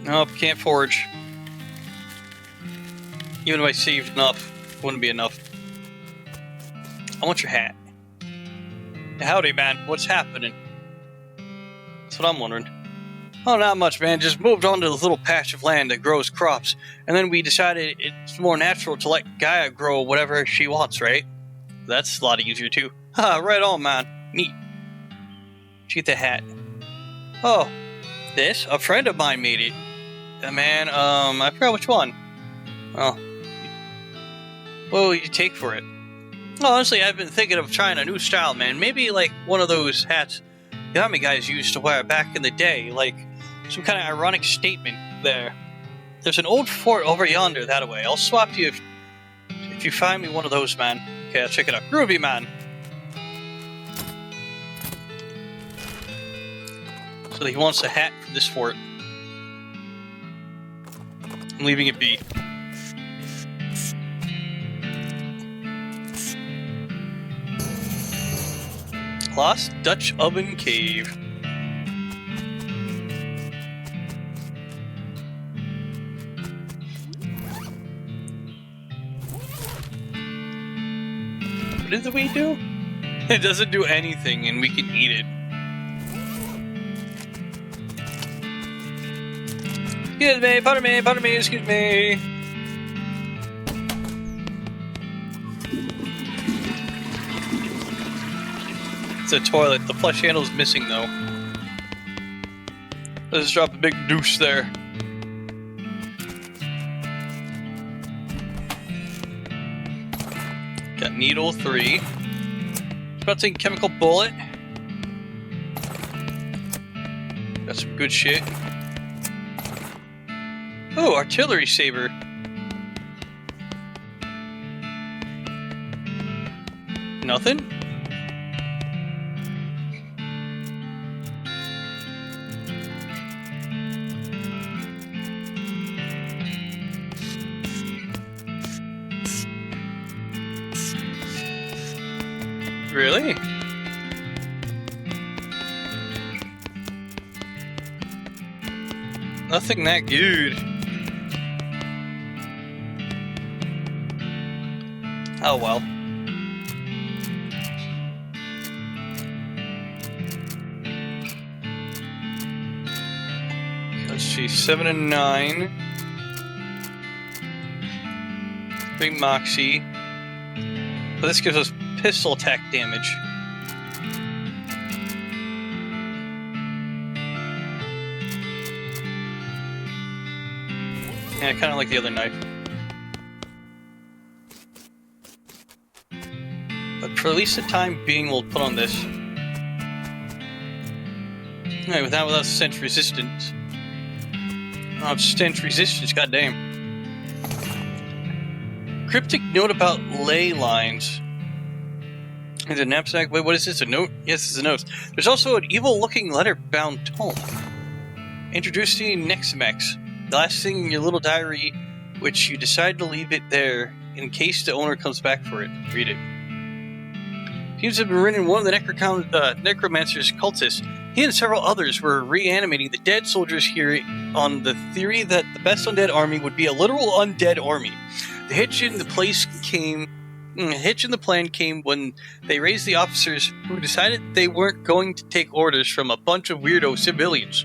Nope, can't forge. Even if I saved enough, wouldn't be enough. I want your hat. Howdy, man. What's happening? That's what I'm wondering. Oh, not much, man. Just moved on to this little patch of land that grows crops. And then we decided it's more natural to let Gaia grow whatever she wants, right? That's a lot easier, too. Haha, right on, man. Neat. Get the hat. Oh, this? A friend of mine made it. Man, I forgot which one. Oh. What will you take for it? Well, honestly, I've been thinking of trying a new style, man. Maybe like one of those hats the army guys used to wear back in the day. Like some kind of ironic statement there. There's an old fort over yonder that way. I'll swap you if you find me one of those, man. Okay, I'll check it out. Groovy, man. So he wants a hat for this fort. I'm leaving it be. Lost Dutch Oven Cave. What did the weed do? It doesn't do anything and we can eat it. Excuse me, pardon me, excuse me. It's a toilet. The flush handle is missing, though. Let's drop a big deuce there. Got needle 3. About to take chemical bullet. Got some good shit. Oh, artillery saber. Nothing? Really? Nothing that good. Oh well. Let's see, 7 and 9. Big Moxie. But this gives us pistol attack damage. Yeah, I kind of like the other knife. But for at least the time being, we'll put on this. Alright, without stench resistance. I have stench resistance, goddamn. Cryptic note about ley lines. Is it a knapsack? Wait, what is this? A note? Yes, it's a note. There's also an evil-looking letter-bound tome. Introducing Neximex. The last thing in your little diary, which you decide to leave it there in case the owner comes back for it. Read it. Fumes have been written in one of the necromancer's cultists. He and several others were reanimating the dead soldiers here on the theory that the best undead army would be a literal undead army. The hitch in the plan came when they raised the officers who decided they weren't going to take orders from a bunch of weirdo civilians.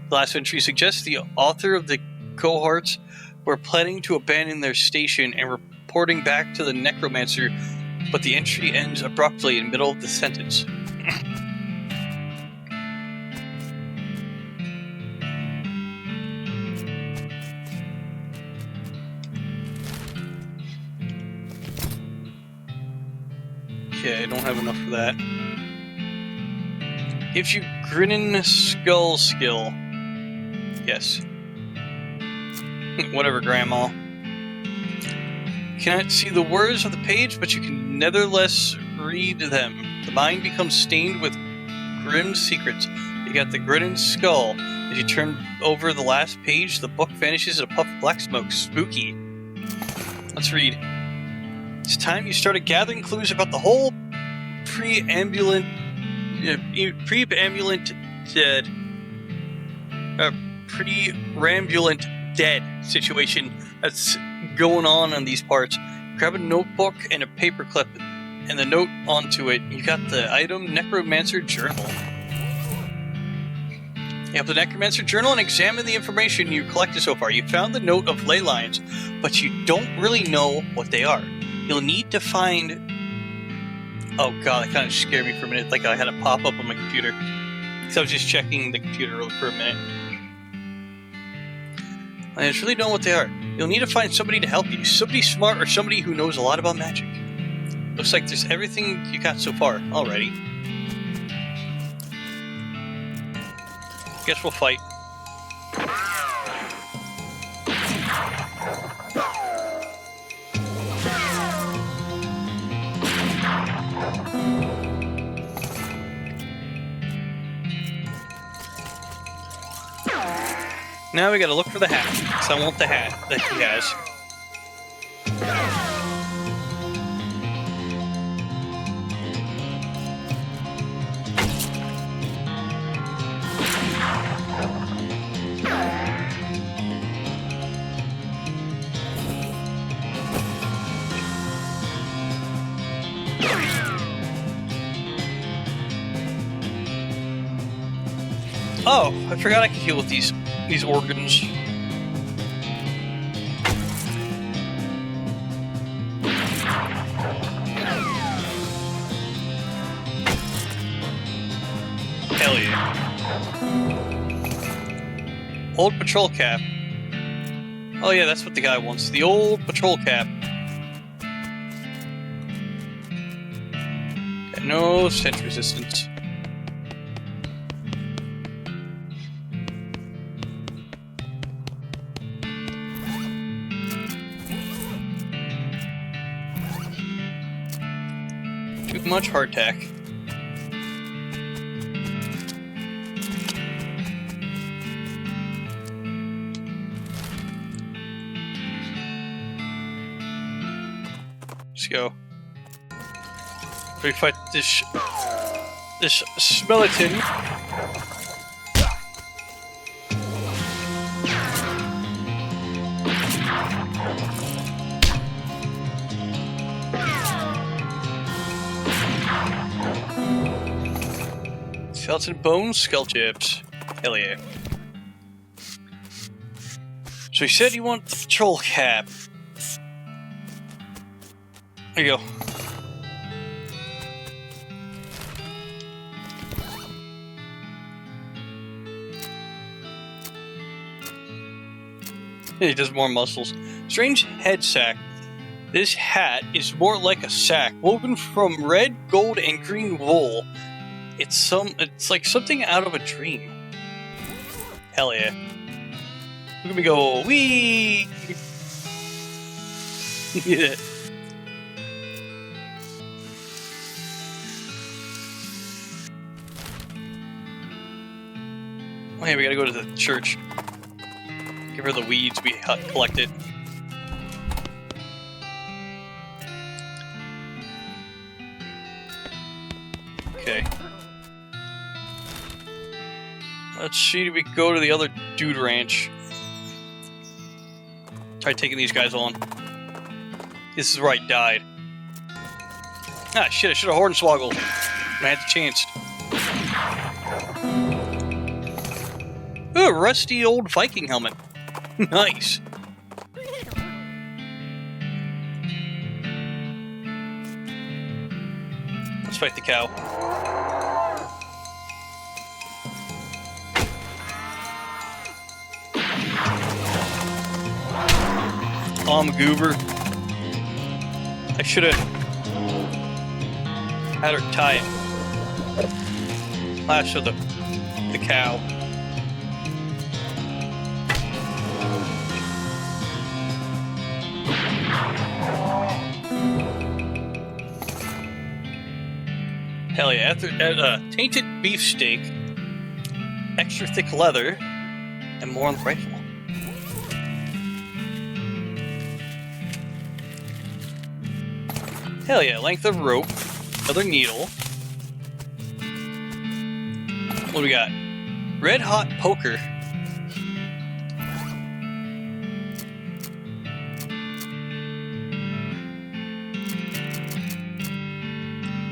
The last entry suggests the author of the cohorts were planning to abandon their station and reporting back to the necromancer, but the entry ends abruptly in the middle of the sentence. Okay, I don't have enough for that. Gives you Grinning Skull skill. Yes. Whatever, Grandma. Cannot see the words of the page, but you can nevertheless read them. The mind becomes stained with grim secrets. You got the Grinning Skull. As you turn over the last page, the book vanishes in a puff of black smoke. Spooky. Let's read. It's time you started gathering clues about the whole preambulant dead situation that's going on these parts. Grab a notebook and a paperclip and the note onto it. You got the item Necromancer Journal. You have the Necromancer Journal and examine the information you collected so far. You found the note of ley lines, but you don't really know what they are. You'll need to find... Oh god, that kind of scared me for a minute, like I had a pop-up on my computer. Because I was just checking the computer for a minute. I just really don't know what they are. You'll need to find somebody to help you. Somebody smart or somebody who knows a lot about magic. Looks like there's everything you got so far already. Guess we'll fight. Now we gotta look for the hat, because I want the hat that he has. Oh, I forgot I could heal with these organs. Hell yeah. Old patrol cap. Oh yeah, that's what the guy wants. The old patrol cap. Got no sense resistance. Too much hardtack. Let's go. We fight this skeleton. Skeleton bones, skull chips. Hell yeah. So he said you want the patrol cap. There you go. He does more muscles. Strange head sack. This hat is more like a sack, woven from red, gold, and green wool. It's like something out of a dream. Hell yeah. Look at me go, wee! Yeah. Oh, hey, we gotta go to the church. Give her the weeds we collected. Okay. Let's see if we can go to the other dude ranch. Try taking these guys on. This is where I died. Ah, shit, I should have hornswoggled when I had the chance. Ooh, a rusty old Viking helmet. Nice. Let's fight the cow. I'm a goober. I should have had her tie it. Lash of the cow. Hell yeah, after tainted beefsteak, extra thick leather, and more on the rifle. Hell yeah, length of rope, another needle. What do we got? Red hot poker.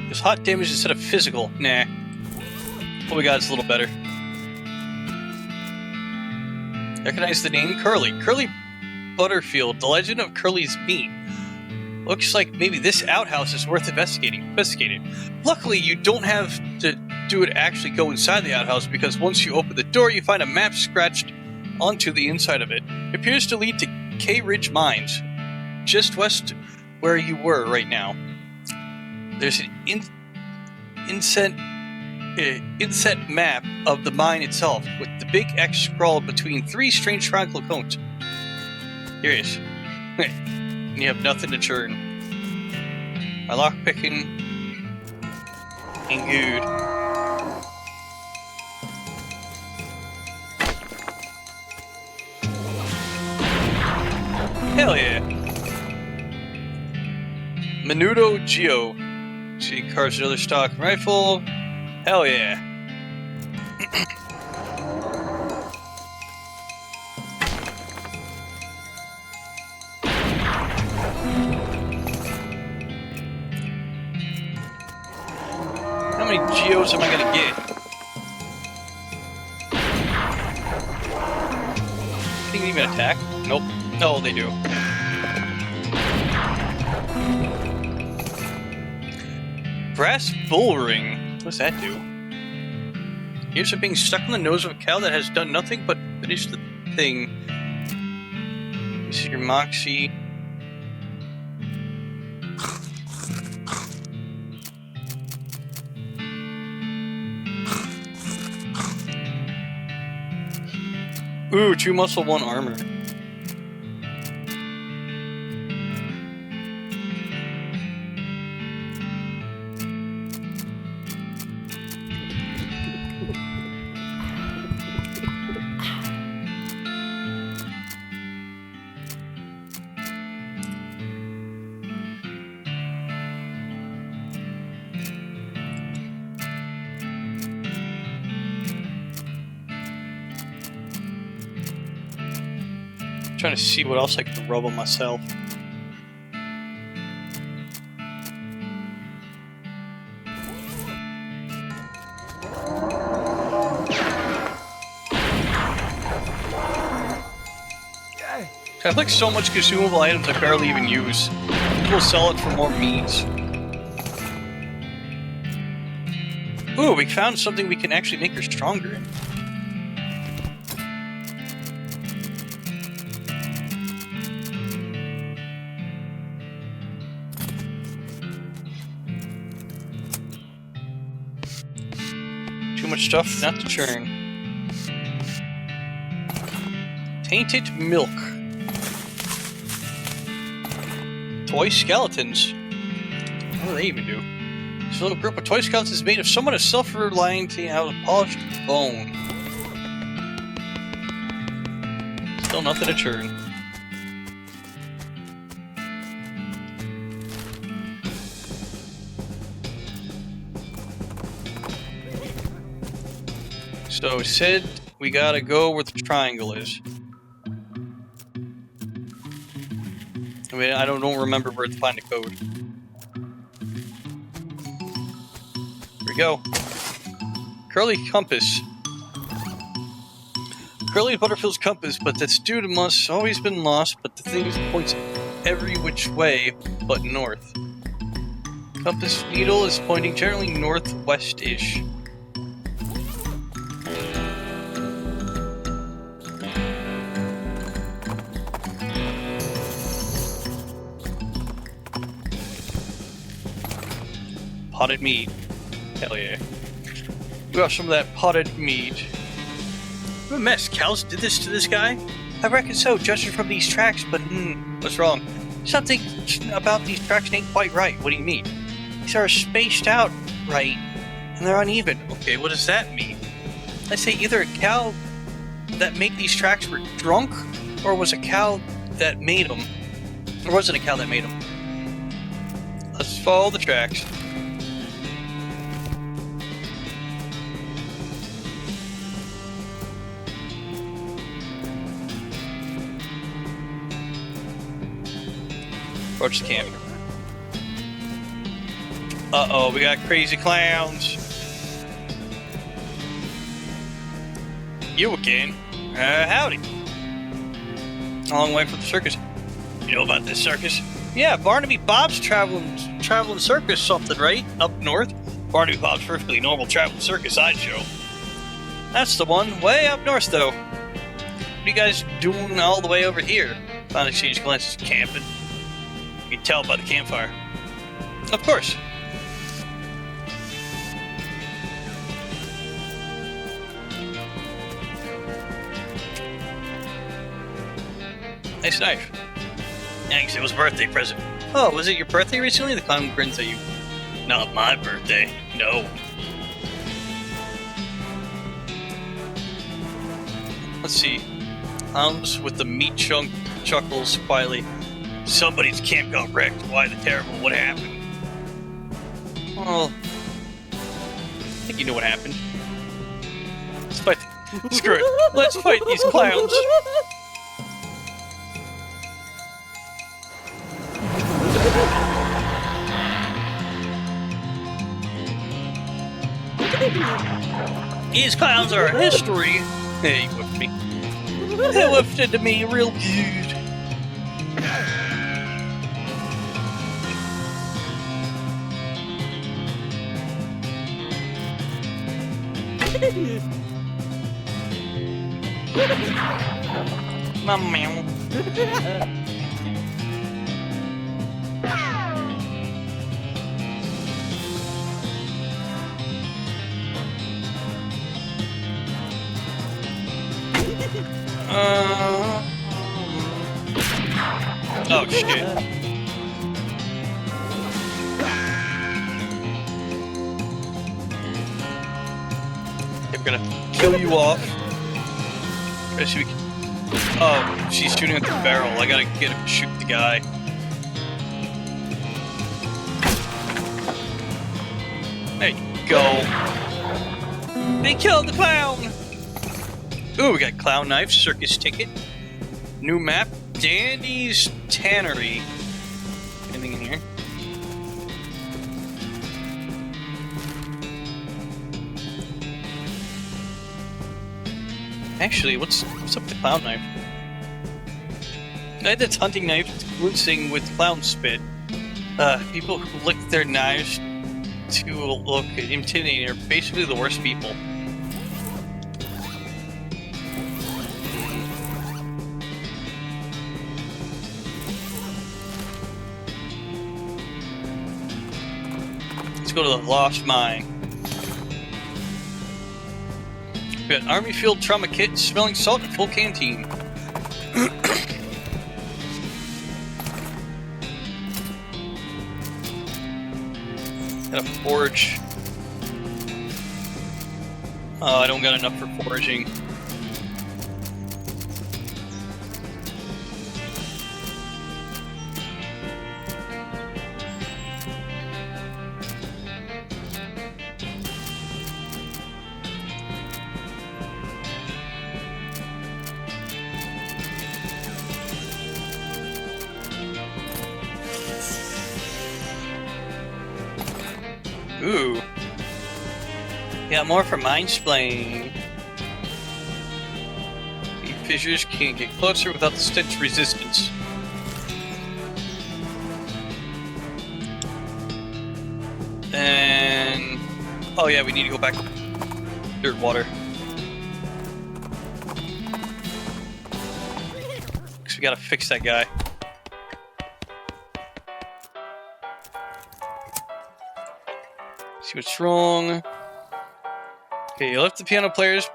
It's hot damage instead of physical. Nah. What we got is a little better. Recognize the name Curly. Curly Butterfield, the legend of Curly's meat. Looks like maybe this outhouse is worth investigating. Luckily, you don't have to do it actually go inside the outhouse, because once you open the door, you find a map scratched onto the inside of it. It appears to lead to K Ridge Mines, just west where you were right now. There's an inset map of the mine itself, with the big X scrawled between three strange triangle cones. Here it is. And you have nothing to churn. My lockpicking ain't good. Hell yeah. Menudo Geo. See, carves another stock rifle. Hell yeah. How many Geos am I gonna get? Think they even attack? Nope. No, they do. Brass bull ring. What's that do? Years of being stuck on the nose of a cow that has done nothing but finish the thing. This is your moxie. Ooh, 2 muscle, 1 armor. Trying to see what else I can rub on myself. I have like so much consumable items I barely even use. We'll sell it for more meats. Ooh, we found something we can actually make her stronger in. Too much stuff not to churn. Tainted milk. Toy skeletons. What do they even do? This little group of toy skeletons is made of somewhat of self-reliant out of polished bone. Still nothing to churn. So it said we gotta go where the triangle is. I mean, I don't remember where to find the code. Here we go. Curly compass. Curly Butterfield's compass, but that's due to must always been lost, but the thing points every which way but north. Compass needle is pointing generally northwest-ish. Potted meat. Hell yeah. We got some of that potted meat. What a mess. Cows did this to this guy? I reckon so, judging from these tracks, but what's wrong? Something about these tracks ain't quite right. What do you mean? These are spaced out right, and they're uneven. Okay, what does that mean? I say either a cow that made these tracks were drunk, or was a cow that made them. Or was it a cow that made them? Let's follow the tracks. Approach the camp. Uh-oh, we got crazy clowns. You again? Howdy. A long way from the circus. You know about this circus? Yeah, Barnaby Bob's traveling circus something, right? Up north? Barnaby Bob's perfectly normal traveling circus sideshow. That's the one. Way up north, though. What are you guys doing all the way over here? Finally exchanged glances. Camping. You can tell by the campfire. Of course. Nice knife. Thanks, it was a birthday present. Oh, was it your birthday recently? The clown grins at you. Not my birthday. No. Let's see. Clowns with the meat chunk chuckles quietly. Somebody's camp got wrecked. Why the terrible? What happened? Well, I think you know what happened. Let's fight. Screw it. Let's fight these clowns. These clowns are history. Hey, you whipped me. They whipped into me real good. Meow. Oh shit. I'm gonna kill you off. Oh, she's shooting at the barrel. I gotta get him to shoot the guy. There you go. They killed the clown! Ooh, we got clown knife, circus ticket, new map, Dandy's Tannery. Anything in here? Actually, what's up with the clown knife? I had this hunting knife glistening with clown spit. People who lick their knives to look intimidating are basically the worst people. Let's go to the Lost Mine. We got Army Field Trauma Kit, smelling salt, and full canteen. Got a forge. Oh, I don't got enough for foraging. Ooh. Got more for mind splaying. The fissures can't get closer without the stench resistance. And oh yeah, we need to go back to dirt water. Because we gotta fix that guy. See what's wrong. Okay, you left the piano player's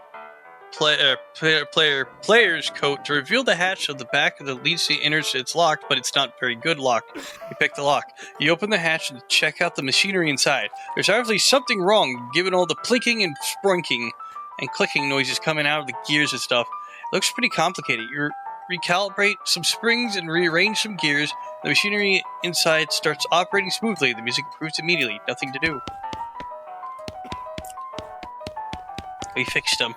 coat to reveal the hatch of the back of the lead seat enters. It's locked, but it's not very good lock. You pick the lock. You open the hatch and check out the machinery inside. There's obviously something wrong, given all the plinking and sprunking and clicking noises coming out of the gears and stuff. It looks pretty complicated. You recalibrate some springs and rearrange some gears. The machinery inside starts operating smoothly. The music improves immediately. Nothing to do. We fixed them.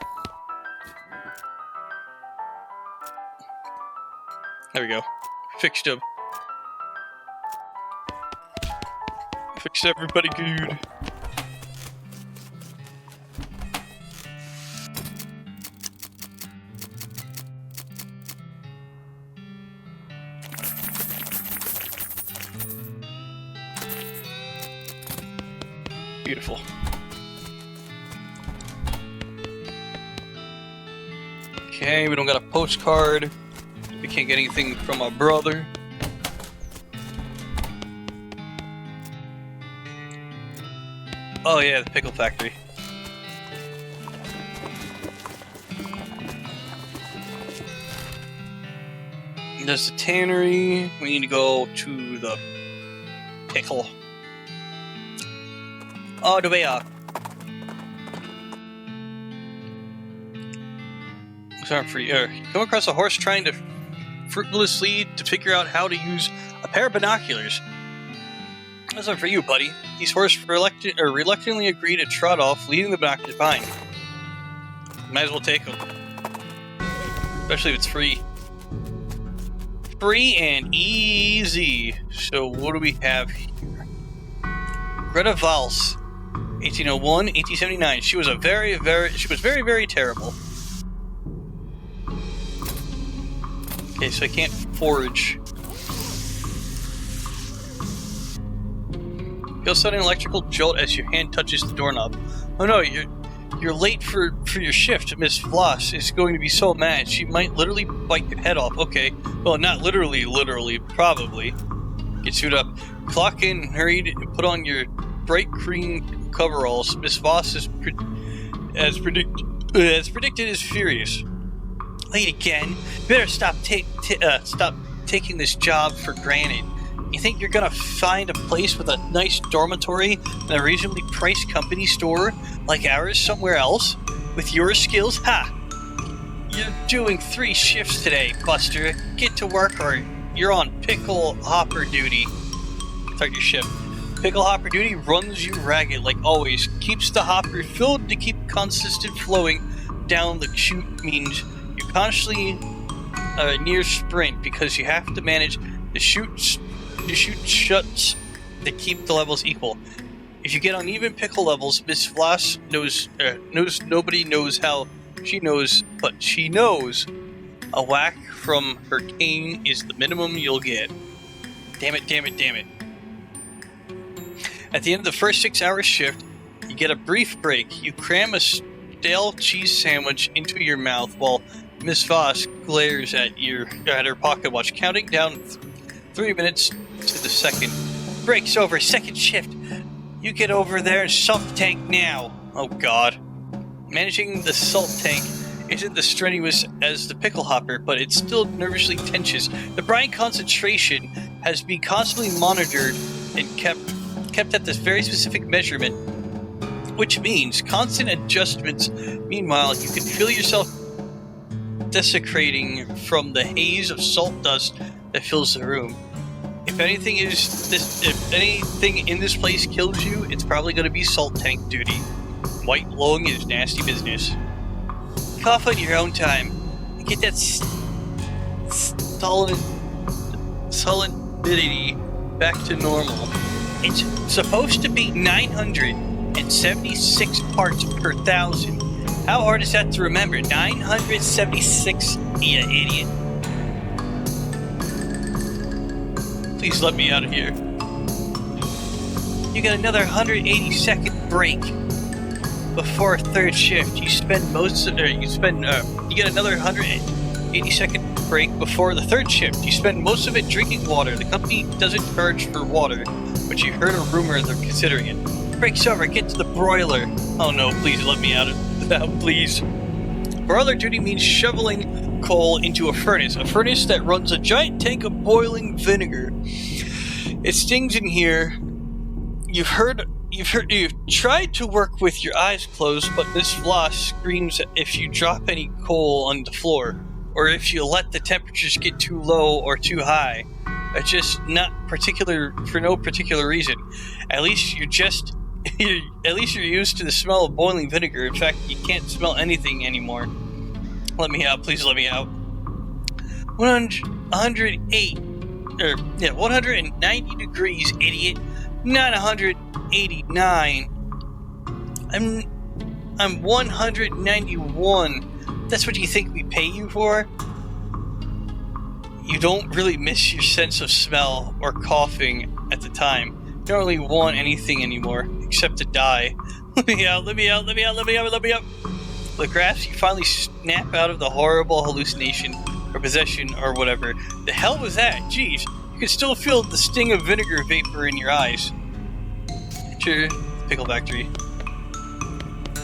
There we go. Fixed them. Fixed everybody good. Beautiful. Okay, we don't got a postcard. We can't get anything from our brother. Oh yeah, the pickle factory. There's the tannery. We need to go to the pickle. Oh, the way up. Sorry for you. Come across a horse trying to fruitlessly to figure out how to use a pair of binoculars. That's not for you, buddy. These horses reluctantly agree to trot off, leaving the binoculars behind. Might as well take them. Especially if it's free. Free and easy. So what do we have here? Greta Valls, 1801, 1879. She was very, very terrible. Okay, so I can't forage. Feel sudden electrical jolt as your hand touches the doorknob. Oh no, You're late for your shift. Miss Floss is going to be so mad she might literally bite your head off. Okay, well, not literally, probably. Get suited up. Clock in, hurried, and put on your bright green coveralls. Miss Voss is as predicted is furious. Late again. Better stop taking this job for granted. You think you're gonna find a place with a nice dormitory and a reasonably priced company store like ours somewhere else? With your skills? Ha! You're doing 3 shifts today, Buster. Get to work or you're on pickle hopper duty. Start your shift. Pickle hopper duty runs you ragged like always. Keeps the hopper filled to keep consistent flowing down the chute means you're constantly near sprint because you have to manage the chute shuts to keep the levels equal. If you get uneven pickle levels, Miss Floss knows nobody knows how she knows, but she knows a whack from her cane is the minimum you'll get. Damn it. At the end of the first 6-hour shift, you get a brief break. You cram a stale cheese sandwich into your mouth while Miss Voss glares at her pocket watch, counting down 3 minutes to the second. Break's over. Second shift. You get over there and salt the tank now. Oh God. Managing the salt tank isn't as strenuous as the pickle hopper, but it's still nervously tense. The brine concentration has been constantly monitored and kept at this very specific measurement, which means constant adjustments. Meanwhile, you can feel yourself desecrating from the haze of salt dust that fills the room. If anything in this place kills you, it's probably going to be salt tank duty. White lung is nasty business. Cough on your own time. Get that salinity back to normal. It's supposed to be 976 parts per thousand. How hard is that to remember? 976, you idiot. Please let me out of here. You got another 180-second break before third shift. You get another 180-second break before the third shift. You spend most of it drinking water. The company doesn't charge for water, but you heard a rumor they're considering it. Break's over. Get to the broiler. Oh no, please let me out of that, please. Broiler duty means shoveling coal into a furnace that runs a giant tank of boiling vinegar. It stings in here. You've tried to work with your eyes closed, but Miss Floss screams if you drop any coal on the floor, or if you let the temperatures get too low or too high. It's just not particular for no particular reason. At least you're used to the smell of boiling vinegar. In fact, you can't smell anything anymore. Let me out, please let me out. 190 degrees, idiot. Not 189. I'm 191. That's what you think we pay you for? You don't really miss your sense of smell or coughing at the time. You don't really want anything anymore, except to die. Let me out. The grasp, you finally snap out of the horrible hallucination or possession or whatever. The hell was that? Jeez, you can still feel the sting of vinegar vapor in your eyes. Enter pickle factory.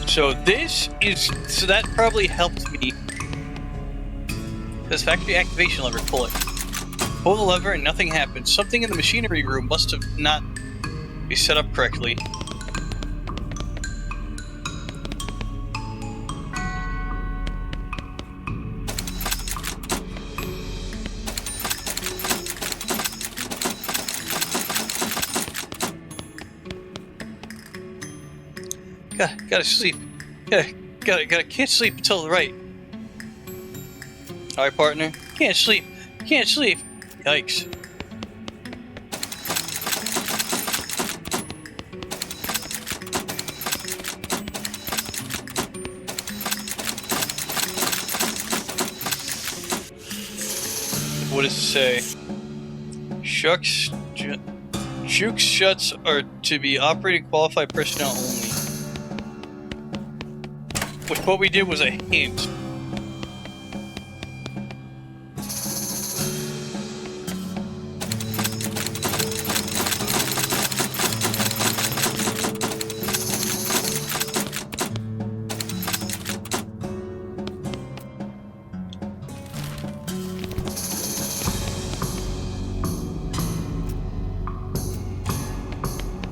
So that probably helped me. This factory activation lever, pull it. Pull the lever and nothing happens. Something in the machinery room must have not be set up correctly. Gotta sleep. Can't sleep until the right. Alright, partner. Can't sleep. Yikes. What does it say? Shooks shuts are to be operating qualified personnel only. What we did was a hint.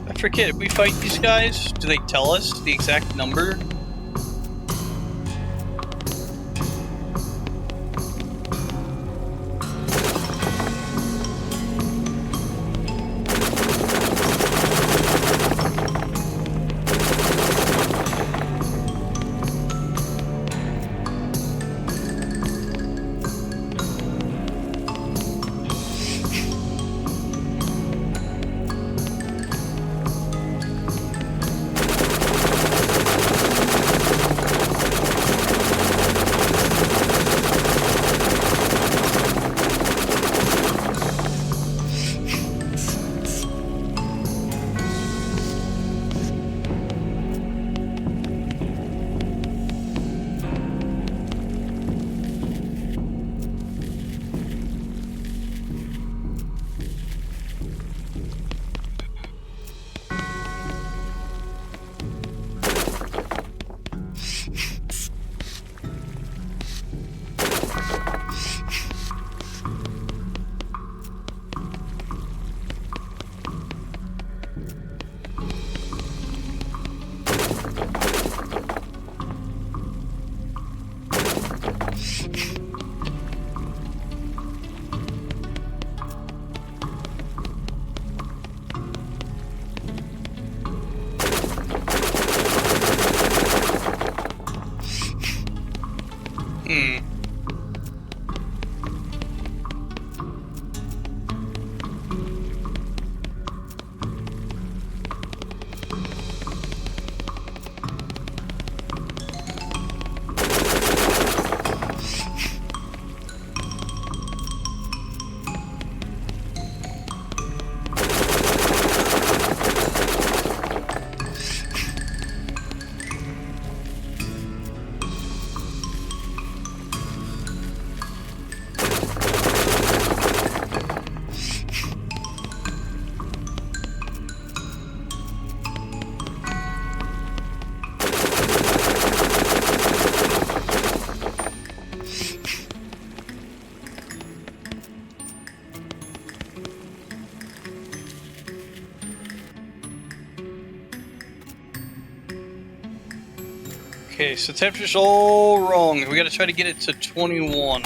I forget, if we fight these guys, do they tell us the exact number? Okay, so temperature's all wrong. We gotta try to get it to 21.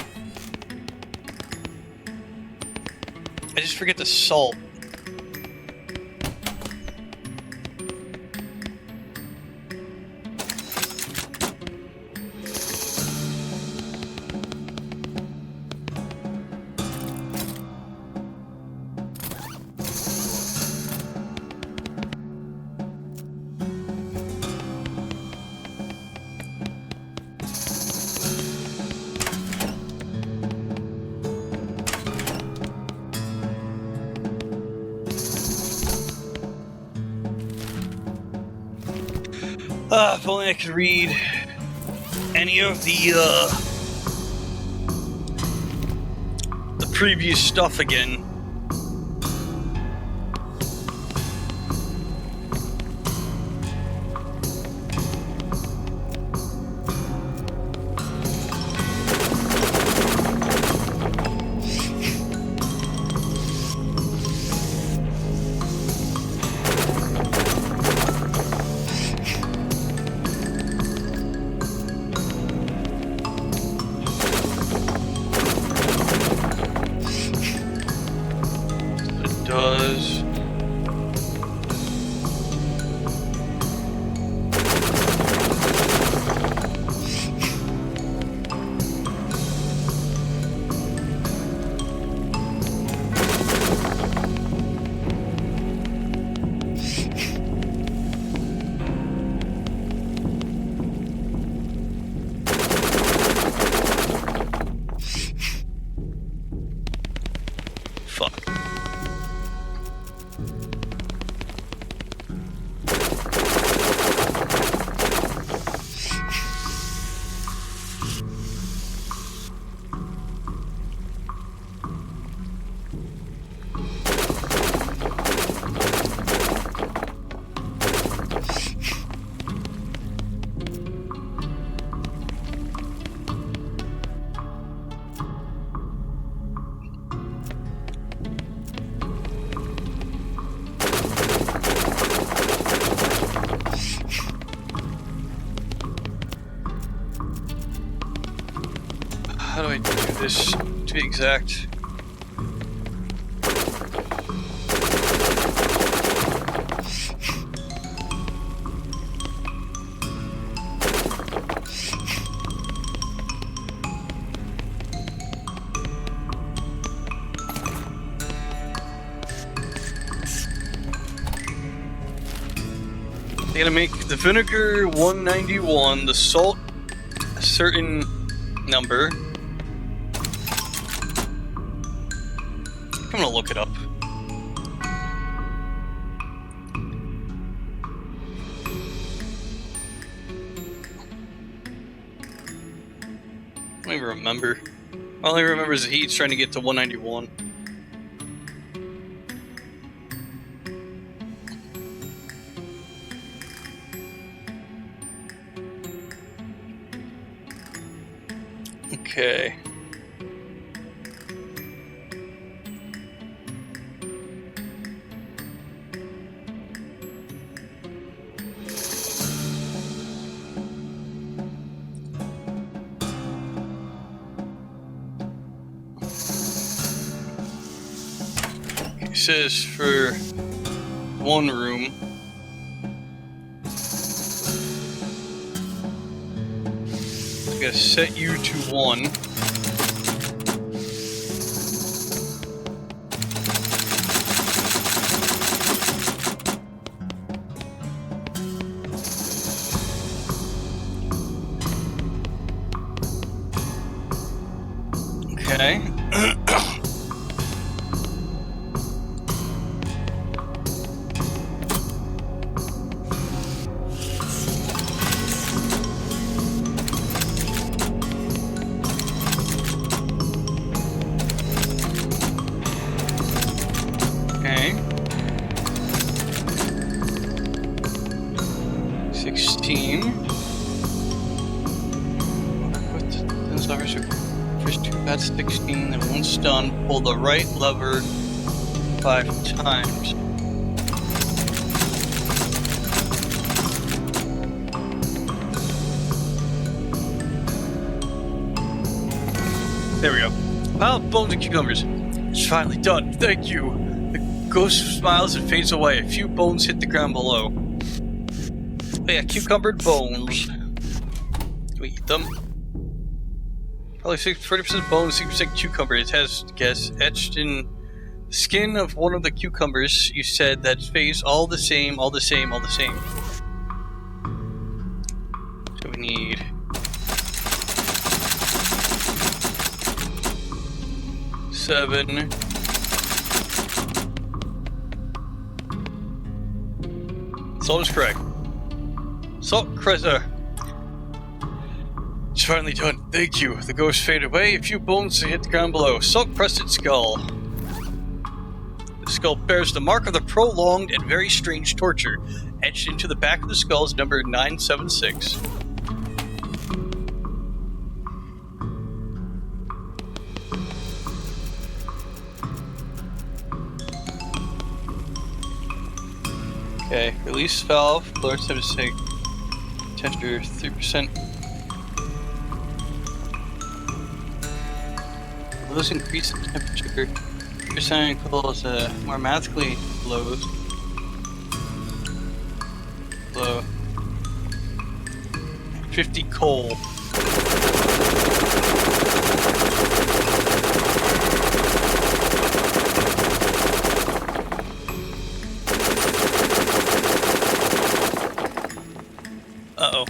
I just forget the salt. If only I could read any of the previous stuff again. How do I do this to be exact? I gotta make the vinegar 191, the salt a certain number. I'm gonna look it up. I don't even remember. All I remember is that he's trying to get to 191. Okay. It says for one room. I'm gonna set you to 1. Okay. Okay. 16. First 2 that's 16, then once done, pull the right lever 5 times. There we go. Pile of bones and cucumbers. It's finally done. Thank you. The ghost smiles and fades away. A few bones hit the ground below. Oh yeah, cucumbered bones. Can we eat them? Probably 40% bone, 60% cucumber. It has, guess, etched in the skin of one of the cucumbers. You said that face all the same, all the same, all the same. So we need 7. Salt is correct. Salt crusher. It's finally done. Thank you. The ghost faded away. A few bones hit the ground below. Salt-crusted skull. The skull bears the mark of the prolonged and very strange torture. Etched into the back of the skull is number 976. Okay, release valve. Lower time to say temperature 3%. Those increase in temperature. Percent equals more mathematically lows. Low. 50 coal. Uh-oh.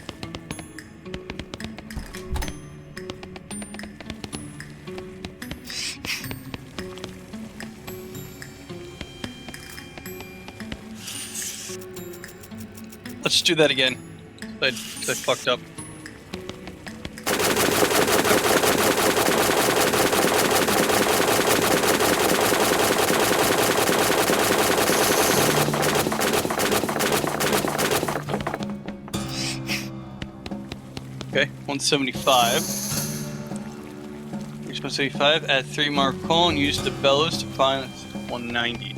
Let's do that again. I fucked up. Okay, 175. Here's 175. Add 3 more coal and use the bellows to find 190.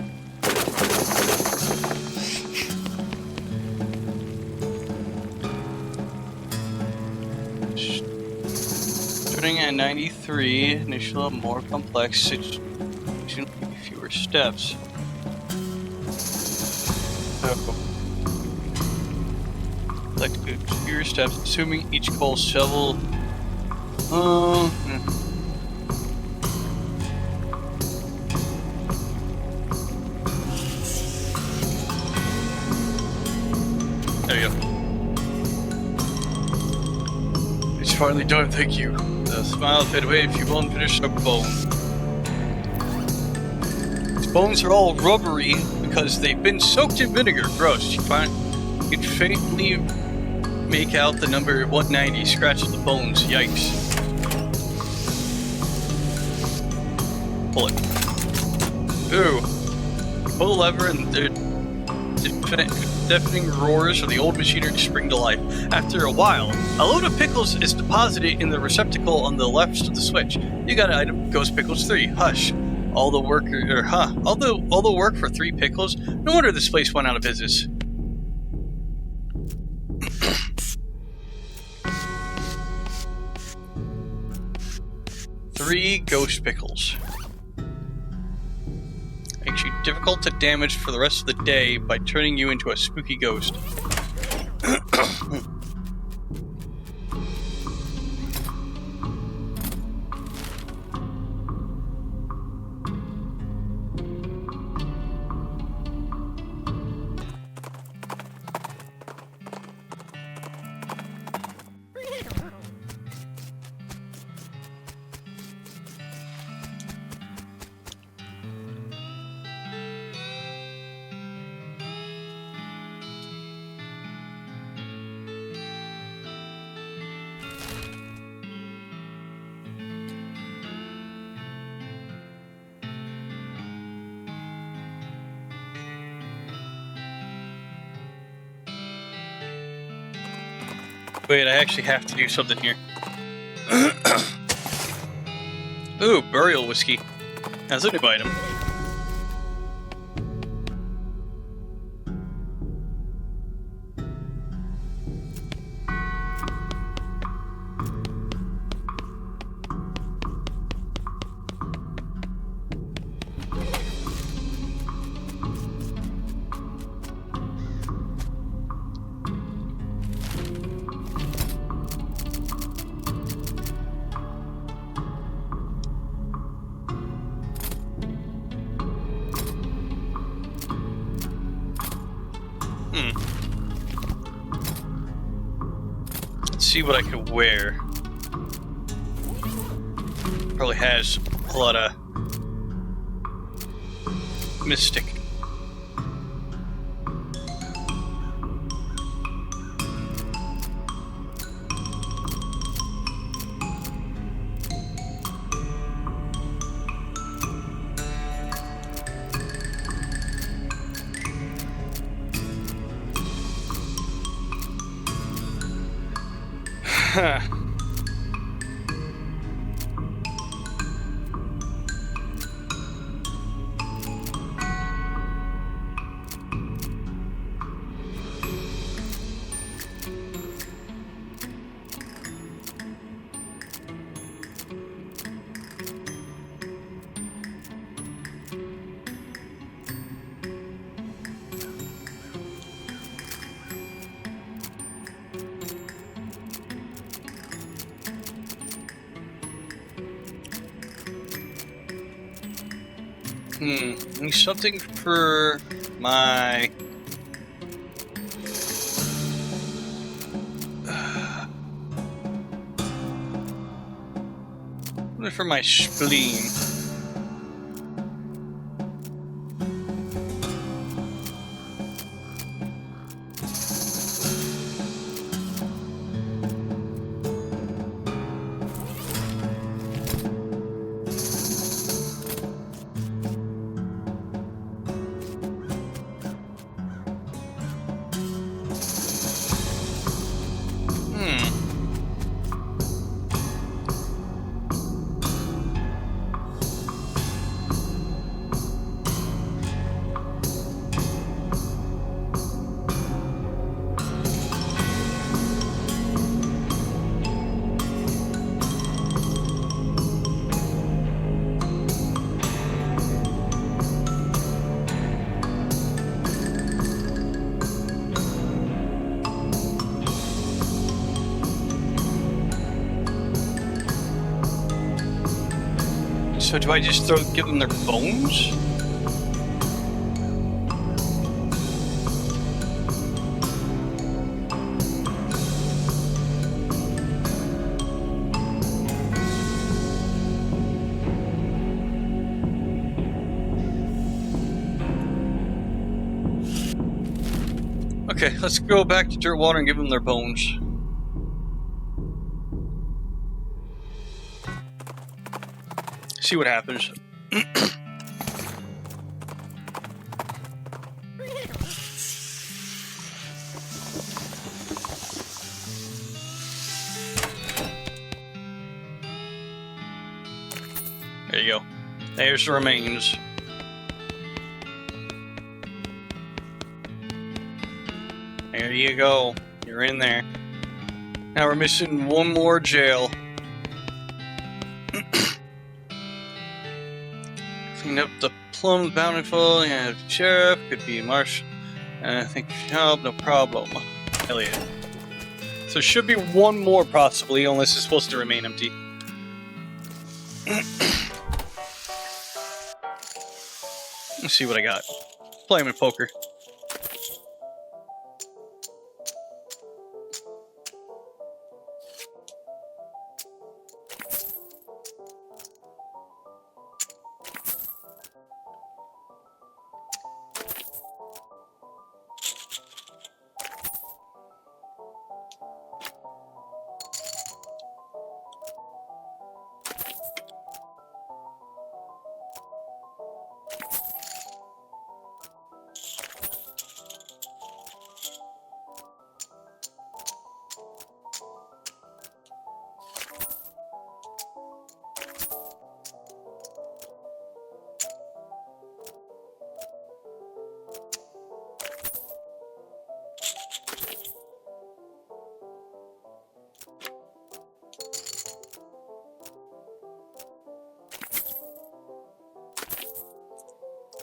Starting at 93, initial more complex situation, fewer steps. So, like fewer steps, assuming each coal shovel. There you go. It's finally done, thank you. The smile fade away if you won't finish a bone. These bones are all rubbery because they've been soaked in vinegar. Gross. You can faintly make out the number 190 scratch the bones. Yikes. Pull it. Ooh. Pull the lever and the deafening roars of the old machinery spring to life. After a while, a load of pickles is deposited in the receptacle on the left of the switch. You got an item. Ghost Pickles 3. Hush. All the work all the work for 3 pickles? No wonder this place went out of business. Three ghost pickles. Makes you difficult to damage for the rest of the day by turning you into a spooky ghost. Wait, I actually have to do something here. Ooh, burial whiskey. That's a new item. Let's see what I could wear. Probably has a lot of mystic. Huh. Need something for my... Something for my spleen. So do I just give them their bones? Okay, let's go back to Dirtwater and give them their bones. See what happens. There you go. There's the remains. There you go. You're in there. Now we're missing one more jail. Clean up the plums bountiful. Yeah, sheriff. Could be Marsh. I think help, no problem. Hell yeah. So there should be one more possibly, unless it's supposed to remain empty. Let's see what I got. Playing with poker.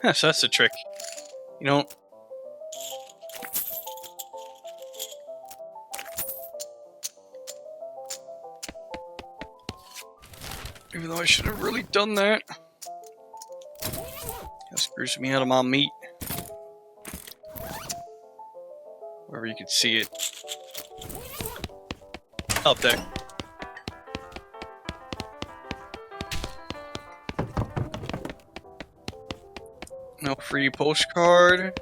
Huh, so that's the trick. You know, even though I should have really done that. That screws me out of my meat. Wherever you can see it. Up there. No free postcard.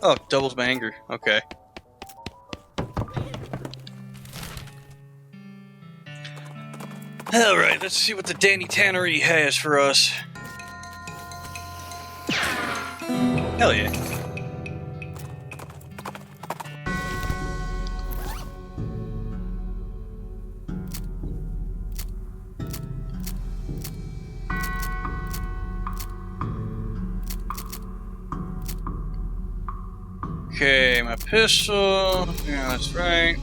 Oh, doubles my anger. Okay. Alright, let's see what the Danny Tannery has for us. Hell yeah. Okay, my pistol. Yeah, that's right.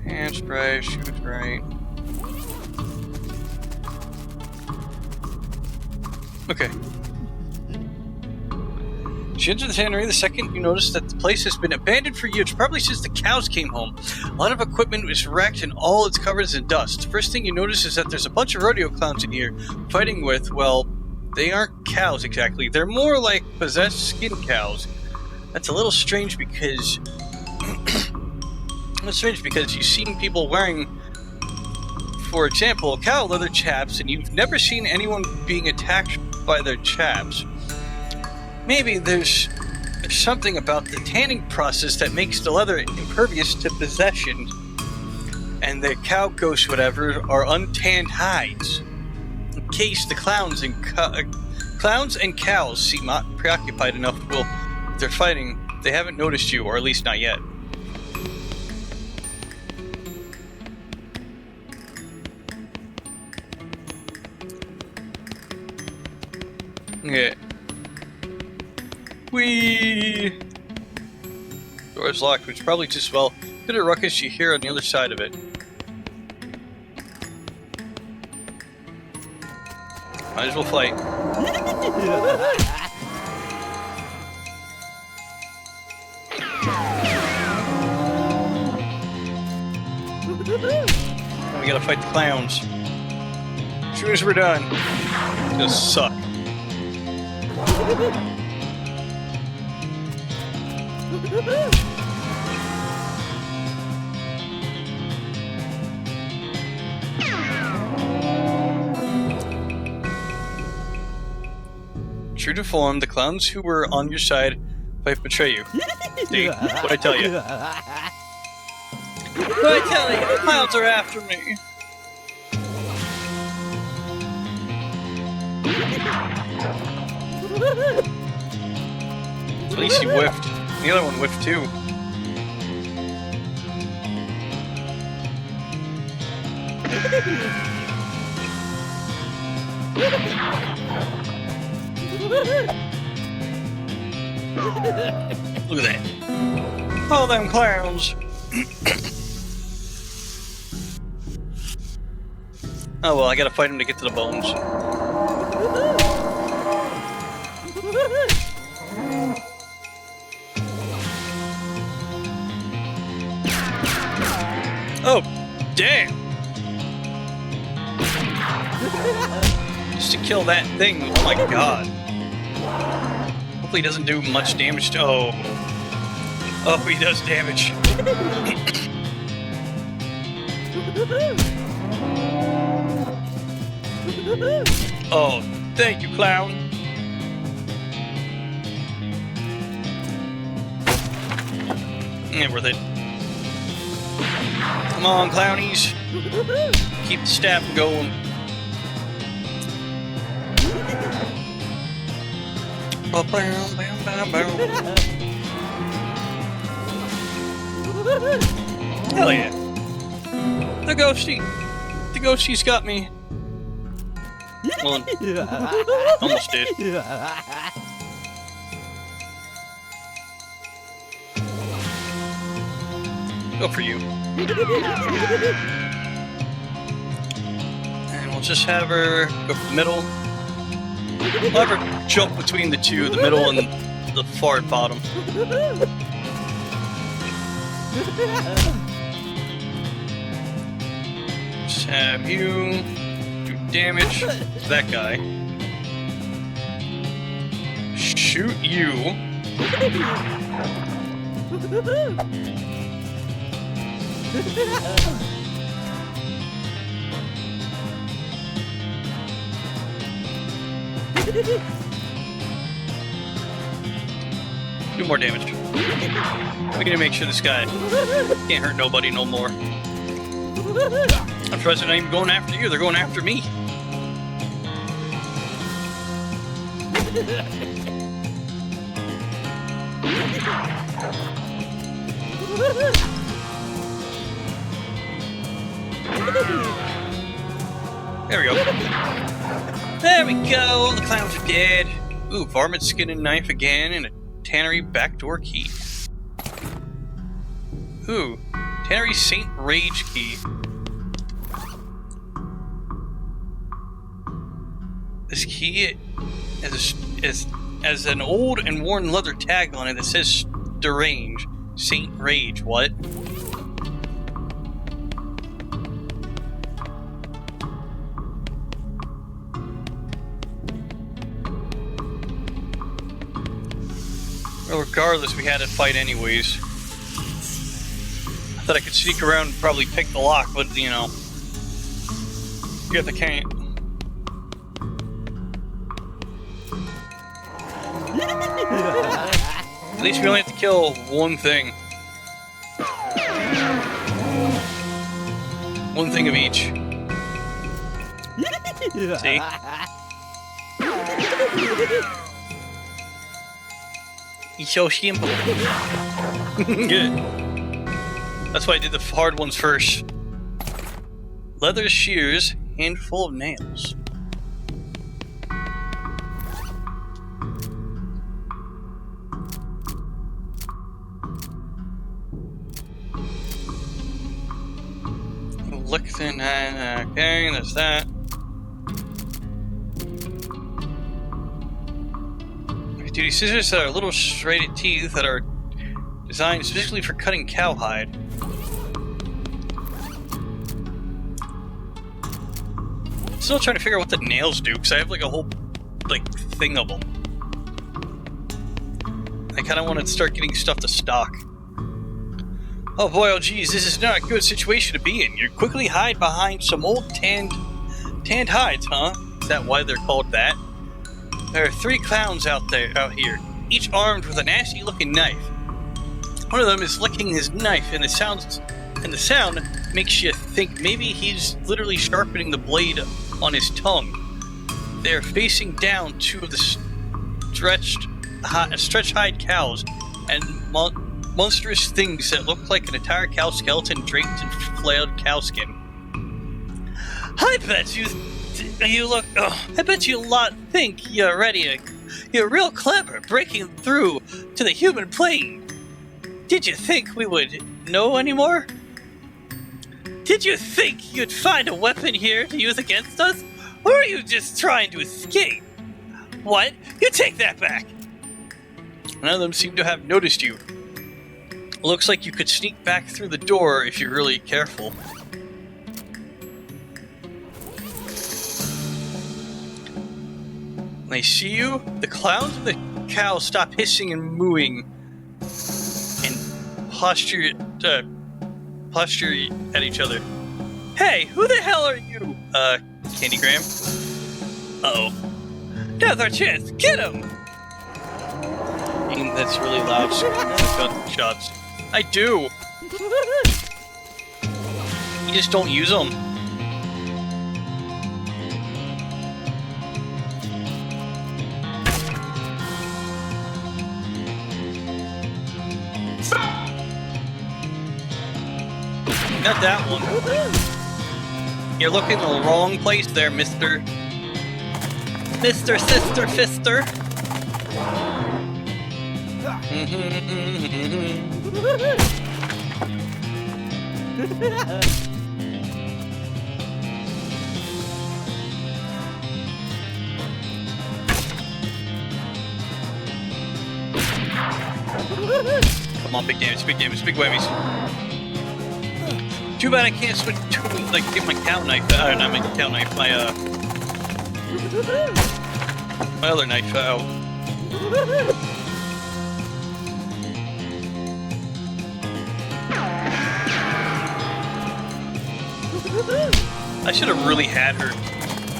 Hand spray, shoot right. Okay. As you enter the tannery, the second you notice that the place has been abandoned for years, probably since the cows came home. A lot of equipment was wrecked and all it's covered is in dust. First thing you notice is that there's a bunch of rodeo clowns in here fighting with, well, they aren't cows exactly. They're more like possessed skin cows. That's a little strange because... It's strange because you've seen people wearing, for example, cow leather chaps, and you've never seen anyone being attacked by their chaps. Maybe there's something about the tanning process that makes the leather impervious to possession, and the cow ghosts, whatever, are untanned hides. In case the clowns and cows seem not preoccupied enough, well, if they're fighting, they haven't noticed you, or at least not yet. Yeah. Whee! Door's locked, which probably just, well, bit of ruckus you hear on the other side of it. Might as well fight. we gotta fight the clowns. As soon as we're done, it's gonna suck. True to form, the clowns who were on your side might betray you. See, what'd I tell you? What'd I tell you? The clowns are after me. At least he whiffed. The other one whiffed too. Look at that. All them clowns. Oh well, I gotta fight him to get to the bones. Oh, damn! Just to kill that thing, oh my god. Hopefully he doesn't do much damage to... Oh. Oh, he does damage. Oh, thank you, clown. Ain't worth it. Come on, clownies. Keep the staff going. Hell yeah. The ghostie. The ghostie's got me. Well, almost did. Go for you. And we'll just have her go for the middle. We'll have her jump between the two, the middle and the far bottom. Just have you do damage to that guy. Shoot you. Do more damage. We gotta make sure this guy can't hurt nobody no more. I'm surprised they're not even going after you, they're going after me. There we go. There we go, the clowns are dead. Ooh, varmint skin and knife again, and a tannery backdoor key. Ooh, tannery Saint Rage key. This key has an old and worn leather tag on it that says Derange. Saint Rage, what? Well, regardless, we had to fight anyways. I thought I could sneak around and probably pick the lock, but you know, you got the can't. At least we only have to kill one thing. One thing of each. See? He's so simple. Good. That's why I did the hard ones first. Leather shears, handful of nails. Look thin, okay, there's that. Duty scissors that are little serrated teeth that are designed specifically for cutting cowhide. Still trying to figure out what the nails do, because I have like a whole like thing of them. I kind of want to start getting stuff to stock. Oh boy, oh geez, this is not a good situation to be in. You quickly hide behind some old tanned hides, huh? Is that why they're called that? There are 3 clowns out here, each armed with a nasty-looking knife. One of them is licking his knife, and the sound makes you think maybe he's literally sharpening the blade on his tongue. They are facing down 2 of the stretched hide cows and monstrous things that look like an entire cow skeleton draped in flailed cow skin. I bet you think you're ready. You're real clever, breaking through to the human plane. Did you think we would know anymore? Did you think you'd find a weapon here to use against us? Or are you just trying to escape? What? You take that back! None of them seem to have noticed you. Looks like you could sneak back through the door if you're really careful. When they see you, the clowns and the cows stop hissing and mooing and posture at each other. Hey, who the hell are you? Candygram? Uh-oh. Now's our chance! Get him! That's really loud. Shots. I do! You just don't use them. Not that one. You're looking in the wrong place there, Mr. Sister Fister. Come on, big damage, big whammies. Too bad I can't switch to, like, get my cow knife, not my cow knife, my other knife out. I should have really had her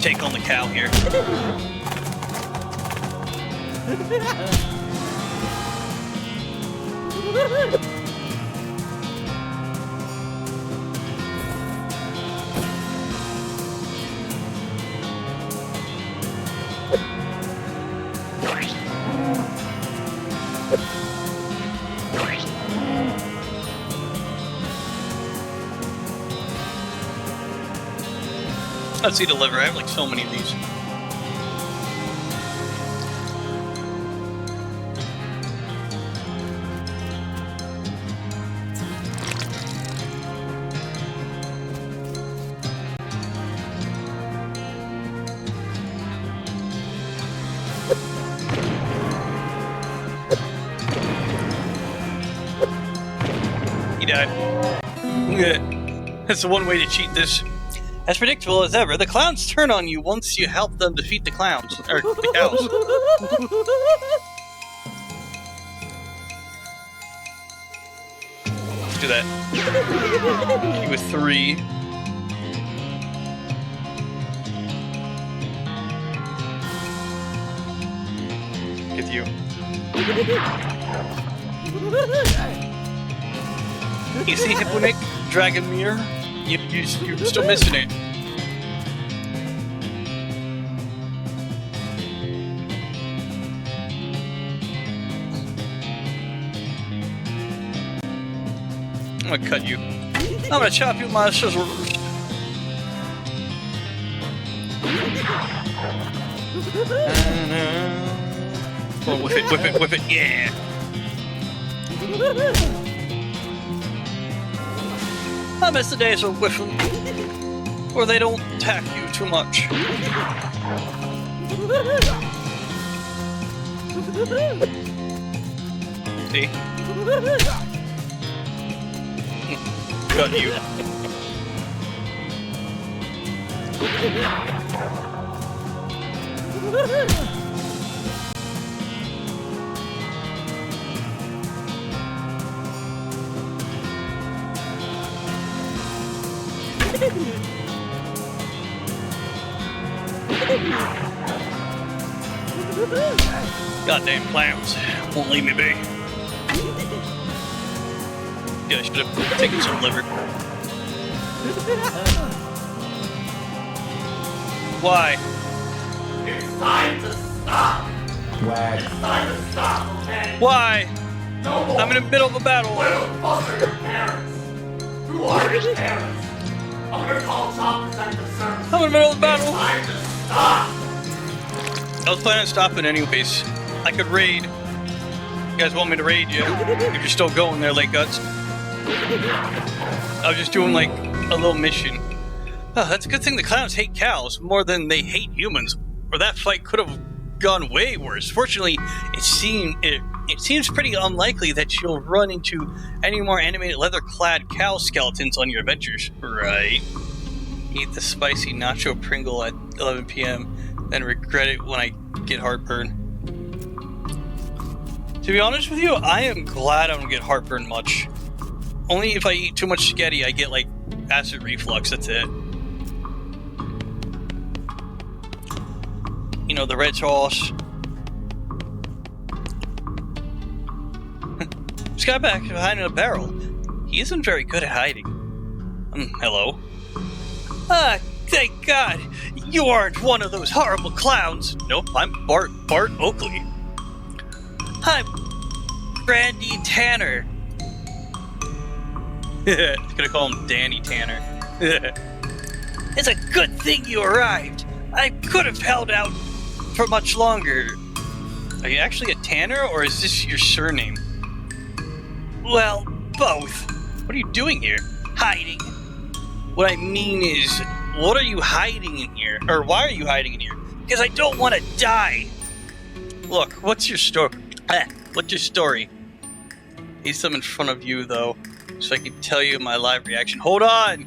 take on the cow here. Let's see the liver. I have like so many of these. He died. That's the one way to cheat this. As predictable as ever, the clowns turn on you once you help them defeat the clowns, or the cows. Let's do that. You with 3. Get you. You see Hipponic, Dragon Mirror? You're still missing it. I'm gonna cut you. I'm gonna chop you with my scissors. Oh, whip it, yeah. I miss the days of whiffing, where they don't attack you too much. See? Got you. Goddamn clowns won't leave me be. Yeah, I should have taken some liver. Why? It's time to stop! It's time to stop, okay? Why? No more! I'm in the middle of a battle. Where the fuck are your parents? Who are your parents? I'm gonna call Child Protective Services. I'm in the middle of the battle. It's time to stop! I was planning on stopping anyways. I could raid. You guys want me to raid you? If you're still going there, Lake Guts. I was just doing like a little mission. Oh, that's a good thing the clowns hate cows more than they hate humans, or that fight could have gone way worse. Fortunately, it seems pretty unlikely that you'll run into any more animated leather-clad cow skeletons on your adventures. Right. Eat the spicy nacho Pringle at 11 p.m., then regret it when I get heartburn. To be honest with you, I am glad I don't get heartburn much. Only if I eat too much spaghetti, I get like acid reflux, that's it. You know, the red sauce. This guy back behind a barrel. He isn't very good at hiding. Hello? Ah, thank God! You aren't one of those horrible clowns! Nope, I'm Bart Oakley. I'm Randy Tanner. Gonna call him Danny Tanner. It's a good thing you arrived. I could have held out for much longer. Are you actually a Tanner, or is this your surname? Well, both. What are you doing here? Hiding. What I mean is, what are you hiding in here? Or why are you hiding in here? Because I don't want to die. Look, what's your story? What's your story? Need some in front of you, though, so I can tell you my live reaction. Hold on!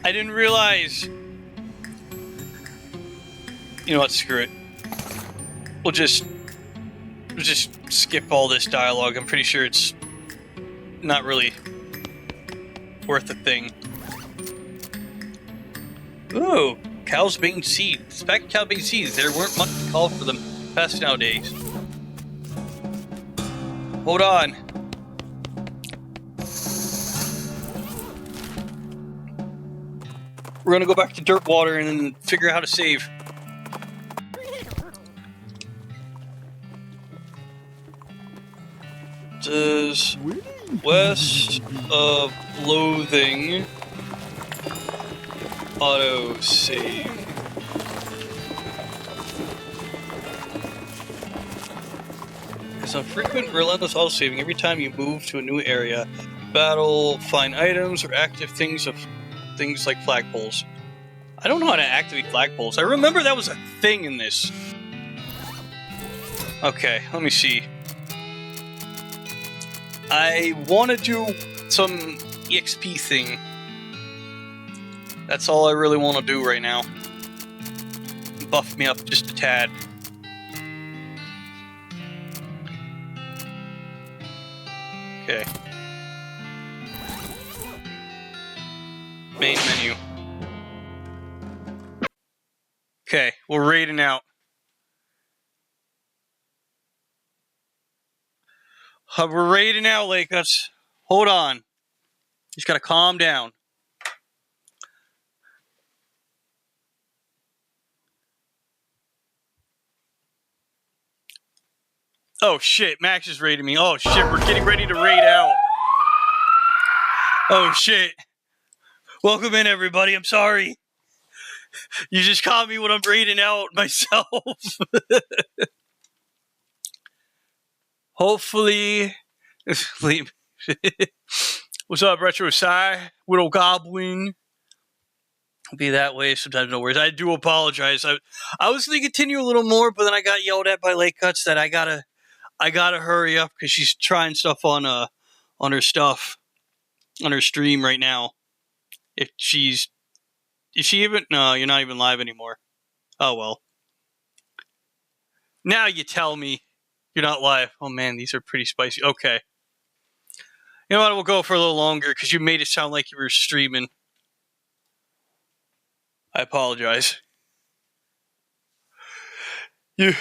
I didn't realize. You know what? Screw it. We'll just skip all this dialogue. I'm pretty sure it's not really worth a thing. Ooh, cows being seed. Spec cow being seeds. There weren't much to call for them past nowadays. Hold on. We're gonna go back to dirt water and then figure out how to save. Does West of Loathing auto save? Some frequent relentless auto saving every time you move to a new area, battle, find items, or active things like flagpoles. I don't know how to activate flagpoles. I remember that was a thing in this. Okay, let me see. I want to do some EXP thing. That's all I really want to do right now. Buff me up just a tad. Okay. Main menu. Okay, we're raiding out. We're raiding out, Lakers. Hold on. Just gotta calm down. Oh shit, Max is raiding me. Oh shit, we're getting ready to raid out. Oh shit. Welcome in, everybody. I'm sorry. You just caught me when I'm raiding out myself. Hopefully. What's up, Retro Psy? Widow Goblin. Be that way sometimes, no worries. I do apologize. I was going to continue a little more, but then I got yelled at by Lake Cuts that I gotta hurry up because she's trying stuff on her stuff on her stream right now. If she's Is she even? No, you're not even live anymore. Oh well. Now you tell me you're not live. Oh man, these are pretty spicy. Okay. You know what? We'll go for a little longer because you made it sound like you were streaming. I apologize. You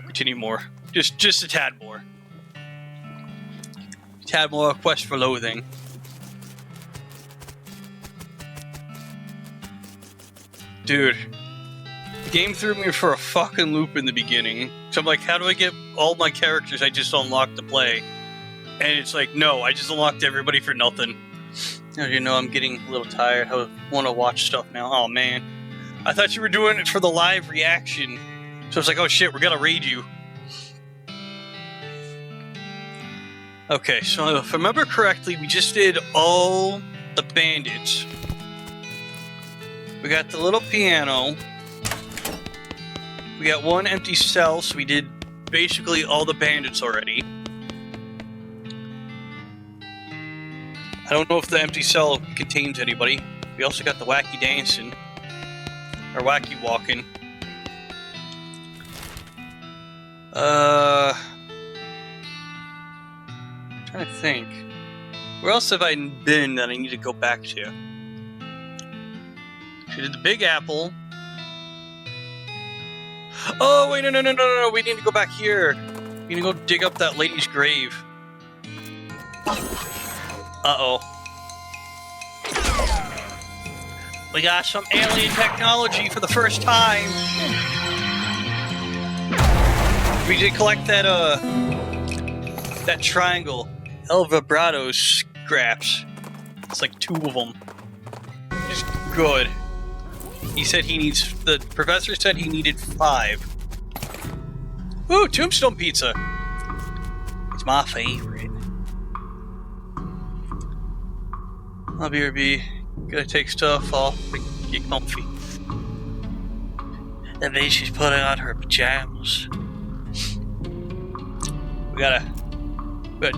continue more. Just a tad more. A tad more West for Loathing. Dude, the game threw me for a fucking loop in the beginning. So I'm like, how do I get all my characters I just unlocked to play? And it's like, no, I just unlocked everybody for nothing. You know, I'm getting a little tired. I want to watch stuff now. Oh, man. I thought you were doing it for the live reaction. So I was like, oh, shit, we're going to raid you. Okay, so if I remember correctly, we just did all the bandits. We got the little piano. We got one empty cell, so we did basically all the bandits already. I don't know if the empty cell contains anybody. We also got the wacky dancing. Or wacky walking. I'm trying to think. Where else have I been that I need to go back to? She did the Big Apple. Oh, wait, no. We need to go back here. We need to go dig up that lady's grave. Uh-oh. We got some alien technology for the first time. We did collect that, that triangle. El Vibrato scraps. It's like 2 of them. Just good. He said he needs... The professor said he needed 5. Ooh, tombstone pizza. It's my favorite. I'll be gonna take stuff off and get comfy. And then she's putting on her pajamas. We gotta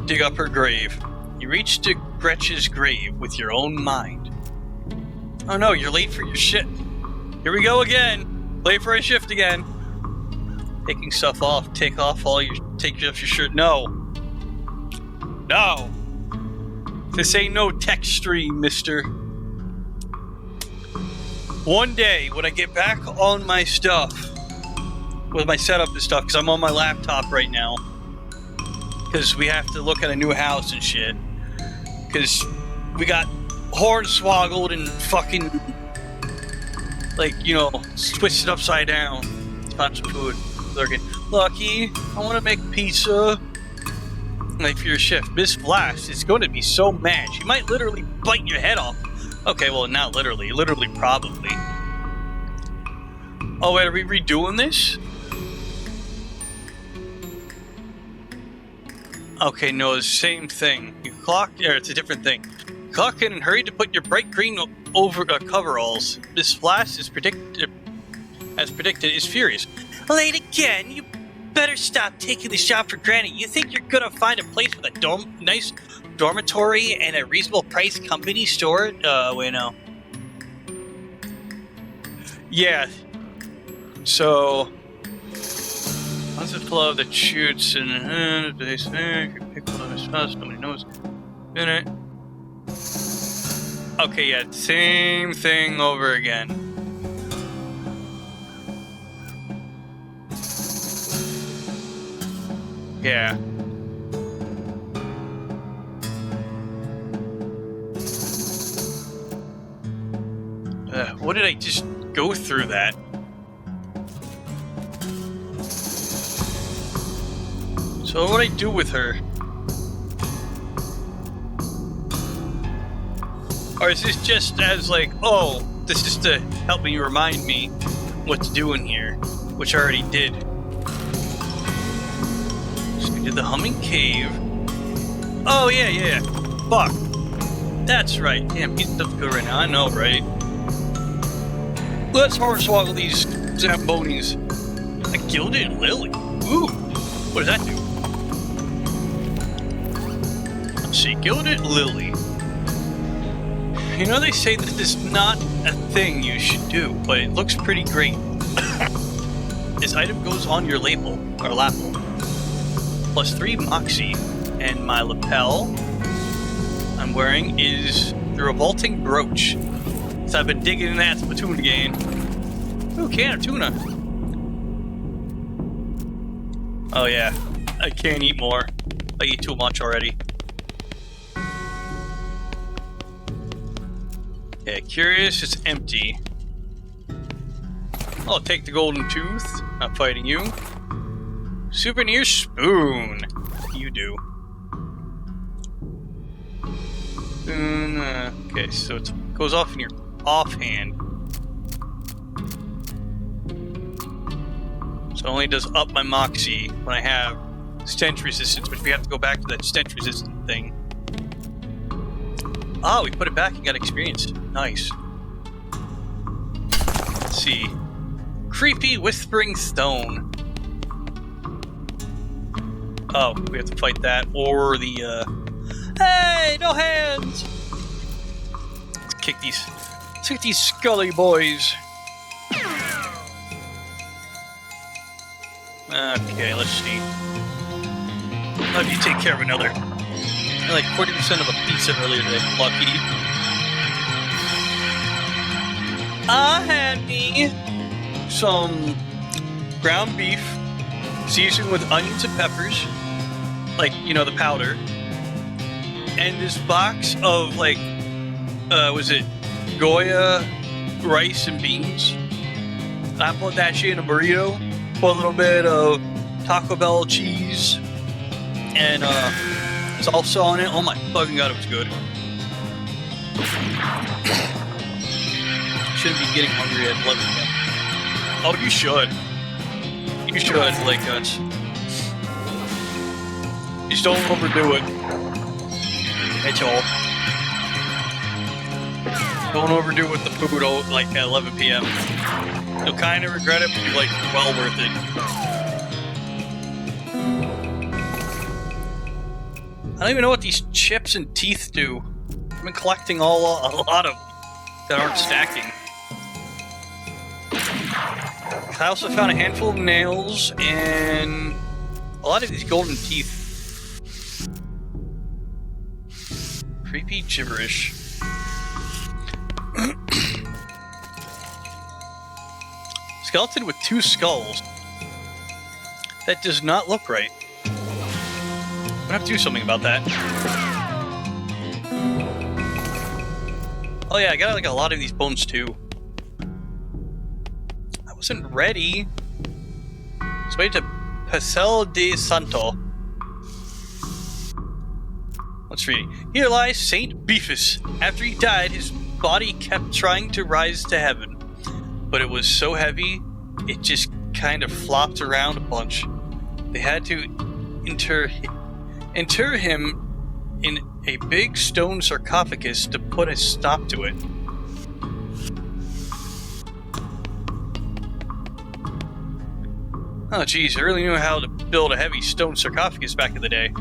dig up her grave. You reach to Gretchen's grave with your own mind. Oh no, you're late for your shit. Here we go again. Late for a shift again. Taking stuff off. Take off your shirt. No. No. This ain't no tech stream, mister. One day, when I get back on my stuff, with my setup and stuff, because I'm on my laptop right now, because we have to look at a new house and shit, because we got hornswoggled and fucking, like, you know, twisted upside down. Found some food. Lurking. Lucky, I want to make pizza. Like for your shift, Miss Blast is going to be so mad. She might literally bite your head off. Okay, well, not literally. Literally, probably. Oh, wait, are we redoing this? Okay, no, it's the same thing. You clock... Or it's a different thing. Clock in and hurry to put your bright green coveralls. Miss Blast is as predicted, is furious. Late again? You better stop taking this job for granted. You think you're gonna find a place with a nice dormitory and a reasonable price company store? Wait, no. Yeah. So, once a club that shoots and they say, pick one of his spouse, nobody knows. In it. Okay, yeah, same thing over again. Yeah. What did I just go through that? So what do I do with her? Or is this just as like, oh, this is to help me remind me what to do in here, which I already did. So we did the humming cave. Oh yeah. Fuck. That's right. Damn, he's stuff good right now. I know, right? Let's hornswoggle these Zambonis. A gilded lily. Ooh. What does that do? Let's see. Gilded lily. You know, they say this is not a thing you should do, but it looks pretty great. This item goes on your label, or lapel. +3 Moxie. And my lapel I'm wearing is the Revolting Brooch. So I've been digging in that Splatoon game. Ooh, can of tuna. Oh yeah, I can't eat more. I eat too much already. Yeah, curious, it's empty. I'll take the golden tooth. Not fighting you. Souvenir spoon. You do. Okay, so it goes off in your offhand. So it only does up my Moxie when I have stench resistance, but if you have to go back to that stench resistant thing. Ah, we put it back and got experience. Nice. Let's see. Creepy Whispering Stone. Oh, we have to fight that or the hey, no hands! Let's kick these scully boys. Okay, let's see. How do you take care of another? I like 40% of a pizza earlier today. Lucky. I had me some ground beef seasoned with onions and peppers, like, you know, the powder, and this box of, like, was it Goya rice and beans? I put that shit in a burrito, put a little bit of Taco Bell cheese, and salsa on it. Oh my fucking god, it was good. Shouldn't be getting hungry at 11 p.m. Oh, you should. You should, like us. Just don't overdo it. That's all. Don't overdo it with the food like at 11 p.m. You'll kind of regret it, but you're like, well worth it. I don't even know what these chips and teeth do. I've been collecting a lot of them that aren't stacking. I also found a handful of nails and a lot of these golden teeth. Creepy gibberish. Skeleton with 2 skulls. That does not look right. I'm gonna have to do something about that. Oh yeah, I got like a lot of these bones too. I wasn't ready. Let's wait to Pastel de Santo. Let's read. Here lies Saint Beefus. After he died, his body kept trying to rise to heaven, but it was so heavy, it just kind of flopped around a bunch. They had to inter him in a big stone sarcophagus to put a stop to it. Oh geez, I really knew how to build a heavy stone sarcophagus back in the day.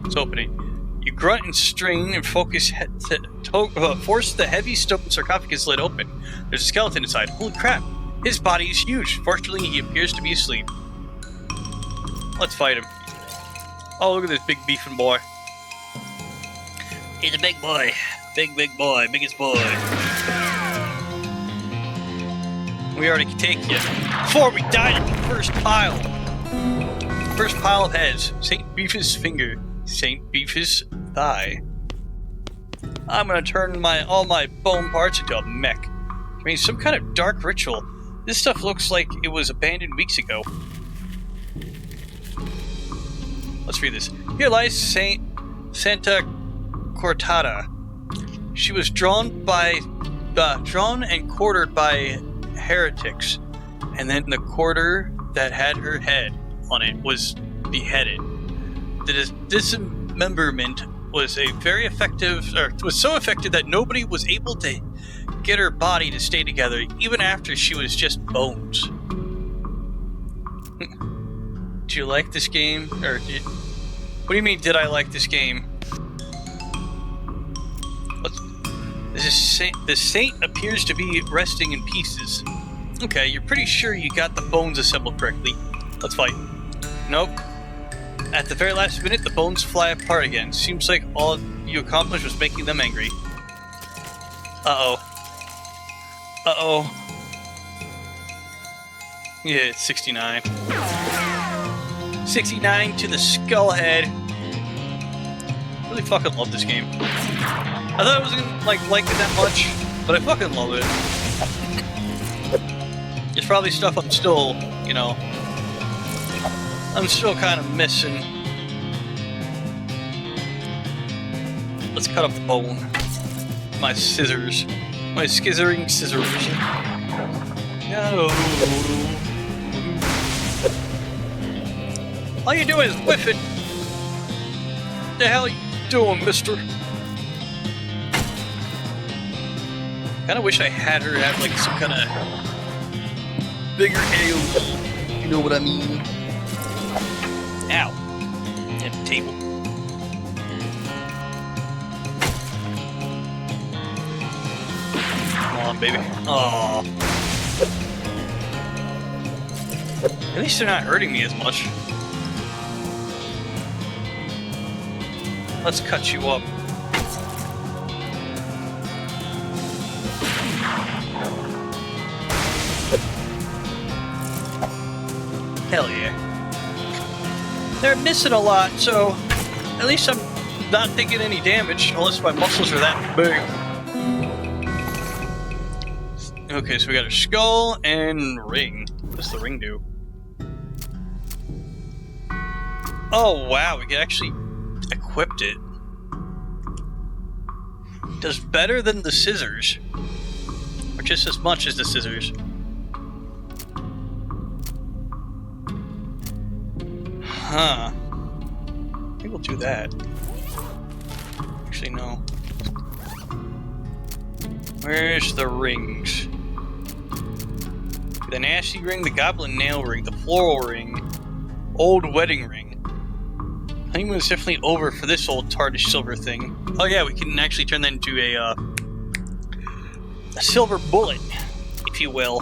Let's open it. You grunt and strain and focus force the heavy stone sarcophagus lid open. There's a skeleton inside. Holy crap! His body is huge. Fortunately, he appears to be asleep. Let's fight him. Oh, look at this big beefing boy. He's a big boy. Big boy. Biggest boy. We already can take you. Before we died at the first pile. First pile of heads. St. Beefus' finger. St. Beefus' thigh. I'm gonna turn all my bone parts into a mech. I mean, some kind of dark ritual. This stuff looks like it was abandoned weeks ago. Let's read this. Here lies Santa Cortada. She was drawn and quartered by heretics, and then the quarter that had her head on it was beheaded. The dismemberment was so effective that nobody was able to get her body to stay together, even after she was just bones. Do you like this game? What do you mean, did I like this game? The saint appears to be resting in pieces. Okay, you're pretty sure you got the bones assembled correctly. Let's fight. Nope. At the very last minute, the bones fly apart again. Seems like all you accomplished was making them angry. Uh-oh. Uh-oh. Yeah, it's 69. 69 to the skull head. Really fucking love this game. I thought I wasn't gonna like it that much, but I fucking love it. There's probably stuff I'm still, you know, I'm still kind of missing. Let's cut up the bone. My scissors. My scissoring scissors. No. All you doing is whiffing. The hell are you doing, mister? Kinda wish I had her have like some kind of bigger AoE. You know what I mean? Ow. Hit the table. Come on, baby. Aww. At least they're not hurting me as much. Let's cut you up. Hell yeah. They're missing a lot, so at least I'm not taking any damage, unless my muscles are that big. Okay, so we got a skull and ring. What does the ring do? Oh wow, we can actually equip it. Does better than the scissors. Or just as much as the scissors. Huh. I think we'll do that. Actually, no. Where's the rings? The nasty ring, the goblin nail ring, the floral ring, old wedding ring. Honeymoon's definitely over for this old tarnished silver thing. Oh yeah, we can actually turn that into a silver bullet, if you will.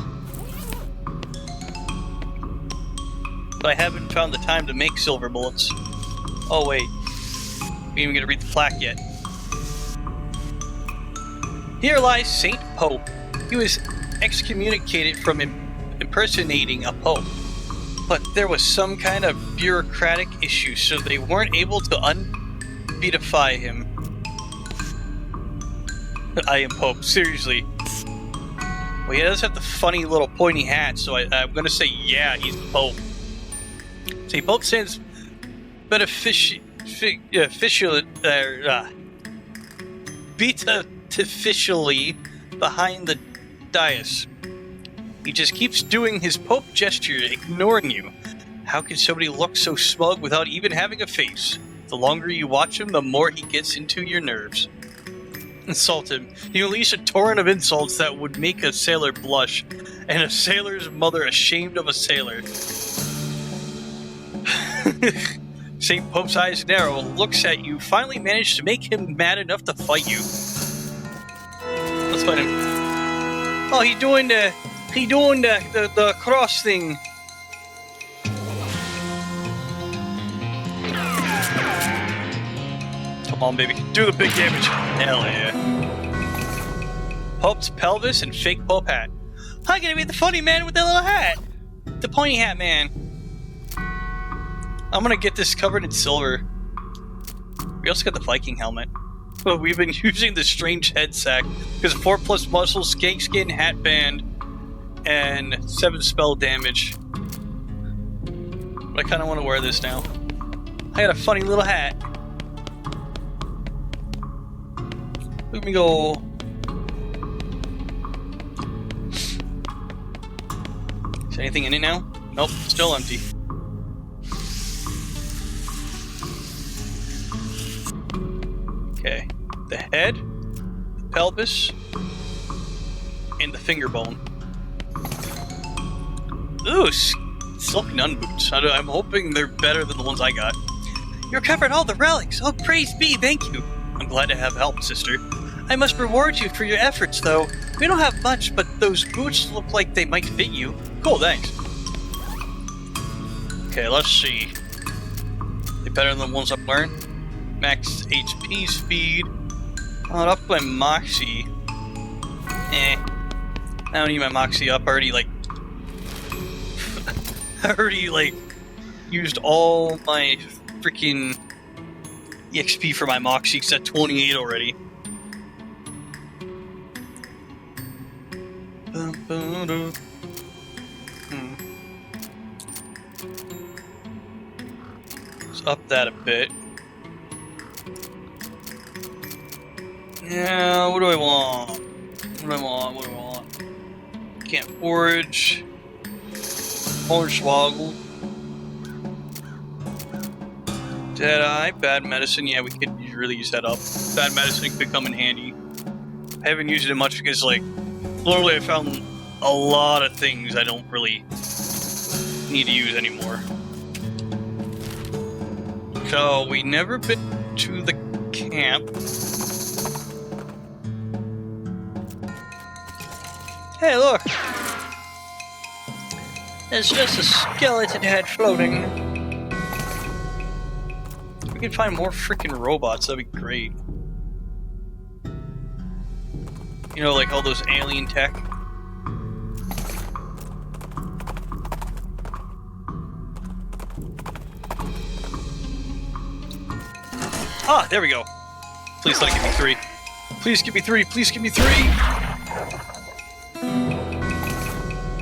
But I haven't found the time to make silver bullets. Oh wait, we didn't even get to read the plaque yet. Here lies Saint Pope. He was excommunicated from impersonating a pope. But there was some kind of bureaucratic issue, so they weren't able to unbeatify him. I am Pope, seriously. Well, he does have the funny little pointy hat, so I'm gonna say yeah, he's the Pope. St. Pope stands beneficially behind the dais. He just keeps doing his Pope gesture, ignoring you. How can somebody look so smug without even having a face? The longer you watch him, the more he gets into your nerves. Insult him. He unleashed a torrent of insults that would make a sailor blush, and a sailor's mother ashamed of a sailor. St. Pope's eyes narrow, looks at you, finally managed to make him mad enough to fight you. Let's fight him. Oh, he doing the cross thing. Come on, baby. Do the big damage. Hell yeah. Pope's pelvis and fake Pope hat. I'm gonna be the funny man with the little hat. The pointy hat man. I'm gonna get this covered in silver. We also got the Viking helmet. But we've been using the strange head sack because 4+ muscle, skank skin, hat band, and 7 spell damage. But I kind of want to wear this now. I got a funny little hat. Let me go. Is there anything in it now? Nope, still empty. Okay, the head, the pelvis, and the finger bone. Ooh, silk nun boots. I'm hoping they're better than the ones I got. You recovered all the relics. Oh, praise be, thank you. I'm glad to have help, sister. I must reward you for your efforts, though. We don't have much, but those boots look like they might fit you. Cool, thanks. Okay, let's see. They better than the ones I've learned? Max HP speed. Oh, up my Moxie. I don't need my Moxie up. I already, used all my freaking EXP for my Moxie. It's at 28 already. Let's up that a bit. Yeah, what do I want? What do I want? Can't forage. Orange swoggle. Deadeye. Bad medicine. Yeah, we could really use that up. Bad medicine could come in handy. I haven't used it much because, literally I found a lot of things I don't really need to use anymore. So, we never been to the camp. Hey, look! It's just a skeleton head floating. If we could find more freaking robots, that'd be great. You know, like all those alien tech. Ah, there we go. Please let it give me 3. Please give me 3. Please give me 3.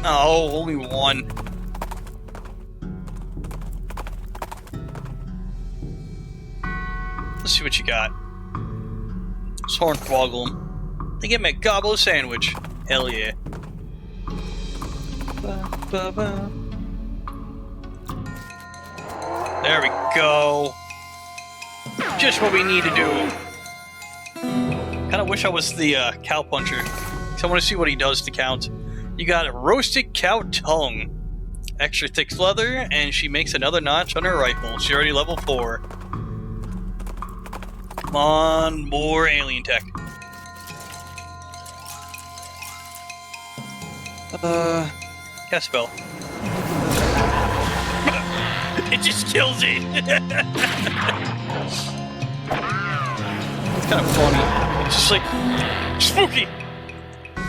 Oh, only 1. Let's see what you got. Hornswoggle. They get me a gobble sandwich. Hell yeah. There we go. Just what we need to do. Kinda wish I was the cow puncher. Cause I want to see what he does to count. You got a roasted cow tongue. Extra thick leather, and she makes another notch on her rifle. She's already level 4. Come on, more alien tech. Cast spell. It just kills it! It's kind of funny. It's just like, spooky!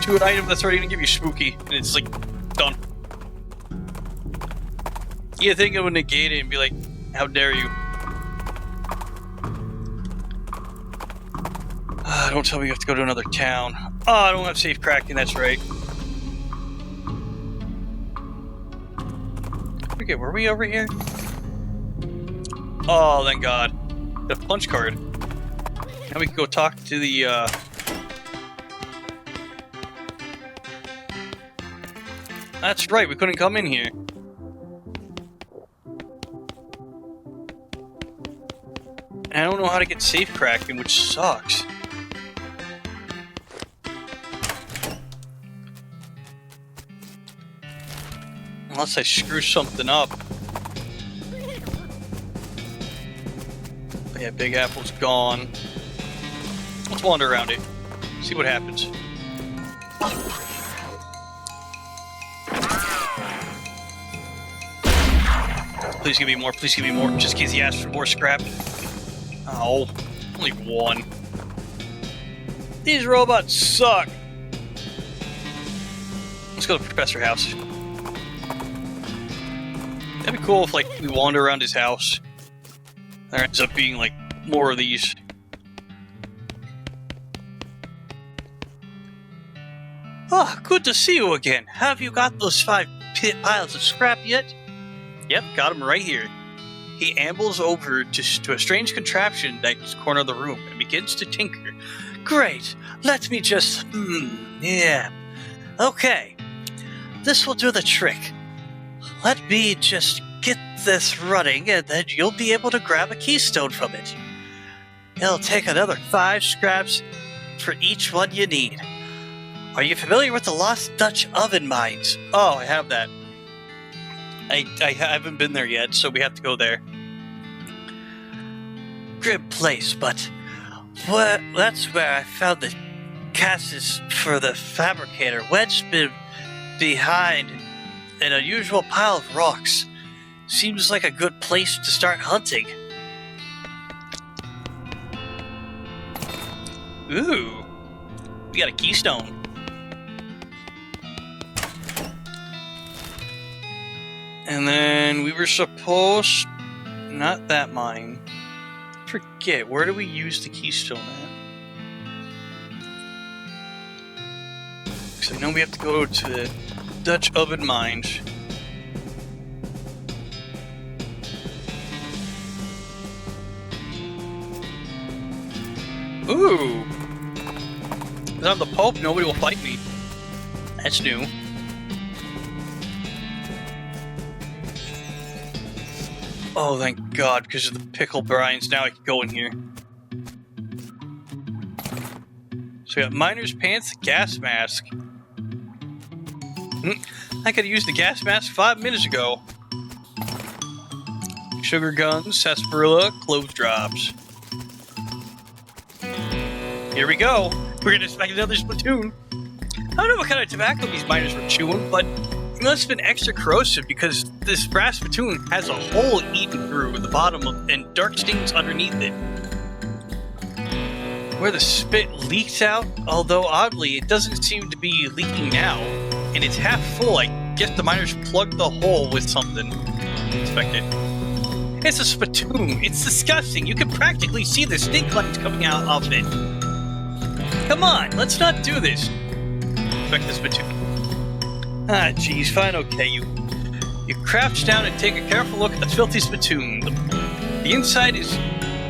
To an item that's already gonna give you spooky, and it's like, done. You think it would negate it and be like, how dare you? Don't tell me you have to go to another town. Oh, I don't have safe cracking, that's right. Okay, were we over here? Oh, thank God. The punch card. Now we can go talk to the, That's right, we couldn't come in here. And I don't know how to get safe cracking, which sucks. Unless I screw something up. But yeah, Big Apple's gone. Let's wander around it. See what happens. Please give me more, please give me more. Just in case he asks for more scrap. Oh, only 1. These robots suck. Let's go to the Professor house. That'd be cool if, we wander around his house. There ends up being, more of these. Ah, good to see you again. Have you got those 5 piles of scrap yet? Yep, got him right here. He ambles over to a strange contraption that's corner of the room and begins to tinker. Great, let me just... yeah. Okay, this will do the trick. Let me just get this running and then you'll be able to grab a keystone from it. It'll take another 5 scraps for each one you need. Are you familiar with the Lost Dutch oven mines? Oh, I have that. I haven't been there yet, so we have to go there. Grim place, but that's where I found the carcasses for the fabricator wedged behind an unusual pile of rocks. Seems like a good place to start hunting. Ooh, we got a keystone. And then we were supposed... Not that mine. Forget, where do we use the keystone at? Because I know we have to go to the Dutch oven mines. Ooh! Because I'm the Pope, nobody will fight me. That's new. Oh, thank God, because of the pickle brines, now I can go in here. So we got miner's pants, gas mask. I could have used the gas mask 5 minutes ago. Sugar guns, sarsaparilla, clove drops. Here we go. We're gonna smack another spittoon. I don't know what kind of tobacco these miners were chewing, but it must have been extra corrosive because this brass spittoon has a hole eaten through the bottom and dark stains underneath it. Where the spit leaks out, although oddly it doesn't seem to be leaking now, and it's half full. I guess the miners plugged the hole with something. Expected. It's a spittoon. It's disgusting. You can practically see the stink lines coming out of it. Come on, let's not do this. Expect the spittoon. Ah, geez, fine, okay. You crouch down and take a careful look at the filthy spittoon. The inside is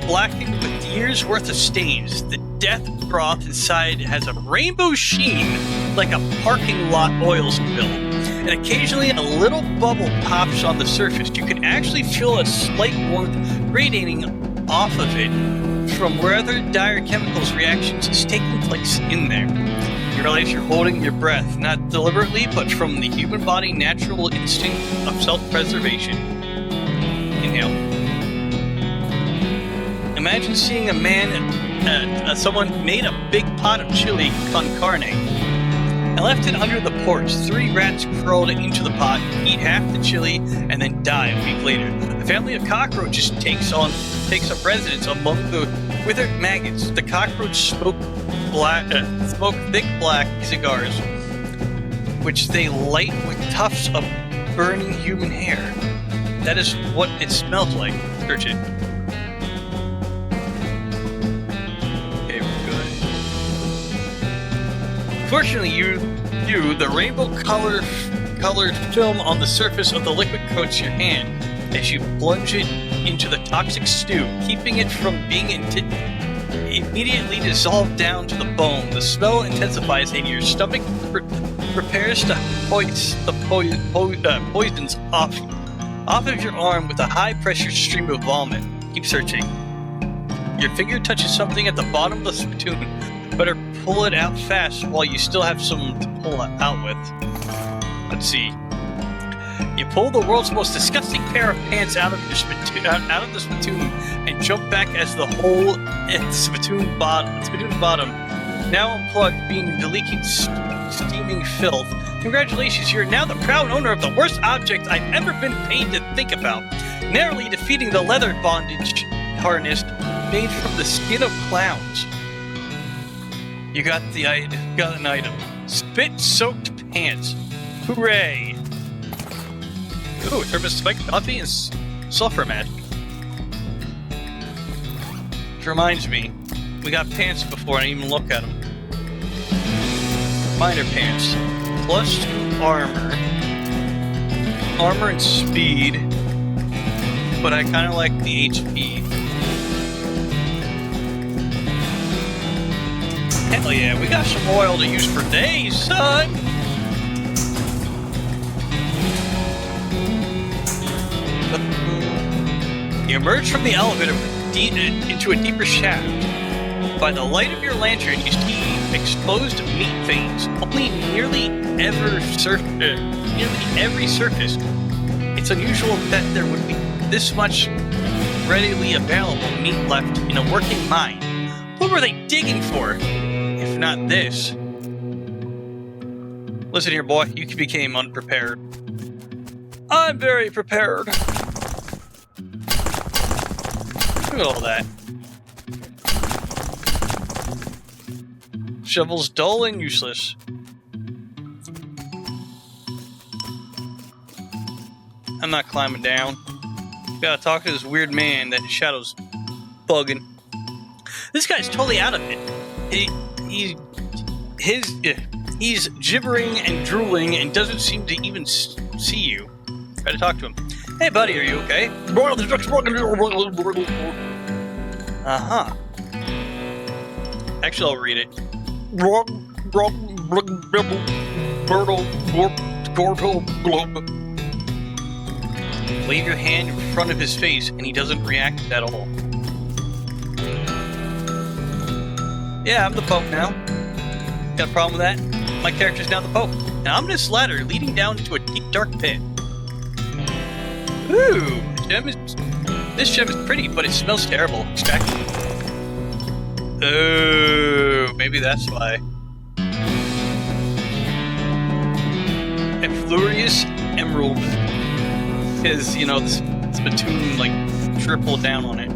blackened with years worth of stains. The death broth inside has a rainbow sheen like a parking lot oil spill. And occasionally a little bubble pops on the surface. You can actually feel a slight warmth radiating off of it from where other dire chemicals reactions is taking place in there. You realize you're holding your breath, not deliberately, but from the human body natural instinct of self-preservation. Inhale. Imagine seeing a man, someone made a big pot of chili con carne and left it under the porch. 3 rats crawled into the pot, eat half the chili, and then die a week later. A family of cockroaches takes up residence among the withered maggots. The cockroach smoke thick black cigars, which they light with tufts of burning human hair. That is what it smells like. Search it. Okay, we're good. Fortunately, the rainbow-colored film on the surface of the liquid coats your hand as you plunge it into the toxic stew, keeping it from being immediately dissolved down to the bone. The smell intensifies and your stomach prepares to hoist the poisons off of your arm with a high-pressure stream of vomit. Keep searching. Your finger touches something at the bottom of the spittoon. Better pull it out fast while you still have some to pull it out with. Let's see. You pull the world's most disgusting pair of pants out of the spittoon and jump back as the hole at the spittoon bottom, now unplugged, being the leaking, steaming filth. Congratulations, you're now the proud owner of the worst object I've ever been paid to think about, narrowly defeating the leather bondage harness made from the skin of clowns. You got an item. Spit-soaked pants. Hooray! Ooh, Turbis Spike Coffee and Sulfur Magic. Which reminds me, we got pants before I even look at them. Miner pants. Plus armor. Armor and speed. But I kind of like the HP. Hell yeah, we got some oil to use for days, son! You emerge from the elevator into a deeper shaft. By the light of your lantern, you see exposed meat veins. Only nearly every surface. It's unusual that there would be this much readily available meat left in a working mine. What were they digging for? If not this. Listen here, boy. You became unprepared. I'm very prepared. Look at all that. Shovel's dull and useless. I'm not climbing down. Gotta talk to this weird man that his shadow's bugging. This guy's totally out of it. He's gibbering and drooling and doesn't seem to even see you. Try to talk to him. Hey, buddy, are you okay? Uh-huh. Actually, I'll read it. Wave your hand in front of his face, and he doesn't react at all. Yeah, I'm the Pope now. Got a problem with that? My character's now the Pope. Now I'm this ladder leading down into a deep, dark pit. Ooh, this gem is pretty, but it smells terrible. Extract it. Oh, maybe that's why. Efflurious Emerald. Because, you know, this spittoon, like, tripled down on it.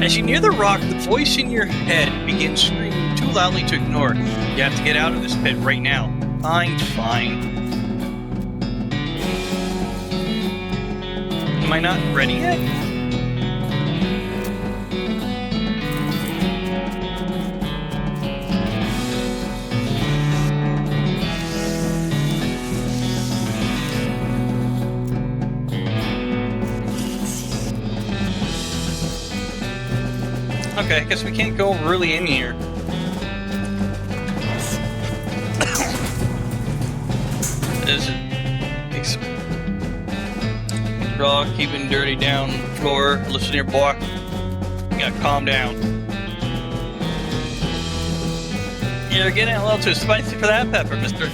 As you near the rock, the voice in your head begins screaming too loudly to ignore. You have to get out of this pit right now. Fine, fine. Am I not ready yet? Okay, I guess we can't go really in here. This is raw, keeping dirty down the floor. Listen here, boy. You gotta calm down. You're getting a little too spicy for that pepper, mister.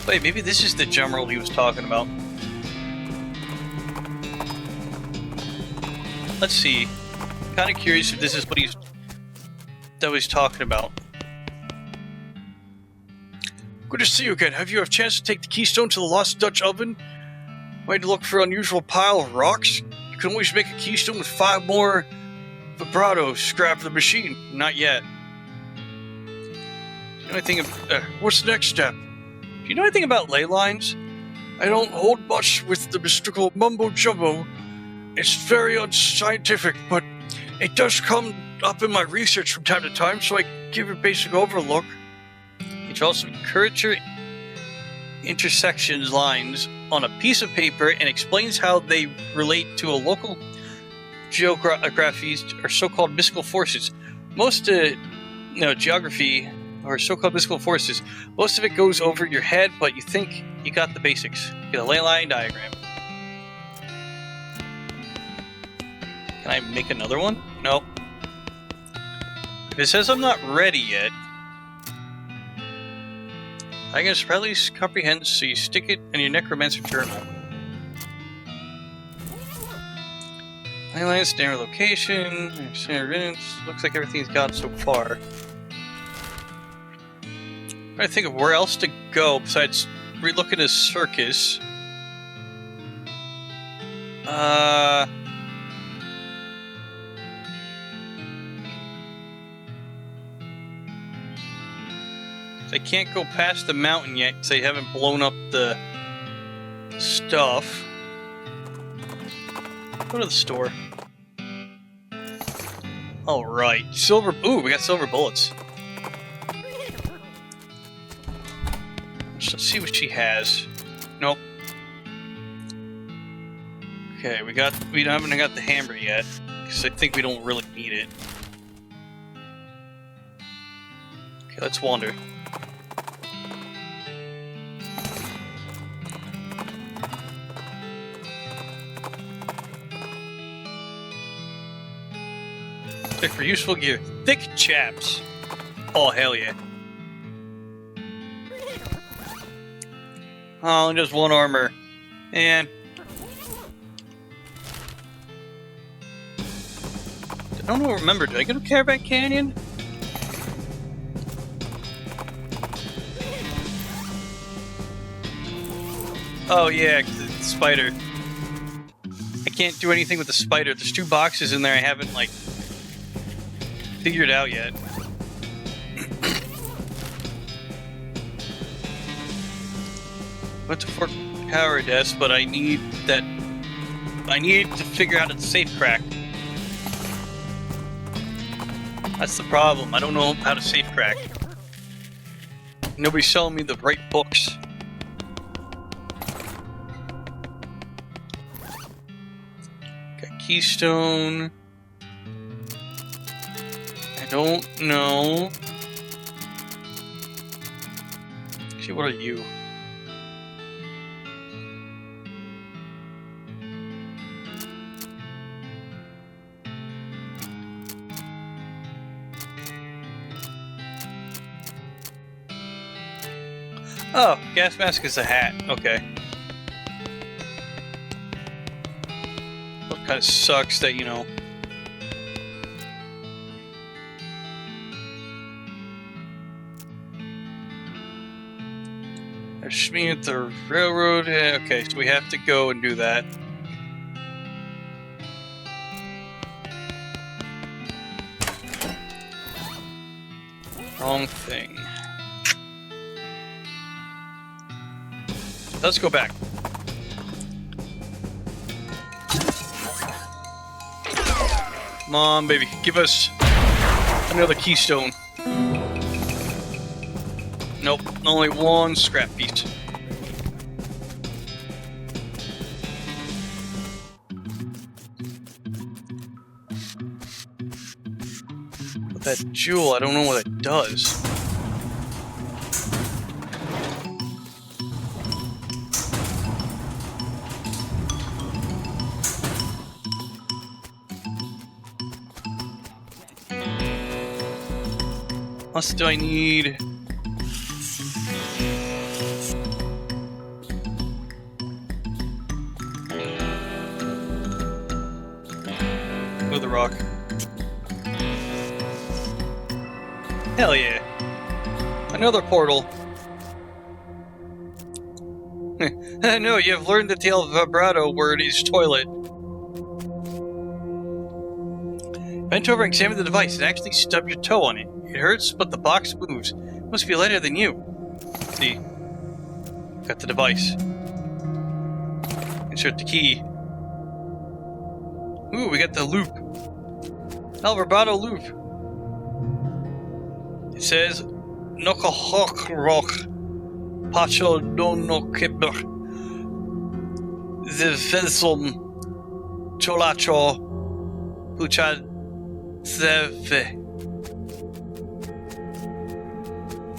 Wait, maybe this is the Jumroll he was talking about. Let's see. Kind of curious if this is what he's talking about. Good to see you again. Have you had a chance to take the keystone to the Lost Dutch Oven? Might look for an unusual pile of rocks? You can always make a keystone with 5 more vibrato scrap the machine. Not yet. Do you know anything of, what's the next step? Do you know anything about ley lines? I don't hold much with the mystical mumbo-jumbo. It's very unscientific, but it does come up in my research from time to time, so I give a basic overlook. You draw some curvature intersections lines on a piece of paper and explains how they relate to a local geographies or so-called mystical forces. Most geography or so-called mystical forces, most of it goes over your head, but you think you got the basics. Get a ley line diagram. Can I make another one? No. If it says I'm not ready yet, I can probably comprehend, so you stick it in your necromancer journal. Ley line, standard location, standard riddance. Looks like everything's got so far. I'm trying to think of where else to go besides relook at his circus. I can't go past the mountain yet because they haven't blown up the stuff. Go to the store. Alright. Silver. Ooh, we got silver bullets. Let's see what she has. Nope. Okay, we haven't got the hammer yet because I think we don't really need it. Okay, let's wander. Pick for useful gear. Thick chaps. Oh, hell yeah. Oh, just one armor. And I don't remember. Did I go to Caravan Canyon? Oh yeah, 'cause it's the spider. I can't do anything with the spider. There's 2 boxes in there I haven't, like, figured out yet. Went to Fort Cowardice, but I need that. I need to figure out its safe crack. That's the problem. I don't know how to safe crack. Nobody's selling me the right books. Got Keystone. I don't know. Actually, what are you? Oh, gas mask is a hat. Okay. Well, it kind of sucks that, you know. There's me at the railroad. Okay, so we have to go and do that. Wrong thing. Let's go back. Come on, baby. Give us another keystone. Nope, only 1 scrap piece. But that jewel, I don't know what it does. What else do I need? Move the rock. Hell yeah. Another portal. No, you have learned the tale of Vibrato where it is toilet. Bent over and examine the device and actually stub your toe on it. It hurts, but the box moves. It must be lighter than you. See. Got the device. Insert the key. Ooh, we got the loop. El Vibrato loop. It says Nokohok Rock Pacho Donokibber The Vensum Cholacho Puchad Zeve.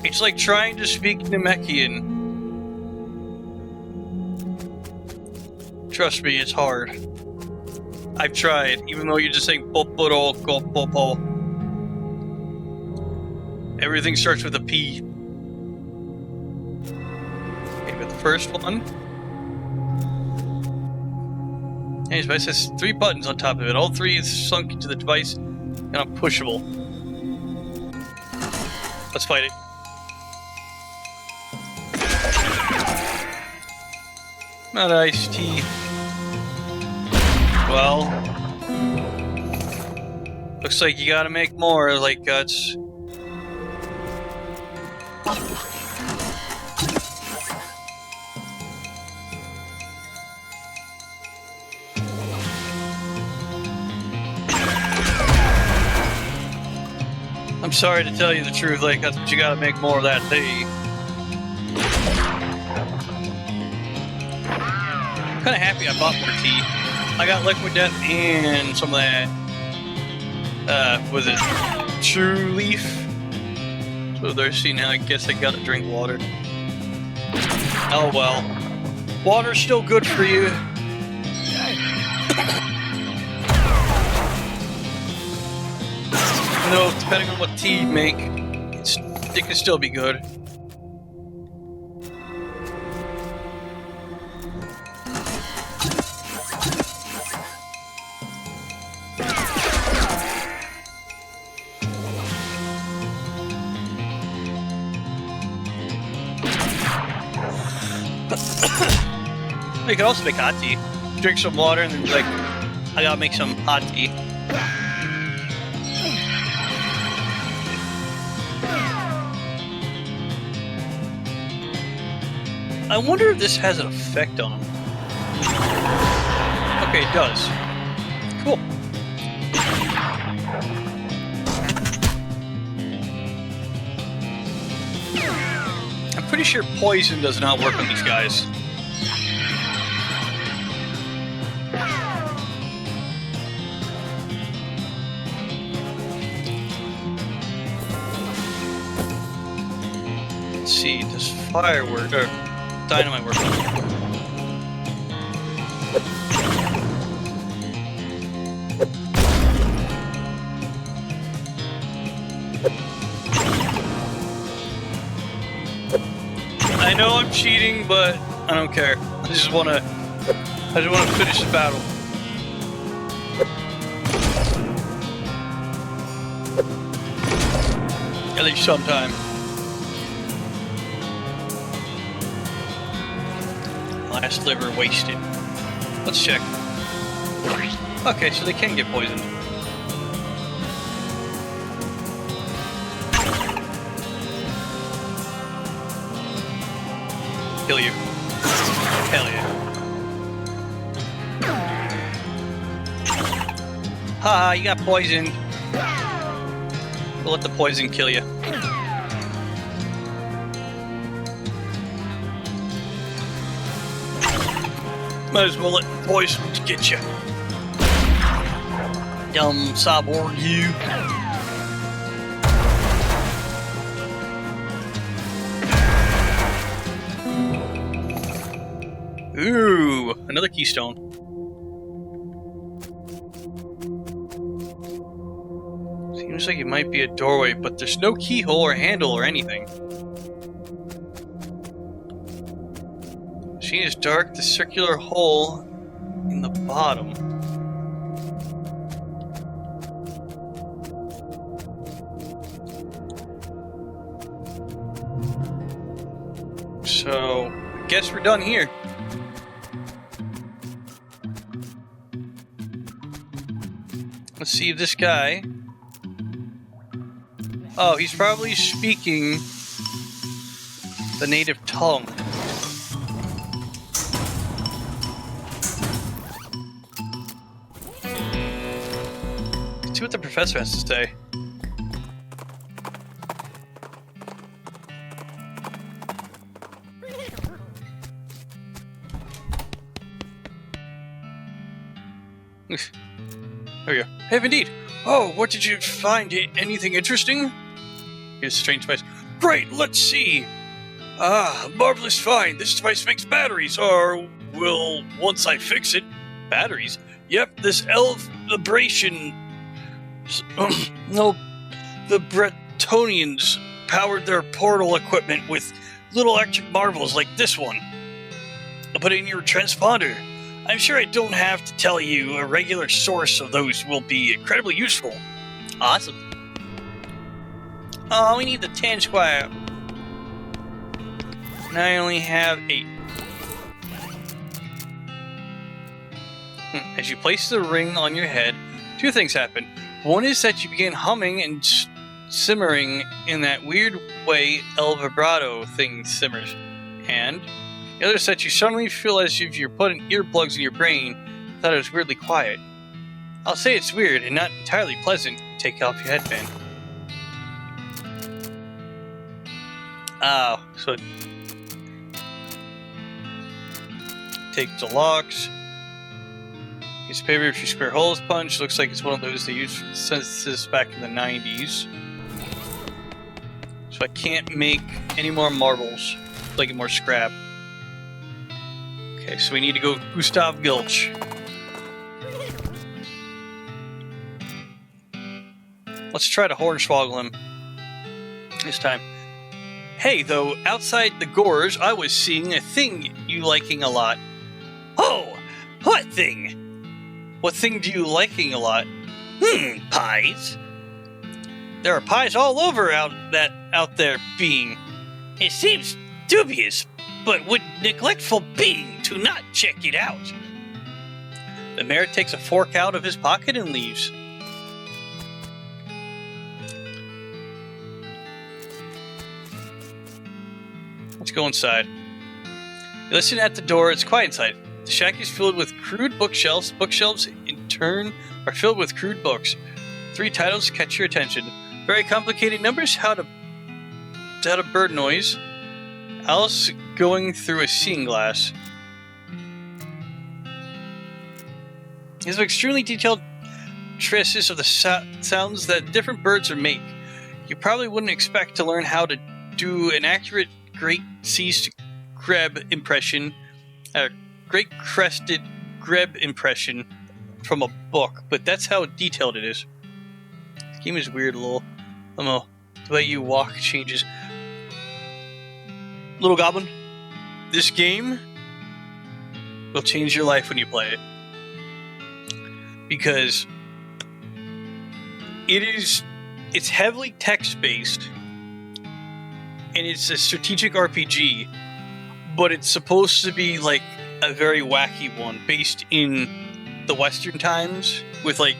It's like trying to speak Namekian. Trust me, it's hard. I've tried, even though you're just saying poporo popo. Everything starts with a P. Okay, but the first one. And his device has 3 buttons on top of it. All 3 is sunk into the device and are pushable. Let's fight it. Not iced tea. Well, looks like you gotta make more, like guts. I'm sorry to tell you the truth, like guts, but you gotta make more of that tea. I'm kinda happy I bought more tea. I got Liquid Death and some of that, was it True Leaf? So thirsty now, I guess I gotta drink water. Oh well. Water's still good for you. No, depending on what tea you make, it can still be good. You can also make hot tea. Drink some water and then be like, I gotta make some hot tea. I wonder if this has an effect on him. Okay, it does. Cool. I'm pretty sure poison does not work on these guys. Let's see, does firework or dynamite work? I know I'm cheating, but I don't care. I just wanna finish the battle. At least sometime. Last liver wasted. Let's check. Okay, so they can get poisoned. Kill you. Hell yeah. Haha, you got poisoned. We'll let the poison kill you. Might as well let the poison get you. Dumb cyborg you. Ooh, another keystone. Seems like it might be a doorway, but there's no keyhole or handle or anything. Machine is dark, the circular hole in the bottom. So, I guess we're done here. Let's see if this guy... Oh, he's probably speaking the native tongue. Let's see what the professor has to say. There we go. Hey, indeed. Oh, what did you find? Anything interesting? Here's a strange device. Great, let's see. Ah, marvelous find. This device makes batteries, or, well, once I fix it. Batteries? Yep, this vibration. No, the Bretonians powered their portal equipment with little electric marvels like this one. I'll put it in your transponder. I'm sure I don't have to tell you, a regular source of those will be incredibly useful. Awesome. Oh, we need the 10 square. Now I only have 8. As you place the ring on your head, 2 things happen. One is that you begin humming and simmering in that weird way El Vibrato thing simmers. And the other is that you suddenly feel as if you're putting earplugs in your brain. Thought it was weirdly quiet. I'll say it's weird and not entirely pleasant. Take off your headband. Oh, so take the locks. Piece of paper, if you square holes punch. Looks like it's one of those they used for the census back in the 90s. So I can't make any more marbles. Like more scrap. Okay, so we need to go Gustav Gulch. Let's try to hornswoggle him this time. Hey, though, outside the gorge, I was seeing a thing you liking a lot. Oh, what thing? What thing do you liking a lot? Pies. There are pies all over out there being. It seems dubious, but would neglectful being to not check it out. The mayor takes a fork out of his pocket and leaves. Let's go inside. You listen at the door. It's quiet inside. The shack is filled with crude bookshelves. Bookshelves, in turn, are filled with crude books. 3 titles catch your attention. Very complicated numbers. How to bird noise. Alice going through a seeing glass. These are extremely detailed traces of the sounds that different birds are make. You probably wouldn't expect to learn how to do an accurate great seized greb impression, great crested greb impression from a book, but that's how detailed it is. This game is weird, the way you walk changes. Little Goblin, this game will change your life when you play it. Because it's heavily text-based, and it's a strategic RPG, but it's supposed to be like a very wacky one, based in the Western times, with like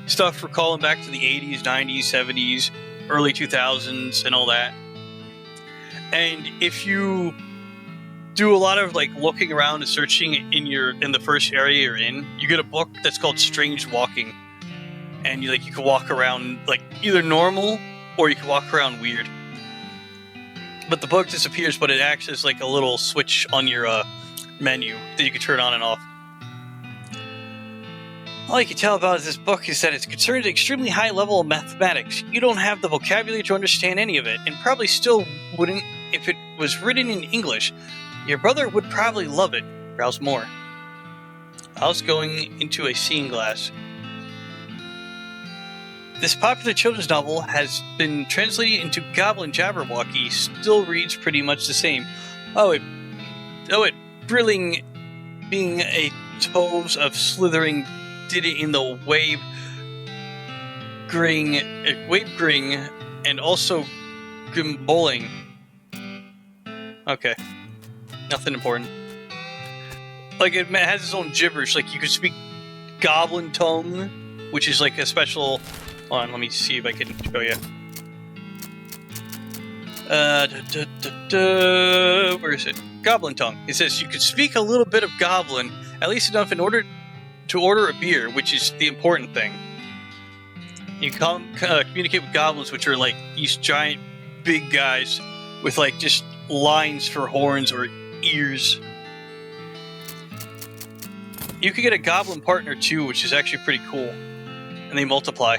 stuff recalling back to the 80s, 90s, 70s, early 2000s, and all that. And if you do a lot of like looking around and searching in the first area you're in, you get a book that's called Strange Walking, and you can walk around like either normal or you can walk around weird. But the book disappears, but it acts as like a little switch on your menu that you can turn on and off. All you can tell about this book is that it's concerned at an extremely high level of mathematics. You don't have the vocabulary to understand any of it, and probably still wouldn't if it was written in English. Your brother would probably love it. Browse more. Alice going into a seeing glass. This popular children's novel has been translated into Goblin Jabberwocky. Still reads pretty much the same. It brilling being a toves of slithering did it in the wave gring, and also grimboling. Okay. Nothing important. Like, it has its own gibberish. Like, you could speak Goblin tongue, which is like a special... Hold on, let me see if I can show you. Where is it? Goblin tongue. It says you could speak a little bit of Goblin, at least enough in order to order a beer, which is the important thing. You can communicate with goblins, which are like these giant, big guys with like just lines for horns or ears. You could get a goblin partner too, which is actually pretty cool. And they multiply.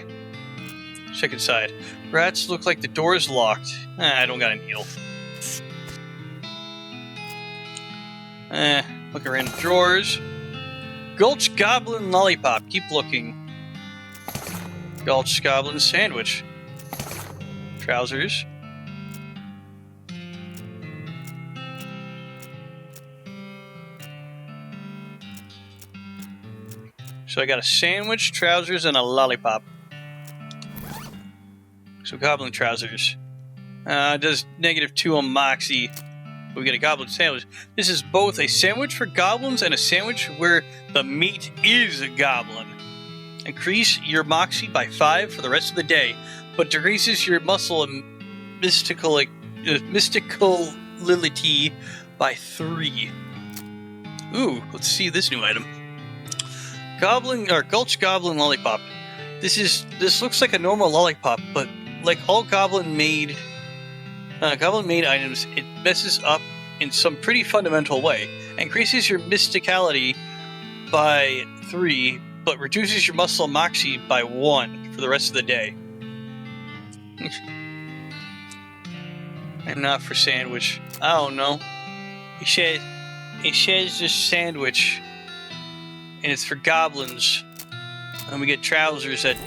Check inside. Rats look like the door is locked. I don't got a needle. Look around the drawers. Gulch Goblin Lollipop. Keep looking. Gulch Goblin Sandwich. Trousers. So I got a sandwich, trousers, and a lollipop. So Goblin Trousers. Does -2 on Moxie. We get a Goblin Sandwich. This is both a sandwich for goblins and a sandwich where the meat is a goblin. Increase your Moxie by 5 for the rest of the day, but decreases your muscle and mysticality by 3. Ooh, let's see this new item. Gulch Goblin Lollipop. This looks like a normal lollipop, but like all goblin made items, it messes up in some pretty fundamental way. Increases your mysticality by 3, but reduces your muscle moxie by 1 for the rest of the day. And not for sandwich. I don't know. It says this sandwich, and it's for goblins. And we get trousers that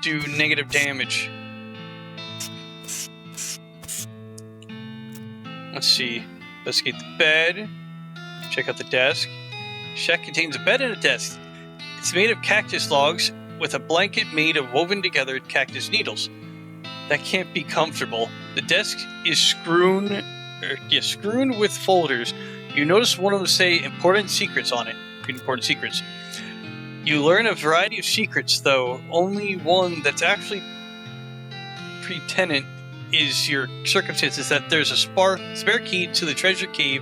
do negative damage. Let's see. Investigate the bed. Check out the desk. Shack contains a bed and a desk. It's made of cactus logs with a blanket made of woven together cactus needles. That can't be comfortable. The desk is strewn strewn with folders. You notice one of them say important secrets on it. Important secrets. You learn a variety of secrets, though only one that's actually pertinent is your circumstances, that there's a spare key to the treasure cave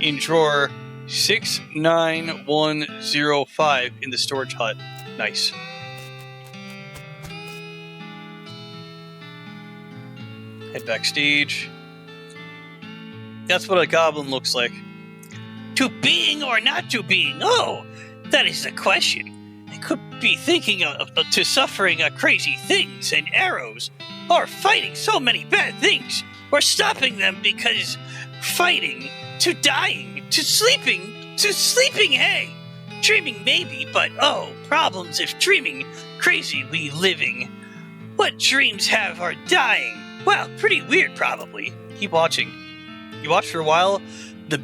in drawer 69105 in the storage hut. Nice. Head backstage. That's what a goblin looks like. To being or not to being? Oh, that is the question. I could be thinking to suffering crazy things and arrows, or fighting so many bad things, or stopping them because fighting, to dying, to sleeping, hey! Dreaming maybe, but oh, problems if dreaming, crazy we living. What dreams have are dying. Well, pretty weird probably. Keep watching. You watch for a while, the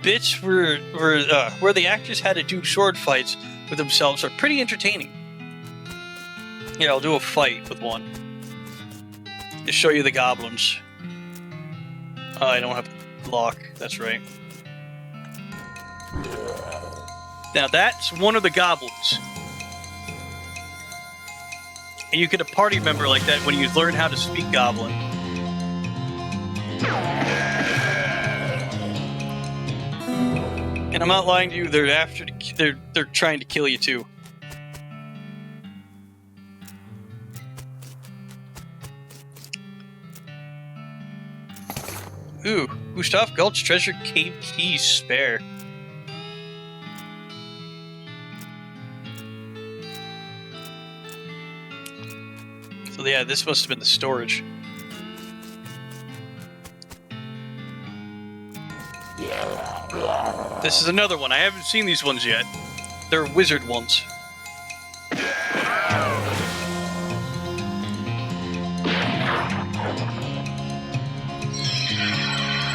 bits where the actors had to do sword fights with themselves are pretty entertaining. Yeah, I'll do a fight with one. To show you the goblins. I don't have the lock, that's right. Now that's one of the goblins. And you get a party member like that when you learn how to speak goblin. And I'm not lying to you, they're trying to kill you too. Ooh, Gustav Gulch Treasure Cave Keys spare. So yeah, this must have been the storage. This is another one. I haven't seen these ones yet. They're wizard ones.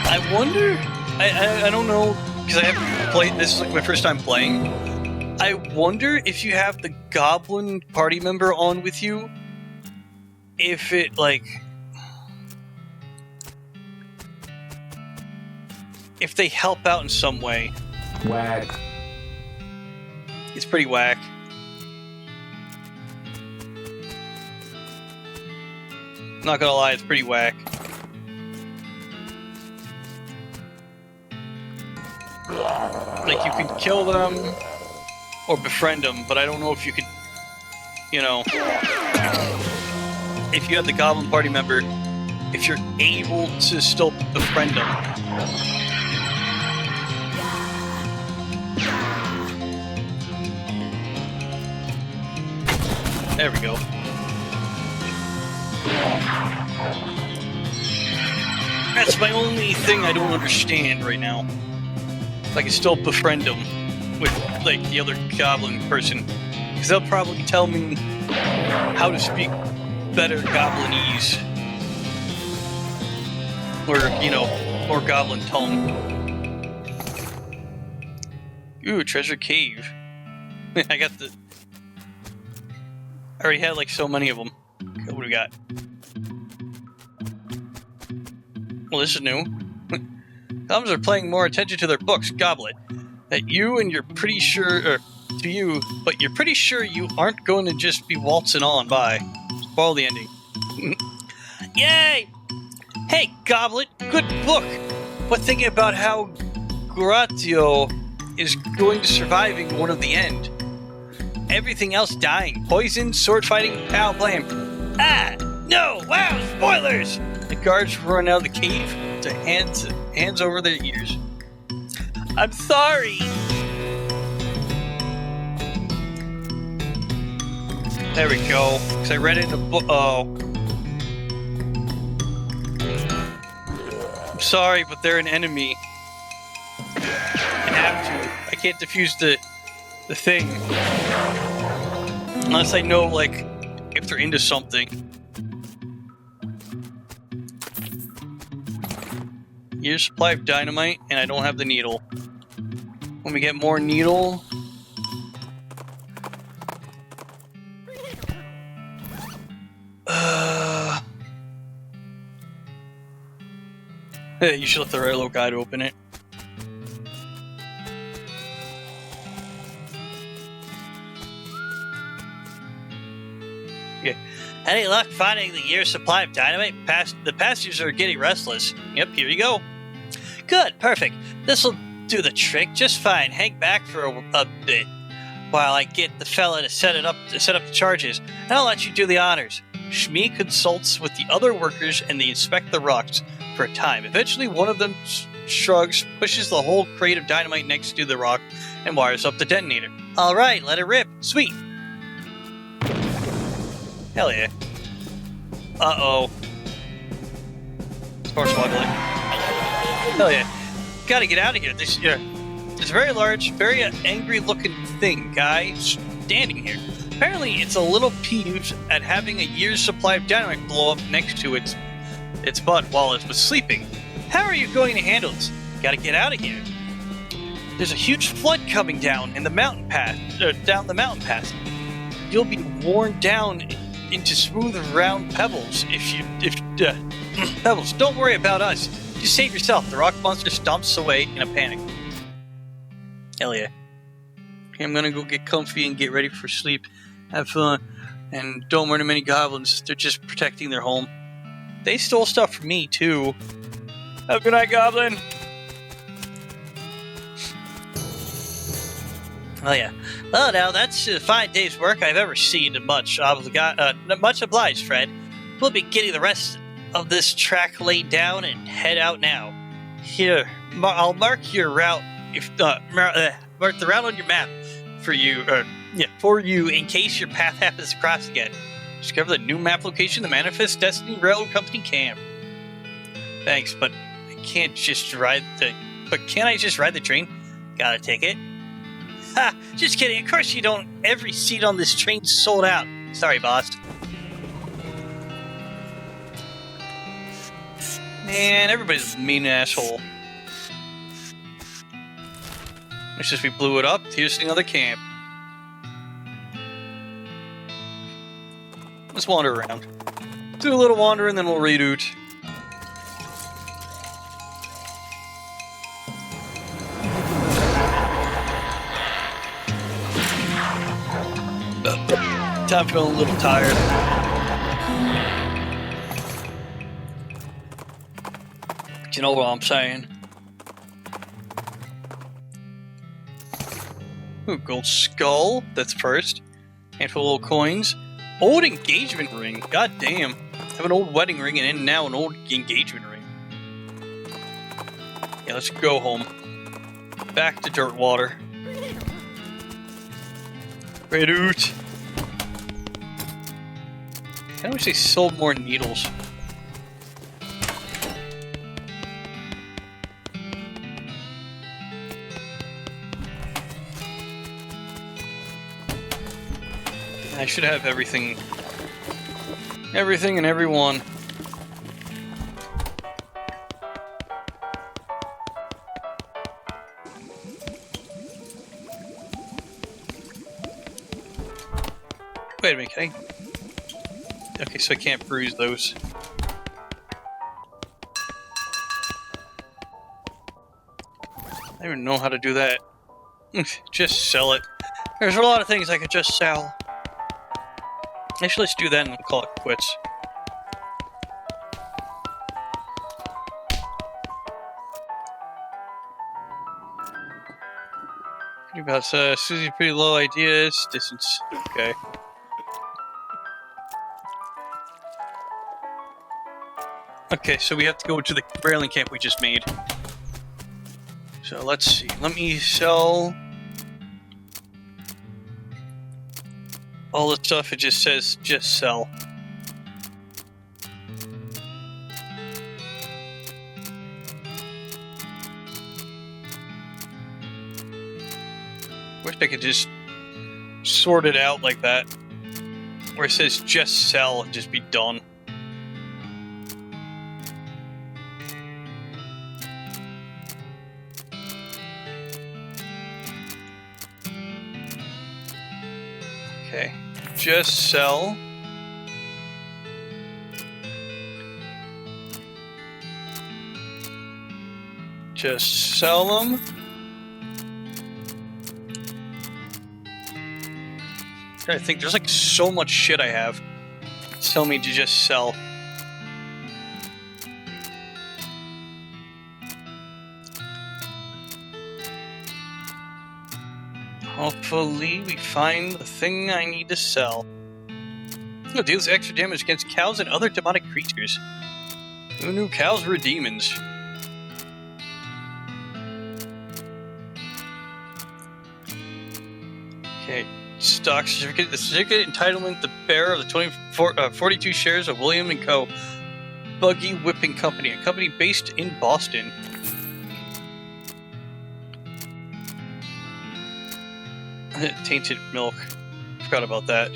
I wonder... I don't know, because I haven't played... This is like my first time playing. I wonder if you have the goblin party member on with you, if it, like... if they help out in some way. Whack. It's pretty whack. Not gonna lie, it's pretty whack. Like, you can kill them or befriend them, but I don't know if you could, you know, if you have the goblin party member, if you're able to still befriend them. There we go. That's my only thing I don't understand right now. If I can still befriend them with, like, the other goblin person. Because they'll probably tell me how to speak better Goblinese. Or, you know, more goblin tongue. Ooh, treasure cave. I got the... I already had, like, so many of them. Okay, what do we got? Well, this is new. Goblins are paying more attention to their books, Goblet. That you and you're pretty sure... or, to you, but you're pretty sure you aren't going to just be waltzing on by. Spoil the ending. Yay! Hey, Goblet, good book! But thinking about how Gratio is going to surviving one of the end. Everything else dying. Poison, sword fighting, pow blam. Ah! No! Wow! Spoilers! The guards run out of the cave to hands over their ears. I'm sorry! There we go. Because I read it in a book. Oh. I'm sorry, but they're an enemy. I have to. I can't defuse the thing. Unless I know, like, if they're into something. Here's a supply of dynamite, and I don't have the needle. When we get more needle... You should let the railroad guide open it. Okay. Any luck finding the year's supply of dynamite? The passengers are getting restless. Yep, here you go. Good, perfect. This'll do the trick just fine. Hang back for a bit while I get the fella to set up the charges, and I'll let you do the honors. Shmi consults with the other workers and they inspect the rocks for a time. Eventually, one of them shrugs, pushes the whole crate of dynamite next to the rock, and wires up the detonator. All right, let it rip. Sweet. Hell yeah. Uh-oh. Hornswoggle. Hell yeah. Gotta get out of here. There's a very large, very angry-looking thing, guy, standing here. Apparently, it's a little peeved at having a year's supply of dynamite blow up next to its butt while it was sleeping. How are you going to handle this? Gotta get out of here. There's a huge flood coming down in the mountain path. Down the mountain path. You'll be worn down into smooth, round pebbles. Pebbles. Don't worry about us. Just save yourself. The rock monster stomps away in a panic. Hell yeah. Okay, I'm gonna go get comfy and get ready for sleep. Have fun. And don't murder many goblins. They're just protecting their home. They stole stuff from me, too. Have a good night, goblin. Oh yeah. Well, now that's a fine day's work I've ever seen. Much obliged, Fred. We'll be getting the rest of this track laid down and head out now. Here, I'll mark your route. Mark the route on your map for you. For you in case your path happens to cross again. Discover the new map location, the Manifest Destiny Railroad Company camp. Thanks, but I can't just ride the. But can I just ride the train? Got a ticket? Ha! Just kidding. Of course you don't. Every seat on this train's sold out. Sorry, boss. Man, everybody's a mean asshole. It's just we blew it up. Here's another camp. Let's wander around. Do a little wander and then we'll reroute. I'm feeling a little tired. You know what I'm saying? Ooh, gold skull. That's first. Handful of coins. Old engagement ring. God damn. I have an old wedding ring and now an old engagement ring. Yeah, let's go home. Back to Dirtwater. Reroute. I wish they sold more needles. I should have everything. Everything and everyone. Wait a minute, can I? Okay, so I can't bruise those. I don't even know how to do that. Just sell it. There's a lot of things I could just sell. Actually, let's do that and we'll call it quits. About Susie, pretty low ideas. Distance. Okay. Okay, so we have to go to the railing camp we just made. So let's see. Let me sell all the stuff. It just says just sell. Wish I could just sort it out like that, where it says just sell and just be done. Okay, just sell. Just sell them. I think there's like so much shit I have. Tell me to just sell. Hopefully we find the thing I need to sell. It deals extra damage against cows and other demonic creatures. Who knew cows were demons? Okay, stock certificate. The certificate entitlement the bearer of the 42 shares of William & Co. Buggy Whipping Company, a company based in Boston. Tainted milk. Forgot about that.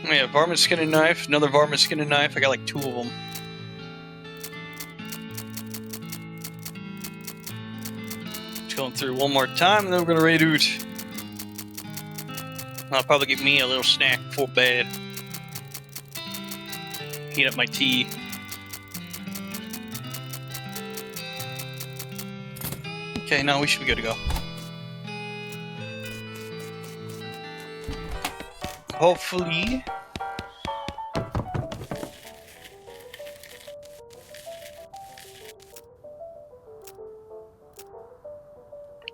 Yeah, varmint skin and knife. Another varmint skin and knife. I got like 2 of them. Just going through one more time, and then we're gonna raid out. I'll probably get me a little snack before bed. Heat up my tea. Okay, now we should be good to go. Hopefully.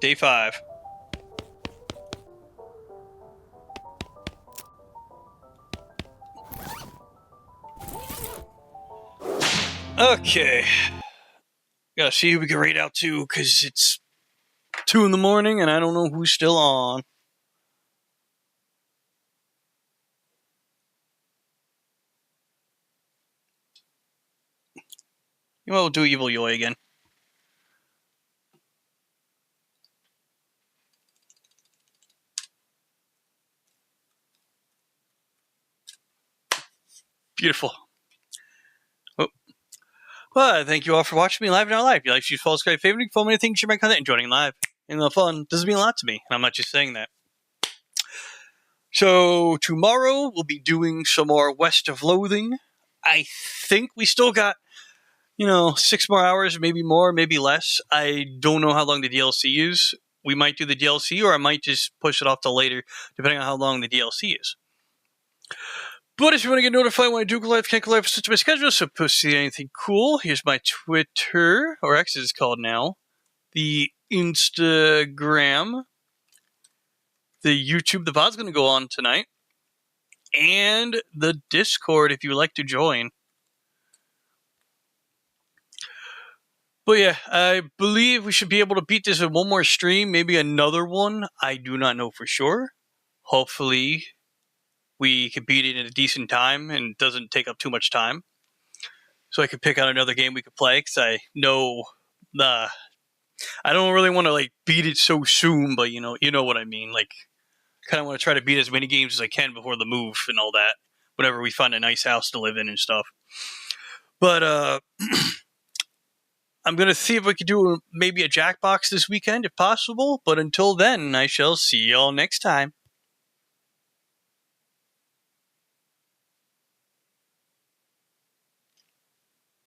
Day 5. Okay. Gotta see who we can raid out to, because it's 2 in the morning and I don't know who's still on. You know, we'll do Evil Yoy again. Beautiful. Oh. Well, thank you all for watching me live in our live. If you like, choose, follow, subscribe, favorite, follow me, things, share my content, and joining live. And the fun doesn't mean a lot to me, and I'm not just saying that. So, tomorrow we'll be doing some more West of Loathing. I think we still got, 6 more hours, maybe more, maybe less. I don't know how long the DLC is. We might do the DLC, or I might just push it off till later, depending on how long the DLC is. But if you want to get notified when I do go live, can't go live, switch my schedule, so post see anything cool. Here's my Twitter, or X is called now. The Instagram. The YouTube, the VOD's going to go on tonight. And the Discord, if you would like to join. But yeah, I believe we should be able to beat this in one more stream, maybe another one. I do not know for sure. Hopefully, we can beat it in a decent time and it doesn't take up too much time. So I could pick out another game we could play, because I know I don't really want to beat it so soon, but you know what I mean. Kind of want to try to beat as many games as I can before the move and all that. Whenever we find a nice house to live in and stuff. But I'm gonna see if we could do maybe a Jackbox this weekend if possible. But until then, I shall see y'all next time.